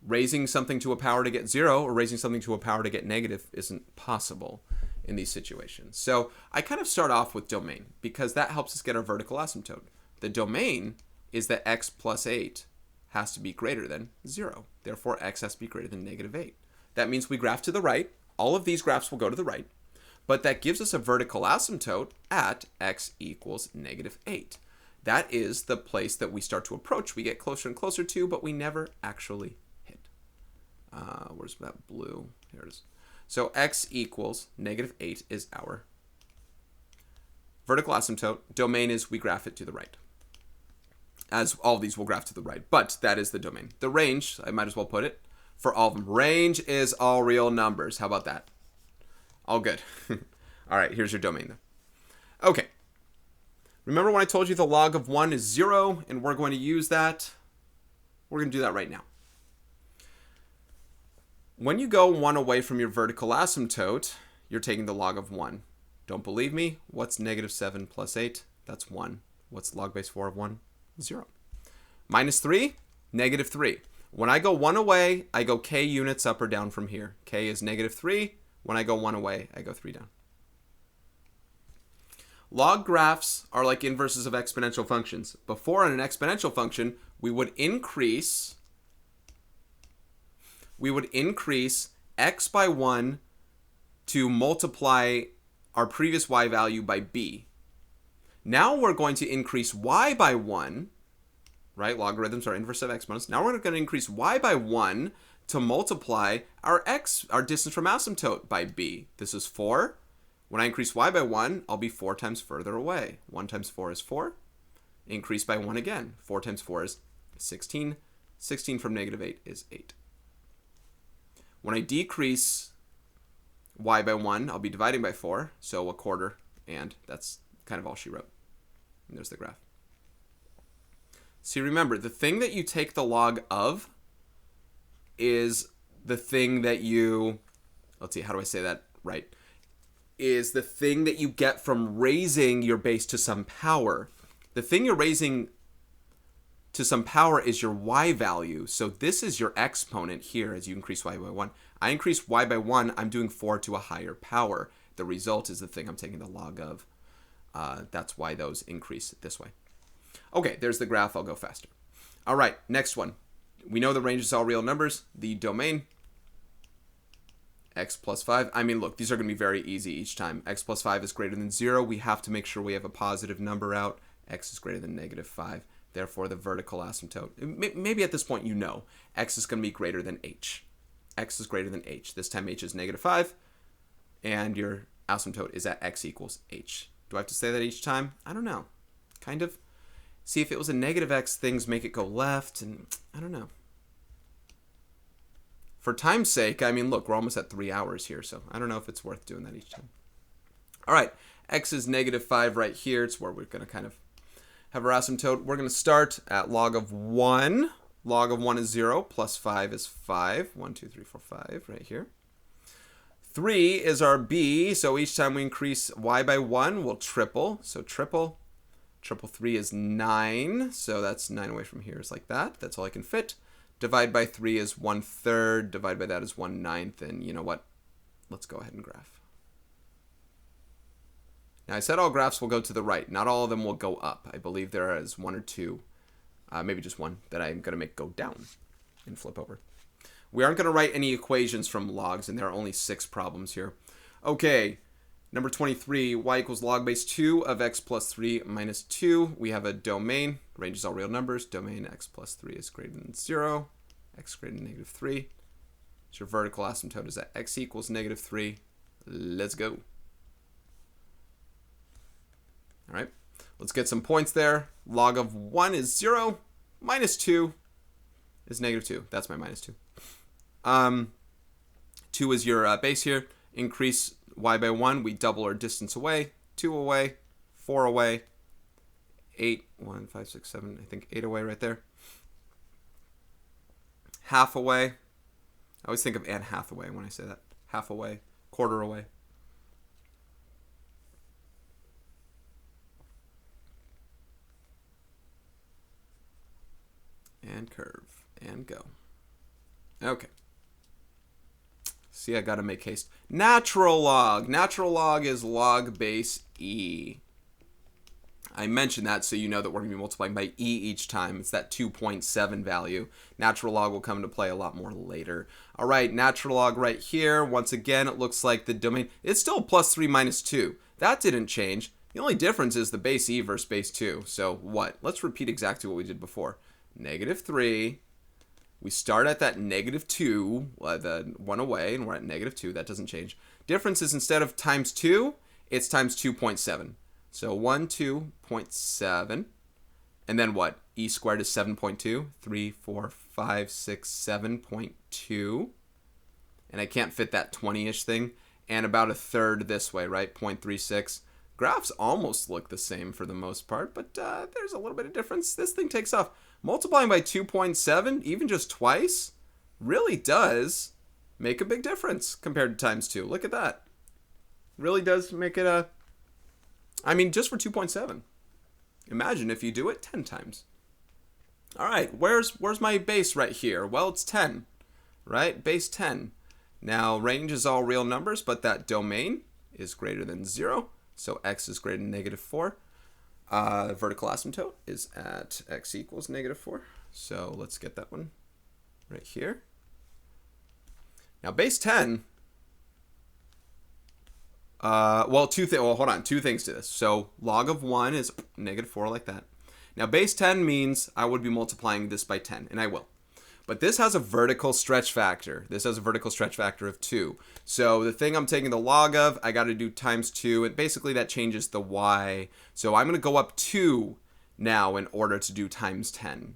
raising something to a power to get 0 or raising something to a power to get negative isn't possible in these situations. So I kind of start off with domain because that helps us get our vertical asymptote. The domain is that x plus 8 has to be greater than 0. Therefore, x has to be greater than -8. That means we graph to the right. All of these graphs will go to the right. But that gives us a vertical asymptote at x equals -8. That is the place that we start to approach. We get closer and closer to, but we never actually hit. Where's that blue? Here it is. So x equals -8 is our vertical asymptote. Domain is we graph it to the right. As all of these will graph to the right, but that is the domain. The range, I might as well put it, for all of them. Range is all real numbers. How about that? All good. All right, here's your domain then. Okay. Remember when I told you the log of 1 is 0, and we're going to use that? We're going to do that right now. When you go 1 away from your vertical asymptote, you're taking the log of 1. Don't believe me? What's -7 plus 8? That's 1. What's log base 4 of 1? 0. -3, -3. When I go 1 away, I go k units up or down from here. K is -3. When I go 1 away, I go 3 down. Log graphs are like inverses of exponential functions. Before, in an exponential function, we would increase x by 1 to multiply our previous y value by b. Now we're going to increase y by 1, right? Logarithms are inverse of exponents. Now we're going to increase y by 1 to multiply our distance from asymptote by b. This is 4. When I increase y by 1, I'll be 4 times further away. 1 times 4 is 4. Increase by 1 again. 4 times 4 is 16. 16 from -8 is 8. When I decrease y by 1, I'll be dividing by 4, so a quarter, and that's kind of all she wrote. And there's the graph. See, remember, the thing that you take the log of is the thing that you, let's see, how do I say that right? Is the thing that you get from raising your base to some power. The thing you're raising to some power is your y value. So this is your exponent here as you increase y by 1. I increase y by 1, I'm doing 4 to a higher power. The result is the thing I'm taking the log of. That's why those increase this way. Okay, there's the graph. I'll go faster. All right, next one. We know the range is all real numbers. The domain, x plus 5. I mean, look, these are going to be very easy each time. X plus 5 is greater than 0. We have to make sure we have a positive number out. X is greater than -5. Therefore, the vertical asymptote. Maybe at this point you know. X is going to be greater than h. X is greater than h. This time h is -5. And your asymptote is at x equals h. Do I have to say that each time? I don't know. Kind of. See, if it was a -x, things make it go left, and I don't know. For time's sake, I mean, look, we're almost at 3 hours here, so I don't know if it's worth doing that each time. All right, x is -5 right here. It's where we're going to kind of have our asymptote. We're going to start at log of 1. Log of 1 is 0, plus 5 is 5. 1, 2, 3, 4, 5 right here. 3 is our b, so each time we increase y by 1, we'll triple. So triple. Triple 3 is 9, so that's 9 away from here is like that. That's all I can fit. Divide by 3 is 1/3. Divide by that is 1/9. And you know what? Let's go ahead and graph. Now, I said all graphs will go to the right. Not all of them will go up. I believe there is 1 or 2, maybe just 1, that I'm going to make go down and flip over. We aren't going to write any equations from logs, and there are only 6 problems here. Okay, number 23, y equals log base 2 of x plus 3 minus 2. We have a domain. Range is all real numbers. Domain x plus 3 is greater than 0. X greater than -3. So your vertical asymptote is at x equals -3. Let's go. All right, let's get some points there. Log of 1 is 0. Minus 2 is -2. That's my -2. 2 is your base here. Increase y by 1. We double our distance away. 2 away. 4 away. 8. 1, 5, 6, 7. I think 8 away right there. Half away. I always think of Anne Hathaway when I say that. Half away. Quarter away. And curve. And go. Okay. See, I gotta make haste. Natural log. Natural log is log base e. I mentioned that so you know that we're going to be multiplying by e each time. It's that 2.7 value. Natural log will come into play a lot more later. All right, natural log right here. Once again, it looks like the domain, it's still plus 3 minus 2. That didn't change. The only difference is the base e versus base 2. So what? Let's repeat exactly what we did before. Negative 3. We start at that negative 2, the one away, and we're at negative 2. That doesn't change. Difference is instead of times 2, it's times 2.7. So 2.7. And then what? E squared is 7.2. 3, 4, 5, 6, 7.2. And I can't fit that 20-ish thing. And about a third this way, right? 0.36. Graphs almost look the same for the most part, but there's a little bit of difference. This thing takes off. Multiplying by 2.7, even just twice, really does make a big difference compared to times 2. Look at that. Really does make it a... I mean, just for 2.7. Imagine if you do it 10 times. All right, where's my base right here? Well, it's 10, right? Base 10. Now, range is all real numbers, but that domain is greater than 0. So x is greater than negative 4. Vertical asymptote is at x equals negative 4. So let's get that one right here. Now, base 10... hold on. Two things to this. So log of 1 is negative 4 like that. Now base 10 means I would be multiplying this by 10, and I will. But this has a vertical stretch factor. This has a vertical stretch factor of 2. So the thing I'm taking the log of, I got to do times 2, and basically that changes the y. So I'm going to go up 2 now in order to do times 10,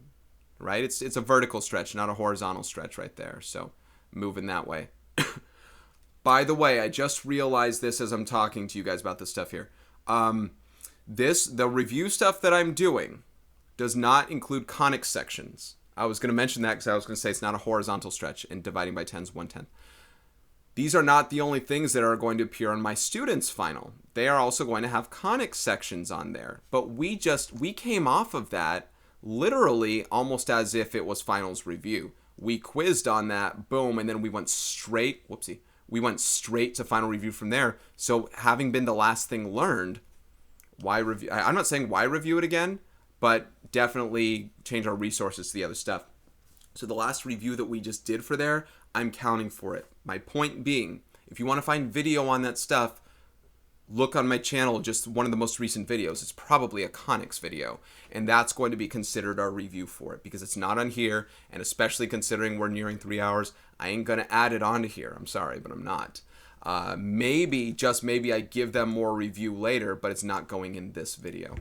right? It's a vertical stretch, not a horizontal stretch right there. So moving that way. By the way, I just realized this as I'm talking to you guys about this stuff here. The review stuff that I'm doing does not include conic sections. I was going to mention that because I was going to say it's not a horizontal stretch, and dividing by 10 is 1/10. These are not the only things that are going to appear on my students' final. They are also going to have conic sections on there. But we came off of that literally almost as if it was finals review. We quizzed on that, boom, and then we went straight, we went straight to final review from there. So having been the last thing learned, why review? I'm not saying why review it again, but definitely change our resources to the other stuff. So the last review that we just did for there, I'm counting for it. My point being, if you want to find video on that stuff, look on my channel, just one of the most recent videos. It's probably a conics video, and that's going to be considered our review for it because it's not on here, and especially considering we're nearing 3 hours, I ain't going to add it onto here. I'm sorry, but I'm not. Maybe, just maybe, I give them more review later, but it's not going in this video.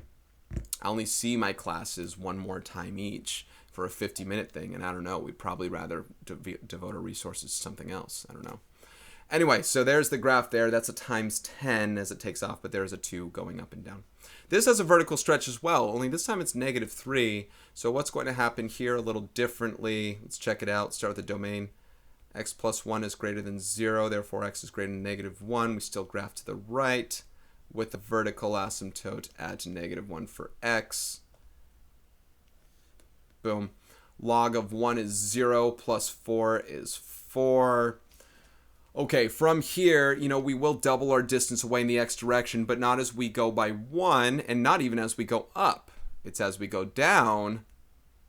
I only see my classes one more time each for a 50-minute thing, and I don't know, we'd probably rather devote our resources to something else. I don't know. Anyway, so there's the graph there. That's a times 10 as it takes off, but there's a 2 going up and down. This has a vertical stretch as well, only this time it's negative 3. So what's going to happen here a little differently? Let's check it out. Start with the domain. X plus 1 is greater than 0, therefore x is greater than negative 1. We still graph to the right with the vertical asymptote at negative 1 for x. Boom. Log of 1 is 0 plus 4 is 4. Okay, from here, we will double our distance away in the x direction, but not as we go by 1, and not even as we go up. It's as we go down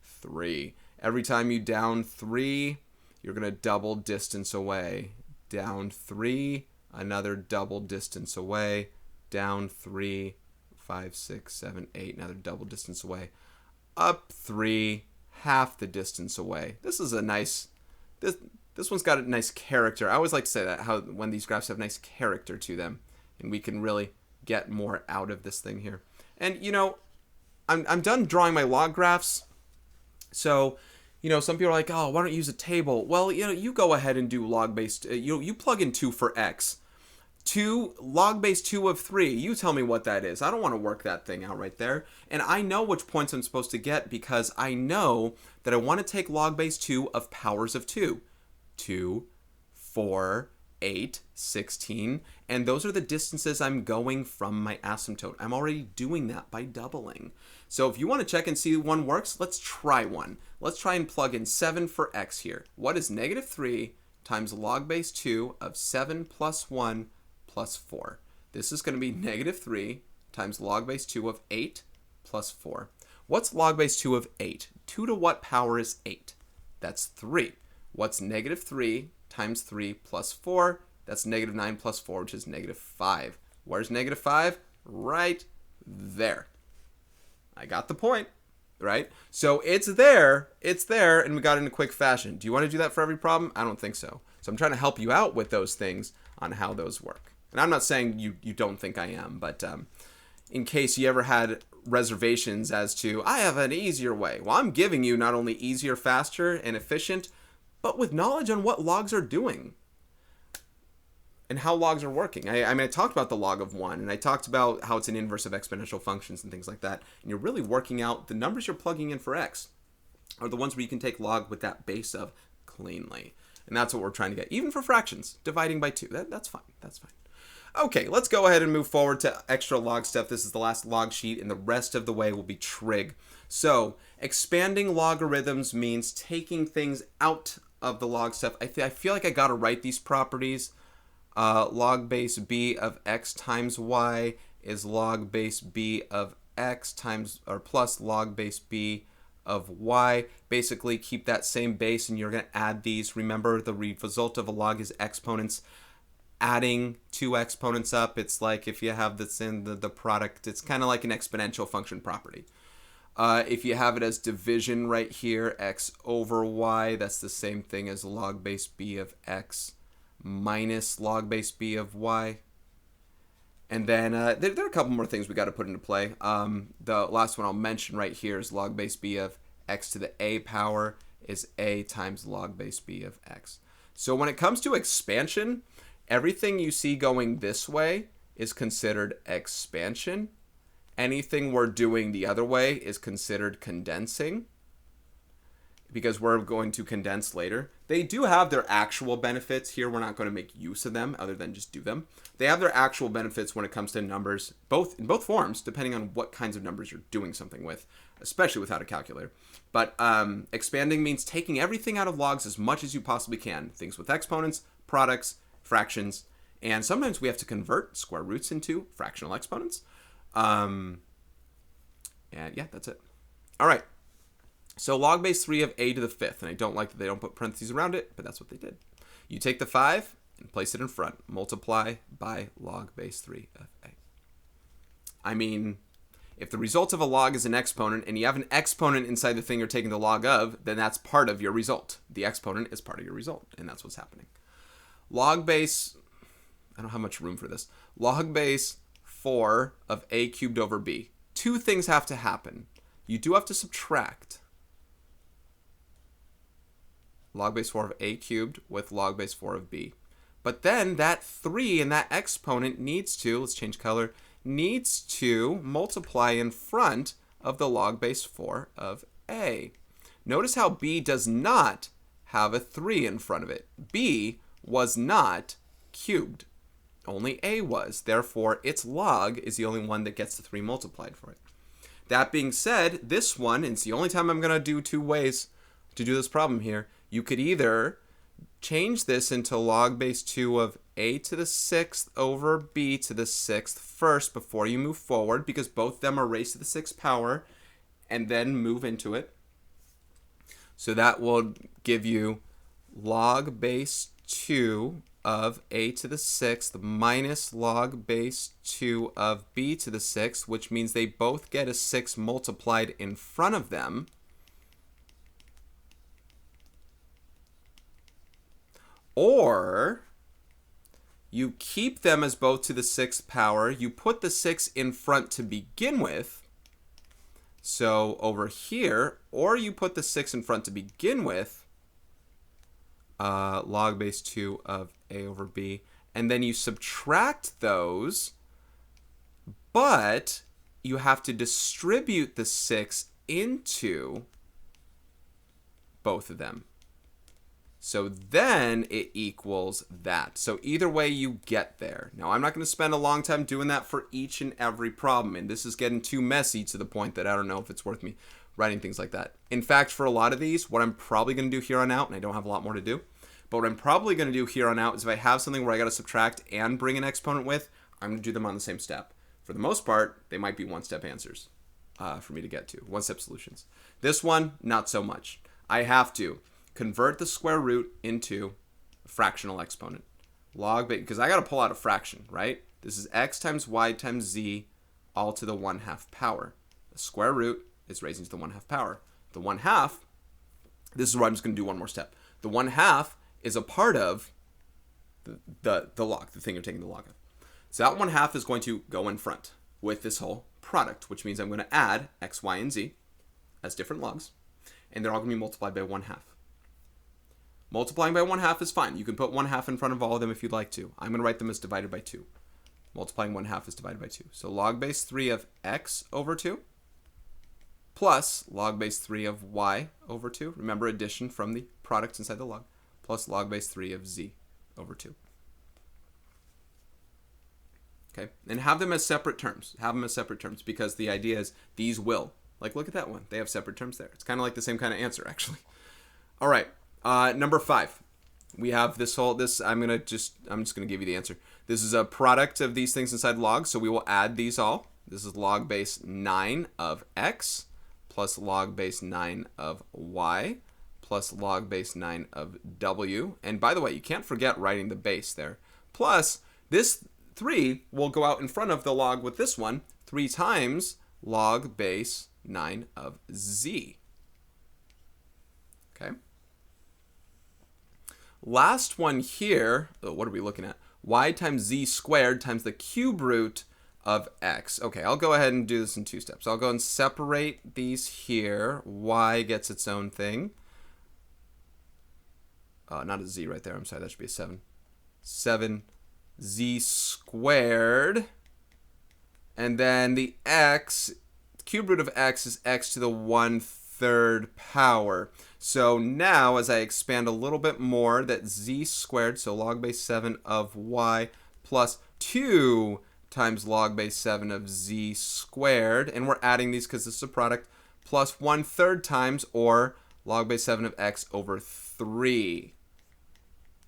3. Every time you down 3, you're going to double distance away. Down 3, another double distance away. Down 3, 5, 6, 7, 8, another double distance away. Up 3, half the distance away. This is a nice... This one's got a nice character. I always like to say that, how when these graphs have nice character to them, and we can really get more out of this thing here. And, I'm done drawing my log graphs. So, some people are like, oh, why don't you use a table? Well, you go ahead and do log-based, you plug in 2 for x. 2, log base 2 of 3. You tell me what that is. I don't want to work that thing out right there. And I know which points I'm supposed to get because I know that I want to take log base 2 of powers of 2. 2, 4, 8, 16, and those are the distances I'm going from my asymptote. I'm already doing that by doubling. So if you want to check and see one works, let's try one. Let's try and plug in 7 for x here. What is negative 3 times log base 2 of 7 plus 1 plus 4? This is going to be negative 3 times log base 2 of 8 plus 4. What's log base 2 of 8? 2 to what power is 8? That's 3. What's negative 3 times 3 plus 4? That's negative 9 plus 4, which is negative 5. Where's negative 5? Right there. I got the point, right? So it's there, and we got it in a quick fashion. Do you want to do that for every problem? I don't think so. So I'm trying to help you out with those things on how those work. And I'm not saying you don't think I am, but in case you ever had reservations as to, I have an easier way. Well, I'm giving you not only easier, faster, and efficient, but with knowledge on what logs are doing and how logs are working. I mean, I talked about the log of 1, and I talked about how it's an inverse of exponential functions and things like that. And you're really working out the numbers you're plugging in for x are the ones where you can take log with that base of cleanly. And that's what we're trying to get. Even for fractions, dividing by 2. That's fine. That's fine. Okay, let's go ahead and move forward to extra log stuff. This is the last log sheet, and the rest of the way will be trig. So, expanding logarithms means taking things out of the log stuff. I feel like I got to write these properties. Log base b of x times y is log base b of x times or plus log base b of y. Basically, keep that same base, and you're going to add these. Remember, the result of a log is exponents. Adding two exponents up, it's like if you have this in the product, it's kind of like an exponential function property. If you have it as division right here, x over y, that's the same thing as log base b of x minus log base b of y. And then there are a couple more things we got to put into play. The last one I'll mention right here is log base b of x to the a power is a times log base b of x. So when it comes to expansion, everything you see going this way is considered expansion. Anything we're doing the other way is considered condensing, because we're going to condense later. They do have their actual benefits. Here we're not going to make use of them other than just do them. They have their actual benefits when it comes to numbers, in both forms, depending on what kinds of numbers you're doing something with, especially without a calculator. But expanding means taking everything out of logs as much as you possibly can. Things with exponents, products, fractions, and sometimes we have to convert square roots into fractional exponents. And yeah, that's it. All right. So log base 3 of a to the 5th, and I don't like that they don't put parentheses around it, but that's what they did. You take the 5 and place it in front. Multiply by log base 3 of a. I mean, if the result of a log is an exponent, and you have an exponent inside the thing you're taking the log of, then that's part of your result. The exponent is part of your result, and that's what's happening. Log base, I don't have much room for this. Log base 4 of a cubed over b. Two things have to happen. You do have to subtract log base 4 of a cubed with log base 4 of b. But then that 3 and that exponent needs to, let's change color, needs to multiply in front of the log base 4 of a. Notice how b does not have a 3 in front of it. B was not cubed. Only a was. Therefore, its log is the only one that gets the 3 multiplied for it. That being said, this one, and it's the only time I'm going to do two ways to do this problem here, you could either change this into log base 2 of a to the 6th over b to the 6th first before you move forward, because both of them are raised to the 6th power, and then move into it. So that will give you log base 2 of a to the 6th minus log base 2 of b to the 6th, which means they both get a 6 multiplied in front of them. Or you keep them as both to the 6th power. You put the 6 in front to begin with. So over here, or you put the 6 in front to begin with, log base 2 of a over b, and then you subtract those, but you have to distribute the 6 into both of them. So then it equals that. So either way you get there. Now I'm not going to spend a long time doing that for each and every problem, and this is getting too messy to the point that I don't know if it's worth me writing things like that. In fact, for a lot of these, what I'm probably going to do here on out, and I don't have a lot more to do, but what I'm probably going to do here on out is if I have something where I got to subtract and bring an exponent with, I'm going to do them on the same step. For the most part, they might be one-step answers. for me to get to. One-step solutions. This one, not so much. I have to convert the square root into a fractional exponent. Log base, because I got to pull out a fraction, right? This is x times y times z all to the 1/2 power. The square root is raising to the 1/2 power. The 1/2, this is where I'm just going to do one more step. The 1/2 is a part of the log, the thing you're taking the log of. So that 1/2 is going to go in front with this whole product, which means I'm going to add x, y, and z as different logs, and they're all going to be multiplied by 1/2. Multiplying by 1/2 is fine. You can put 1/2 in front of all of them if you'd like to. I'm going to write them as divided by 2. Multiplying 1/2 is divided by 2. So log base 3 of x over 2 plus log base 3 of y over 2. Remember addition from the product inside the log. Plus log base 3 of z over 2. Okay, and have them as separate terms. Have them as separate terms because the idea is these will. Like, look at that one. They have separate terms there. It's kind of like the same kind of answer, actually. All right, number 5. We have this whole, I'm just going to give you the answer. This is a product of these things inside log, so we will add these all. This is log base 9 of x plus log base 9 of y plus log base 9 of w. And by the way, you can't forget writing the base there. Plus, this 3 will go out in front of the log with this one, 3 times log base 9 of z. Okay. Last one here, what are we looking at? Y times z squared times the cube root of x. Okay, I'll go ahead and do this in 2 steps. I'll go and separate these here. Y gets its own thing. Not a z right there. I'm sorry, that should be a 7. 7z squared. And then the x, cube root of x is x to the 1/3 power. So now as I expand a little bit more, that z squared, so log base 7 of y plus 2 times log base 7 of z squared, and we're adding these because this is a product, plus 1/3 times, or log base 7 of x over 3.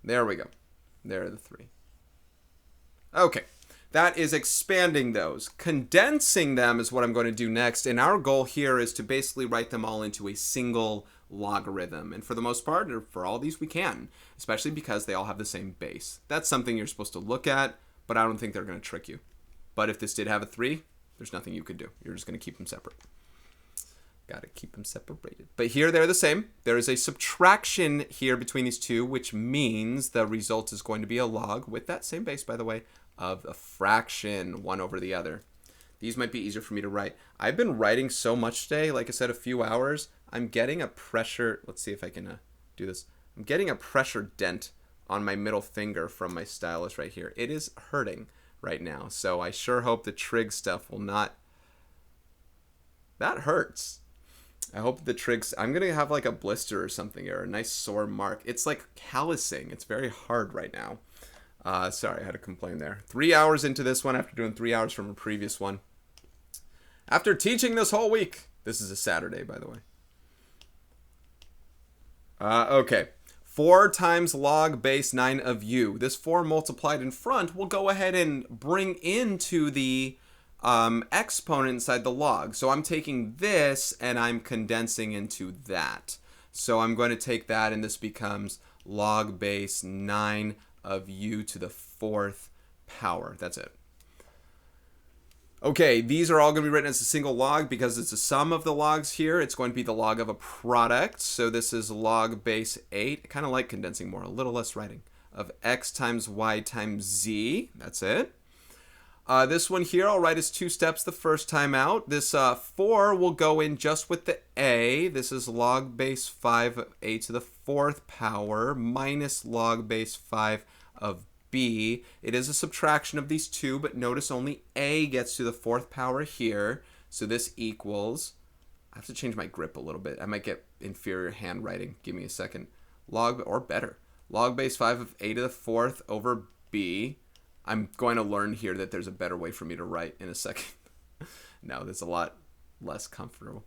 There we go. There are the 3. Okay. That is expanding those. Condensing them is what I'm going to do next. And our goal here is to basically write them all into a single logarithm. And for the most part, or for all these, we can. Especially because they all have the same base. That's something you're supposed to look at, but I don't think they're going to trick you. But if this did have a 3, there's nothing you could do. You're just going to keep them separate. Got to keep them separated. But here they're the same. There is a subtraction here between these two, which means the result is going to be a log with that same base, by the way, of a fraction, one over the other. These might be easier for me to write. I've been writing so much today, like I said, a few hours. I'm getting a pressure, let's see if I can do this. I'm getting a pressure dent on my middle finger from my stylus right here. It is hurting right now. So I sure hope the trig stuff will not, that hurts. I hope the trigs, I'm going to have like a blister or something, or a nice sore mark. It's like callousing. It's very hard right now. Sorry, I had to complain there. 3 hours into this one after doing 3 hours from a previous one. After teaching this whole week. This is a Saturday, by the way. Okay. 4 times log base 9 of u. This 4 multiplied in front will go ahead and bring into the exponent inside the log. So I'm taking this and I'm condensing into that. So I'm going to take that and this becomes log base 9 of u to the 4th power. That's it. Okay, these are all going to be written as a single log because it's a sum of the logs here. It's going to be the log of a product. So this is log base 8. I kind of like condensing more, a little less writing, of x times y times z. That's it. This one here I'll write as 2 steps the first time out. This 4 will go in just with the a. This is log base 5 of a to the 4th power minus log base 5 of b. It is a subtraction of these two, but notice only a gets to the 4th power here. So this equals, I have to change my grip a little bit. I might get inferior handwriting. Give me a second. Log, or better, log base 5 of a to the 4th over b. I'm going to learn here that there's a better way for me to write in a second. No, that's a lot less comfortable.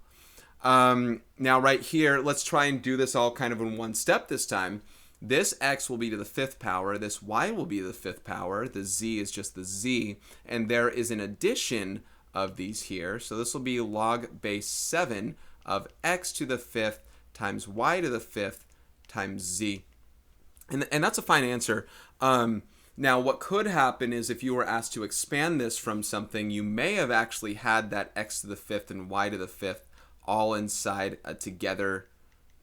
Now right here, let's try and do this all kind of in one step this time. This x will be to the 5th power. This y will be to the 5th power. The z is just the z. And there is an addition of these here. So this will be log base 7 of x to the 5th times y to the 5th times z. And that's a fine answer. Now, what could happen is if you were asked to expand this from something, you may have actually had that x to the 5th and y to the 5th all inside a together,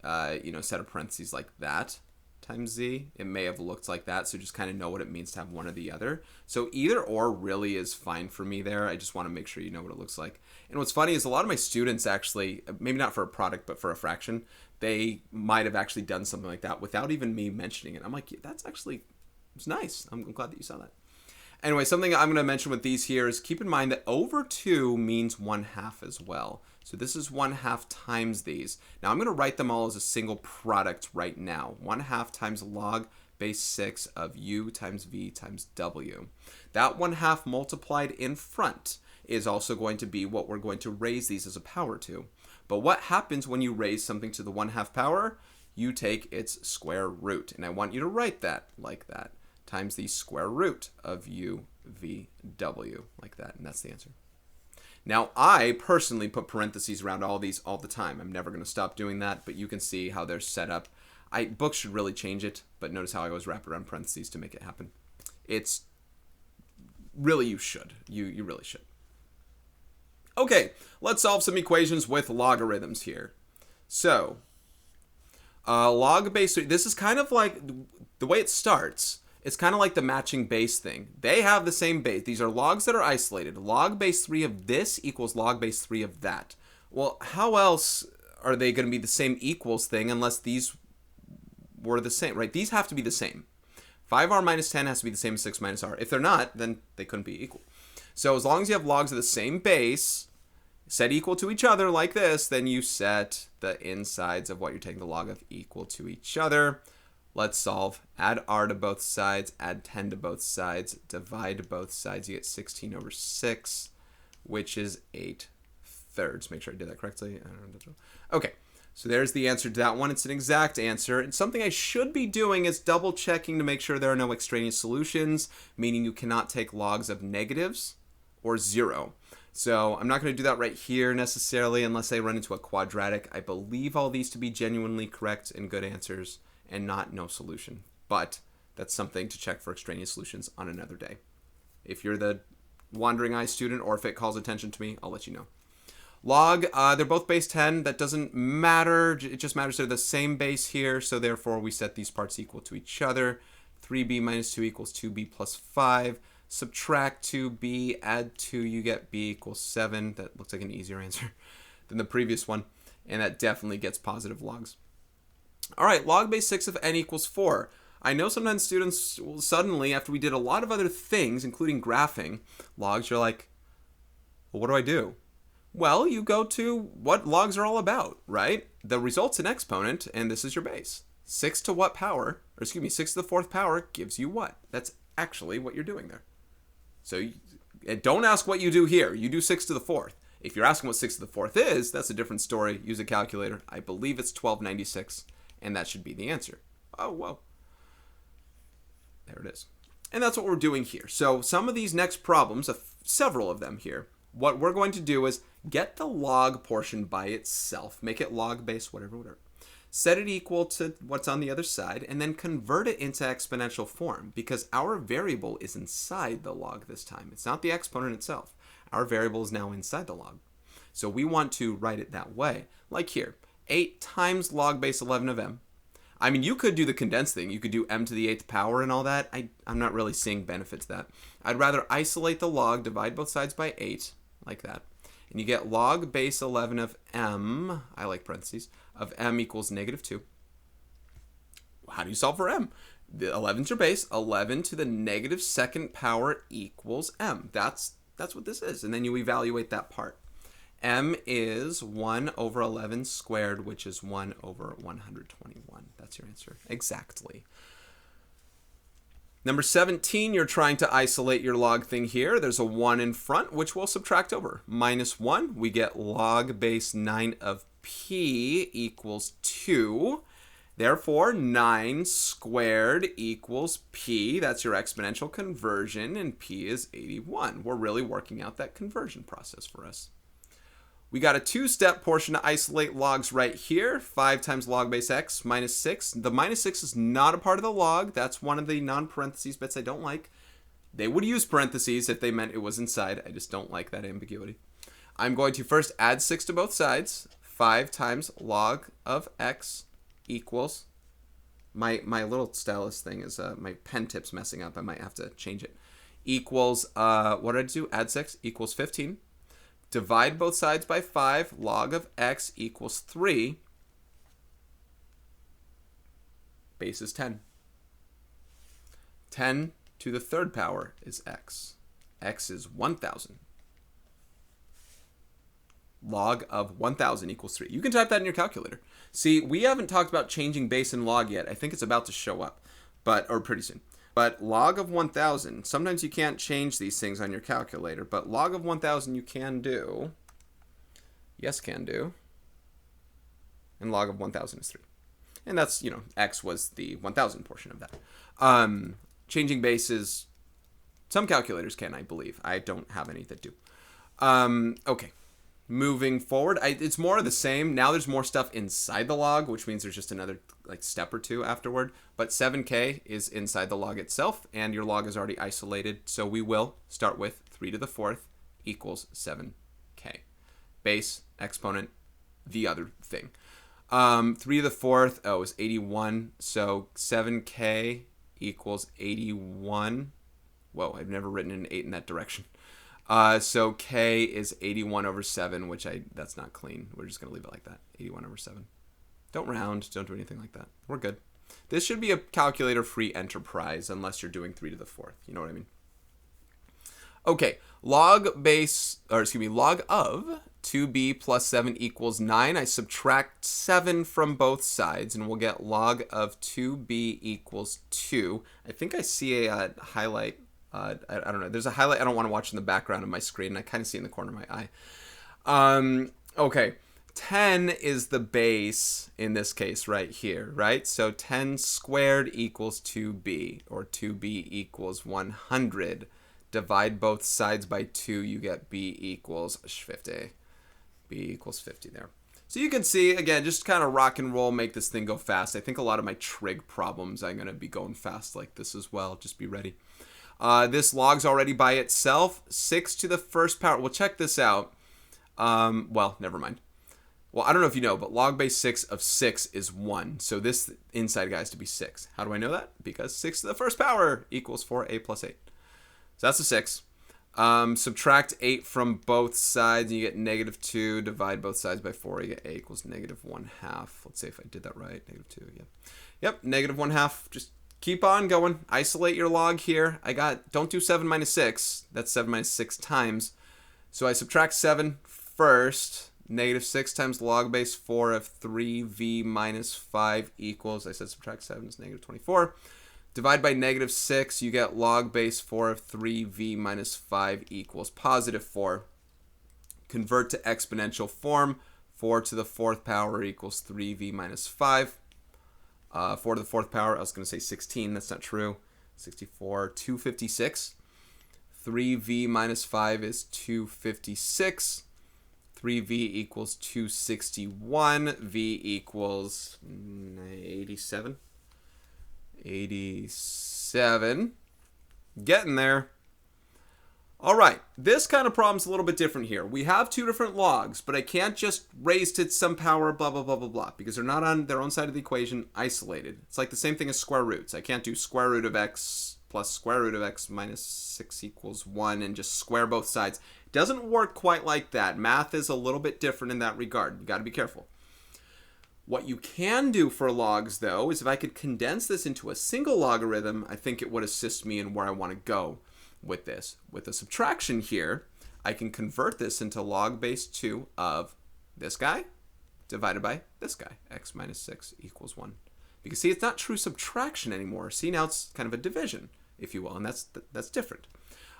set of parentheses like that times z. It may have looked like that, so just kind of know what it means to have one or the other. So either or really is fine for me there. I just want to make sure you know what it looks like. And what's funny is a lot of my students actually, maybe not for a product, but for a fraction, they might have actually done something like that without even me mentioning it. I'm like, yeah, that's actually, it's nice. I'm glad that you saw that. Anyway, something I'm going to mention with these here is keep in mind that over 2 means 1/2 as well. So this is 1/2 times these. Now I'm going to write them all as a single product right now. 1/2 times log base 6 of u times v times w. That 1/2 multiplied in front is also going to be what we're going to raise these as a power to. But what happens when you raise something to the 1/2 power? You take its square root. And I want you to write that like that. Times the square root of u, v, w. Like that. And that's the answer. Now, I personally put parentheses around all these all the time. I'm never going to stop doing that. But you can see how they're set up. Books should really change it. But notice how I always wrap around parentheses to make it happen. It's really, you should. You really should. Okay, let's solve some equations with logarithms here. So, log base 3, this is kind of like, the way it starts, it's kind of like the matching base thing. They have the same base. These are logs that are isolated. Log base 3 of this equals log base 3 of that. Well, how else are they going to be the same equals thing unless these were the same, right? These have to be the same. 5r minus 10 has to be the same as 6 minus r. If they're not, then they couldn't be equal. So as long as you have logs of the same base set equal to each other like this, then you set the insides of what you're taking the log of equal to each other. Let's solve. Add r to both sides, add 10 to both sides, divide both sides. You get 16 over 6, which is 8/3. Make sure I did that correctly. Okay, so there's the answer to that one. It's an exact answer. And something I should be doing is double checking to make sure there are no extraneous solutions, meaning you cannot take logs of negatives or 0. So I'm not going to do that right here necessarily unless I run into a quadratic. I believe all these to be genuinely correct and good answers and not no solution. But that's something to check for extraneous solutions on another day. If you're the wandering eye student or if it calls attention to me, I'll let you know. Log, they're both base 10. That doesn't matter. It just matters they're the same base here. So therefore we set these parts equal to each other. 3b minus 2 equals 2b plus 5. Subtract 2b, add 2, you get b equals 7. That looks like an easier answer than the previous one. And that definitely gets positive logs. All right, log base 6 of n equals 4. I know sometimes students will suddenly, after we did a lot of other things, including graphing logs, you're like, well, what do I do? Well, you go to what logs are all about, right? The result's an exponent, and this is your base. 6 to what power, or excuse me, 6 to the 4th power gives you what? That's actually what you're doing there. So don't ask what you do here. You do 6 to the 4th. If you're asking what 6 to the 4th is, that's a different story. Use a calculator. I believe it's 1296, and that should be the answer. Oh, whoa. There it is. And that's what we're doing here. So some of these next problems, several of them here, what we're going to do is get the log portion by itself. Make it log base, whatever. Set it equal to what's on the other side, and then convert it into exponential form because our variable is inside the log this time. It's not the exponent itself. Our variable is now inside the log. So we want to write it that way. Like here, 8 times log base 11 of m. I mean, you could do the condensed thing. You could do m to the 8th power and all that. I'm not really seeing benefit to that. I'd rather isolate the log, divide both sides by 8, like that. And you get log base 11 of m, I like parentheses, of m equals negative 2. How do you solve for m? The 11's your base. 11 to the negative 2nd power equals m. That's what this is. And then you evaluate that part. M is 1 over 11 squared, which is 1 over 121. That's your answer. Exactly. Number 17, you're trying to isolate your log thing here. There's a 1 in front, which we'll subtract over. Minus 1, we get log base 9 of p equals 2. Therefore, 9 squared equals p. That's your exponential conversion, and p is 81. We're really working out that conversion process for us. We got a two-step portion to isolate logs right here. 5 times log base x minus 6. The minus 6 is not a part of the log. That's one of the non-parentheses bits I don't like. They would use parentheses if they meant it was inside. I just don't like that ambiguity. I'm going to first add 6 to both sides. 5 times log of x equals, my little stylus thing is, my pen tip's messing up. I might have to change it. Equals, what did I do? Add 6 equals 15. Divide both sides by 5. Log of x equals 3. Base is 10. 10 to the third power is x. X is 1,000. Log of 1,000 equals 3. You can type that in your calculator. See, we haven't talked about changing base and log yet. I think it's about to show up, or pretty soon. But log of 1,000, sometimes you can't change these things on your calculator, but log of 1,000 you can do. Yes, can do. And log of 1,000 is 3. And that's, x was the 1,000 portion of that. Changing bases, some calculators can, I believe. I don't have any that do. Okay. Moving forward, it's more of the same. Now there's more stuff inside the log, which means there's just another step or two afterward. But 7k is inside the log itself, and your log is already isolated. So we will start with 3 to the 4th equals 7k. Base, exponent, the other thing. 3 to the 4th, is 81. So 7k equals 81. Whoa, I've never written an 8 in that direction. So k is 81 over 7, which that's not clean. We're just going to leave it like that. 81 over 7. Don't round. Don't do anything like that. We're good. This should be a calculator-free enterprise unless you're doing 3 to the 4th. You know what I mean? Okay. Log of 2b plus 7 equals 9. I subtract 7 from both sides, and we'll get log of 2b equals 2. I think I see a highlight. I don't know. There's a highlight I don't want to watch in the background of my screen, and I kind of see in the corner of my eye. Okay. 10 is the base in this case right here, right? So 10 squared equals 2b, or 2b equals 100. Divide both sides by 2, you get b equals 50. B equals 50 there. So you can see, again, just kind of rock and roll, make this thing go fast. I think a lot of my trig problems, I'm going to be going fast like this as well. Just be ready. This log's already by itself. 6 to the first power. Well, check this out. Well, never mind. Well, I don't know if you know, but log base 6 of 6 is 1. So this inside guy has to be 6. How do I know that? Because 6 to the first power equals 4a plus 8. So that's a 6. Subtract 8 from both sides, and you get negative 2. Divide both sides by 4, you get a equals negative 1/2. Let's see if I did that right. Negative 2, yeah. Yep, negative 1/2. Just keep on going. Isolate your log here. Don't do 7 minus 6. That's 7 minus 6 times. So I subtract 7 first. Negative 6 times log base 4 of 3v minus 5 equals, I said subtract 7 is negative 24. Divide by negative 6, you get log base 4 of 3v minus 5 equals positive 4. Convert to exponential form. 4 to the 4th power equals 3v minus 5. 4 to the 4th power, I was going to say 16. That's not true. 64, 256. 3v minus 5 is 256. 3v equals 261. V equals 87. 87. Getting there. All right. This kind of problem's a little bit different here. We have two different logs, but I can't just raise to some power, blah, blah, blah, blah, blah, because they're not on their own side of the equation, isolated. It's like the same thing as square roots. I can't do square root of x plus square root of x minus 6 equals 1 and just square both sides. It doesn't work quite like that. Math is a little bit different in that regard. You got to be careful. What you can do for logs, though, is if I could condense this into a single logarithm, I think it would assist me in where I want to go with this. With a subtraction here, I can convert this into log base 2 of this guy divided by this guy. X minus 6 equals 1. Because, see, it's not true subtraction anymore. See, now it's kind of a division, if you will, and that's different.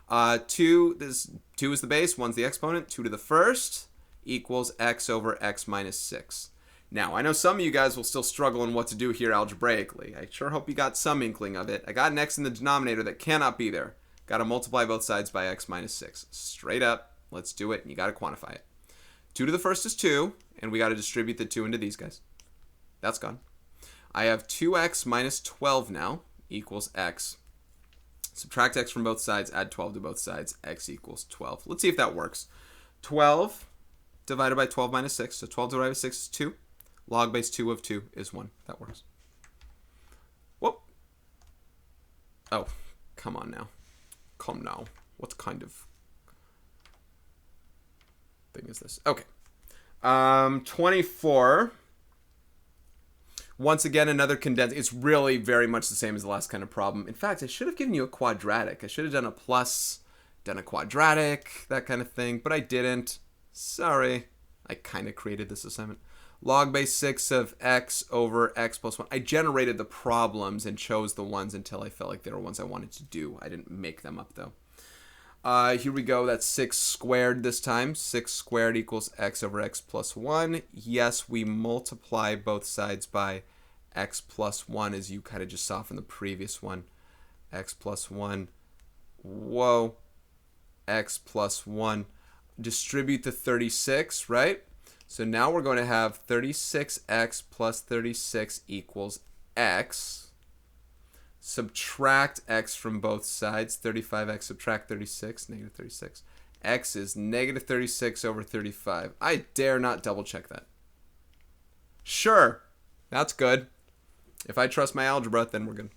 2 is the base, 1's the exponent. 2 to the first equals x over x minus 6. Now, I know some of you guys will still struggle in what to do here algebraically. I sure hope you got some inkling of it. I got an x in the denominator that cannot be there. Got to multiply both sides by x minus 6. Straight up, let's do it, and you got to quantify it. 2 to the first is 2, and we got to distribute the 2 into these guys. That's gone. I have 2x minus 12 now equals x. Subtract x from both sides, add 12 to both sides, x equals 12. Let's see if that works. 12 divided by 12 minus 6, so 12 divided by 6 is 2. Log base 2 of 2 is 1. That works. Whoop. Oh, come on now. Come now. What kind of thing is this? Okay. 24. Once again, another condensed. It's really very much the same as the last kind of problem. In fact, I should have given you a quadratic. I should have done a plus, done a quadratic, that kind of thing, but I didn't. Sorry. I kind of created this assignment. Log base 6 of x over x plus 1. I generated the problems and chose the ones until I felt like they were ones I wanted to do. I didn't make them up, though. Here we go. That's 6 squared this time. 6 squared equals x over x plus 1. Yes, we multiply both sides by x plus 1, as you kind of just saw from the previous one. X plus 1. Whoa. X plus 1. Distribute the 36, right? So now we're going to have 36x plus 36 equals x. Subtract x from both sides. 35x subtract 36, negative 36. X is negative 36 over 35. I dare not double check that. Sure, that's good. If I trust my algebra, then we're good.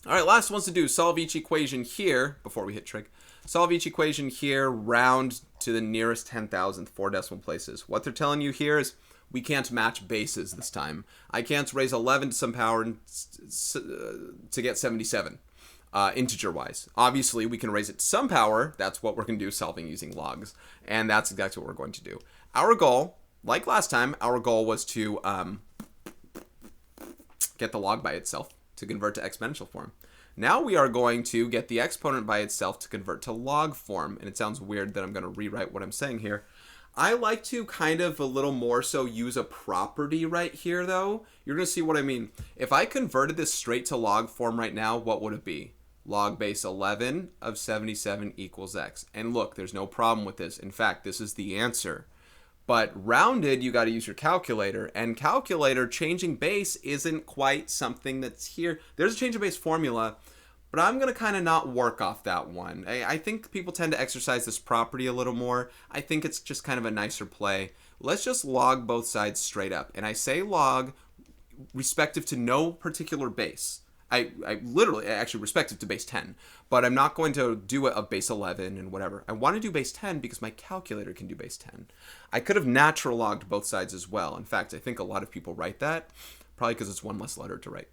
All right, last one's to do. Solve each equation here before we hit trig. Solve each equation here, round to the nearest 10,000th, 4 decimal places. What they're telling you here is we can't match bases this time. I can't raise 11 to some power to get 77, integer-wise. Obviously, we can raise it to some power. That's what we're going to do, solving using logs. And that's exactly what we're going to do. Our goal, like last time, our goal was to get the log by itself to convert to exponential form. Now we are going to get the exponent by itself to convert to log form. And it sounds weird that I'm going to rewrite what I'm saying here. I like to kind of a little more so use a property right here, though. You're going to see what I mean. If I converted this straight to log form right now, what would it be? Log base 11 of 77 equals x. And look, there's no problem with this. In fact, this is the answer. But rounded, you got to use your calculator. And calculator, changing base isn't quite something that's here. There's a change of base formula, but I'm going to kind of not work off that one. I think people tend to exercise this property a little more. I think it's just kind of a nicer play. Let's just log both sides straight up. And I say log respective to no particular base. I literally, actually respective to base 10, but I'm not going to do it of base 11 and whatever. I want to do base 10 because my calculator can do base 10. I could have natural logged both sides as well. In fact, I think a lot of people write that, probably because it's one less letter to write.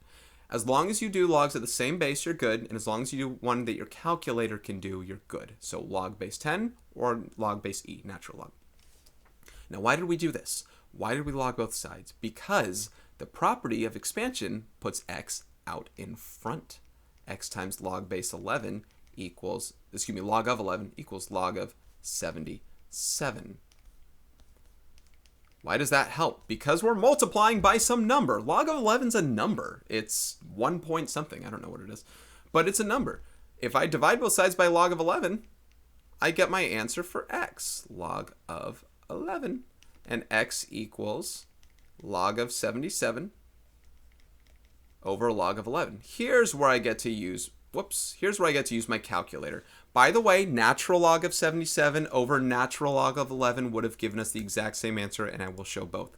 As long as you do logs at the same base, you're good. And as long as you do one that your calculator can do, you're good. So log base 10 or log base e, natural log. Now, why did we do this? Why did we log both sides? Because the property of expansion puts x out in front. X times log base 11 equals, log of 11 equals log of 77. Why does that help? Because we're multiplying by some number. Log of 11 is a number. It's 1 point something. I don't know what it is. But it's a number. If I divide both sides by log of 11, I get my answer for x. Log of 11. And x equals log of 77 over log of 11. Here's where I get to use, here's where I get to use my calculator. By the way, natural log of 77 over natural log of 11 would have given us the exact same answer, and I will show both.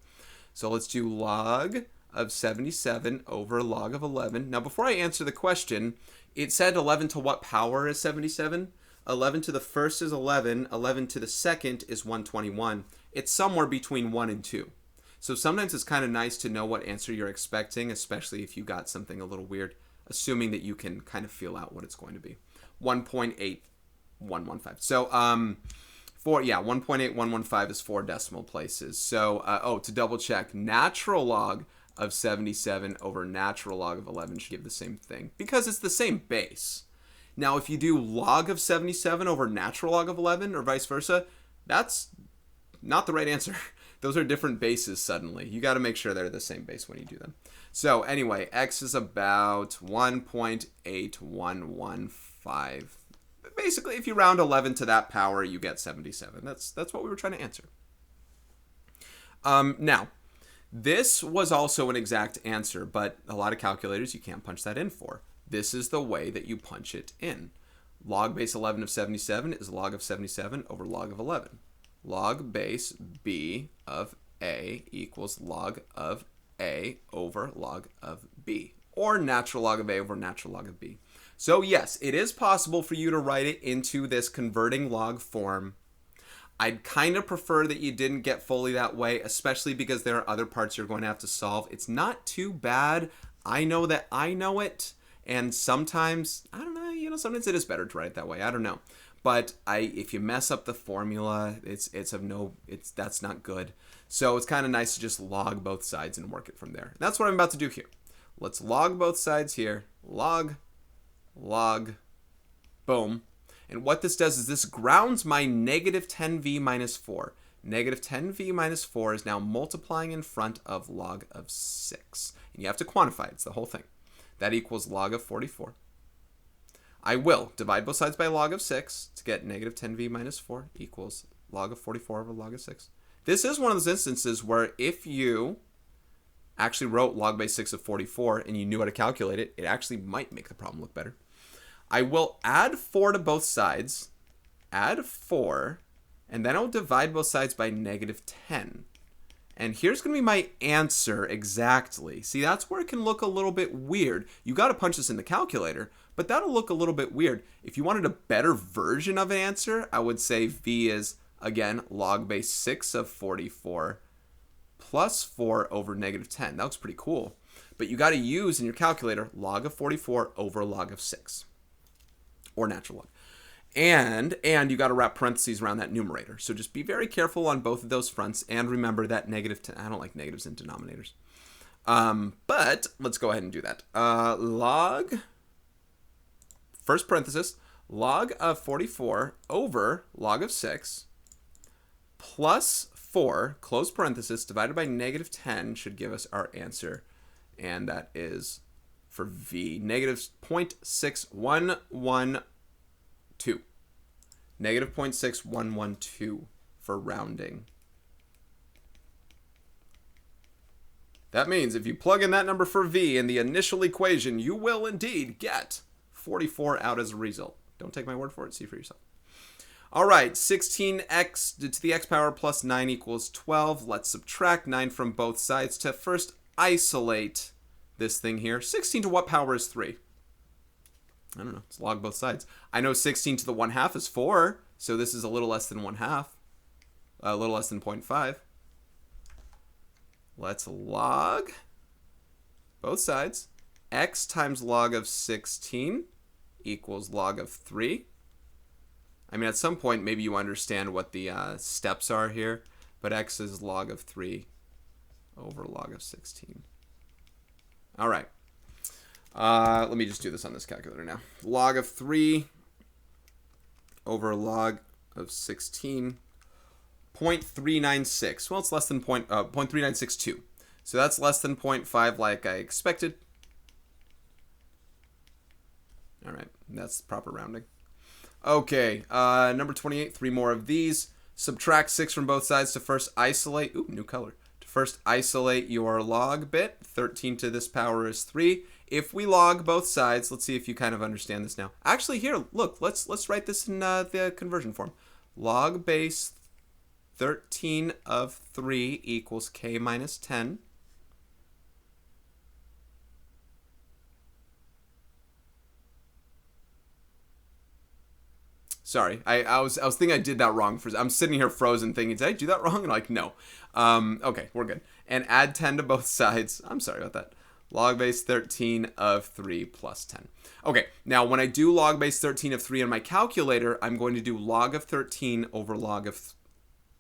So let's do log of 77 over log of 11. Now, before I answer the question, it said 11 to what power is 77? 11 to the first is 11. 11 to the second is 121. It's somewhere between 1 and 2. So sometimes it's kind of nice to know what answer you're expecting, especially if you got something a little weird, assuming that you can kind of feel out what it's going to be. 1.8115. So 1.8115 is 4 decimal places. So, to double check, natural log of 77 over natural log of 11 should give the same thing because it's the same base. Now, if you do log of 77 over natural log of 11 or vice versa, that's not the right answer. Those are different bases suddenly. You got to make sure they're the same base when you do them. So anyway, x is about 1.8115. Basically, if you round 11 to that power, you get 77. That's what we were trying to answer. Now, this was also an exact answer, but a lot of calculators you can't punch that in for. This is the way that you punch it in. Log base 11 of 77 is log of 77 over log of 11. Log base b of a equals log of a over log of b, or natural log of a over natural log of b. So yes, it is possible for you to write it into this converting log form. I'd kind of prefer that you didn't get fully that way, especially because there are other parts you're going to have to solve. It's not too bad. I know that I know it, and sometimes, I don't know, sometimes it is better to write it that way. I don't know. But if you mess up the formula, that's not good. So it's kind of nice to just log both sides and work it from there. That's what I'm about to do here. Let's log both sides here. Log, boom. And what this does is this grounds my negative 10v minus 4. Negative 10v minus 4 is now multiplying in front of log of 6. And you have to quantify it. It's the whole thing. That equals log of 44. I will divide both sides by log of 6 to get negative 10v minus 4 equals log of 44 over log of 6. This is one of those instances where if you actually wrote log base 6 of 44 and you knew how to calculate it, it actually might make the problem look better. I will add 4 to both sides, add 4, and then I'll divide both sides by negative 10. And here's going to be my answer exactly. See, that's where it can look a little bit weird. You got to punch this in the calculator, but that'll look a little bit weird. If you wanted a better version of an answer, I would say v is, again, log base 6 of 44 plus 4 over negative 10. That looks pretty cool. But you got to use in your calculator log of 44 over log of 6. Or natural log. And you got to wrap parentheses around that numerator. So just be very careful on both of those fronts. And remember that negative 10. I don't like negatives in denominators. But let's go ahead and do that. Log, first parenthesis, log of 44 over log of 6 plus 4, close parenthesis, divided by negative 10 should give us our answer. And that is, for v, negative 0.6112. Negative 0.6112 for rounding. That means if you plug in that number for v in the initial equation, you will indeed get 44 out as a result. Don't take my word for it. See for yourself. All right, 16x to the x power plus 9 equals 12. Let's subtract 9 from both sides to first isolate this thing here. 16 to what power is 3? I don't know. Let's log both sides. I know 16 to the 1/2 is 4, so this is a little less than 1/2. A little less than 0.5. Let's log both sides. X times log of 16 equals log of 3. I mean, at some point, maybe you understand what the steps are here, but x is log of 3 over log of 16. All right. Let me just do this on this calculator now. Log of 3 over log of 16, 0.396. Well, it's less than 0.3962. So that's less than 0.5 like I expected. All right, that's proper rounding. Okay, number 28, 3 more of these. Subtract 6 from both sides to first isolate. Ooh, new color. To first isolate your log bit. 13 to this power is 3. If we log both sides, let's see if you kind of understand this now. Actually, here, look, let's write this in the conversion form. Log base 13 of 3 equals k minus 10. Sorry, I was thinking I did that wrong. I'm sitting here frozen thinking, did I do that wrong? And like, no. Okay, we're good. And add 10 to both sides. I'm sorry about that. Log base 13 of 3 plus 10. Okay, now when I do log base 13 of 3 on my calculator, I'm going to do log of 13 over log of,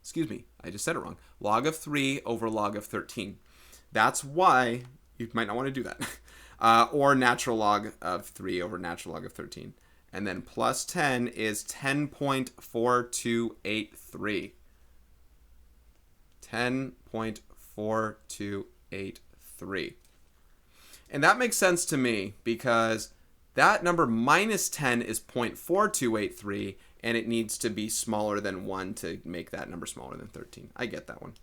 excuse me, I just said it wrong. Log of 3 over log of 13. That's why you might not want to do that. Or natural log of 3 over natural log of 13. And then plus 10 is 10.4283. 10.4283. And that makes sense to me because that number minus 10 is 0.4283, and it needs to be smaller than 1 to make that number smaller than 13. I get that one.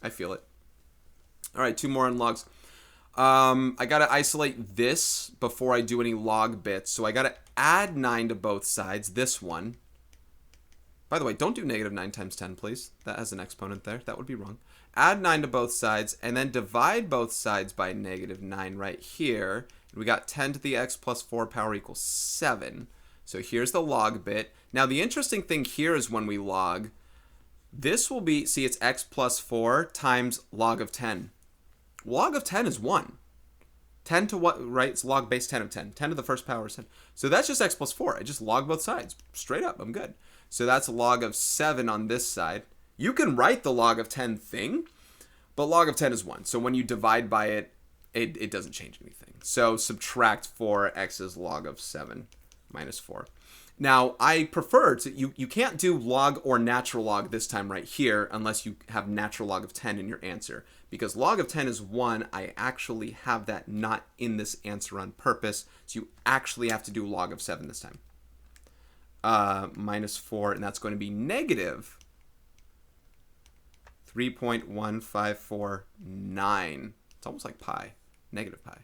I feel it. All right, 2 more on logs. I got to isolate this before I do any log bits. So I got to add 9 to both sides, this one. By the way, don't do negative 9 times 10, please. That has an exponent there. That would be wrong. Add 9 to both sides, and then divide both sides by negative 9 right here. We got 10 to the x plus 4 power equals 7. So here's the log bit. Now, the interesting thing here is when we log, this will be, see, it's x plus 4 times log of 10. Log of 10 is 1. 10 to what, right? It's log base 10 of 10. 10 to the first power is 10. So that's just x plus 4. I just log both sides. Straight up, I'm good. So that's log of 7 on this side. You can write the log of 10 thing, but log of 10 is 1. So when you divide by it, it doesn't change anything. So subtract 4x's log of 7 minus 4. Now, I prefer to, you can't do log or natural log this time right here unless you have natural log of 10 in your answer. Because log of 10 is 1, I actually have that not in this answer on purpose. So you actually have to do log of 7 this time. Minus 4, and that's going to be negative 3.1549. It's almost like pi, negative pi.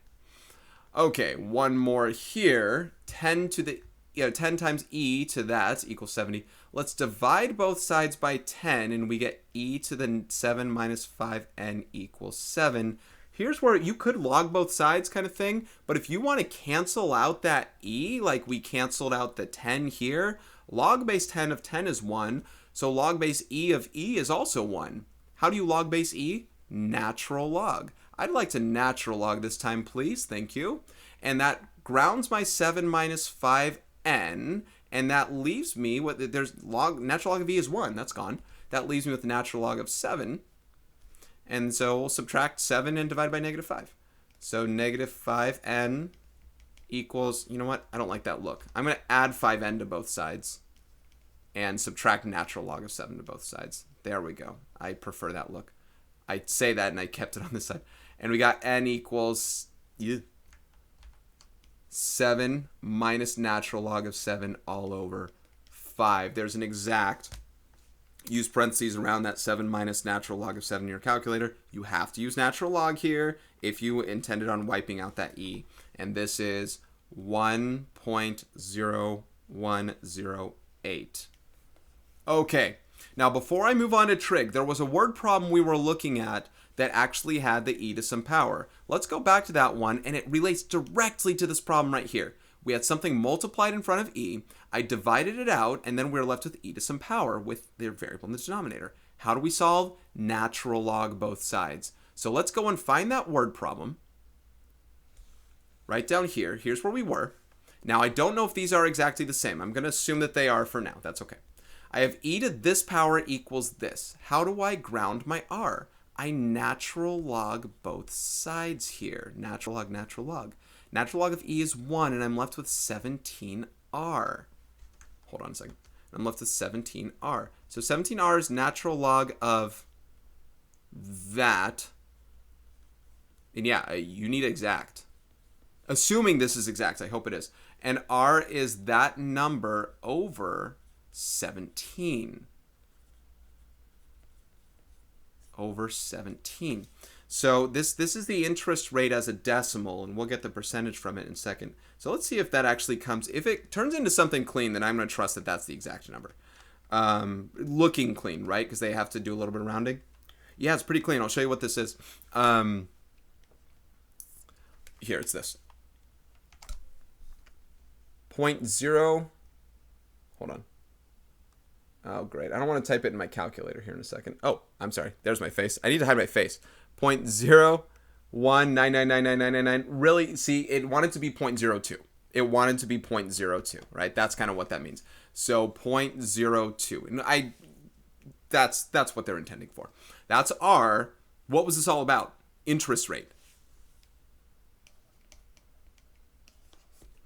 Okay, one more here. 10 times e to that equals 70. Let's divide both sides by 10, and we get e to the 7 minus 5n equals 7. Here's where you could log both sides kind of thing, but if you want to cancel out that e, like we canceled out the 10 here, log base 10 of 10 is 1, so log base e of e is also 1. How do you log base e? Natural log. I'd like to natural log this time, please. Thank you. And that grounds my 7 minus 5n, and that leaves me with, there's natural log of e is 1. That's gone. That leaves me with natural log of 7. And so we'll subtract 7 and divide by negative 5. So negative 5n equals, you know what? I don't like that look. I'm going to add 5n to both sides and subtract natural log of 7 to both sides. There we go. I prefer that look. I say that and I kept it on this side. And we got n equals 7 minus natural log of 7 all over 5. There's an exact. Use parentheses around that 7 minus natural log of 7 in your calculator. You have to use natural log here if you intended on wiping out that e. And this is 1.0108. Okay, now before I move on to trig, there was a word problem we were looking at that actually had the e to some power. Let's go back to that one, and it relates directly to this problem right here. We had something multiplied in front of e. I divided it out, and then we're left with e to some power with their variable in the denominator. How do we solve? Natural log both sides. So let's go and find that word problem. Right down here. Here's where we were. Now, I don't know if these are exactly the same. I'm going to assume that they are for now. That's okay. I have e to this power equals this. How do I ground my r? I natural log both sides here. Natural log, natural log. Natural log of e is 1, and I'm left with 17r. Hold on a second. I'm left with 17r. So 17r is natural log of that. And yeah, you need exact. Assuming this is exact, I hope it is. And r is that number over 17. Over 17. So this is the interest rate as a decimal, and we'll get the percentage from it in a second. So let's see if that actually comes. If it turns into something clean, then I'm going to trust that that's the exact number. Looking clean, right? Because they have to do a little bit of rounding. Yeah, it's pretty clean. I'll show you what this is. Here, it's this. 0.0. Hold on. Oh, great. I don't want to type it in my calculator here in a second. Oh, I'm sorry. There's my face. I need to hide my face. 0.01999999. Really, see, it wanted to be 0.02. It wanted to be 0.02, right? That's kind of what that means. So 0.02. And that's what they're intending for. That's R. What was this all about? Interest rate.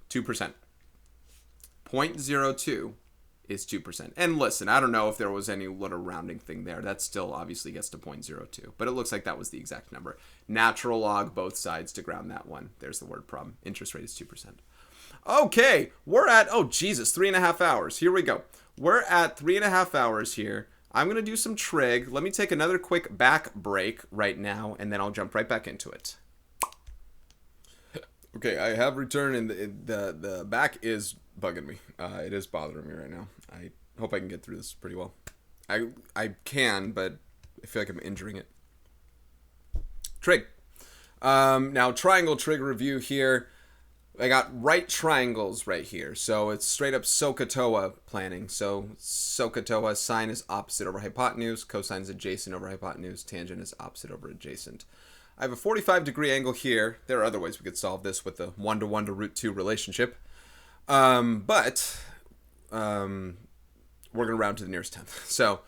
2%. 0.02 is 2%. And listen, I don't know if there was any little rounding thing there. That still obviously gets to 0.02. But it looks like that was the exact number. Natural log both sides to ground that one. There's the word problem. Interest rate is 2%. Okay, we're at, oh Jesus, 3.5 hours. Here we go. We're at 3.5 hours here. I'm going to do some trig. Let me take another quick back break right now, and then I'll jump right back into it. Okay, I have returned, and the back is bugging me. It is bothering me right now. I hope I can get through this pretty well. I can, but I feel like I'm injuring it. Trig. Now, triangle trig review here. I got right triangles right here. So it's straight up SOHCAHTOA planning. So SOHCAHTOA, sine is opposite over hypotenuse, cosine is adjacent over hypotenuse, tangent is opposite over adjacent. I have a 45-degree angle here. There are other ways we could solve this with the 1-to-1 to root 2 relationship. But we're going to round to the nearest tenth. So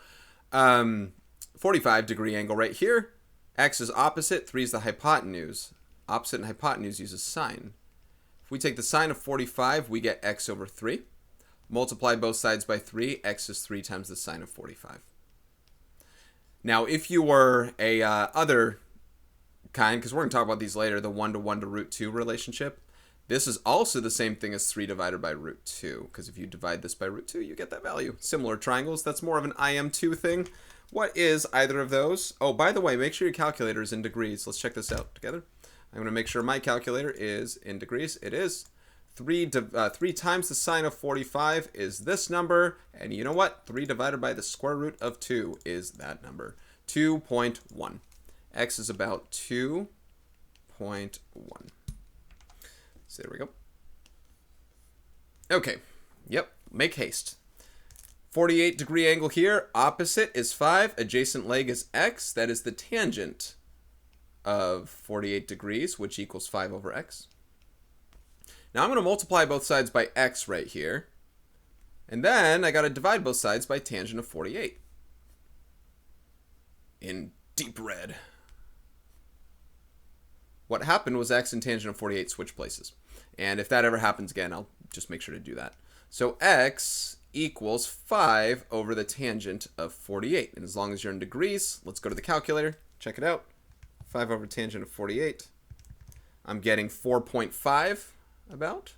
45-degree angle right here. X is opposite. 3 is the hypotenuse. Opposite and hypotenuse uses sine. If we take the sine of 45, we get x over 3. Multiply both sides by 3. X is 3 times the sine of 45. Now, if you were a other kind, because we're going to talk about these later, the 1-to-1 to root 2 relationship, this is also the same thing as 3 divided by root 2, because if you divide this by root 2, you get that value. Similar triangles, that's more of an IM2 thing. What is either of those? Oh, by the way, make sure your calculator is in degrees. Let's check this out together. I'm going to make sure my calculator is in degrees. It is. 3 times the sine of 45 is this number. And you know what? 3 divided by the square root of 2 is that number. 2.1. X is about 2.1. So there we go. Okay. Yep. Make haste. 48-degree angle here. Opposite is 5. Adjacent leg is x. That is the tangent of 48 degrees, which equals 5 over x. Now I'm going to multiply both sides by x right here. And then I got to divide both sides by tangent of 48. In deep red. What happened was x and tangent of 48 switch places. And if that ever happens again, I'll just make sure to do that. So x equals 5 over the tangent of 48. And as long as you're in degrees, let's go to the calculator. Check it out. 5 over tangent of 48. I'm getting 4.5 about.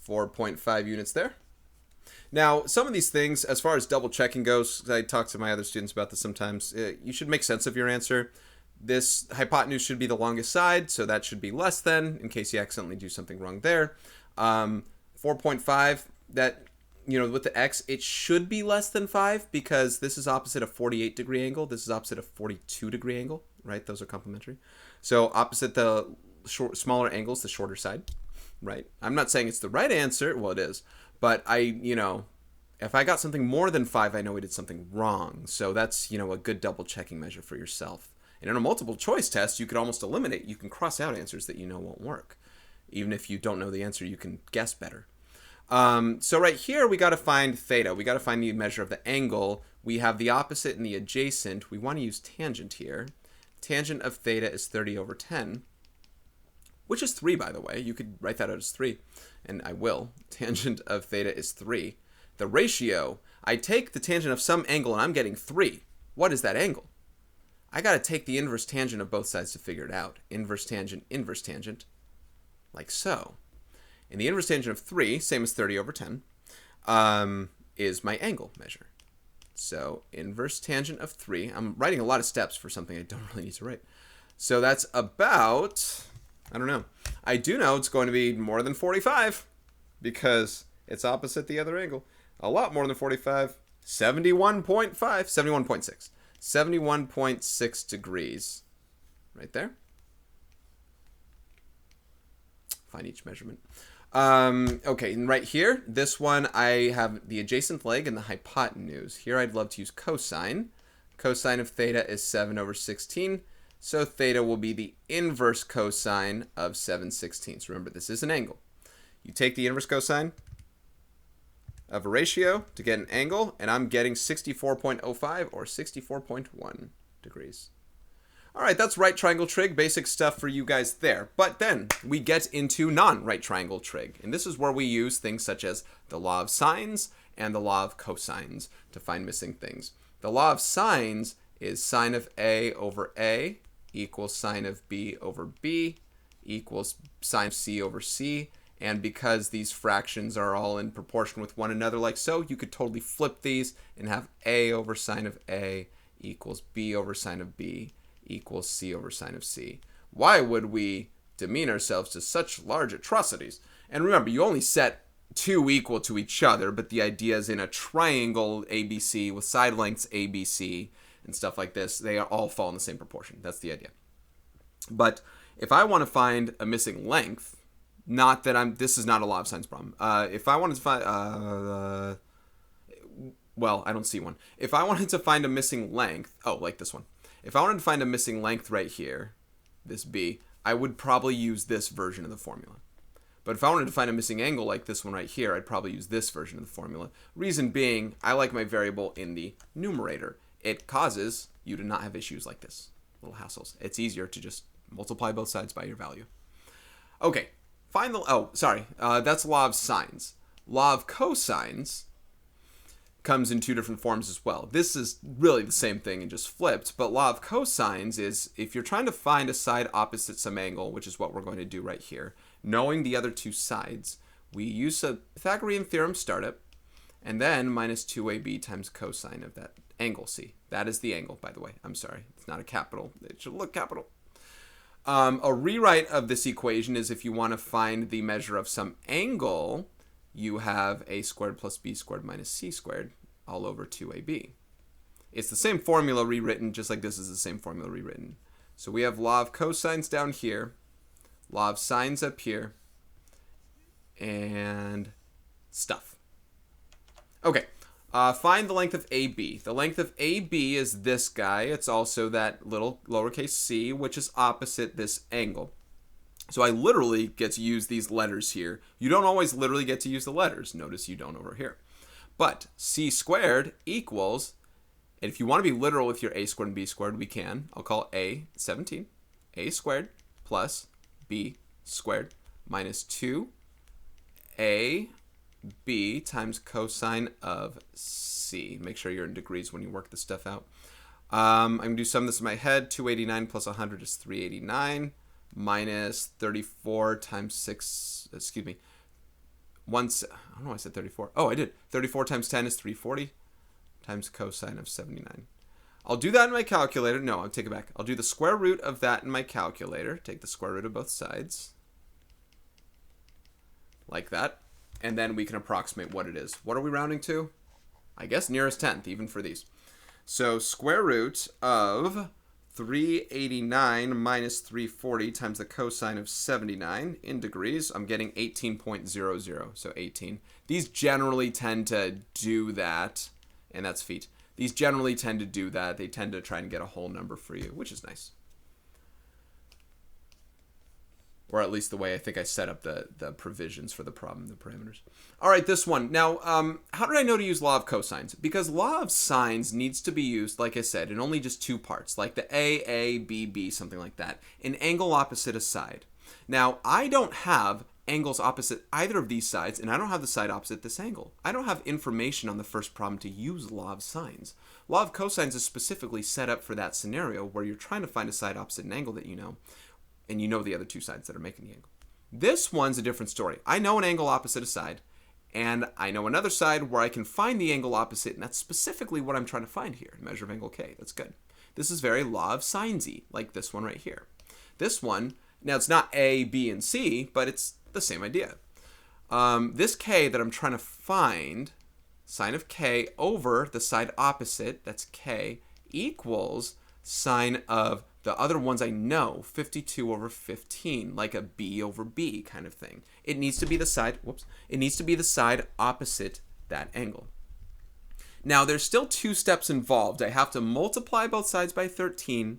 4.5 units there. Now, some of these things, as far as double checking goes, I talk to my other students about this sometimes, you should make sense of your answer. This hypotenuse should be the longest side, so that should be less than, in case you accidentally do something wrong there. 4.5, that, you know, with the x, it should be less than 5 because this is opposite a 48-degree angle. This is opposite a 42-degree angle, right? Those are complementary. So opposite the smaller angles, the shorter side, right? I'm not saying it's the right answer. Well, it is. But you know, if I got something more than 5, I know we did something wrong. So that's, you know, a good double checking measure for yourself. And in a multiple choice test, you could almost eliminate. You can cross out answers that you know won't work. Even if you don't know the answer, you can guess better. So right here, we got to find theta. We got to find the measure of the angle. We have the opposite and the adjacent. We want to use tangent here. Tangent of theta is 30 over 10, which is 3, by the way. You could write that out as 3, and I will. Tangent of theta is 3. The ratio, I take the tangent of some angle, and I'm getting 3. What is that angle? I got to take the inverse tangent of both sides to figure it out. Inverse tangent, like so. And the inverse tangent of 3, same as 30 over 10, is my angle measure. So inverse tangent of 3, I'm writing a lot of steps for something I don't really need to write. So that's about, I don't know. I do know it's going to be more than 45 because it's opposite the other angle. A lot more than 45. 71.5, 71.6. 71.6 degrees. Right there. Find each measurement. Okay, and right here, this one, I have the adjacent leg and the hypotenuse. Here I'd love to use cosine. Cosine of theta is 7 over 16. So theta will be the inverse cosine of 7/16. Remember, this is an angle. You take the inverse cosine of a ratio to get an angle, and I'm getting 64.05 or 64.1 degrees. All right, that's right triangle trig, basic stuff for you guys there. But then we get into non-right triangle trig, and this is where we use things such as the law of sines and the law of cosines to find missing things. The law of sines is sine of A over A equals sine of B over B equals sine of C over C. And because these fractions are all in proportion with one another like so, you could totally flip these and have A over sine of A equals B over sine of B equals C over sine of C. Why would we demean ourselves to such large atrocities? And remember, you only set two equal to each other, but the idea is in a triangle ABC with side lengths ABC and stuff like this, they all fall in the same proportion. That's the idea. But if I want to find a missing length, not that this is not a law of sines problem. If I wanted to find, well, I don't see one. If I wanted to find a missing length, oh, like this one. If I wanted to find a missing length right here, this B, I would probably use this version of the formula. But if I wanted to find a missing angle like this one right here, I'd probably use this version of the formula. Reason being, I like my variable in the numerator. It causes you to not have issues like this. Little hassles. It's easier to just multiply both sides by your value. Okay, that's law of sines. Law of cosines comes in two different forms as well. This is really the same thing and just flipped, but law of cosines is if you're trying to find a side opposite some angle, which is what we're going to do right here, knowing the other two sides, we use a Pythagorean theorem startup, and then minus 2ab times cosine of that angle C. That is the angle, by the way. I'm sorry. It's not a capital. It should look capital. A rewrite of this equation is if you want to find the measure of some angle, you have a squared plus b squared minus c squared all over 2ab. It's the same formula rewritten, just like this is the same formula rewritten. So we have law of cosines down here, law of sines up here, and stuff. Okay, find the length of AB. The length of AB is this guy. It's also that little lowercase c, which is opposite this angle. So I literally get to use these letters here. You don't always literally get to use the letters. Notice you don't over here. But c squared equals, and if you want to be literal with your a squared and b squared, we can. I'll call a 17. A squared plus b squared minus 2ab times cosine of c. Make sure you're in degrees when you work this stuff out. I'm going to do some of this in my head. 289 plus 100 is 389. Minus 34 times 6, excuse me, I don't know why I said 34. Oh, I did. 34 times 10 is 340 times cosine of 79. I'll do that in my calculator. No, I'll take it back. I'll do the square root of that in my calculator. Take the square root of both sides. Like that. And then we can approximate what it is. What are we rounding to? I guess nearest 10th, even for these. So square root of 389 minus 340 times the cosine of 79 in degrees. I'm getting 18.00, so 18. These generally tend to do that, and that's feet. These generally tend to do that. They tend to try and get a whole number for you, which is nice. Or at least the way I think I set up the provisions for the problem, the parameters. All right, this one. Now, how did I know to use law of cosines? Because law of sines needs to be used, like I said, in only just two parts, like the A, B, B, something like that. An angle opposite a side. Now, I don't have angles opposite either of these sides, and I don't have the side opposite this angle. I don't have information on the first problem to use law of sines. Law of cosines is specifically set up for that scenario where you're trying to find a side opposite an angle that you know, and you know the other two sides that are making the angle. This one's a different story. I know an angle opposite a side, and I know another side where I can find the angle opposite, and that's specifically what I'm trying to find here, measure of angle k. That's good. This is very law of sinesy, like this one right here. This one, now it's not A, B, and C, but it's the same idea. This k that I'm trying to find, sine of k over the side opposite, that's k, equals sine of the other ones I know, 52 over 15, like a b over b kind of thing. It needs to be the side, it needs to be the side opposite that angle. Now, there's still two steps involved. I have to multiply both sides by 13,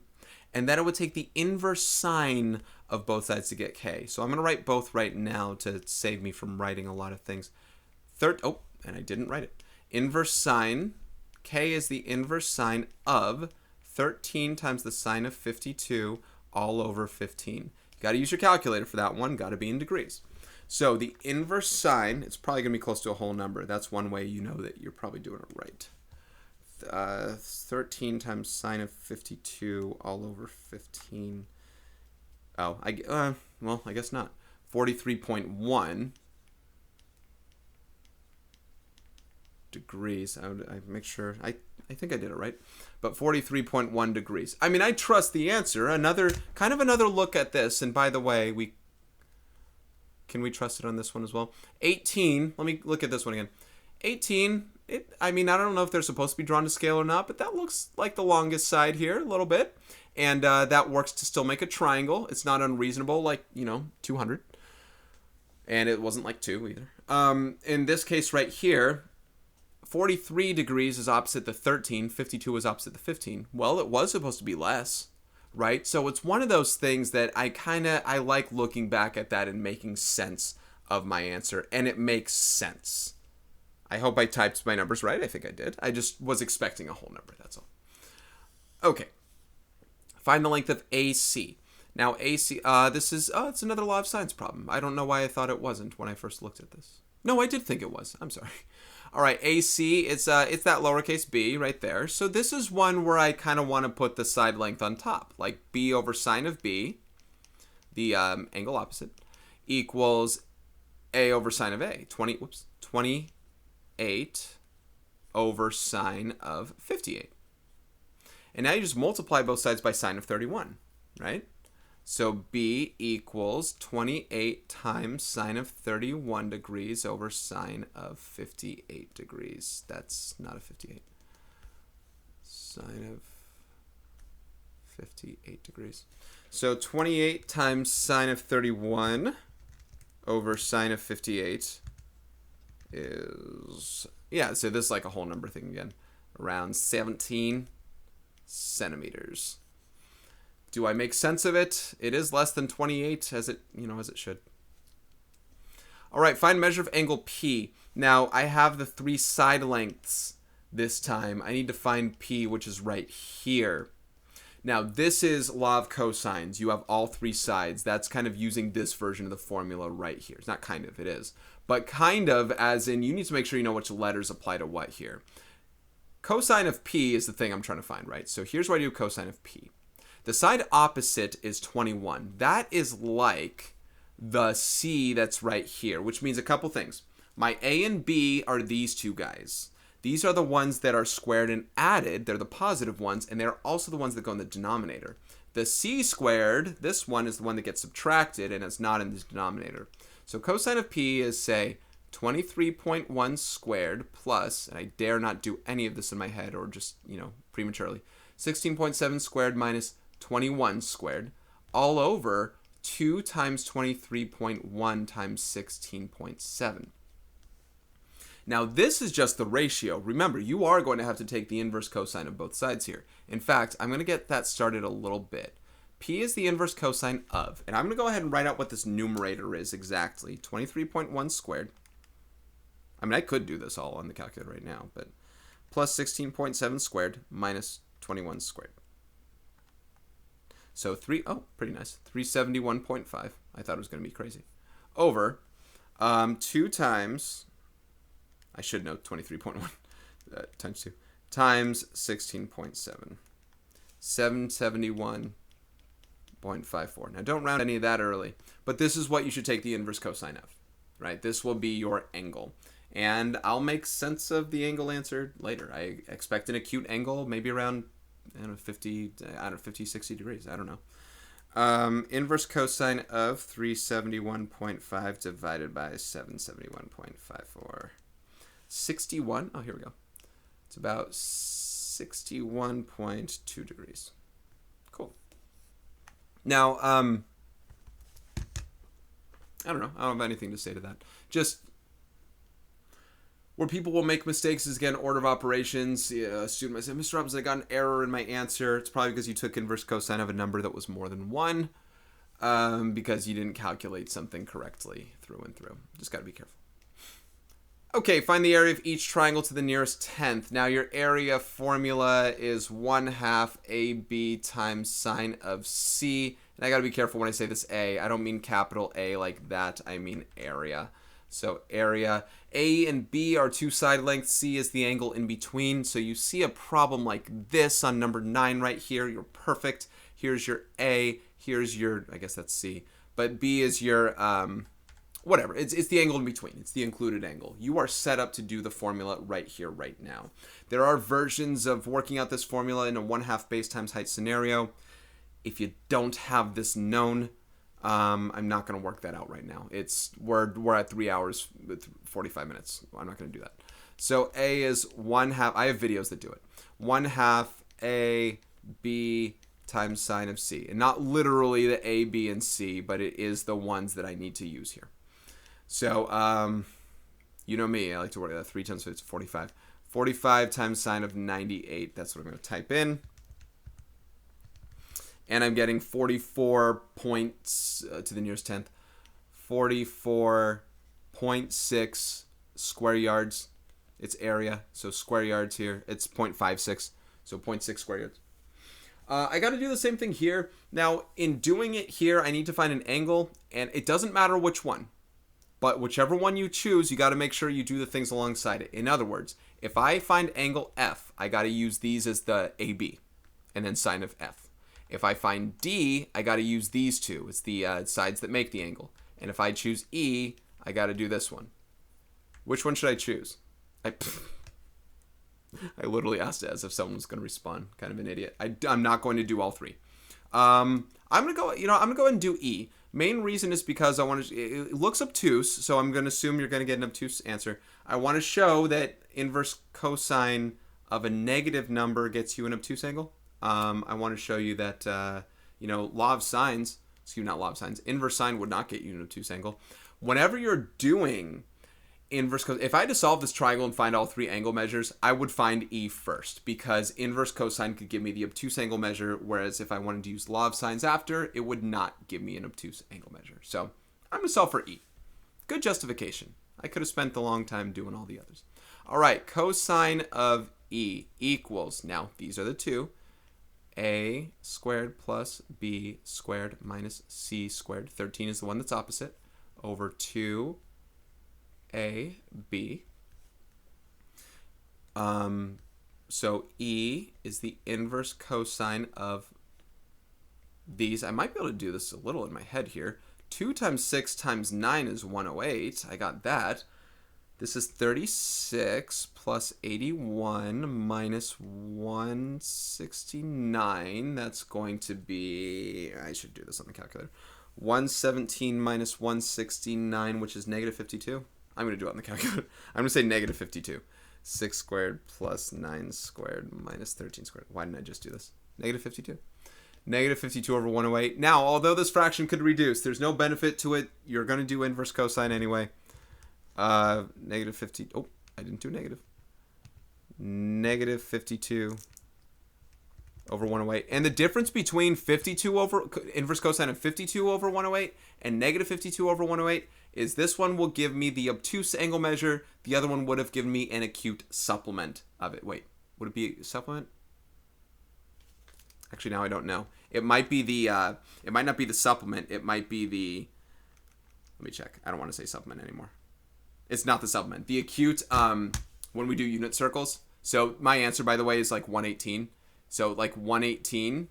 and then it would take the inverse sine of both sides to get k. So I'm going to write both right now to save me from writing a lot of things. And I didn't write it. Inverse sine, k is the inverse sine of 13 times the sine of 52 all over 15. You got to use your calculator for that one. Got to be in degrees. So the inverse sine, it's probably going to be close to a whole number. That's one way you know that you're probably doing it right. 13 times sine of 52 all over 15. Oh, well, I guess not. 43.1 degrees. I make sure. I think I did it right. But 43.1 degrees. I mean, I trust the answer. Another look at this. And by the way, can we trust it on this one as well? 18. Let me look at this one again. 18. I don't know if they're supposed to be drawn to scale or not, but that looks like the longest side here a little bit. And that works to still make a triangle. It's not unreasonable, like, 200. And it wasn't like 2 either. In this case right here, 43 degrees is opposite the 13. 52 is opposite the 15. Well, it was supposed to be less, right? So it's one of those things that I like looking back at that and making sense of my answer. And it makes sense. I hope I typed my numbers right. I think I did. I just was expecting a whole number. That's all. Okay. Find the length of AC. Now, AC, it's another law of science problem. I don't know why I thought it wasn't when I first looked at this. No, I did think it was. I'm sorry. All right, AC, it's that lowercase b right there. So this is one where I kind of want to put the side length on top, like b over sine of b, the angle opposite, equals a over sine of a, 28 over sine of 58. And now you just multiply both sides by sine of 31, right? So b equals 28 times sine of 31 degrees over sine of 58 degrees. That's not a 58. Sine of 58 degrees. So 28 times sine of 31 over sine of 58 is, so this is like a whole number thing again. Around 17 centimeters. Do I make sense of it? It is less than 28 as it should. All right, find measure of angle P. Now, I have the 3 side lengths this time. I need to find P, which is right here. Now, this is law of cosines. You have all 3 sides. That's kind of using this version of the formula right here. It's not kind of, it is. But kind of as in you need to make sure you know which letters apply to what here. Cosine of P is the thing I'm trying to find, right? So here's what I do cosine of P. The side opposite is 21. That is like the C that's right here, which means a couple things. My A and B are these two guys. These are the ones that are squared and added. They're the positive ones, and they're also the ones that go in the denominator. The C squared, this one is the one that gets subtracted, and it's not in the denominator. So cosine of P is, say, 23.1 squared plus, and I dare not do any of this in my head or just, prematurely, 16.7 squared minus 21 squared, all over 2 times 23.1 times 16.7. Now, this is just the ratio. Remember, you are going to have to take the inverse cosine of both sides here. In fact, I'm going to get that started a little bit. P is the inverse cosine of, and I'm going to go ahead and write out what this numerator is exactly. 23.1 squared. I mean, I could do this all on the calculator right now, but plus 16.7 squared minus 21 squared. So pretty nice. 371.5. I thought it was going to be crazy. Over 2 times, I should know 23.1 times 2, times 16.7. 771.54. Now, don't round any of that early, but this is what you should take the inverse cosine of, right? This will be your angle. And I'll make sense of the angle answer later. I expect an acute angle, maybe around 50, 60 degrees. I don't know. Inverse cosine of 371.5 divided by 771.54. 61. Oh, here we go. It's about 61.2 degrees. Cool. Now, I don't know. I don't have anything to say to that. Just where people will make mistakes is, again, order of operations. A student might say, Mr. Robinson, I got an error in my answer. It's probably because you took inverse cosine of a number that was more than 1 because you didn't calculate something correctly through and through. Just got to be careful. Okay, find the area of each triangle to the nearest tenth. Now your area formula is 1/2 AB times sine of C. And I gotta be careful when I say this A. I don't mean capital A like that. I mean area. So area. A and B are two side lengths. C is the angle in between. So you see a problem like this on number 9 right here. You're perfect. Here's your A. Here's your, I guess that's C. But B is your, whatever. It's the angle in between. It's the included angle. You are set up to do the formula right here, right now. There are versions of working out this formula in a 1/2 base times height scenario. If you don't have this known, I'm not going to work that out right now. We're at 3 hours with 45 minutes. I'm not going to do that. So A is 1/2. I have videos that do it. 1/2 A B times sine of C. And not literally the A, B, and C, but it is the ones that I need to use here. So, you know me. I like to work that 3 times 5 is 45. 45 times sine of 98. That's what I'm going to type in. And I'm getting 44 points to the nearest tenth. 44.6 square yards. It's area, so square yards here. It's 0.56, so 0.6 square yards. I got to do the same thing here. Now, in doing it here, I need to find an angle, and it doesn't matter which one. But whichever one you choose, you got to make sure you do the things alongside it. In other words, if I find angle F, I got to use these as the AB, and then sine of F. If I find D, I got to use these two. It's the sides that make the angle. And if I choose E, I got to do this one. Which one should I choose? I literally asked it as if someone was going to respond. Kind of an idiot. I'm not going to do all three. I'm going to go, I'm going to go ahead and do E. Main reason is because I want to, it looks obtuse, so I'm going to assume you're going to get an obtuse answer. I want to show that inverse cosine of a negative number gets you an obtuse angle. I want to show you that, law of sines, not law of sines, inverse sine would not get you an obtuse angle. Whenever you're doing inverse cosine, if I had to solve this triangle and find all 3 angle measures, I would find E first, because inverse cosine could give me the obtuse angle measure, whereas if I wanted to use law of sines after, it would not give me an obtuse angle measure. So I'm going to solve for E. Good justification. I could have spent a long time doing all the others. All right, cosine of E equals, now these are the two, A squared plus B squared minus C squared, 13 is the one that's opposite, over 2 AB. So E is the inverse cosine of these. I might be able to do this a little in my head here. 2 times 6 times 9 is 108. I got that. This is 36 plus 81 minus 169. That's going to be, I should do this on the calculator. 117 minus 169, which is negative 52. I'm going to do it on the calculator. I'm going to say negative 52. 6 squared plus 9 squared minus 13 squared. Why didn't I just do this? Negative 52. Negative 52 over 108. Now, although this fraction could reduce, there's no benefit to it. You're going to do inverse cosine anyway. Negative 50. Oh, I didn't do negative. Negative 52 over 108. And the difference between 52 over inverse cosine of 52 over 108 and negative 52 over 108 is this one will give me the obtuse angle measure. The other one would have given me an acute supplement of it. Wait, would it be a supplement? Actually, now I don't know. It might be the, it might not be the supplement. It might be the, let me check. I don't want to say supplement anymore. It's not the supplement. The acute, when we do unit circles. So my answer, by the way, is like 118. So like 118,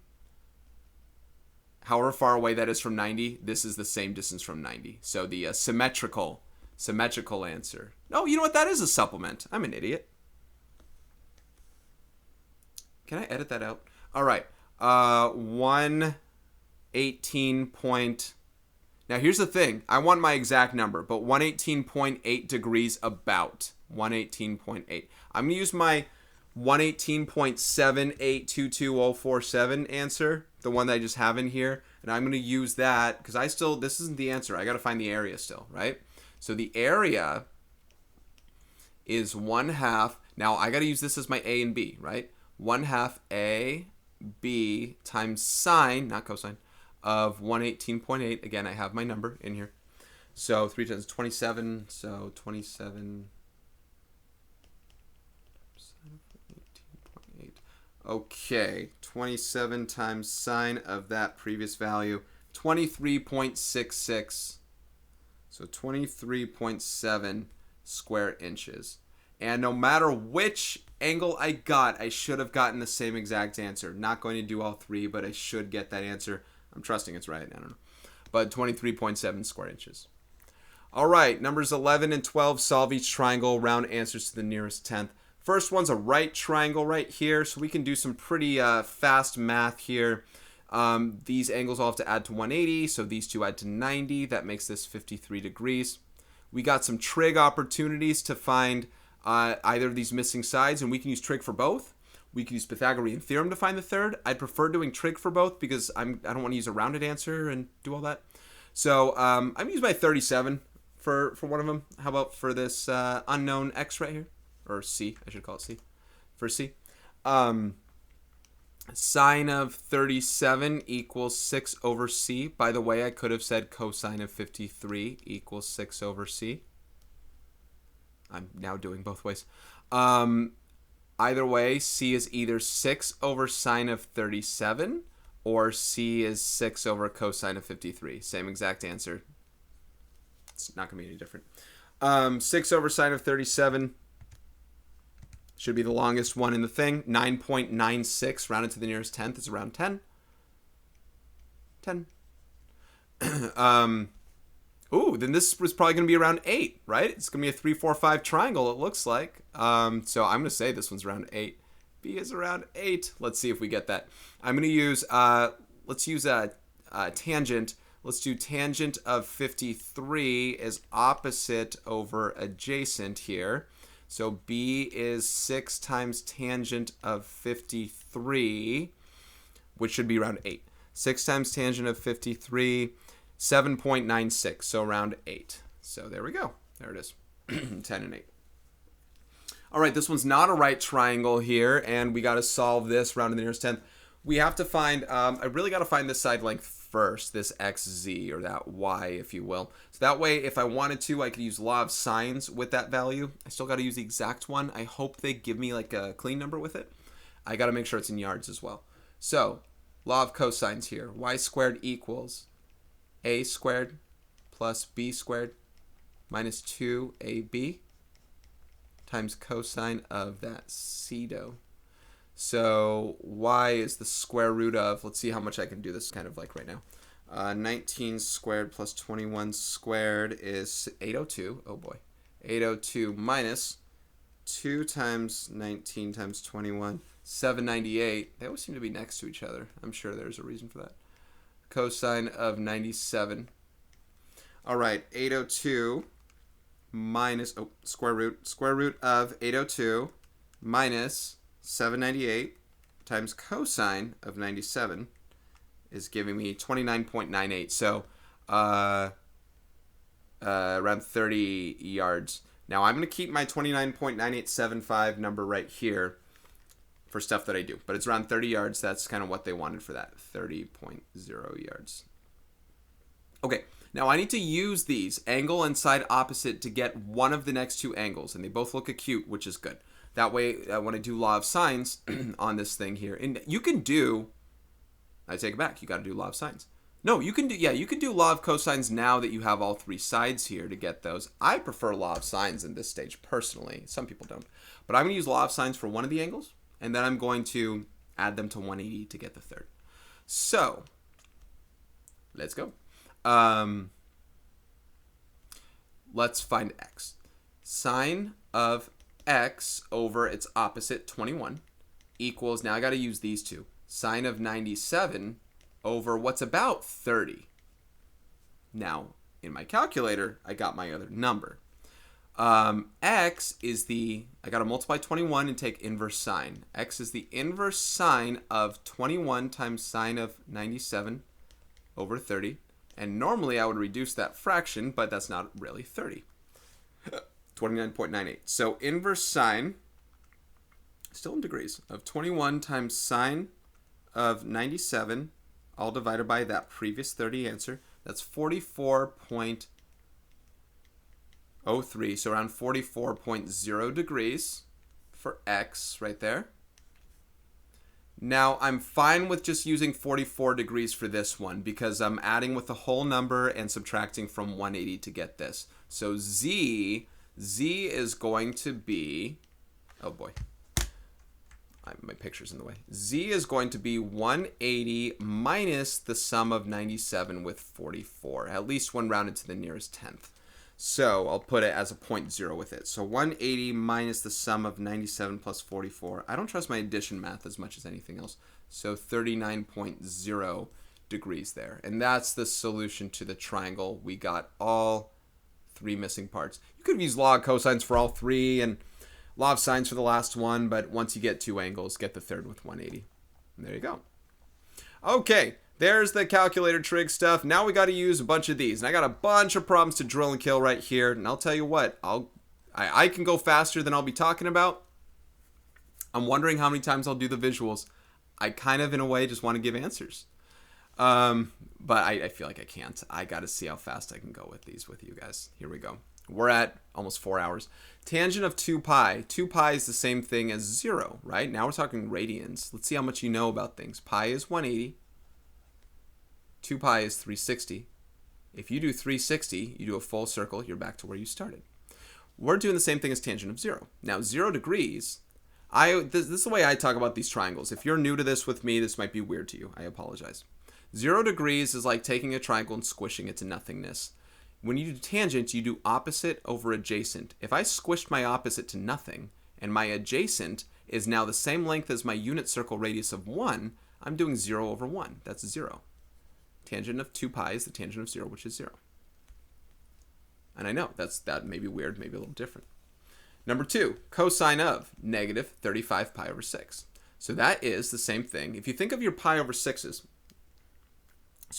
however far away that is from 90, this is the same distance from 90. So the symmetrical answer. No, you know what? That is a supplement. I'm an idiot. Can I edit that out? All right. 118 point. Now here's the thing. I want my exact number, but 118.8 degrees about. 118.8. I'm going to use my 118.7822047 answer, the one that I just have in here, and I'm going to use that because this isn't the answer. I got to find the area still, right? So the area is 1/2. Now I got to use this as my A and B, right? 1/2 A B times sine, not cosine, of 118.8. Again, I have my number in here. So 3 times 27, so 27 Okay, 27 times sine of that previous value, 23.66. So 23.7 square inches. And no matter which angle I got, I should have gotten the same exact answer. Not going to do all three, but I should get that answer. I'm trusting it's right. I don't know. But 23.7 square inches. All right, numbers 11 and 12 solve each triangle, round answers to the nearest tenth. First one's a right triangle right here, so we can do some pretty fast math here. These angles all have to add to 180, so these two add to 90. That makes this 53 degrees. We got some trig opportunities to find either of these missing sides, and we can use trig for both. We can use Pythagorean theorem to find the third. I'd prefer doing trig for both because I don't want to use a rounded answer and do all that. So I'm going to use my 37 for one of them. How about for this unknown x right here? Or c, I should call it c. For c. Sine of 37 equals 6 over c. By the way, I could have said cosine of 53 equals 6 over c. I'm now doing both ways. Either way, c is either 6 over sine of 37 or c is 6 over cosine of 53. Same exact answer. It's not going to be any different. 6 over sine of 37 should be the longest one in the thing. 9.96 rounded to the nearest tenth is around 10. 10. Ooh, then this was probably going to be around 8, right? It's going to be a 3, 4, 5 triangle, it looks like. So I'm going to say this one's around 8. B is around 8. Let's see if we get that. I'm going to use, let's use a tangent. Let's do tangent of 53 is opposite over adjacent here. So B is 6 times tangent of 53, which should be around 8. 6 times tangent of 53, 7.96, so around 8. So there we go. There it is. 10 and 8. All right, this one's not a right triangle here, and we got to solve this round to the nearest tenth. We have to find, I really got to find this side length first, this xz, or that y, if you will. So that way, if I wanted to, I could use law of sines with that value. I still got to use the exact one. I hope they give me like a clean number with it. I got to make sure it's in yards as well. So, law of cosines here. Y squared equals a squared plus b squared minus 2ab times cosine of that pseudo. So y is the square root of, let's see how much I can do this kind of like right now. 19 squared plus 21 squared is 802. Oh boy. 802 minus 2 times 19 times 21, 798. They always seem to be next to each other. I'm sure there's a reason for that. Cosine of 97. All right, 802 minus, square root of 802 minus 798 times cosine of 97 is giving me 29.98. So around 30 yards. Now I'm going to keep my 29.9875 number right here for stuff that I do. But it's around 30 yards. That's kind of what they wanted for that. 30.0 yards. Okay. Now I need to use these angle and side opposite to get one of the next two angles. And they both look acute, which is good. That way, when I do law of sines on this thing here, and you can do, I take it back, you got to do law of sines. No, you can do, yeah, you can do law of cosines now that you have all three sides here to get those. I prefer law of sines in this stage personally. Some people don't. But I'm going to use law of sines for one of the angles, and then I'm going to add them to 180 to get the third. So, let's go. Let's find x. Sine of x over its opposite, 21, equals, now I got to use these two, sine of 97 over what's about 30. Now, in my calculator, I got my other number. X is the, I got to multiply 21 and take inverse sine. X is the inverse sine of 21 times sine of 97 over 30. And normally I would reduce that fraction, but that's not really 30. 29.98. So inverse sine, still in degrees, of 21 times sine of 97, all divided by that previous 30 answer. That's 44.03, so around 44.0 degrees for x right there. Now, I'm fine with just using 44 degrees for this one because I'm adding with the whole number and subtracting from 180 to get this. So z is going to be, oh boy, my picture's in the way. Z is going to be 180 minus the sum of 97 with 44, at least one rounded to the nearest tenth. So I'll put it as a 0.0 with it. So 180 minus the sum of 97 plus 44. I don't trust my addition math as much as anything else. So 39.0 degrees there. And that's the solution to the triangle. We got all three missing parts. You could have used log cosines for all three and law of sines for the last one, but once you get two angles, get the third with 180. And there you go. Okay. There's the calculator trig stuff. Now we got to use a bunch of these. And I got a bunch of problems to drill and kill right here. And I'll tell you what, I can go faster than I'll be talking about. I'm wondering how many times I'll do the visuals. I kind of, in a way, just want to give answers. But I feel like I can't. I got to see how fast I can go with these with you guys. Here we go. We're at almost 4 hours. Tangent of 2 pi. 2 pi is the same thing as 0, right? Now we're talking radians. Let's see how much you know about things. Pi is 180. 2 pi is 360. If you do 360, you do a full circle, you're back to where you started. We're doing the same thing as tangent of 0. Now, 0 degrees, this is the way I talk about these triangles. If you're new to this with me, this might be weird to you. I apologize. 0 degrees is like taking a triangle and squishing it to nothingness. When you do tangent, you do opposite over adjacent. If I squished my opposite to nothing, and my adjacent is now the same length as my unit circle radius of 1, I'm doing 0 over 1. That's 0. Tangent of 2 pi is the tangent of 0, which is 0. And I know that may be weird, maybe a little different. Number 2, cosine of negative 35 pi over 6. So that is the same thing. If you think of your pi over 6s,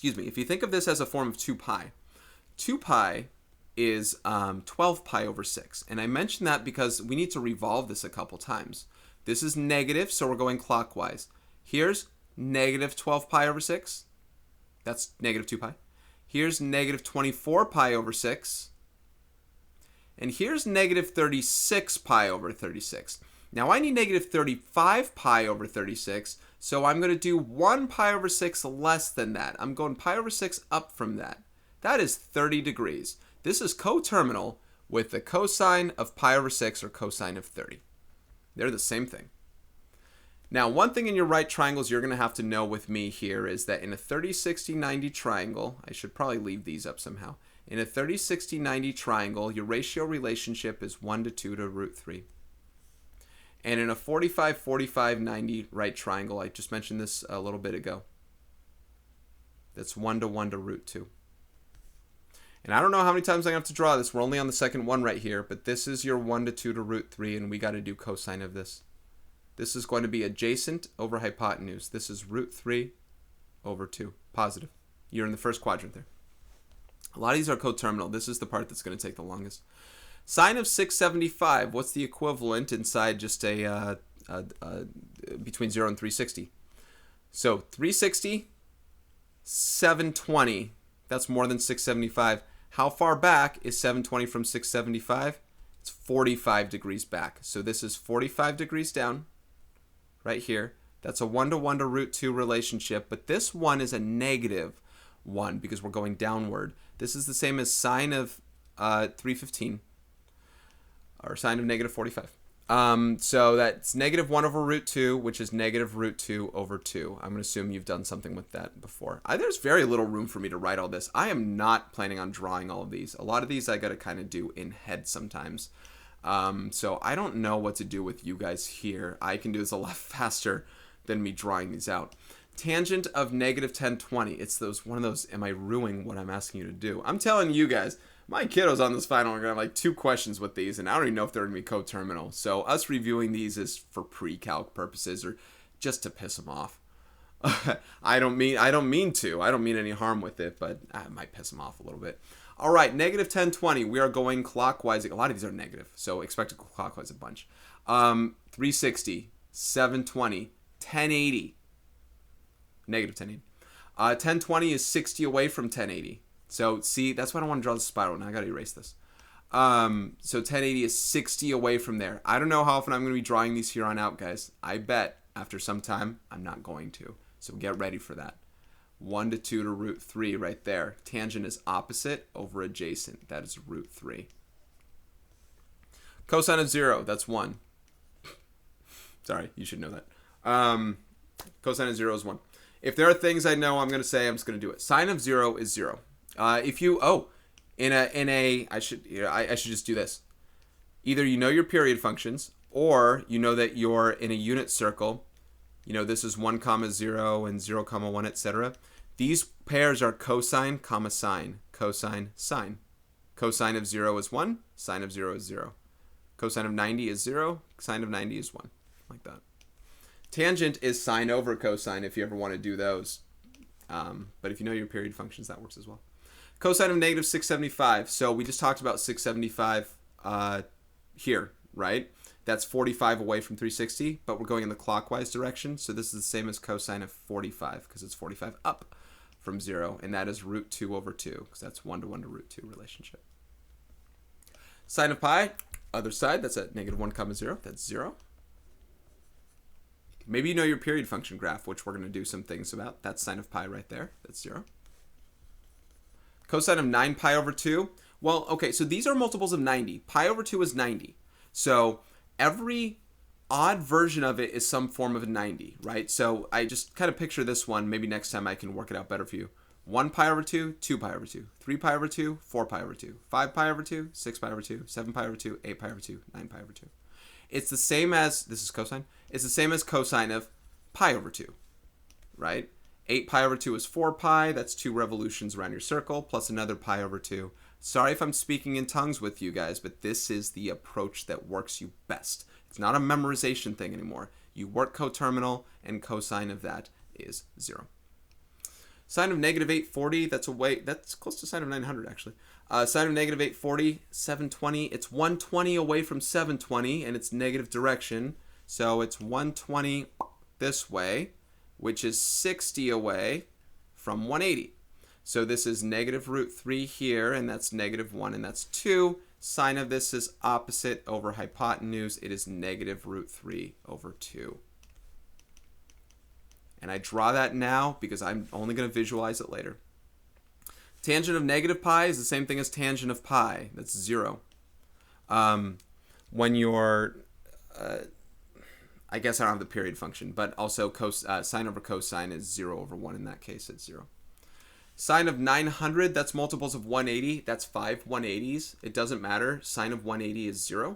if you think of this as a form of 2 pi, 2 pi is 12 pi over 6. And I mention that because we need to revolve this a couple times. This is negative, so we're going clockwise. Here's negative 12 pi over 6. That's negative 2 pi. Here's negative 24 pi over 6. And here's negative 36 pi over 36. Now I need negative 35 pi over 36, so I'm going to do 1 pi over 6 less than that. I'm going pi over 6 up from that. That is 30 degrees. This is coterminal with the cosine of pi over 6 or cosine of 30. They're the same thing. Now, one thing in your right triangles you're going to have to know with me here is that in a 30, 60, 90 triangle, I should probably leave these up somehow. In a 30, 60, 90 triangle, your ratio relationship is 1 to 2 to root 3. And in a 45, 45, 90 right triangle, I just mentioned this a little bit ago, that's 1 to 1 to root 2. And I don't know how many times I have to draw this. We're only on the second one right here, but this is your 1 to 2 to root 3, and we got to do cosine of this. This is going to be adjacent over hypotenuse. This is root 3 over 2. Positive. You're in the first quadrant there. A lot of these are coterminal. This is the part that's going to take the longest. Sine of 675. What's the equivalent inside just a between 0 and 360? So 360, 720. That's more than 675. How far back is 720 from 675? It's 45 degrees back. So this is 45 degrees down. Right here. That's a 1 to 1 to root 2 relationship, but this one is a negative 1 because we're going downward. This is the same as sine of 315, or sine of negative 45. So that's negative 1 over root 2, which is negative root 2 over 2. I'm going to assume you've done something with that before. There's very little room for me to write all this. I am not planning on drawing all of these. A lot of these I got to kind of do in head sometimes. So I don't know what to do with you guys here. I can do this a lot faster than me drawing these out. Tangent of negative 1020. It's one of those, am I ruining what I'm asking you to do? I'm telling you guys, my kiddos on this final are going to have like 2 questions with these, and I don't even know if they're going to be coterminal. So us reviewing these is for pre-calc purposes or just to piss them off. I don't mean any harm with it, but I might piss them off a little bit. All right, negative 1020. We are going clockwise. A lot of these are negative, so expect to go clockwise a bunch. 360, 720, 1080. Negative 1080. 1020 is 60 away from 1080. So see, that's why I don't want to draw the spiral. Now I got to erase this. So 1080 is 60 away from there. I don't know how often I'm going to be drawing these here on out, guys. I bet After some time, I'm not going to. So get ready for that. 1 to 2 to root 3 right there. Tangent is opposite over adjacent. That is root 3. Cosine of 0, that's 1. Sorry, you should know that. Cosine of 0 is 1. If there are things I know I'm going to say, I'm just going to do it. Sine of 0 is 0. I should just do this. Either you know your period functions, or you know that you're in a unit circle. You know, this is 1, 0 and 0, 1, etc. These pairs are cosine, sine. Cosine, sine. Cosine of 0 is 1. Sine of 0 is 0. Cosine of 90 is 0. Sine of 90 is 1. Like that. Tangent is sine over cosine if you ever want to do those. But if you know your period functions, that works as well. Cosine of negative 675. So we just talked about 675 here, right? That's 45 away from 360, but we're going in the clockwise direction. So this is the same as cosine of 45 because it's 45 up from 0. And that is root 2 over 2 because that's 1 to 1 to root 2 relationship. Sine of pi, other side, that's at negative 1, 0. That's 0. Maybe you know your period function graph, which we're going to do some things about. That's sine of pi right there. That's 0. Cosine of 9 pi over 2. Well, okay, so these are multiples of 90. Pi over 2 is 90. So every odd version of it is some form of 90, right? So I just kind of picture this one. Maybe next time I can work it out better for you. 1 pi over 2, 2 pi over 2, 3 pi over 2, 4 pi over 2, 5 pi over 2, 6 pi over 2, 7 pi over 2, 8 pi over 2, 9 pi over 2. It's the same as, this is cosine, it's the same as cosine of pi over 2, right? 8 pi over 2 is 4 pi, that's 2 revolutions around your circle, plus another pi over 2. Sorry if I'm speaking in tongues with you guys, but this is the approach that works you best. It's not a memorization thing anymore. You work coterminal, and cosine of that is 0. Sine of negative 840, that's close to sine of 900 actually. Sine of negative 840, 720. It's 120 away from 720, and it's negative direction. So it's 120 this way, which is 60 away from 180. So this is negative root 3 here, and that's negative 1, and that's 2. Sine of this is opposite over hypotenuse. It is negative root 3 over 2. And I draw that now because I'm only going to visualize it later. Tangent of negative pi is the same thing as tangent of pi. That's 0. When you're, I guess I don't have the period function, but also sine over cosine is 0 over 1 in that case. It's 0. Sine of 900, that's multiples of 180. That's 5 180s. It doesn't matter. Sine of 180 is 0.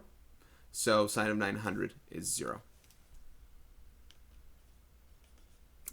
So sine of 900 is 0.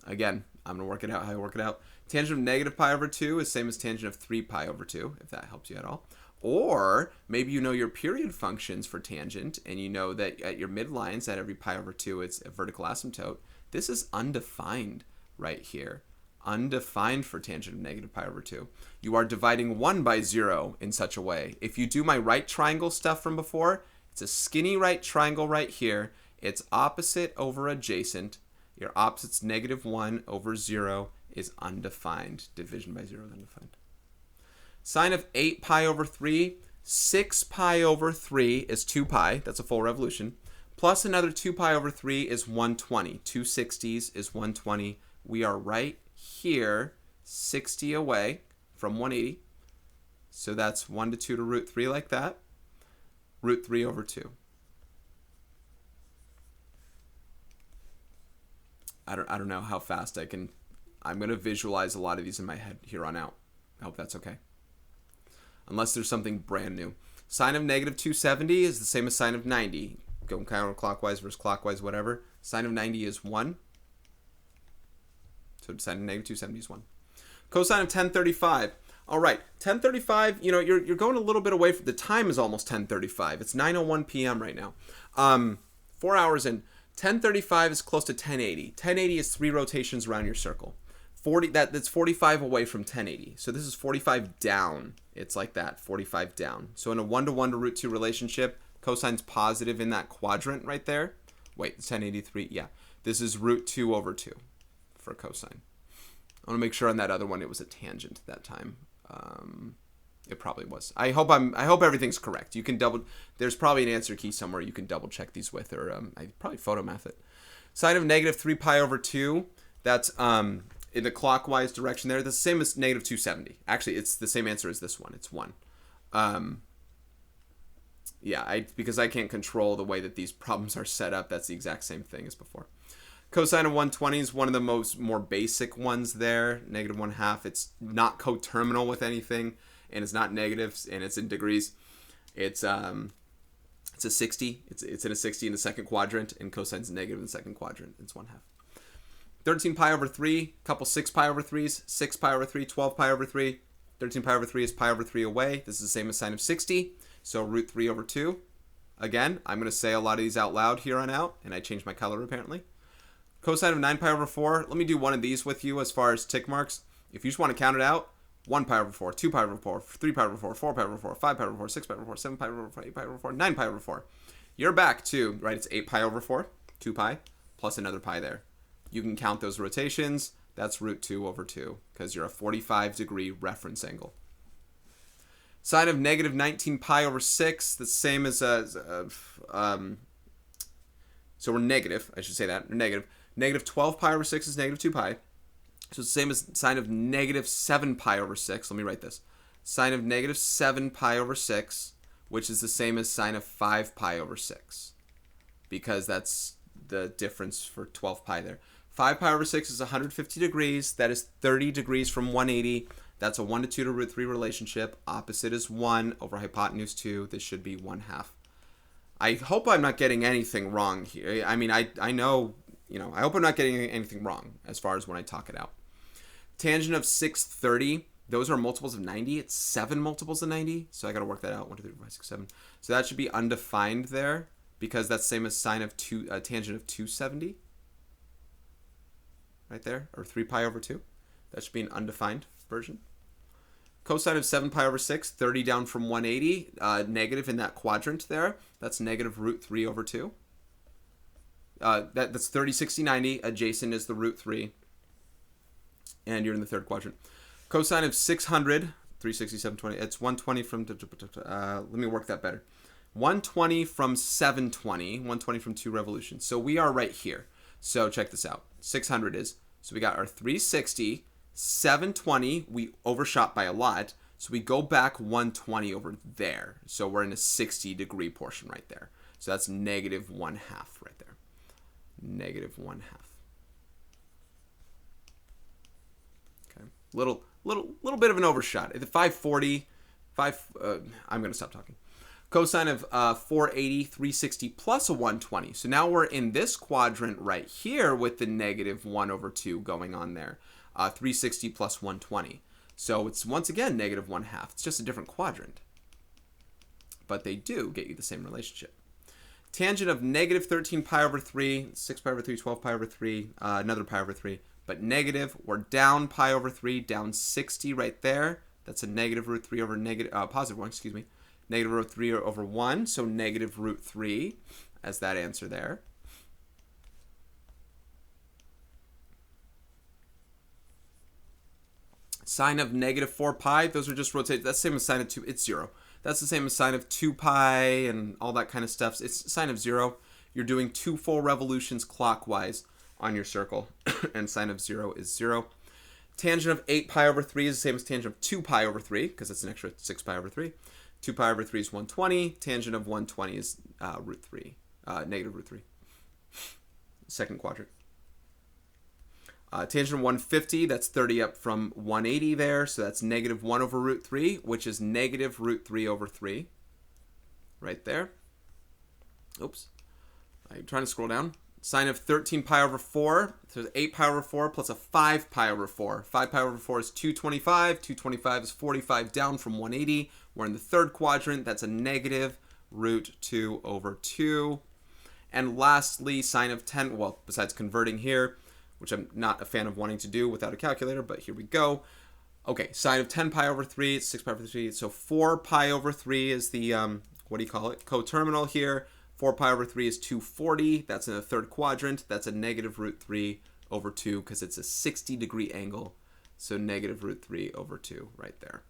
Again, I'm going to work it out how I work it out. Tangent of negative pi over 2 is same as tangent of 3 pi over 2, if that helps you at all. Or maybe you know your period functions for tangent, and you know that at your midlines, at every pi over 2, it's a vertical asymptote. This is undefined right here. Undefined for tangent of negative pi over 2. You are dividing 1 by 0 in such a way. If you do my right triangle stuff from before, it's a skinny right triangle right here. It's opposite over adjacent. Your opposite's negative 1 over 0 is undefined. Division by 0 is undefined. Sine of 8 pi over 3. 6 pi over 3 is 2 pi. That's a full revolution. Plus another 2 pi over 3 is 120. 2 60s is 120. We are right here, 60 away from 180. So that's 1 to 2 to root 3 like that. Root 3 over 2. I don't know how fast I can. I'm going to visualize a lot of these in my head here on out. I hope that's okay. Unless there's something brand new. Sine of negative 270 is the same as sine of 90. Going counterclockwise versus clockwise, whatever. Sine of 90 is 1. So sine of negative 270 is 1. Cosine of 1035. All right, 1035, you're going a little bit away from, the time is almost 1035. It's 9:01 p.m. right now. 4 hours in. 1035 is close to 1080. 1080 is 3 rotations around your circle. That's 45 away from 1080. So this is 45 down. It's like that, 45 down. So in a 1-to-1 to root 2 relationship, cosine's positive in that quadrant right there. Wait, it's 1083. Yeah, this is root 2 over 2 for cosine. I want to make sure on that other one it was a tangent that time. It probably was. I hope everything's correct. You can there's probably an answer key somewhere you can double check these with, or I probably photomath it. Sine of negative 3 pi over 2, that's in the clockwise direction there. That's the same as negative 270. Actually, it's the same answer as this one. It's 1. Yeah, because I can't control the way that these problems are set up, that's the exact same thing as before. Cosine of 120 is one of the more basic ones there. Negative 1/2. It's not coterminal with anything, and it's not negative, and it's in degrees. It's a 60. It's in a 60 in the second quadrant, and cosine's negative in the second quadrant. It's 1/2. 13 pi over 3, couple 6 pi over 3s, 6 pi over 3, 12 pi over 3. 13 pi over 3 is pi over 3 away. This is the same as sine of 60, so root 3 over 2. Again, I'm going to say a lot of these out loud here on out, and I changed my color apparently. Cosine of 9 pi over 4, let me do one of these with you as far as tick marks. If you just want to count it out, 1 pi over 4, 2 pi over 4, 3 pi over 4, 4 pi over 4, 5 pi over 4, 6 pi over 4, 7 pi over 4, 8 pi over 4, 9 pi over 4. You're back to, right, it's 8 pi over 4, 2 pi, plus another pi there. You can count those rotations. That's root 2 over 2, because you're a 45-degree reference angle. Sine of negative 19 pi over 6, the same as, so we're negative, I should say that, we're negative. Negative 12 pi over 6 is negative 2 pi. So it's the same as sine of negative 7 pi over 6. Let me write this. Sine of negative 7 pi over 6, which is the same as sine of 5 pi over 6, because that's the difference for 12 pi there. 5 pi over 6 is 150 degrees. That is 30 degrees from 180. That's a 1 to 2 to root 3 relationship. Opposite is 1 over hypotenuse 2. This should be 1/2. I hope I'm not getting anything wrong here. I mean, I know, I hope I'm not getting anything wrong as far as when I talk it out. Tangent of 630. Those are multiples of 90. It's 7 multiples of 90. So I got to work that out. 1, 2, 3, 4, 5, 6, 7. So that should be undefined there, because that's the same as sine of tangent of 270. Right there, or 3 pi over 2. That should be an undefined version. Cosine of 7 pi over 6, 30 down from 180, negative in that quadrant there. That's negative root 3 over 2. That's 30, 60, 90. Adjacent is the root 3. And you're in the third quadrant. Cosine of 600, 360, 720. It's 120 from, let me work that better. 120 from 720, 120 from 2 revolutions. So we are right here. So check this out. 600 is, so we got our 360, 720, we overshot by a lot. So we go back 120 over there. So we're in a 60-degree portion right there. So that's negative 1/2 right there. Negative 1/2. Okay. Little bit of an overshot. At the 540, I'm going to stop talking. Cosine of 480, 360 plus a 120. So now we're in this quadrant right here with the negative 1 over 2 going on there. 360 plus 120. So it's once again negative 1/2. It's just a different quadrant. But they do get you the same relationship. Tangent of negative 13 pi over 3, 6 pi over 3, 12 pi over 3, another pi over 3. But negative, we're down pi over 3, down 60 right there. That's a negative root 3 over positive 1, excuse me. Negative root 3 over 1, so negative root 3 as that answer there. Sine of negative 4 pi, those are just rotated. That's the same as sine of 2, it's 0. That's the same as sine of 2 pi and all that kind of stuff. It's sine of 0. You're doing 2 full revolutions clockwise on your circle, and sine of 0 is 0. Tangent of 8 pi over 3 is the same as tangent of 2 pi over 3, because it's an extra 6 pi over 3. 2 pi over 3 is 120. Tangent of 120 is root 3, negative root 3. Second quadrant. Tangent of 150, that's 30 up from 180 there. So that's negative 1 over root 3, which is negative root 3 over 3. Right there. Oops. I'm trying to scroll down. Sine of 13 pi over 4. So there's 8 pi over 4 plus a 5 pi over 4. 5 pi over 4 is 225. 225 is 45 down from 180. We're in the third quadrant. That's a negative root 2 over 2. And lastly, sine of 10, well, besides converting here, which I'm not a fan of wanting to do without a calculator, but here we go. Okay, sine of 10 pi over 3, it's 6 pi over 3. So 4 pi over 3 is the, coterminal here. 4 pi over 3 is 240. That's in the third quadrant. That's a negative root 3 over 2 because it's a 60-degree angle. So negative root 3 over 2 right there.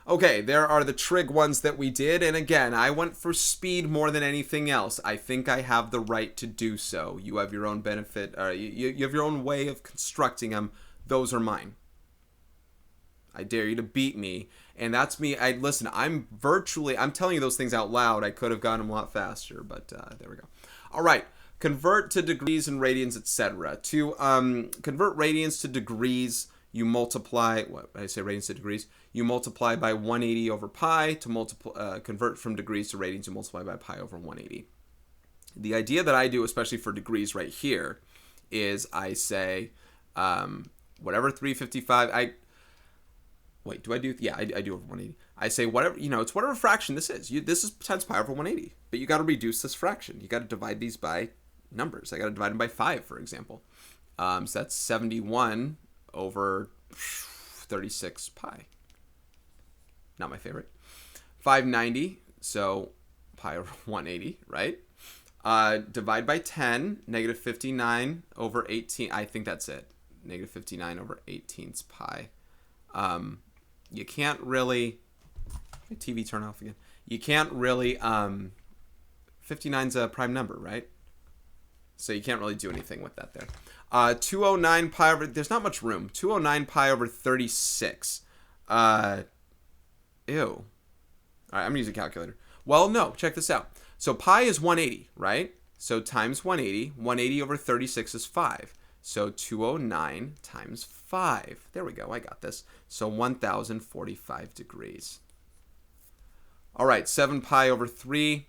Okay, there are the trig ones that we did, and again, I went for speed more than anything else. I think I have the right to do so. You have your own benefit, you have your own way of constructing them. Those are mine. I dare you to beat me, and that's me. Listen, I'm telling you those things out loud. I could have gotten them a lot faster, but there we go. All right, convert to degrees and radians, etc. To convert radians to degrees, you multiply, what did I say, radians to degrees? You multiply by 180 over pi. To convert from degrees to radians, you multiply by pi over 180. The idea that I do, especially for degrees right here, is I say whatever 355, wait, do I do? Yeah, I do over 180. I say whatever, it's whatever fraction this is. This is times pi over 180, but you got to reduce this fraction. You got to divide these by numbers. I got to divide them by 5, for example. So that's 71 over 36 pi. Not my favorite. 590, so pi over 180, right? Divide by 10, negative 59 over 18. I think that's it. Negative 59 over 18's pi. You can't really... My TV turn off again. You can't really... 59's a prime number, right? So you can't really do anything with that there. 209 pi over... There's not much room. 209 pi over 36. Ew. All right, I'm going to use a calculator. Well, no. Check this out. So pi is 180, right? So times 180. 180 over 36 is 5. So 209 times 5. There we go. I got this. So 1,045 degrees. All right. 7 pi over 3.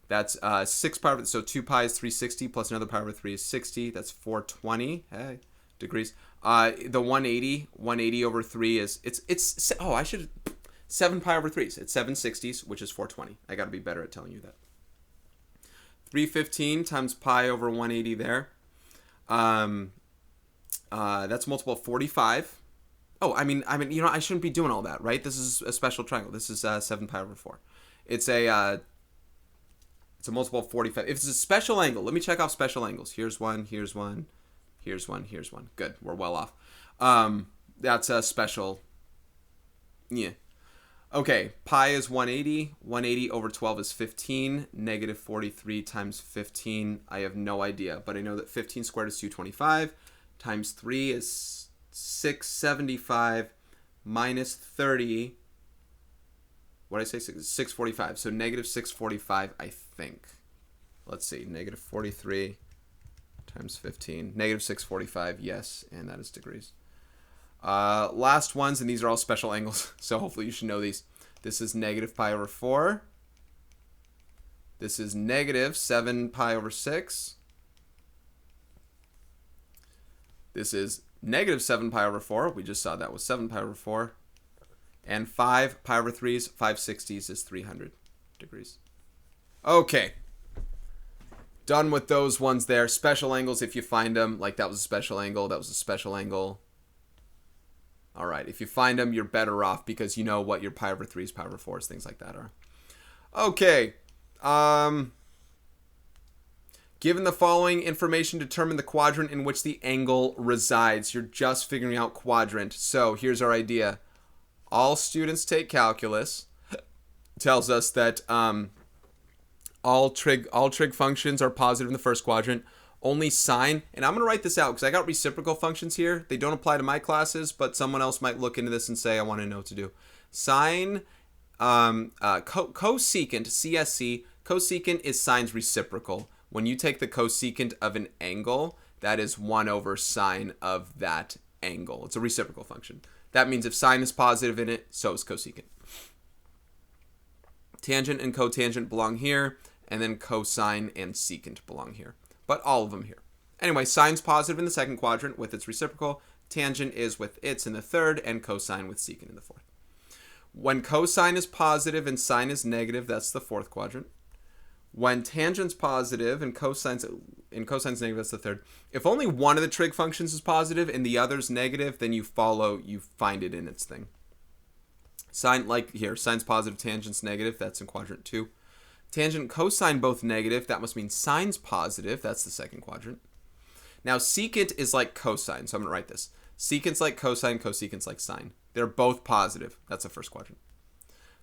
That's 6 pi over... So 2 pi is 360 plus another pi over 3 is 60. That's 420 degrees. The 180 over 3 is... It's oh, I should... 7 pi over 3. It's 760s, which is 420. I got to be better at telling you that. 315 times pi over 180 there. That's multiple of 45. Oh, I mean, I shouldn't be doing all that, right? This is a special triangle. This is 7 pi over 4. It's a multiple of 45. If it's a special angle, let me check off special angles. Here's one, here's one, here's one, here's one. Good, we're well off. That's a special. Yeah. Okay, pi is 180. 180 over 12 is 15. Negative 43 times 15. I have no idea, but I know that 15 squared is 225. Times 3 is 675. Minus 30. What did I say? 645. So negative 645, I think. Let's see. Negative 43 times 15. Negative 645, yes, and that is degrees. Last ones, and these are all special angles, so hopefully you should know these. This is negative pi over 4. This is negative 7 pi over 6. This is negative 7 pi over 4. We just saw that was 7 pi over 4. And 5 pi over 3 is 5/60 is 300 degrees. Okay. Done with those ones there. Special angles, if you find them, like that was a special angle, that was a special angle. All right, if you find them, you're better off because you know what your pi over 3s, pi over 4s, things like that are. Okay. Given the following information, determine the quadrant in which the angle resides. You're just figuring out quadrant. So here's our idea. All students take calculus. Tells us that all trig functions are positive in the first quadrant. Only sine, and I'm going to write this out because I got reciprocal functions here. They don't apply to my classes, but someone else might look into this and say, I want to know what to do. Sine, cosecant, CSC, cosecant is sine's reciprocal. When you take the cosecant of an angle, that is 1 over sine of that angle. It's a reciprocal function. That means if sine is positive in it, so is cosecant. Tangent and cotangent belong here, and then cosine and secant belong here. But all of them here. Anyway, sine's positive in the second quadrant with its reciprocal. Tangent is with its in the third, and cosine with secant in the fourth. When cosine is positive and sine is negative, that's the fourth quadrant. When tangent's positive and cosine's negative, that's the third. If only one of the trig functions is positive and the other's negative, then you find it in its thing. Sine, like here, sine's positive, tangent's negative, that's in quadrant 2. Tangent and cosine both negative, that must mean sine's positive, that's the second quadrant. Now secant is like cosine, so I'm going to write this. Secant's like cosine, cosecant's like sine. They're both positive. That's the first quadrant.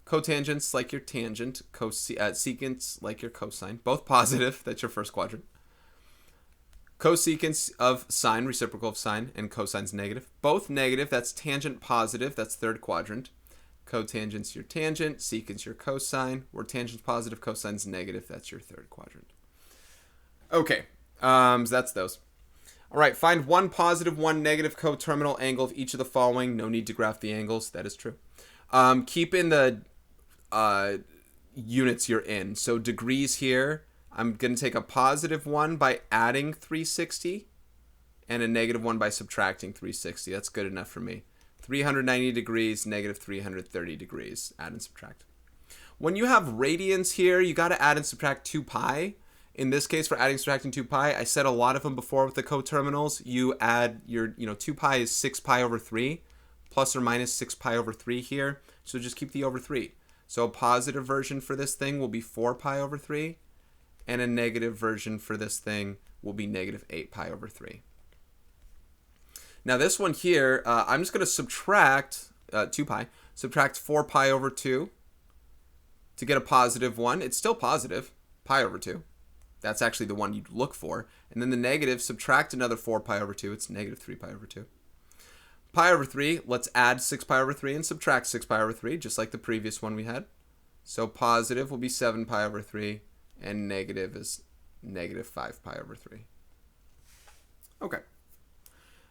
Cotangents like your tangent, secants like your cosine, both positive. That's your first quadrant. Cosecants of sine, reciprocal of sine, and cosine's negative. Both negative. That's tangent positive. That's third quadrant. Cotangent's your tangent, secant's your cosine. Where tangent's positive, cosine's negative. That's your third quadrant. Okay, so that's those. All right, find one positive, one negative coterminal angle of each of the following. No need to graph the angles. That is true. Keep in the units you're in. So degrees here, I'm going to take a positive one by adding 360 and a negative one by subtracting 360. That's good enough for me. 390 degrees, negative 330 degrees. Add and subtract. When you have radians here, you got to add and subtract 2 pi. In this case, for adding and subtracting 2 pi, I said a lot of them before with the coterminals. You add your, 2 pi is 6 pi over 3, plus or minus 6 pi over 3 here. So just keep the over 3. So a positive version for this thing will be 4 pi over 3. And a negative version for this thing will be negative 8 pi over 3. Now this one here, I'm just going to subtract 2 pi. Subtract 4 pi over 2 to get a positive one. It's still positive, pi over 2. That's actually the one you'd look for. And then the negative, subtract another 4 pi over 2. It's negative 3 pi over 2. Pi over 3, let's add 6 pi over 3 and subtract 6 pi over 3, just like the previous one we had. So positive will be 7 pi over 3, and negative is negative 5 pi over 3. Okay.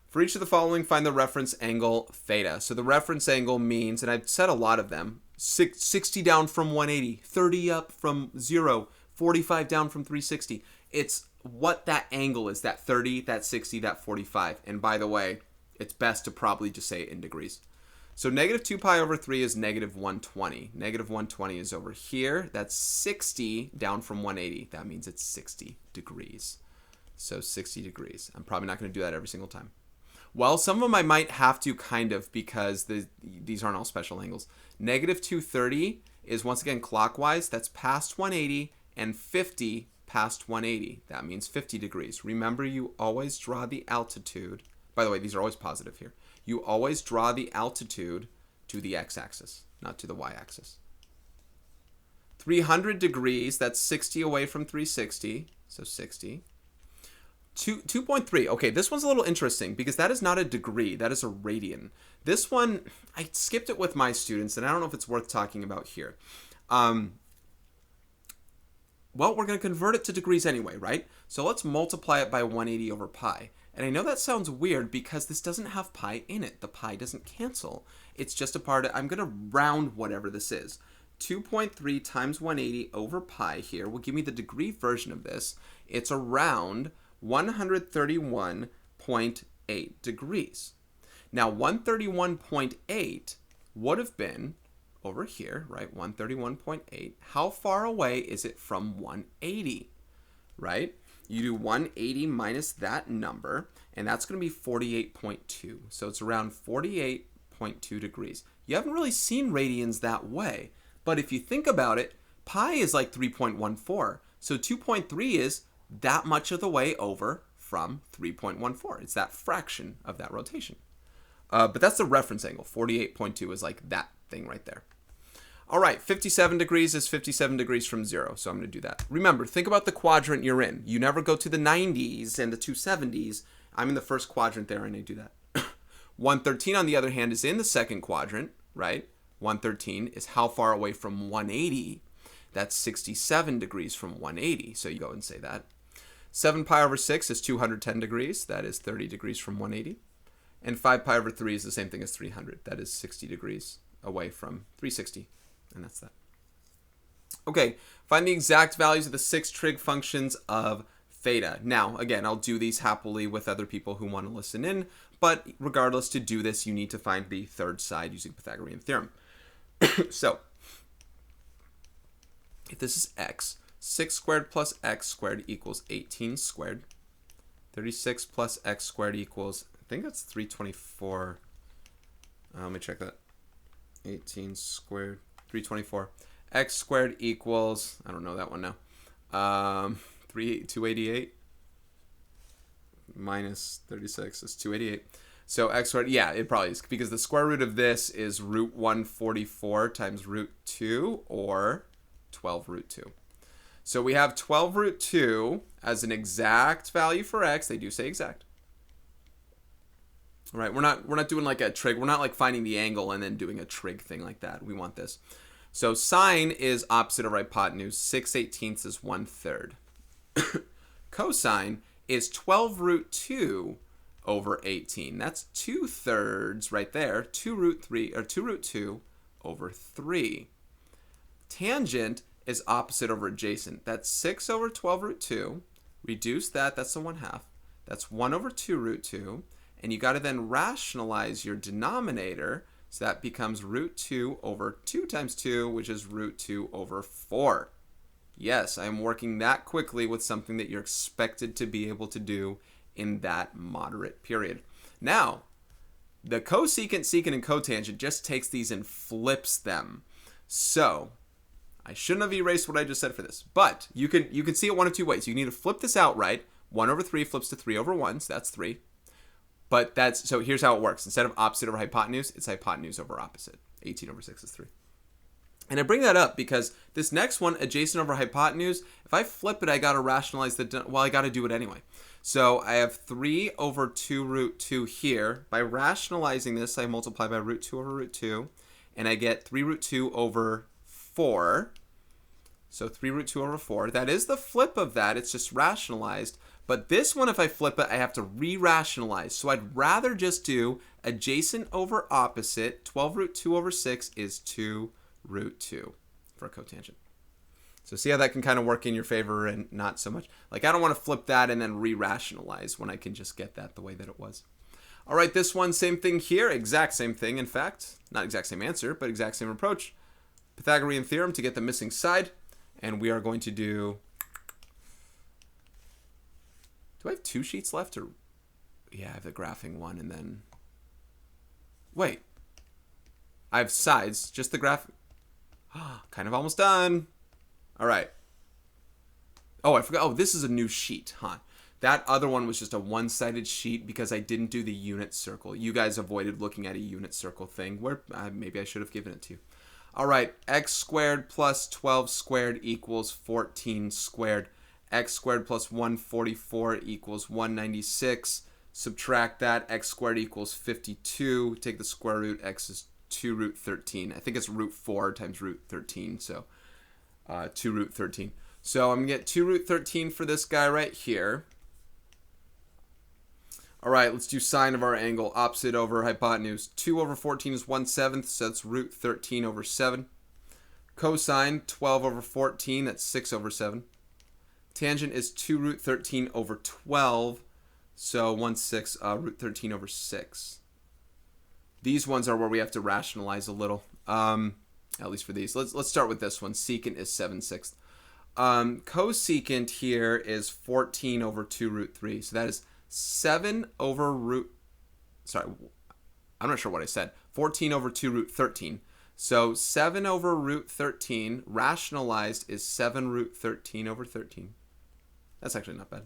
For each of the following, find the reference angle theta. So the reference angle means, and I've said a lot of them, 60 down from 180, 30 up from 0, 45 down from 360. It's what that angle is, that 30, that 60, that 45. And by the way, it's best to probably just say it in degrees. So negative 2 pi over 3 is negative 120. Negative 120 is over here. That's 60 down from 180. That means it's 60 degrees. So 60 degrees. I'm probably not going to do that every single time. Well, some of them I might have to kind of, because these aren't all special angles. Negative 230 is once again clockwise. That's past 180, and 50 past 180. That means 50 degrees. Remember, you always draw the altitude. By the way, these are always positive here. You always draw the altitude to the x-axis, not to the y-axis. 300 degrees, that's 60 away from 360, so 60. 2.3, okay, this one's a little interesting because that is not a degree, that is a radian. This one, I skipped it with my students, and I don't know if it's worth talking about here. Well, we're going to convert it to degrees anyway, right? So let's multiply it by 180 over pi. And I know that sounds weird because this doesn't have pi in it. The pi doesn't cancel. It's just a part of, I'm going to round whatever this is. 2.3 times 180 over pi here will give me the degree version of this. It's around 131.8 degrees. Now 131.8 would have been over here, right? 131.8. How far away is it from 180, right? You do 180 minus that number, and that's going to be 48.2. So it's around 48.2 degrees. You haven't really seen radians that way, but if you think about it, pi is like 3.14. So 2.3 is that much of the way over from 3.14. It's that fraction of that rotation. But that's the reference angle. 48.2 is like that thing right there. All right, 57 degrees is 57 degrees from 0, so I'm going to do that. Remember, think about the quadrant you're in. You never go to the 90s and the 270s. I'm in the first quadrant there, and I do that. 113, on the other hand, is in the second quadrant, right? 113 is how far away from 180. That's 67 degrees from 180, so you go and say that. 7 pi over 6 is 210 degrees. That is 30 degrees from 180. And 5 pi over 3 is the same thing as 300. That is 60 degrees away from 360. And that's that. Okay, find the exact values of the 6 trig functions of theta. Now, again, I'll do these happily with other people who want to listen in, but regardless, to do this, you need to find the third side using Pythagorean theorem. So, if this is x, 6 squared plus x squared equals 18 squared. 36 plus x squared equals, I think that's 324. Let me check that. 18 squared. 324. X squared equals, I don't know that one now. 288 minus 36 is 288. So x squared, yeah, it probably is, because the square root of this is root 144 times root 2, or 12 root 2. So we have 12 root 2 as an exact value for x. They do say exact. All right, we're not doing like a trig. We're not like finding the angle and then doing a trig thing like that. We want this. So sine is opposite of hypotenuse. 6/18 is 1/3. Cosine is 12 root 2 over 18. That's 2/3 right there. 2 root 3 or 2 root 2 over 3. Tangent is opposite over adjacent. That's 6 over 12 root 2. Reduce that. That's the 1/2. That's 1 over 2 root 2. And you got to then rationalize your denominator. So that becomes root 2 over 2 times 2, which is root 2 over 4. Yes, I'm working that quickly with something that you're expected to be able to do in that moderate period. Now, the cosecant, secant, and cotangent just takes these and flips them. So I shouldn't have erased what I just said for this, but you can see it one of two ways. You can either flip this outright. 1 over 3 flips to 3 over 1, so that's 3. But so here's how it works. Instead of opposite over hypotenuse, it's hypotenuse over opposite. 18 over 6 is 3. And I bring that up because this next one, adjacent over hypotenuse, if I flip it, I got to rationalize I got to do it anyway. So I have 3 over 2 root 2 here. By rationalizing this, I multiply by root 2 over root 2, and I get 3 root 2 over 4. So 3 root 2 over 4. That is the flip of that. It's just rationalized. But this one, if I flip it, I have to re-rationalize. So I'd rather just do adjacent over opposite. 12 root 2 over 6 is 2 root 2 for a cotangent. So see how that can kind of work in your favor and not so much? Like, I don't want to flip that and then re-rationalize when I can just get that the way that it was. All right, this one, same thing here. Exact same thing, in fact. Not exact same answer, but exact same approach. Pythagorean theorem to get the missing side. And we are going to do... Do I have 2 sheets left? Or yeah, I have the graphing one, and then... Wait. I have sides, just the graph... kind of almost done. All right. Oh, I forgot. Oh, this is a new sheet, huh? That other one was just a one-sided sheet because I didn't do the unit circle. You guys avoided looking at a unit circle thing where maybe I should have given it to you. All right, x squared plus 12 squared equals 14 squared. X squared plus 144 equals 196. Subtract that, x squared equals 52. Take the square root, x is 2 root 13. I think it's root 4 times root 13, so 2 root 13. So I'm going to get 2 root 13 for this guy right here. All right, let's do sine of our angle, opposite over hypotenuse. 2 over 14 is 1/7, so that's root 13 over 7. Cosine, 12 over 14, that's 6 over 7. Tangent is 2 root 13 over 12, so 1/6, root 13 over 6. These ones are where we have to rationalize a little, at least for these. Let's start with this one. Secant is 7/6. Cosecant here is 14 over 2 root 3, so that is 7 over root... Sorry, I'm not sure what I said. 14 over 2 root 13. So 7 over root 13 rationalized is 7 root 13 over 13. That's actually not bad.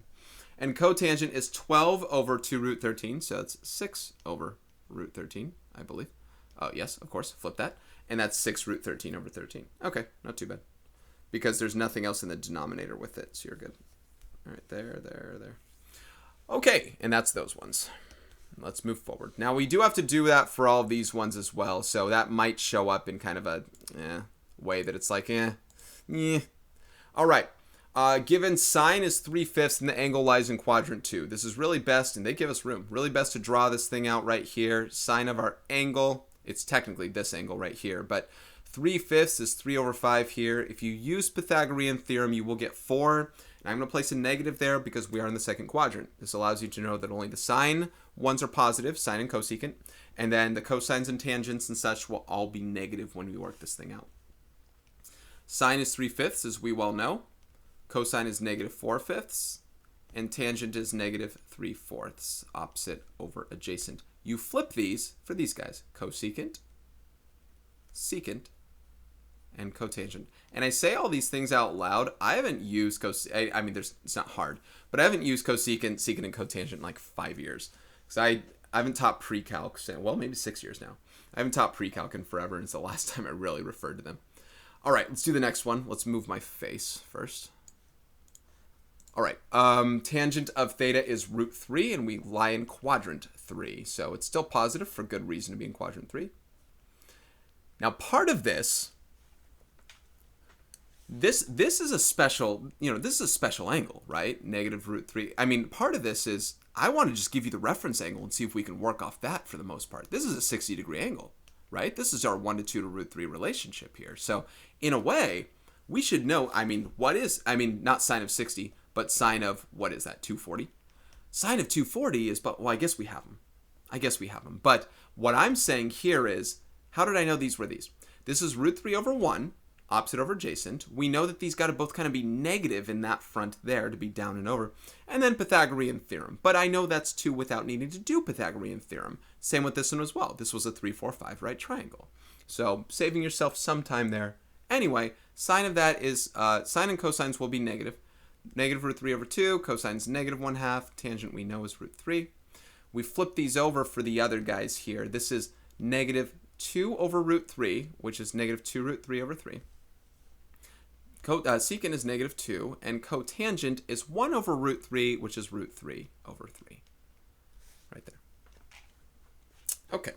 And cotangent is 12 over 2 root 13. So it's 6 over root 13, I believe. Oh, yes, of course. Flip that. And that's 6 root 13 over 13. Okay, not too bad. Because there's nothing else in the denominator with it, so you're good. All right, there. Okay, and that's those ones. Let's move forward. Now, we do have to do that for all of these ones as well, so that might show up in kind of a way that it's like, All right. Given sine is 3/5 and the angle lies in quadrant 2. This is really best, and they give us room. Really best to draw this thing out right here. Sine of our angle, it's technically this angle right here, but 3/5 is 3 over 5 here. If you use Pythagorean theorem, you will get 4. And I'm going to place a negative there because we are in the second quadrant. This allows you to know that only the sine ones are positive, sine and cosecant, and then the cosines and tangents and such will all be negative when we work this thing out. Sine is 3/5, as we well know. Cosine is negative 4/5, and tangent is negative 3/4, opposite over adjacent. You flip these for these guys, cosecant, secant, and cotangent. And I say all these things out loud. I haven't used it's not hard, but I haven't used cosecant, secant, and cotangent in like 5 years. Because I haven't taught pre-calc, well, maybe 6 years now. I haven't taught pre-calc in forever, and it's the last time I really referred to them. All right, let's do the next one. Let's move my face first. All right, tangent of theta is root 3, and we lie in quadrant 3. So it's still positive for good reason to be in quadrant 3. Now, part of this is a special, this is a special angle, right? Negative root 3. I mean, part of this is, I want to just give you the reference angle and see if we can work off that for the most part. This is a 60-degree angle, right? This is our 1 to 2 to root 3 relationship here. So, in a way, we should know, not sine of 60, but sine of, what is that, 240? Sine of 240 is, I guess we have them. But what I'm saying here is, how did I know these were these? This is root 3 over 1, opposite over adjacent. We know that these got to both kind of be negative in that front there to be down and over. And then Pythagorean theorem. But I know that's 2 without needing to do Pythagorean theorem. Same with this one as well. This was a 3, 4, 5 right triangle. So saving yourself some time there. Anyway, sine of that is, sine and cosines will be negative. Negative root 3 over 2, cosine's negative 1/2. Tangent we know is root 3. We flip these over for the other guys here. This is negative 2 over root 3, which is negative 2 root 3 over 3. Secant is negative 2, and cotangent is 1 over root 3, which is root 3 over 3. Right there. Okay.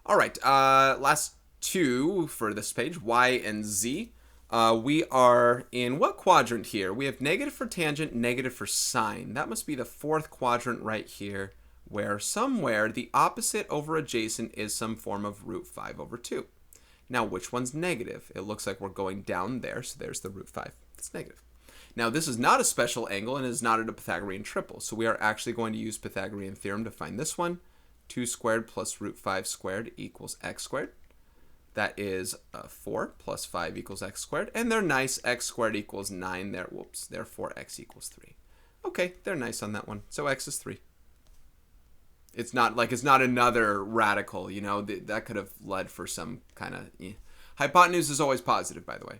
All right. Last two for this page, y and z. We are in what quadrant here? We have negative for tangent, negative for sine. That must be the 4th quadrant right here, where somewhere the opposite over adjacent is some form of root 5 over 2. Now, which one's negative? It looks like we're going down there, so there's the root 5. It's negative. Now, this is not a special angle and is not at a Pythagorean triple, so we are actually going to use Pythagorean theorem to find this one. 2 squared plus root 5 squared equals x squared. That is 4 plus 5 equals x squared, and they're nice. X squared equals 9 there. Whoops, therefore x equals 3. Okay, they're nice on that one. So x is 3. It's not another radical, that could have led for some kind of... Hypotenuse is always positive, by the way.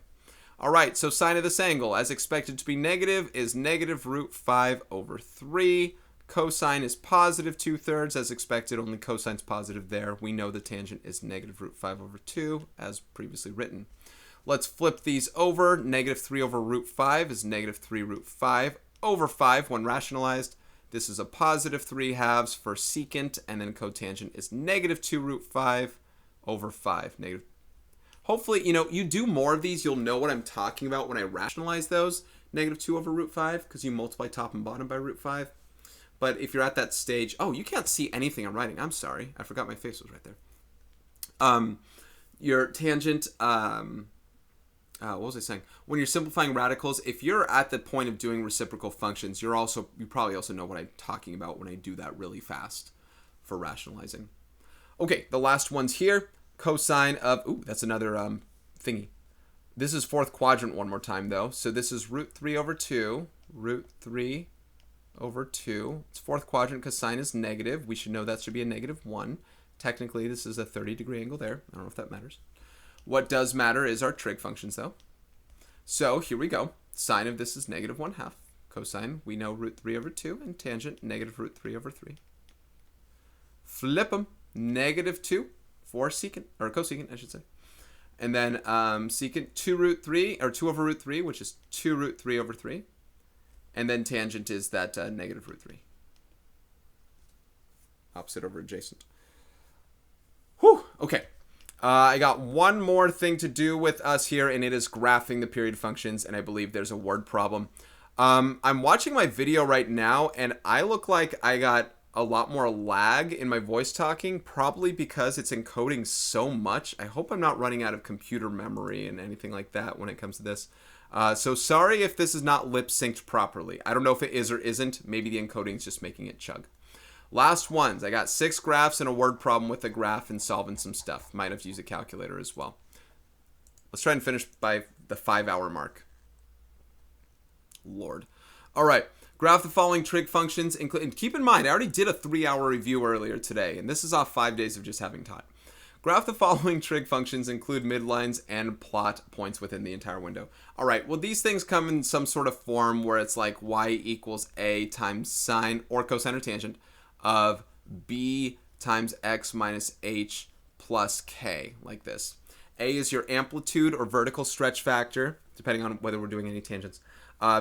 All right, so sine of this angle, as expected to be negative, is negative root 5 over 3. Cosine is positive 2/3, as expected, only cosine's positive there. We know the tangent is negative root 5 over 2, as previously written. Let's flip these over. Negative 3 over root 5 is negative 3 root 5 over 5 when rationalized. This is a positive 3/2 for secant, and then cotangent is negative 2 root 5 over 5. Negative. Hopefully, you do more of these, you'll know what I'm talking about when I rationalize those. Negative 2 over root 5, because you multiply top and bottom by root 5. But if you're at that stage, oh, you can't see anything I'm writing. I'm sorry. I forgot my face was right there. Your tangent, what was I saying? When you're simplifying radicals, if you're at the point of doing reciprocal functions, you probably also know what I'm talking about when I do that really fast for rationalizing. Okay, the last one's here. Cosine of, that's another thingy. This is 4th quadrant one more time, though. So this is root 3 over 2, root 3 over 2. It's 4th quadrant because sine is negative. We should know that should be a negative 1. Technically, this is a 30-degree angle there. I don't know if that matters. What does matter is our trig functions, though. So here we go. Sine of this is negative 1/2. Cosine, we know root 3 over 2. And tangent, negative root 3 over 3. Flip them. Negative 2 for secant, or cosecant, I should say. And then secant 2 root 3, or 2 over root 3, which is 2 root 3 over 3. And then tangent is that negative root 3. Opposite over adjacent. Whew, okay. I got one more thing to do with us here, and it is graphing the period functions, and I believe there's a word problem. I'm watching my video right now, and I look like I got a lot more lag in my voice talking, probably because it's encoding so much. I hope I'm not running out of computer memory and anything like that when it comes to this. So sorry if this is not lip synced properly. I don't know if it is or isn't. Maybe the encoding is just making it chug. Last ones. I got 6 graphs and a word problem with a graph and solving some stuff. Might have to use a calculator as well. Let's try and finish by the 5-hour mark. Lord. All right. Graph the following trig functions. And keep in mind, I already did a 3-hour review earlier today, and this is off 5 days of just having taught. Graph the following trig functions, include midlines, and plot points within the entire window. All right, well, these things come in some sort of form where it's like y equals a times sine or cosine or tangent of b times x minus h plus k, like this. A is your amplitude or vertical stretch factor, depending on whether we're doing any tangents.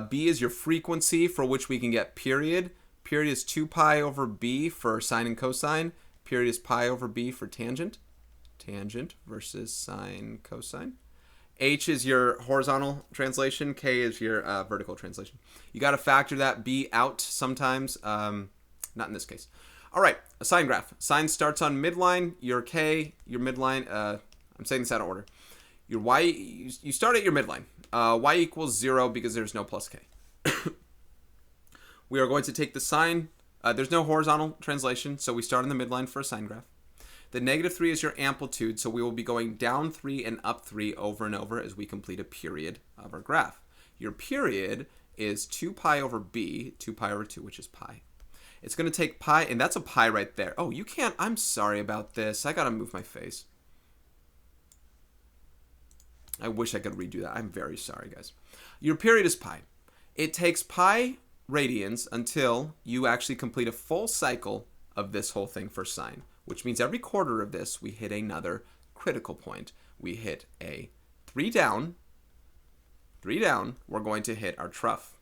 B is your frequency, for which we can get period. Period is 2 pi over b for sine and cosine. Period is pi over b for tangent. Tangent versus sine, cosine. H is your horizontal translation. K is your vertical translation. You got to factor that b out sometimes. Not in this case. All right, a sine graph. Sine starts on midline. Your k, your midline. I'm saying this out of order. Your y, you start at your midline. Y equals 0 because there's no plus k. We are going to take the sine. There's no horizontal translation, so we start on the midline for a sine graph. The negative 3 is your amplitude, so we will be going down 3 and up 3 over and over as we complete a period of our graph. Your period is 2 pi over b, 2 pi over 2, which is pi. It's going to take pi, and that's a pi right there. Oh, you can't. I'm sorry about this. I got to move my face. I wish I could redo that. I'm very sorry, guys. Your period is pi. It takes pi radians until you actually complete a full cycle of this whole thing for sine, which means every quarter of this, we hit another critical point. We hit a 3 down, we're going to hit our trough.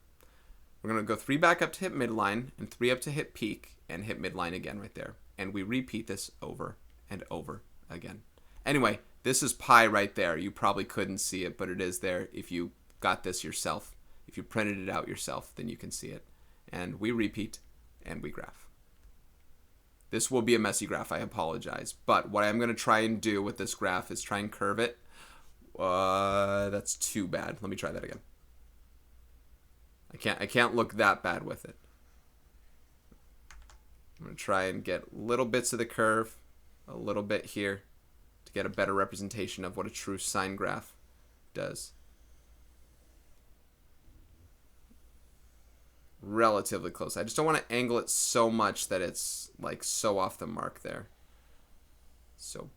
We're going to go 3 back up to hit midline, and 3 up to hit peak, and hit midline again right there. And we repeat this over and over again. Anyway, this is pi right there. You probably couldn't see it, but it is there. If you got this yourself, if you printed it out yourself, then you can see it. And we repeat, and we graph. This will be a messy graph, I apologize. But what I'm going to try and do with this graph is try and curve it. That's too bad. Let me try that again. I can't look that bad with it. I'm going to try and get little bits of the curve, a little bit here, to get a better representation of what a true sine graph does. Relatively close. I just don't want to angle it so much that it's like so off the mark there. So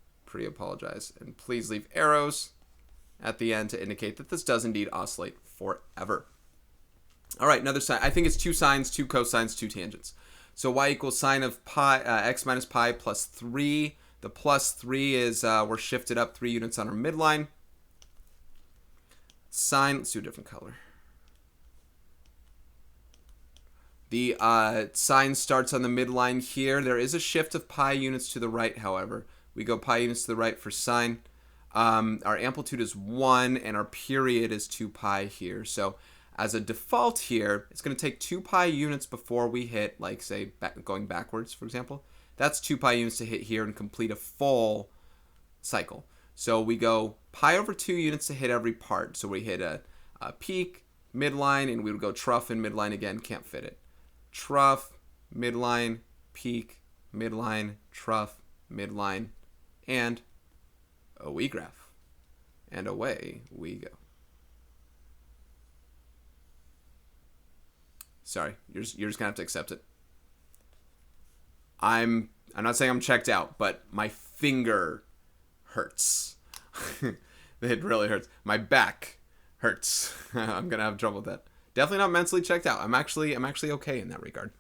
apologize. And please leave arrows at the end to indicate that this does indeed oscillate forever. All right, another sine. I think it's 2 sines, 2 cosines, 2 tangents. So y equals sine of pi, x minus pi plus 3. The plus 3 is we're shifted up 3 units on our midline. Sine, let's do a different color. The sine starts on the midline here. There is a shift of pi units to the right, however. We go pi units to the right for sine. Our amplitude is 1, and our period is 2 pi here. So as a default here, it's going to take 2 pi units before we hit, like, say, going backwards, for example. That's 2 pi units to hit here and complete a full cycle. So we go pi over 2 units to hit every part. So we hit a peak, midline, and we would go trough and midline again. Can't fit it. Trough, midline, peak, midline, trough, midline, and we graph. And away we go. Sorry, you're just going to have to accept it. I'm not saying I'm checked out, but my finger hurts. It really hurts. My back hurts. I'm going to have trouble with that. Definitely not mentally checked out. I'm actually okay in that regard.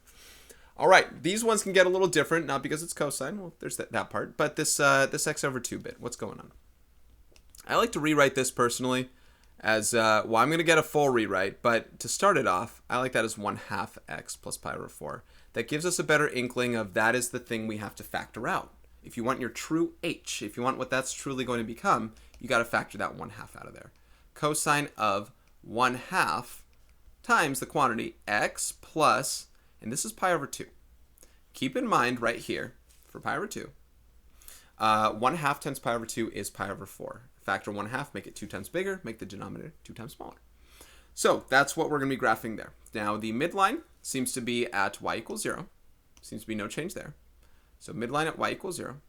All right, these ones can get a little different, not because it's cosine. Well, there's that part, but this x over 2 bit. What's going on? I like to rewrite this personally as well. I'm going to get a full rewrite, but to start it off, I like that as 1/2 x plus pi over 4. That gives us a better inkling of that is the thing we have to factor out. If you want your true h, if you want what that's truly going to become, you got to factor that 1/2 out of there. Cosine of 1/2 times the quantity x plus, and this is pi over 2. Keep in mind right here, for pi over 2, 1/2 times pi over 2 is pi over 4. Factor 1/2, make it 2 times bigger, make the denominator 2 times smaller. So that's what we're going to be graphing there. Now the midline seems to be at y equals 0. Seems to be no change there. So midline at y equals 0.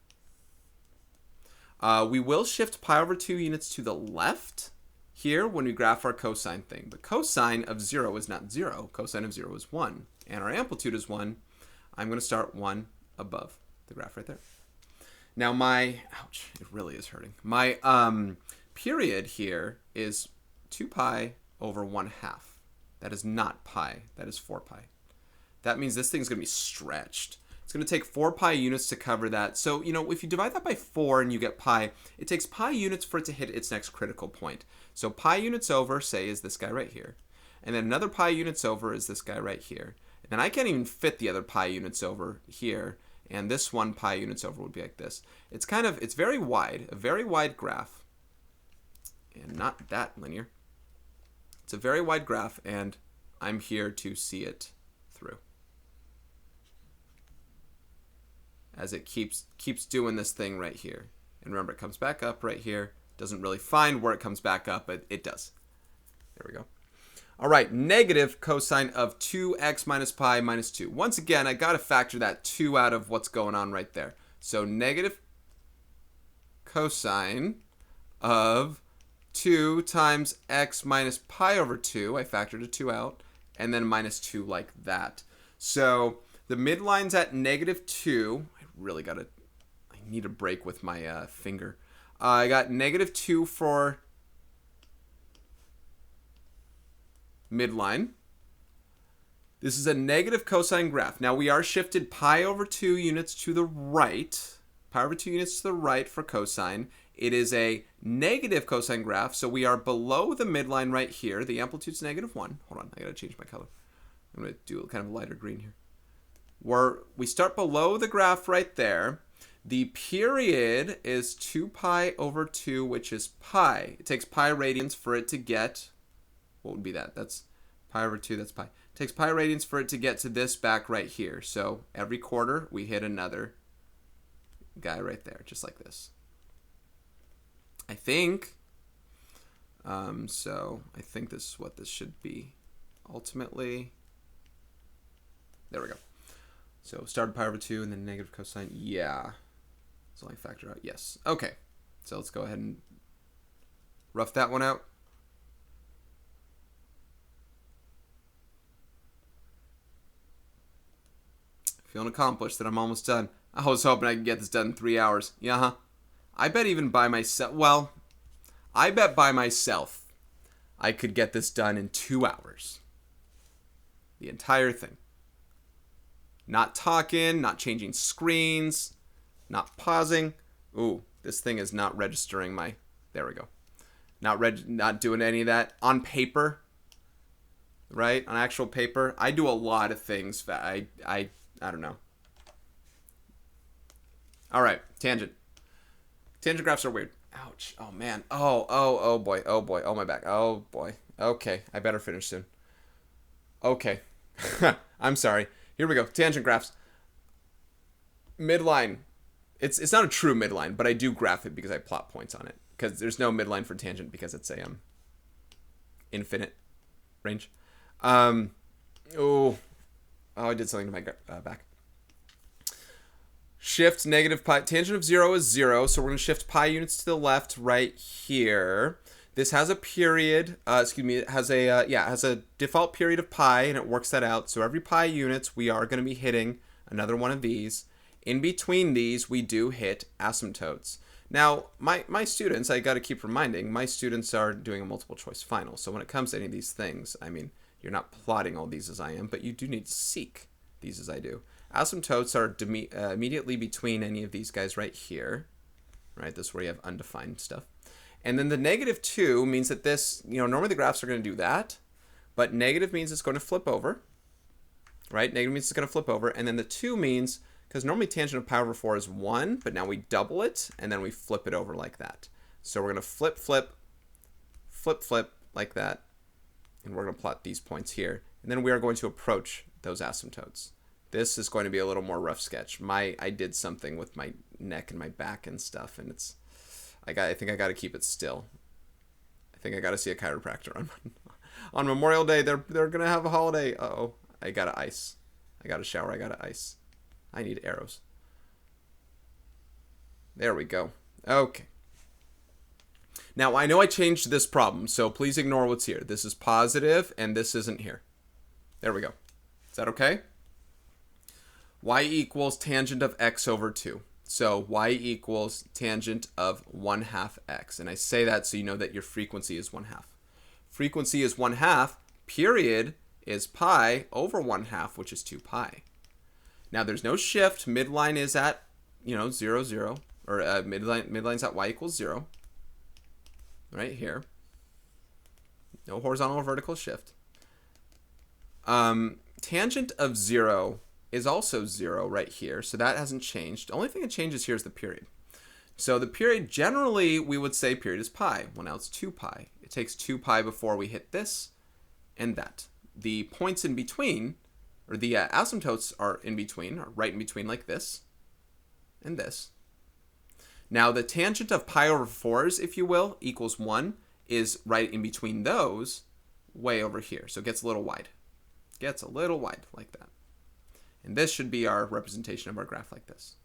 We will shift pi over 2 units to the left here when we graph our cosine thing. But cosine of 0 is not 0. Cosine of 0 is 1. And our amplitude is 1. I'm going to start 1 above the graph right there. Now ouch, it really is hurting. My period here is 2 pi over 1/2. That is not pi. That is 4 pi. That means this thing's going to be stretched. It's It's going to take 4 pi units to cover that. So, you know, if you divide that by 4 and you get pi, it takes pi units for it to hit its next critical point. So pi units over, say, is this guy right here. And then another pi units over is this guy right here. And then I can't even fit the other pi units over here. And this one pi units over would be like this. It's very wide, a very wide graph. And not that linear. It's a very wide graph, and I'm here to see it through. As it keeps doing this thing right here. And remember, it comes back up right here. Doesn't really find where it comes back up, but it does. There we go. All right, negative cosine of 2x minus pi minus 2. Once again, I got to factor that 2 out of what's going on right there. So negative cosine of 2 times x minus pi over 2. I factored a 2 out. And then minus 2 like that. So the midline's at negative 2. I need a break with my finger. I got negative 2 for midline. This is a negative cosine graph. Now we are shifted pi over 2 units to the right. Pi over 2 units to the right for cosine. It is a negative cosine graph, so we are below the midline right here. The amplitude's negative 1. Hold on, I gotta change my color. I'm gonna do kind of a lighter green here. We start below the graph right there. The period is 2 pi over 2, which is pi. It takes pi radians for it to get, what would be that? That's pi over 2, that's pi. It takes pi radians for it to get to this back right here. So every quarter, we hit another guy right there, just like this. I think. So I think this is what this should be ultimately. There we go. So started pi over 2 and then negative cosine. Yeah. So I factor out. Yes. Okay. So let's go ahead and rough that one out. Feeling accomplished that I'm almost done. I was hoping I could get this done in 3 hours. Yeah, huh? I bet even by myself, well, I bet by myself I could get this done in 2 hours. The entire thing. Not talking, not changing screens, not pausing. Ooh, this thing is not registering my, there we go. Not doing any of that. On paper, right? On actual paper. I do a lot of things that I don't know. All right, tangent. Tangent graphs are weird. Ouch. Oh, man. Oh, boy. Oh, boy. Oh, my back. Oh, boy. Okay. I better finish soon. Okay. I'm sorry. Here we go. Tangent graphs. Midline. It's not a true midline, but I do graph it because I plot points on it. Because there's no midline for tangent because it's a infinite range. I did something to my back. Shift negative pi. Tangent of 0 is 0, so we're going to shift pi units to the left right here. This has a period, it has a default period of pi, and it works that out. So every pi units, we are going to be hitting another one of these. In between these, we do hit asymptotes. Now, my students, I got to keep reminding, my students are doing a multiple choice final. So when it comes to any of these things, I mean, you're not plotting all these as I am, but you do need to seek these as I do. Asymptotes are immediately between any of these guys right here, right? This is where you have undefined stuff. And then the negative 2 means that this, normally the graphs are going to do that, but negative means it's going to flip over, right? Negative means it's going to flip over. And then the 2 means, because normally tangent of pi over 4 is 1, but now we double it, and then we flip it over like that. So we're going to flip, flip, flip, flip like that, and we're going to plot these points here. And then we are going to approach those asymptotes. This is going to be a little more rough sketch. I did something with my neck and my back and stuff, and I think I got to keep it still. I think I got to see a chiropractor on Memorial Day. They're gonna have a holiday. Uh-oh, I gotta ice. I gotta shower. I gotta ice. I need arrows. There we go. Okay. Now I know I changed this problem, so please ignore what's here. This is positive, and this isn't here. There we go. Is that okay? Y equals tangent of x over 2. So y equals tangent of 1/2 x. And I say that so you know that your frequency is 1/2. Frequency is 1/2. Period is pi over 1/2, which is 2 pi. Now there's no shift. Midline is at, 0, 0. Or midline's at y equals 0. Right here. No horizontal or vertical shift. Tangent of 0 is also 0 right here. So that hasn't changed. The only thing that changes here is the period. So the period, generally, we would say period is pi. Well, now it's 2 pi. It takes 2 pi before we hit this and that. The points in between, or the asymptotes are in between, or right in between like this and this. Now, the tangent of pi over 4s, if you will, equals 1, is right in between those, way over here. So it gets a little wide. Gets a little wide like that. And this should be our representation of our graph like this.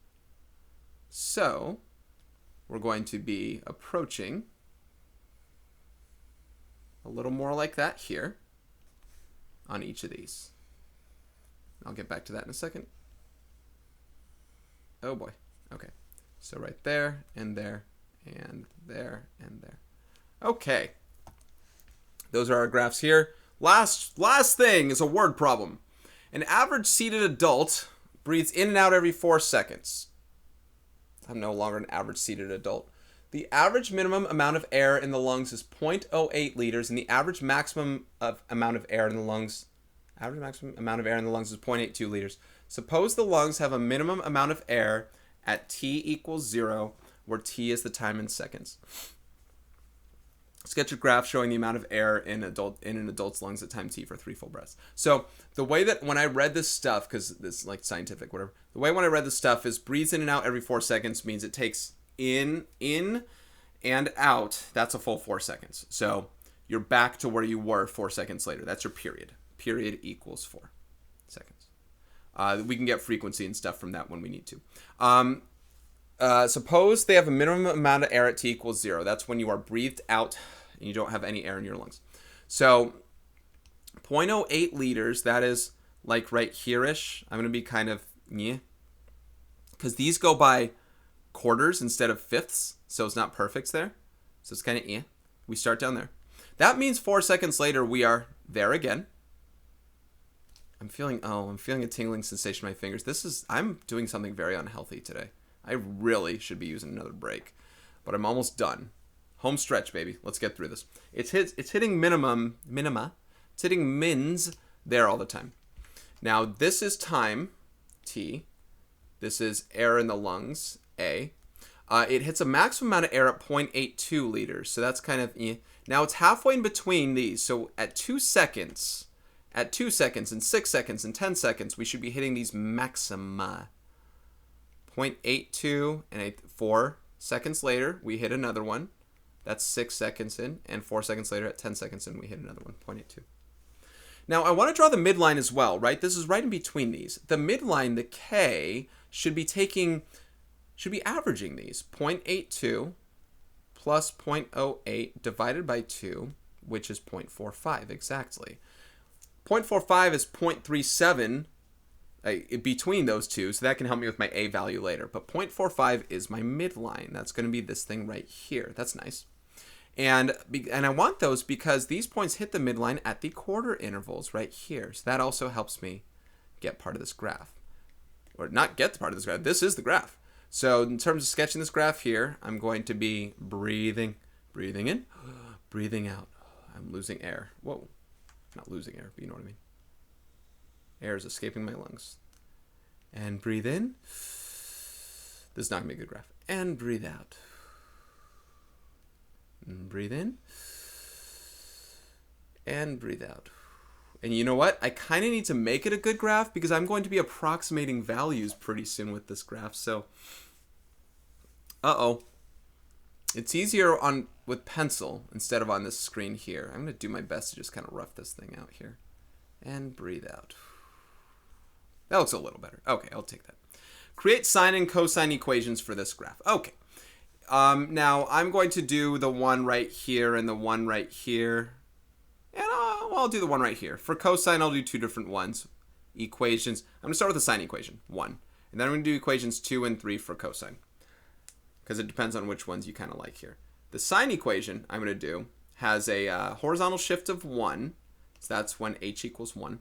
So we're going to be approaching a little more like that here on each of these. I'll get back to that in a second. Oh boy. Okay. So right there, and there, and there, and there. Okay. Those are our graphs here. Last thing is a word problem. An average seated adult breathes in and out every 4 seconds. I'm no longer an average seated adult. The average minimum amount of air in the lungs is 0.08 liters, and the average maximum amount of air in the lungs is 0.82 liters. Suppose the lungs have a minimum amount of air at t equals 0, where t is the time in seconds. Sketch a graph showing the amount of air in an adult's lungs at time t for 3 full breaths. So the way that when I read this stuff, because this is like scientific, whatever, the way when I read this stuff is breathes in and out every 4 seconds means it takes in and out. That's a full 4 seconds. So you're back to where you were 4 seconds later. That's your period. Period equals 4 seconds. We can get frequency and stuff from that when we need to. Suppose they have a minimum amount of air at t equals 0. That's when you are breathed out and you don't have any air in your lungs. So 0.08 liters, that is like right here-ish. I'm going to be kind of, because these go by quarters instead of fifths, so it's not perfects there. So it's kind of, we start down there. That means 4 seconds later, we are there again. I'm feeling a tingling sensation in my fingers. I'm doing something very unhealthy today. I really should be using another break, but I'm almost done. Home stretch, baby. Let's get through this. It's hitting minima. It's hitting mins there all the time. Now, this is time, t. This is air in the lungs, a. It hits a maximum amount of air at 0.82 liters, so that's kind of, Now, it's halfway in between these, so at 2 seconds, and 6 seconds, and 10 seconds, we should be hitting these maxima. 0.82 and 4 seconds later, we hit another one. That's 6 seconds in, and 4 seconds later, at 10 seconds in, we hit another one, 0.82. Now, I want to draw the midline as well, right? This is right in between these. The midline, the k, should be averaging these. 0.82 plus 0.08 divided by 2, which is 0.45 exactly. 0.45 is 0.37 between those two, so that can help me with my a value later. But 0.45 is my midline. That's going to be this thing right here. That's nice. And I want those because these points hit the midline at the quarter intervals right here. So that also helps me get part of this graph. Or not get the part of this graph. This is the graph. So in terms of sketching this graph here, I'm going to be breathing in, breathing out. I'm losing air. Whoa. Not losing air, but you know what I mean. Air is escaping my lungs. And breathe in. This is not going to be a good graph. And breathe out. And breathe in. And breathe out. And you know what? I kind of need to make it a good graph because I'm going to be approximating values pretty soon with this graph. So, it's easier with pencil instead of on this screen here. I'm going to do my best to just kind of rough this thing out here. And breathe out. That looks a little better. Okay, I'll take that. Create sine and cosine equations for this graph. Okay. Now, I'm going to do the one right here and the one right here. And I'll do the one right here. For cosine, I'll do two different ones. Equations. I'm going to start with the sine equation, 1. And then I'm going to do equations 2 and 3 for cosine. Because it depends on which ones you kind of like here. The sine equation I'm going to do has a horizontal shift of 1. So that's when h equals 1.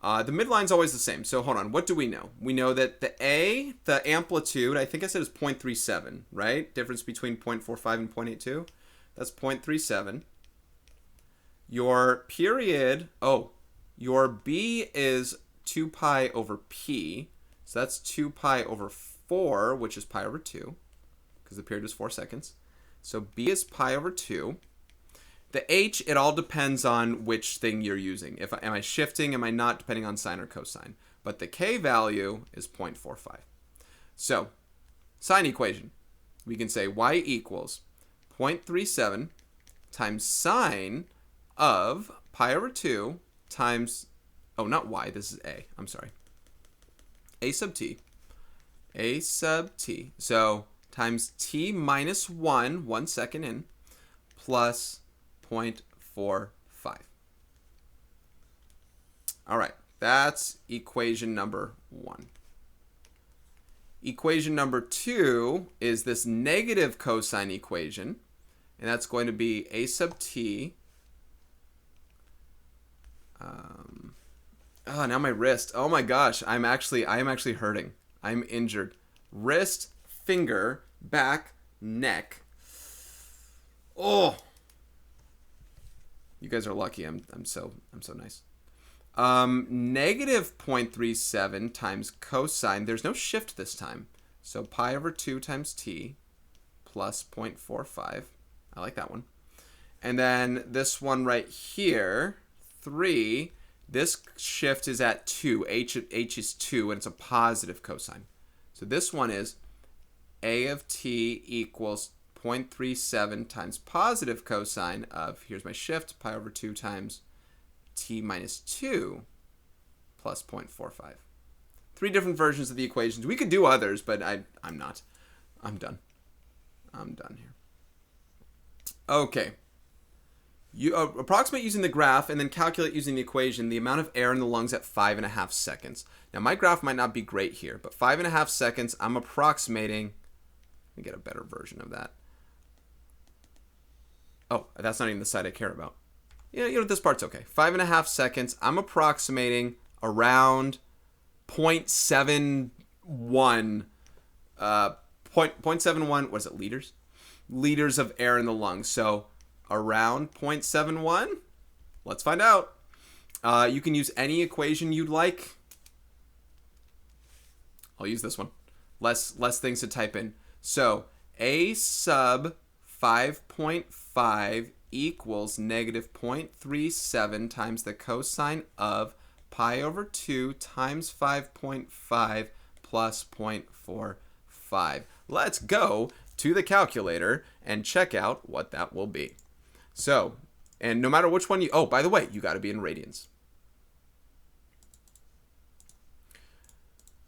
The midline's always the same. So hold on. What do we know? We know that the amplitude, I think I said is 0.37, right? Difference between 0.45 and 0.82. That's 0.37. Your period, your B is 2 pi over P. So that's 2 pi over 4, which is pi over 2, because the period is 4 seconds. So B is pi over 2. The H, it all depends on which thing you're using. Am I shifting? Am I not? Depending on sine or cosine. But the K value is 0.45. So, sine equation. We can say y equals 0.37 times sine of pi over 2 times, not y, this is a. I'm sorry. A sub t. A sub t. So, times t minus 1 second in, plus 0.45. All right, that's equation number 1. Equation number 2 is this negative cosine equation, and that's going to be a sub t. Now my wrist. Oh my gosh, I am actually hurting. I'm injured. Wrist, finger, back, neck. Oh. You guys are lucky. I'm so nice. Negative 0.37 times cosine. There's no shift this time. So pi over 2 times t plus 0.45. I like that one. And then this one right here, 3. This shift is at 2. H is 2, and it's a positive cosine. So this one is a of t equals 0.37 times positive cosine of, here's my shift, pi over 2 times t minus 2 plus 0.45. 3 different versions of the equations. We could do others, but I'm not. I'm done. I'm done here. Okay. You approximate using the graph and then calculate using the equation the amount of air in the lungs at 5.5 seconds. Now my graph might not be great here, but 5.5 seconds, I'm approximating. Let me get a better version of that. Oh, that's not even the side I care about. This part's okay. 5.5 seconds, I'm approximating around 0.71, 0.71, what is it, liters? Liters of air in the lungs. So around 0.71. Let's find out. You can use any equation you'd like. I'll use this one. Less things to type in. So a sub 5.5 equals negative 0.37 times the cosine of pi over 2 times 5.5 plus 0.45. Let's go to the calculator and check out what that will be. So, and no matter which one you, by the way, you got to be in radians.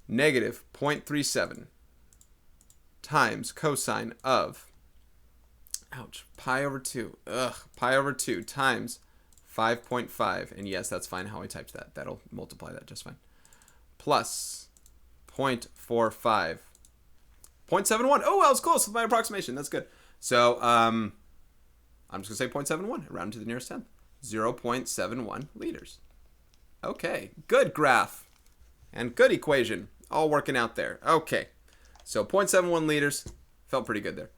Negative 0.37 times cosine of, pi over 2. Pi over 2 times 5.5. And yes, that's fine how I typed that. That'll multiply that just fine. Plus 0.45. 0.71. Oh, I was close with my approximation. That's good. So, I'm just going to say 0.71, round to the nearest tenth. 0.71 liters. Okay, good graph and good equation. All working out there. Okay, so 0.71 liters. Felt pretty good there.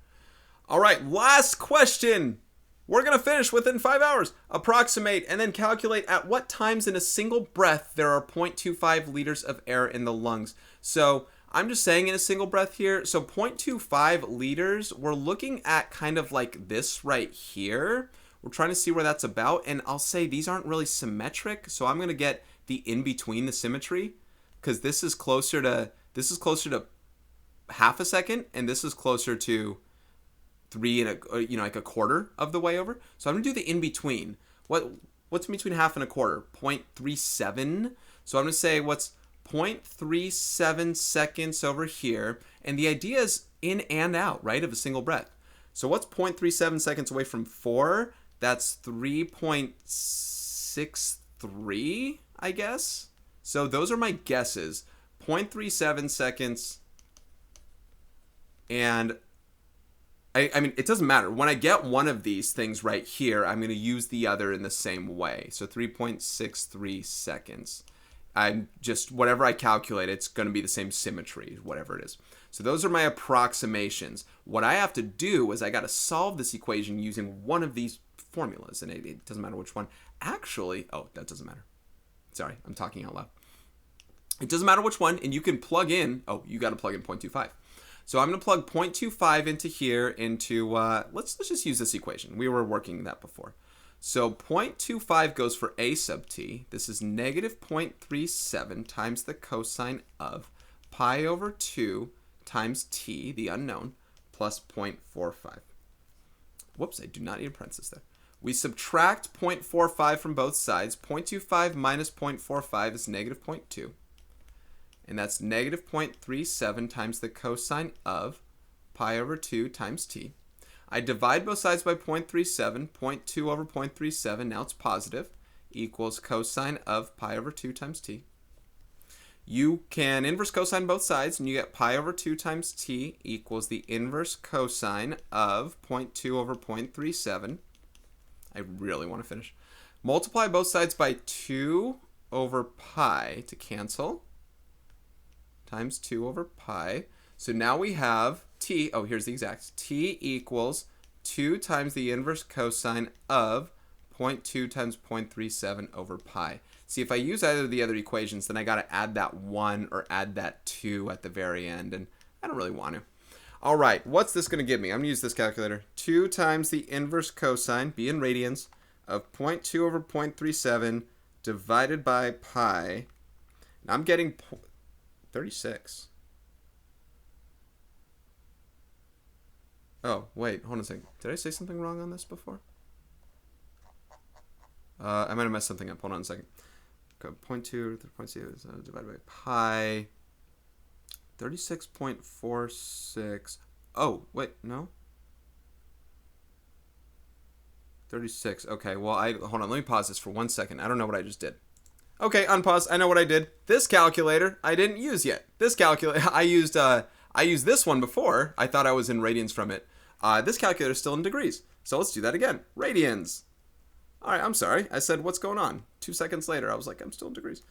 All right, last question. We're going to finish within 5 hours. Approximate and then calculate at what times in a single breath there are 0.25 liters of air in the lungs. So I'm just saying in a single breath here. So 0.25 liters, we're looking at kind of like this right here. We're trying to see where that's about. And I'll say these aren't really symmetric. So I'm going to get the in between the symmetry, because this is closer to half a second. And this is closer to 3 and like a quarter of the way over. So I'm going to do the in between. What's in between half and a quarter? 0.37. So I'm going to say what's 0.37 seconds over here. And the idea is in and out, right, of a single breath. So what's 0.37 seconds away from 4? That's 3.63, I guess. So those are my guesses. 0.37 seconds. And I mean, it doesn't matter. When I get one of these things right here, I'm going to use the other in the same way. So 3.63 seconds. I'm just, whatever I calculate, it's going to be the same symmetry, whatever it is. So those are my approximations. What I have to do is I got to solve this equation using one of these formulas, and it doesn't matter which one. Actually, oh, that doesn't matter. Sorry, I'm talking out loud. It doesn't matter which one, and you can plug in, oh, you got to plug in 0.25. So I'm going to plug 0.25 into here, into, let's just use this equation. We were working that before. So 0.25 goes for a sub t. This is negative 0.37 times the cosine of pi over 2 times t, the unknown, plus 0.45. Whoops, I do not need a parenthesis there. We subtract 0.45 from both sides. 0.25 minus 0.45 is negative 0.2. And that's negative 0.37 times the cosine of pi over 2 times t. I divide both sides by 0.37. 0.2 over 0.37, now it's positive, equals cosine of pi over 2 times t. You can inverse cosine both sides, and you get pi over 2 times t equals the inverse cosine of 0.2 over 0.37. I really want to finish. Multiply both sides by 2 over pi to cancel, times 2 over pi. So now we have t, oh, here's the exacts, t equals 2 times the inverse cosine of 0.2 times 0.37 over pi. See, if I use either of the other equations, then I got to add that 1 or add that 2 at the very end, and I don't really want to. All right, what's this going to give me? I'm going to use this calculator. 2 times the inverse cosine, be in radians, of 0.2 over 0.37 divided by pi. And I'm getting 36. Oh, wait, hold on a second. Did I say something wrong on this before? I might have messed something up. Hold on a second. 0.2 divided by pi. 36.46. Oh, wait, no? 36. Okay, well, hold on. Let me pause this for 1 second. I don't know what I just did. Okay, unpause. I know what I did. This calculator I didn't use yet. This calculator, I used this one before. I thought I was in radians from it. This calculator is still in degrees. So let's do that again. Radians. All right, I'm sorry. I said, what's going on? 2 seconds later, I was like, I'm still in degrees.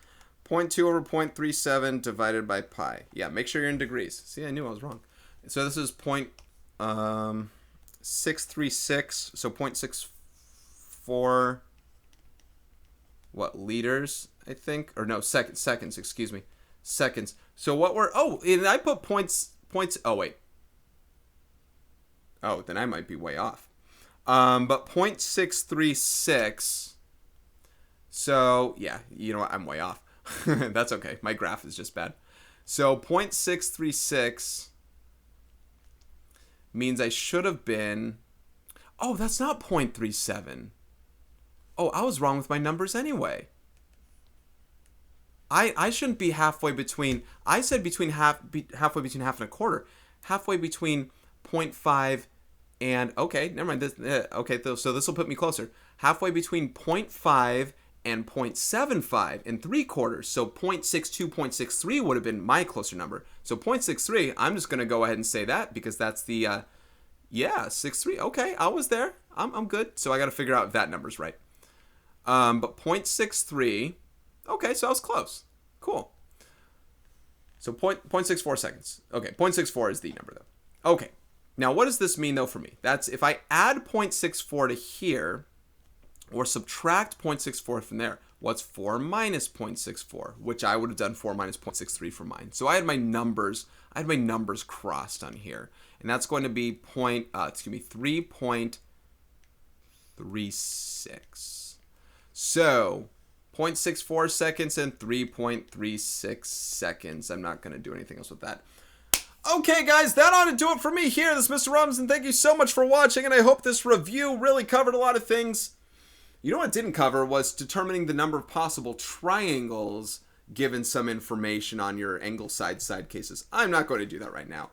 0.2 over 0.37 divided by pi. Yeah, make sure you're in degrees. See, I knew I was wrong. So this is 0.636, so 0.64, what, liters, I think? Or no, seconds, excuse me. Seconds. So what were, oh, and I put points, oh, wait. Oh, then I might be way off. But 0.636, so yeah, you know what, I'm way off. That's okay, my graph is just bad. So 0.636 means I should have been, oh, that's not 0.37. Oh, I was wrong with my numbers anyway. I shouldn't be halfway between, I said halfway between half and a quarter, halfway between 0.5 and, okay, never mind. Okay, so this will put me closer. Halfway between 0.5 and 0.75 and 3/4. So 0.62, 0.63 would have been my closer number. So 0.63, I'm just going to go ahead and say that because that's the, yeah, 63. Okay, I was there. I'm good. So I got to figure out if that number's right. But 0.63, okay, so I was close. Cool. So 0.64 seconds. Okay, 0.64 is the number though. Okay. Now, what does this mean, though, for me? That's if I add 0.64 to here or subtract 0.64 from there, what's 4 minus 0.64? Which I would have done 4 minus 0.63 for mine. So I had my numbers crossed on here. And that's going to be 3.36. So 0.64 seconds and 3.36 seconds. I'm not going to do anything else with that. Okay, guys, that ought to do it for me here. This is Mr. Robinson. Thank you so much for watching, and I hope this review really covered a lot of things. You know what it didn't cover was determining the number of possible triangles given some information on your angle side cases. I'm not going to do that right now.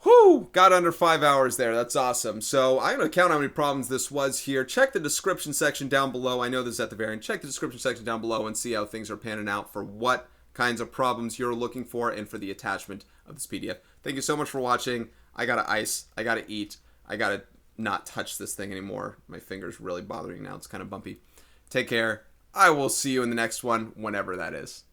Whew, got under 5 hours there. That's awesome. So I'm going to count how many problems this was here. Check the description section down below. I know this is at the very end. Check the description section down below and see how things are panning out for what kinds of problems you're looking for and for the attachment of this PDF. Thank you so much for watching. I gotta ice. I gotta eat. I gotta not touch this thing anymore. My finger's really bothering now. It's kind of bumpy. Take care. I will see you in the next one, whenever that is.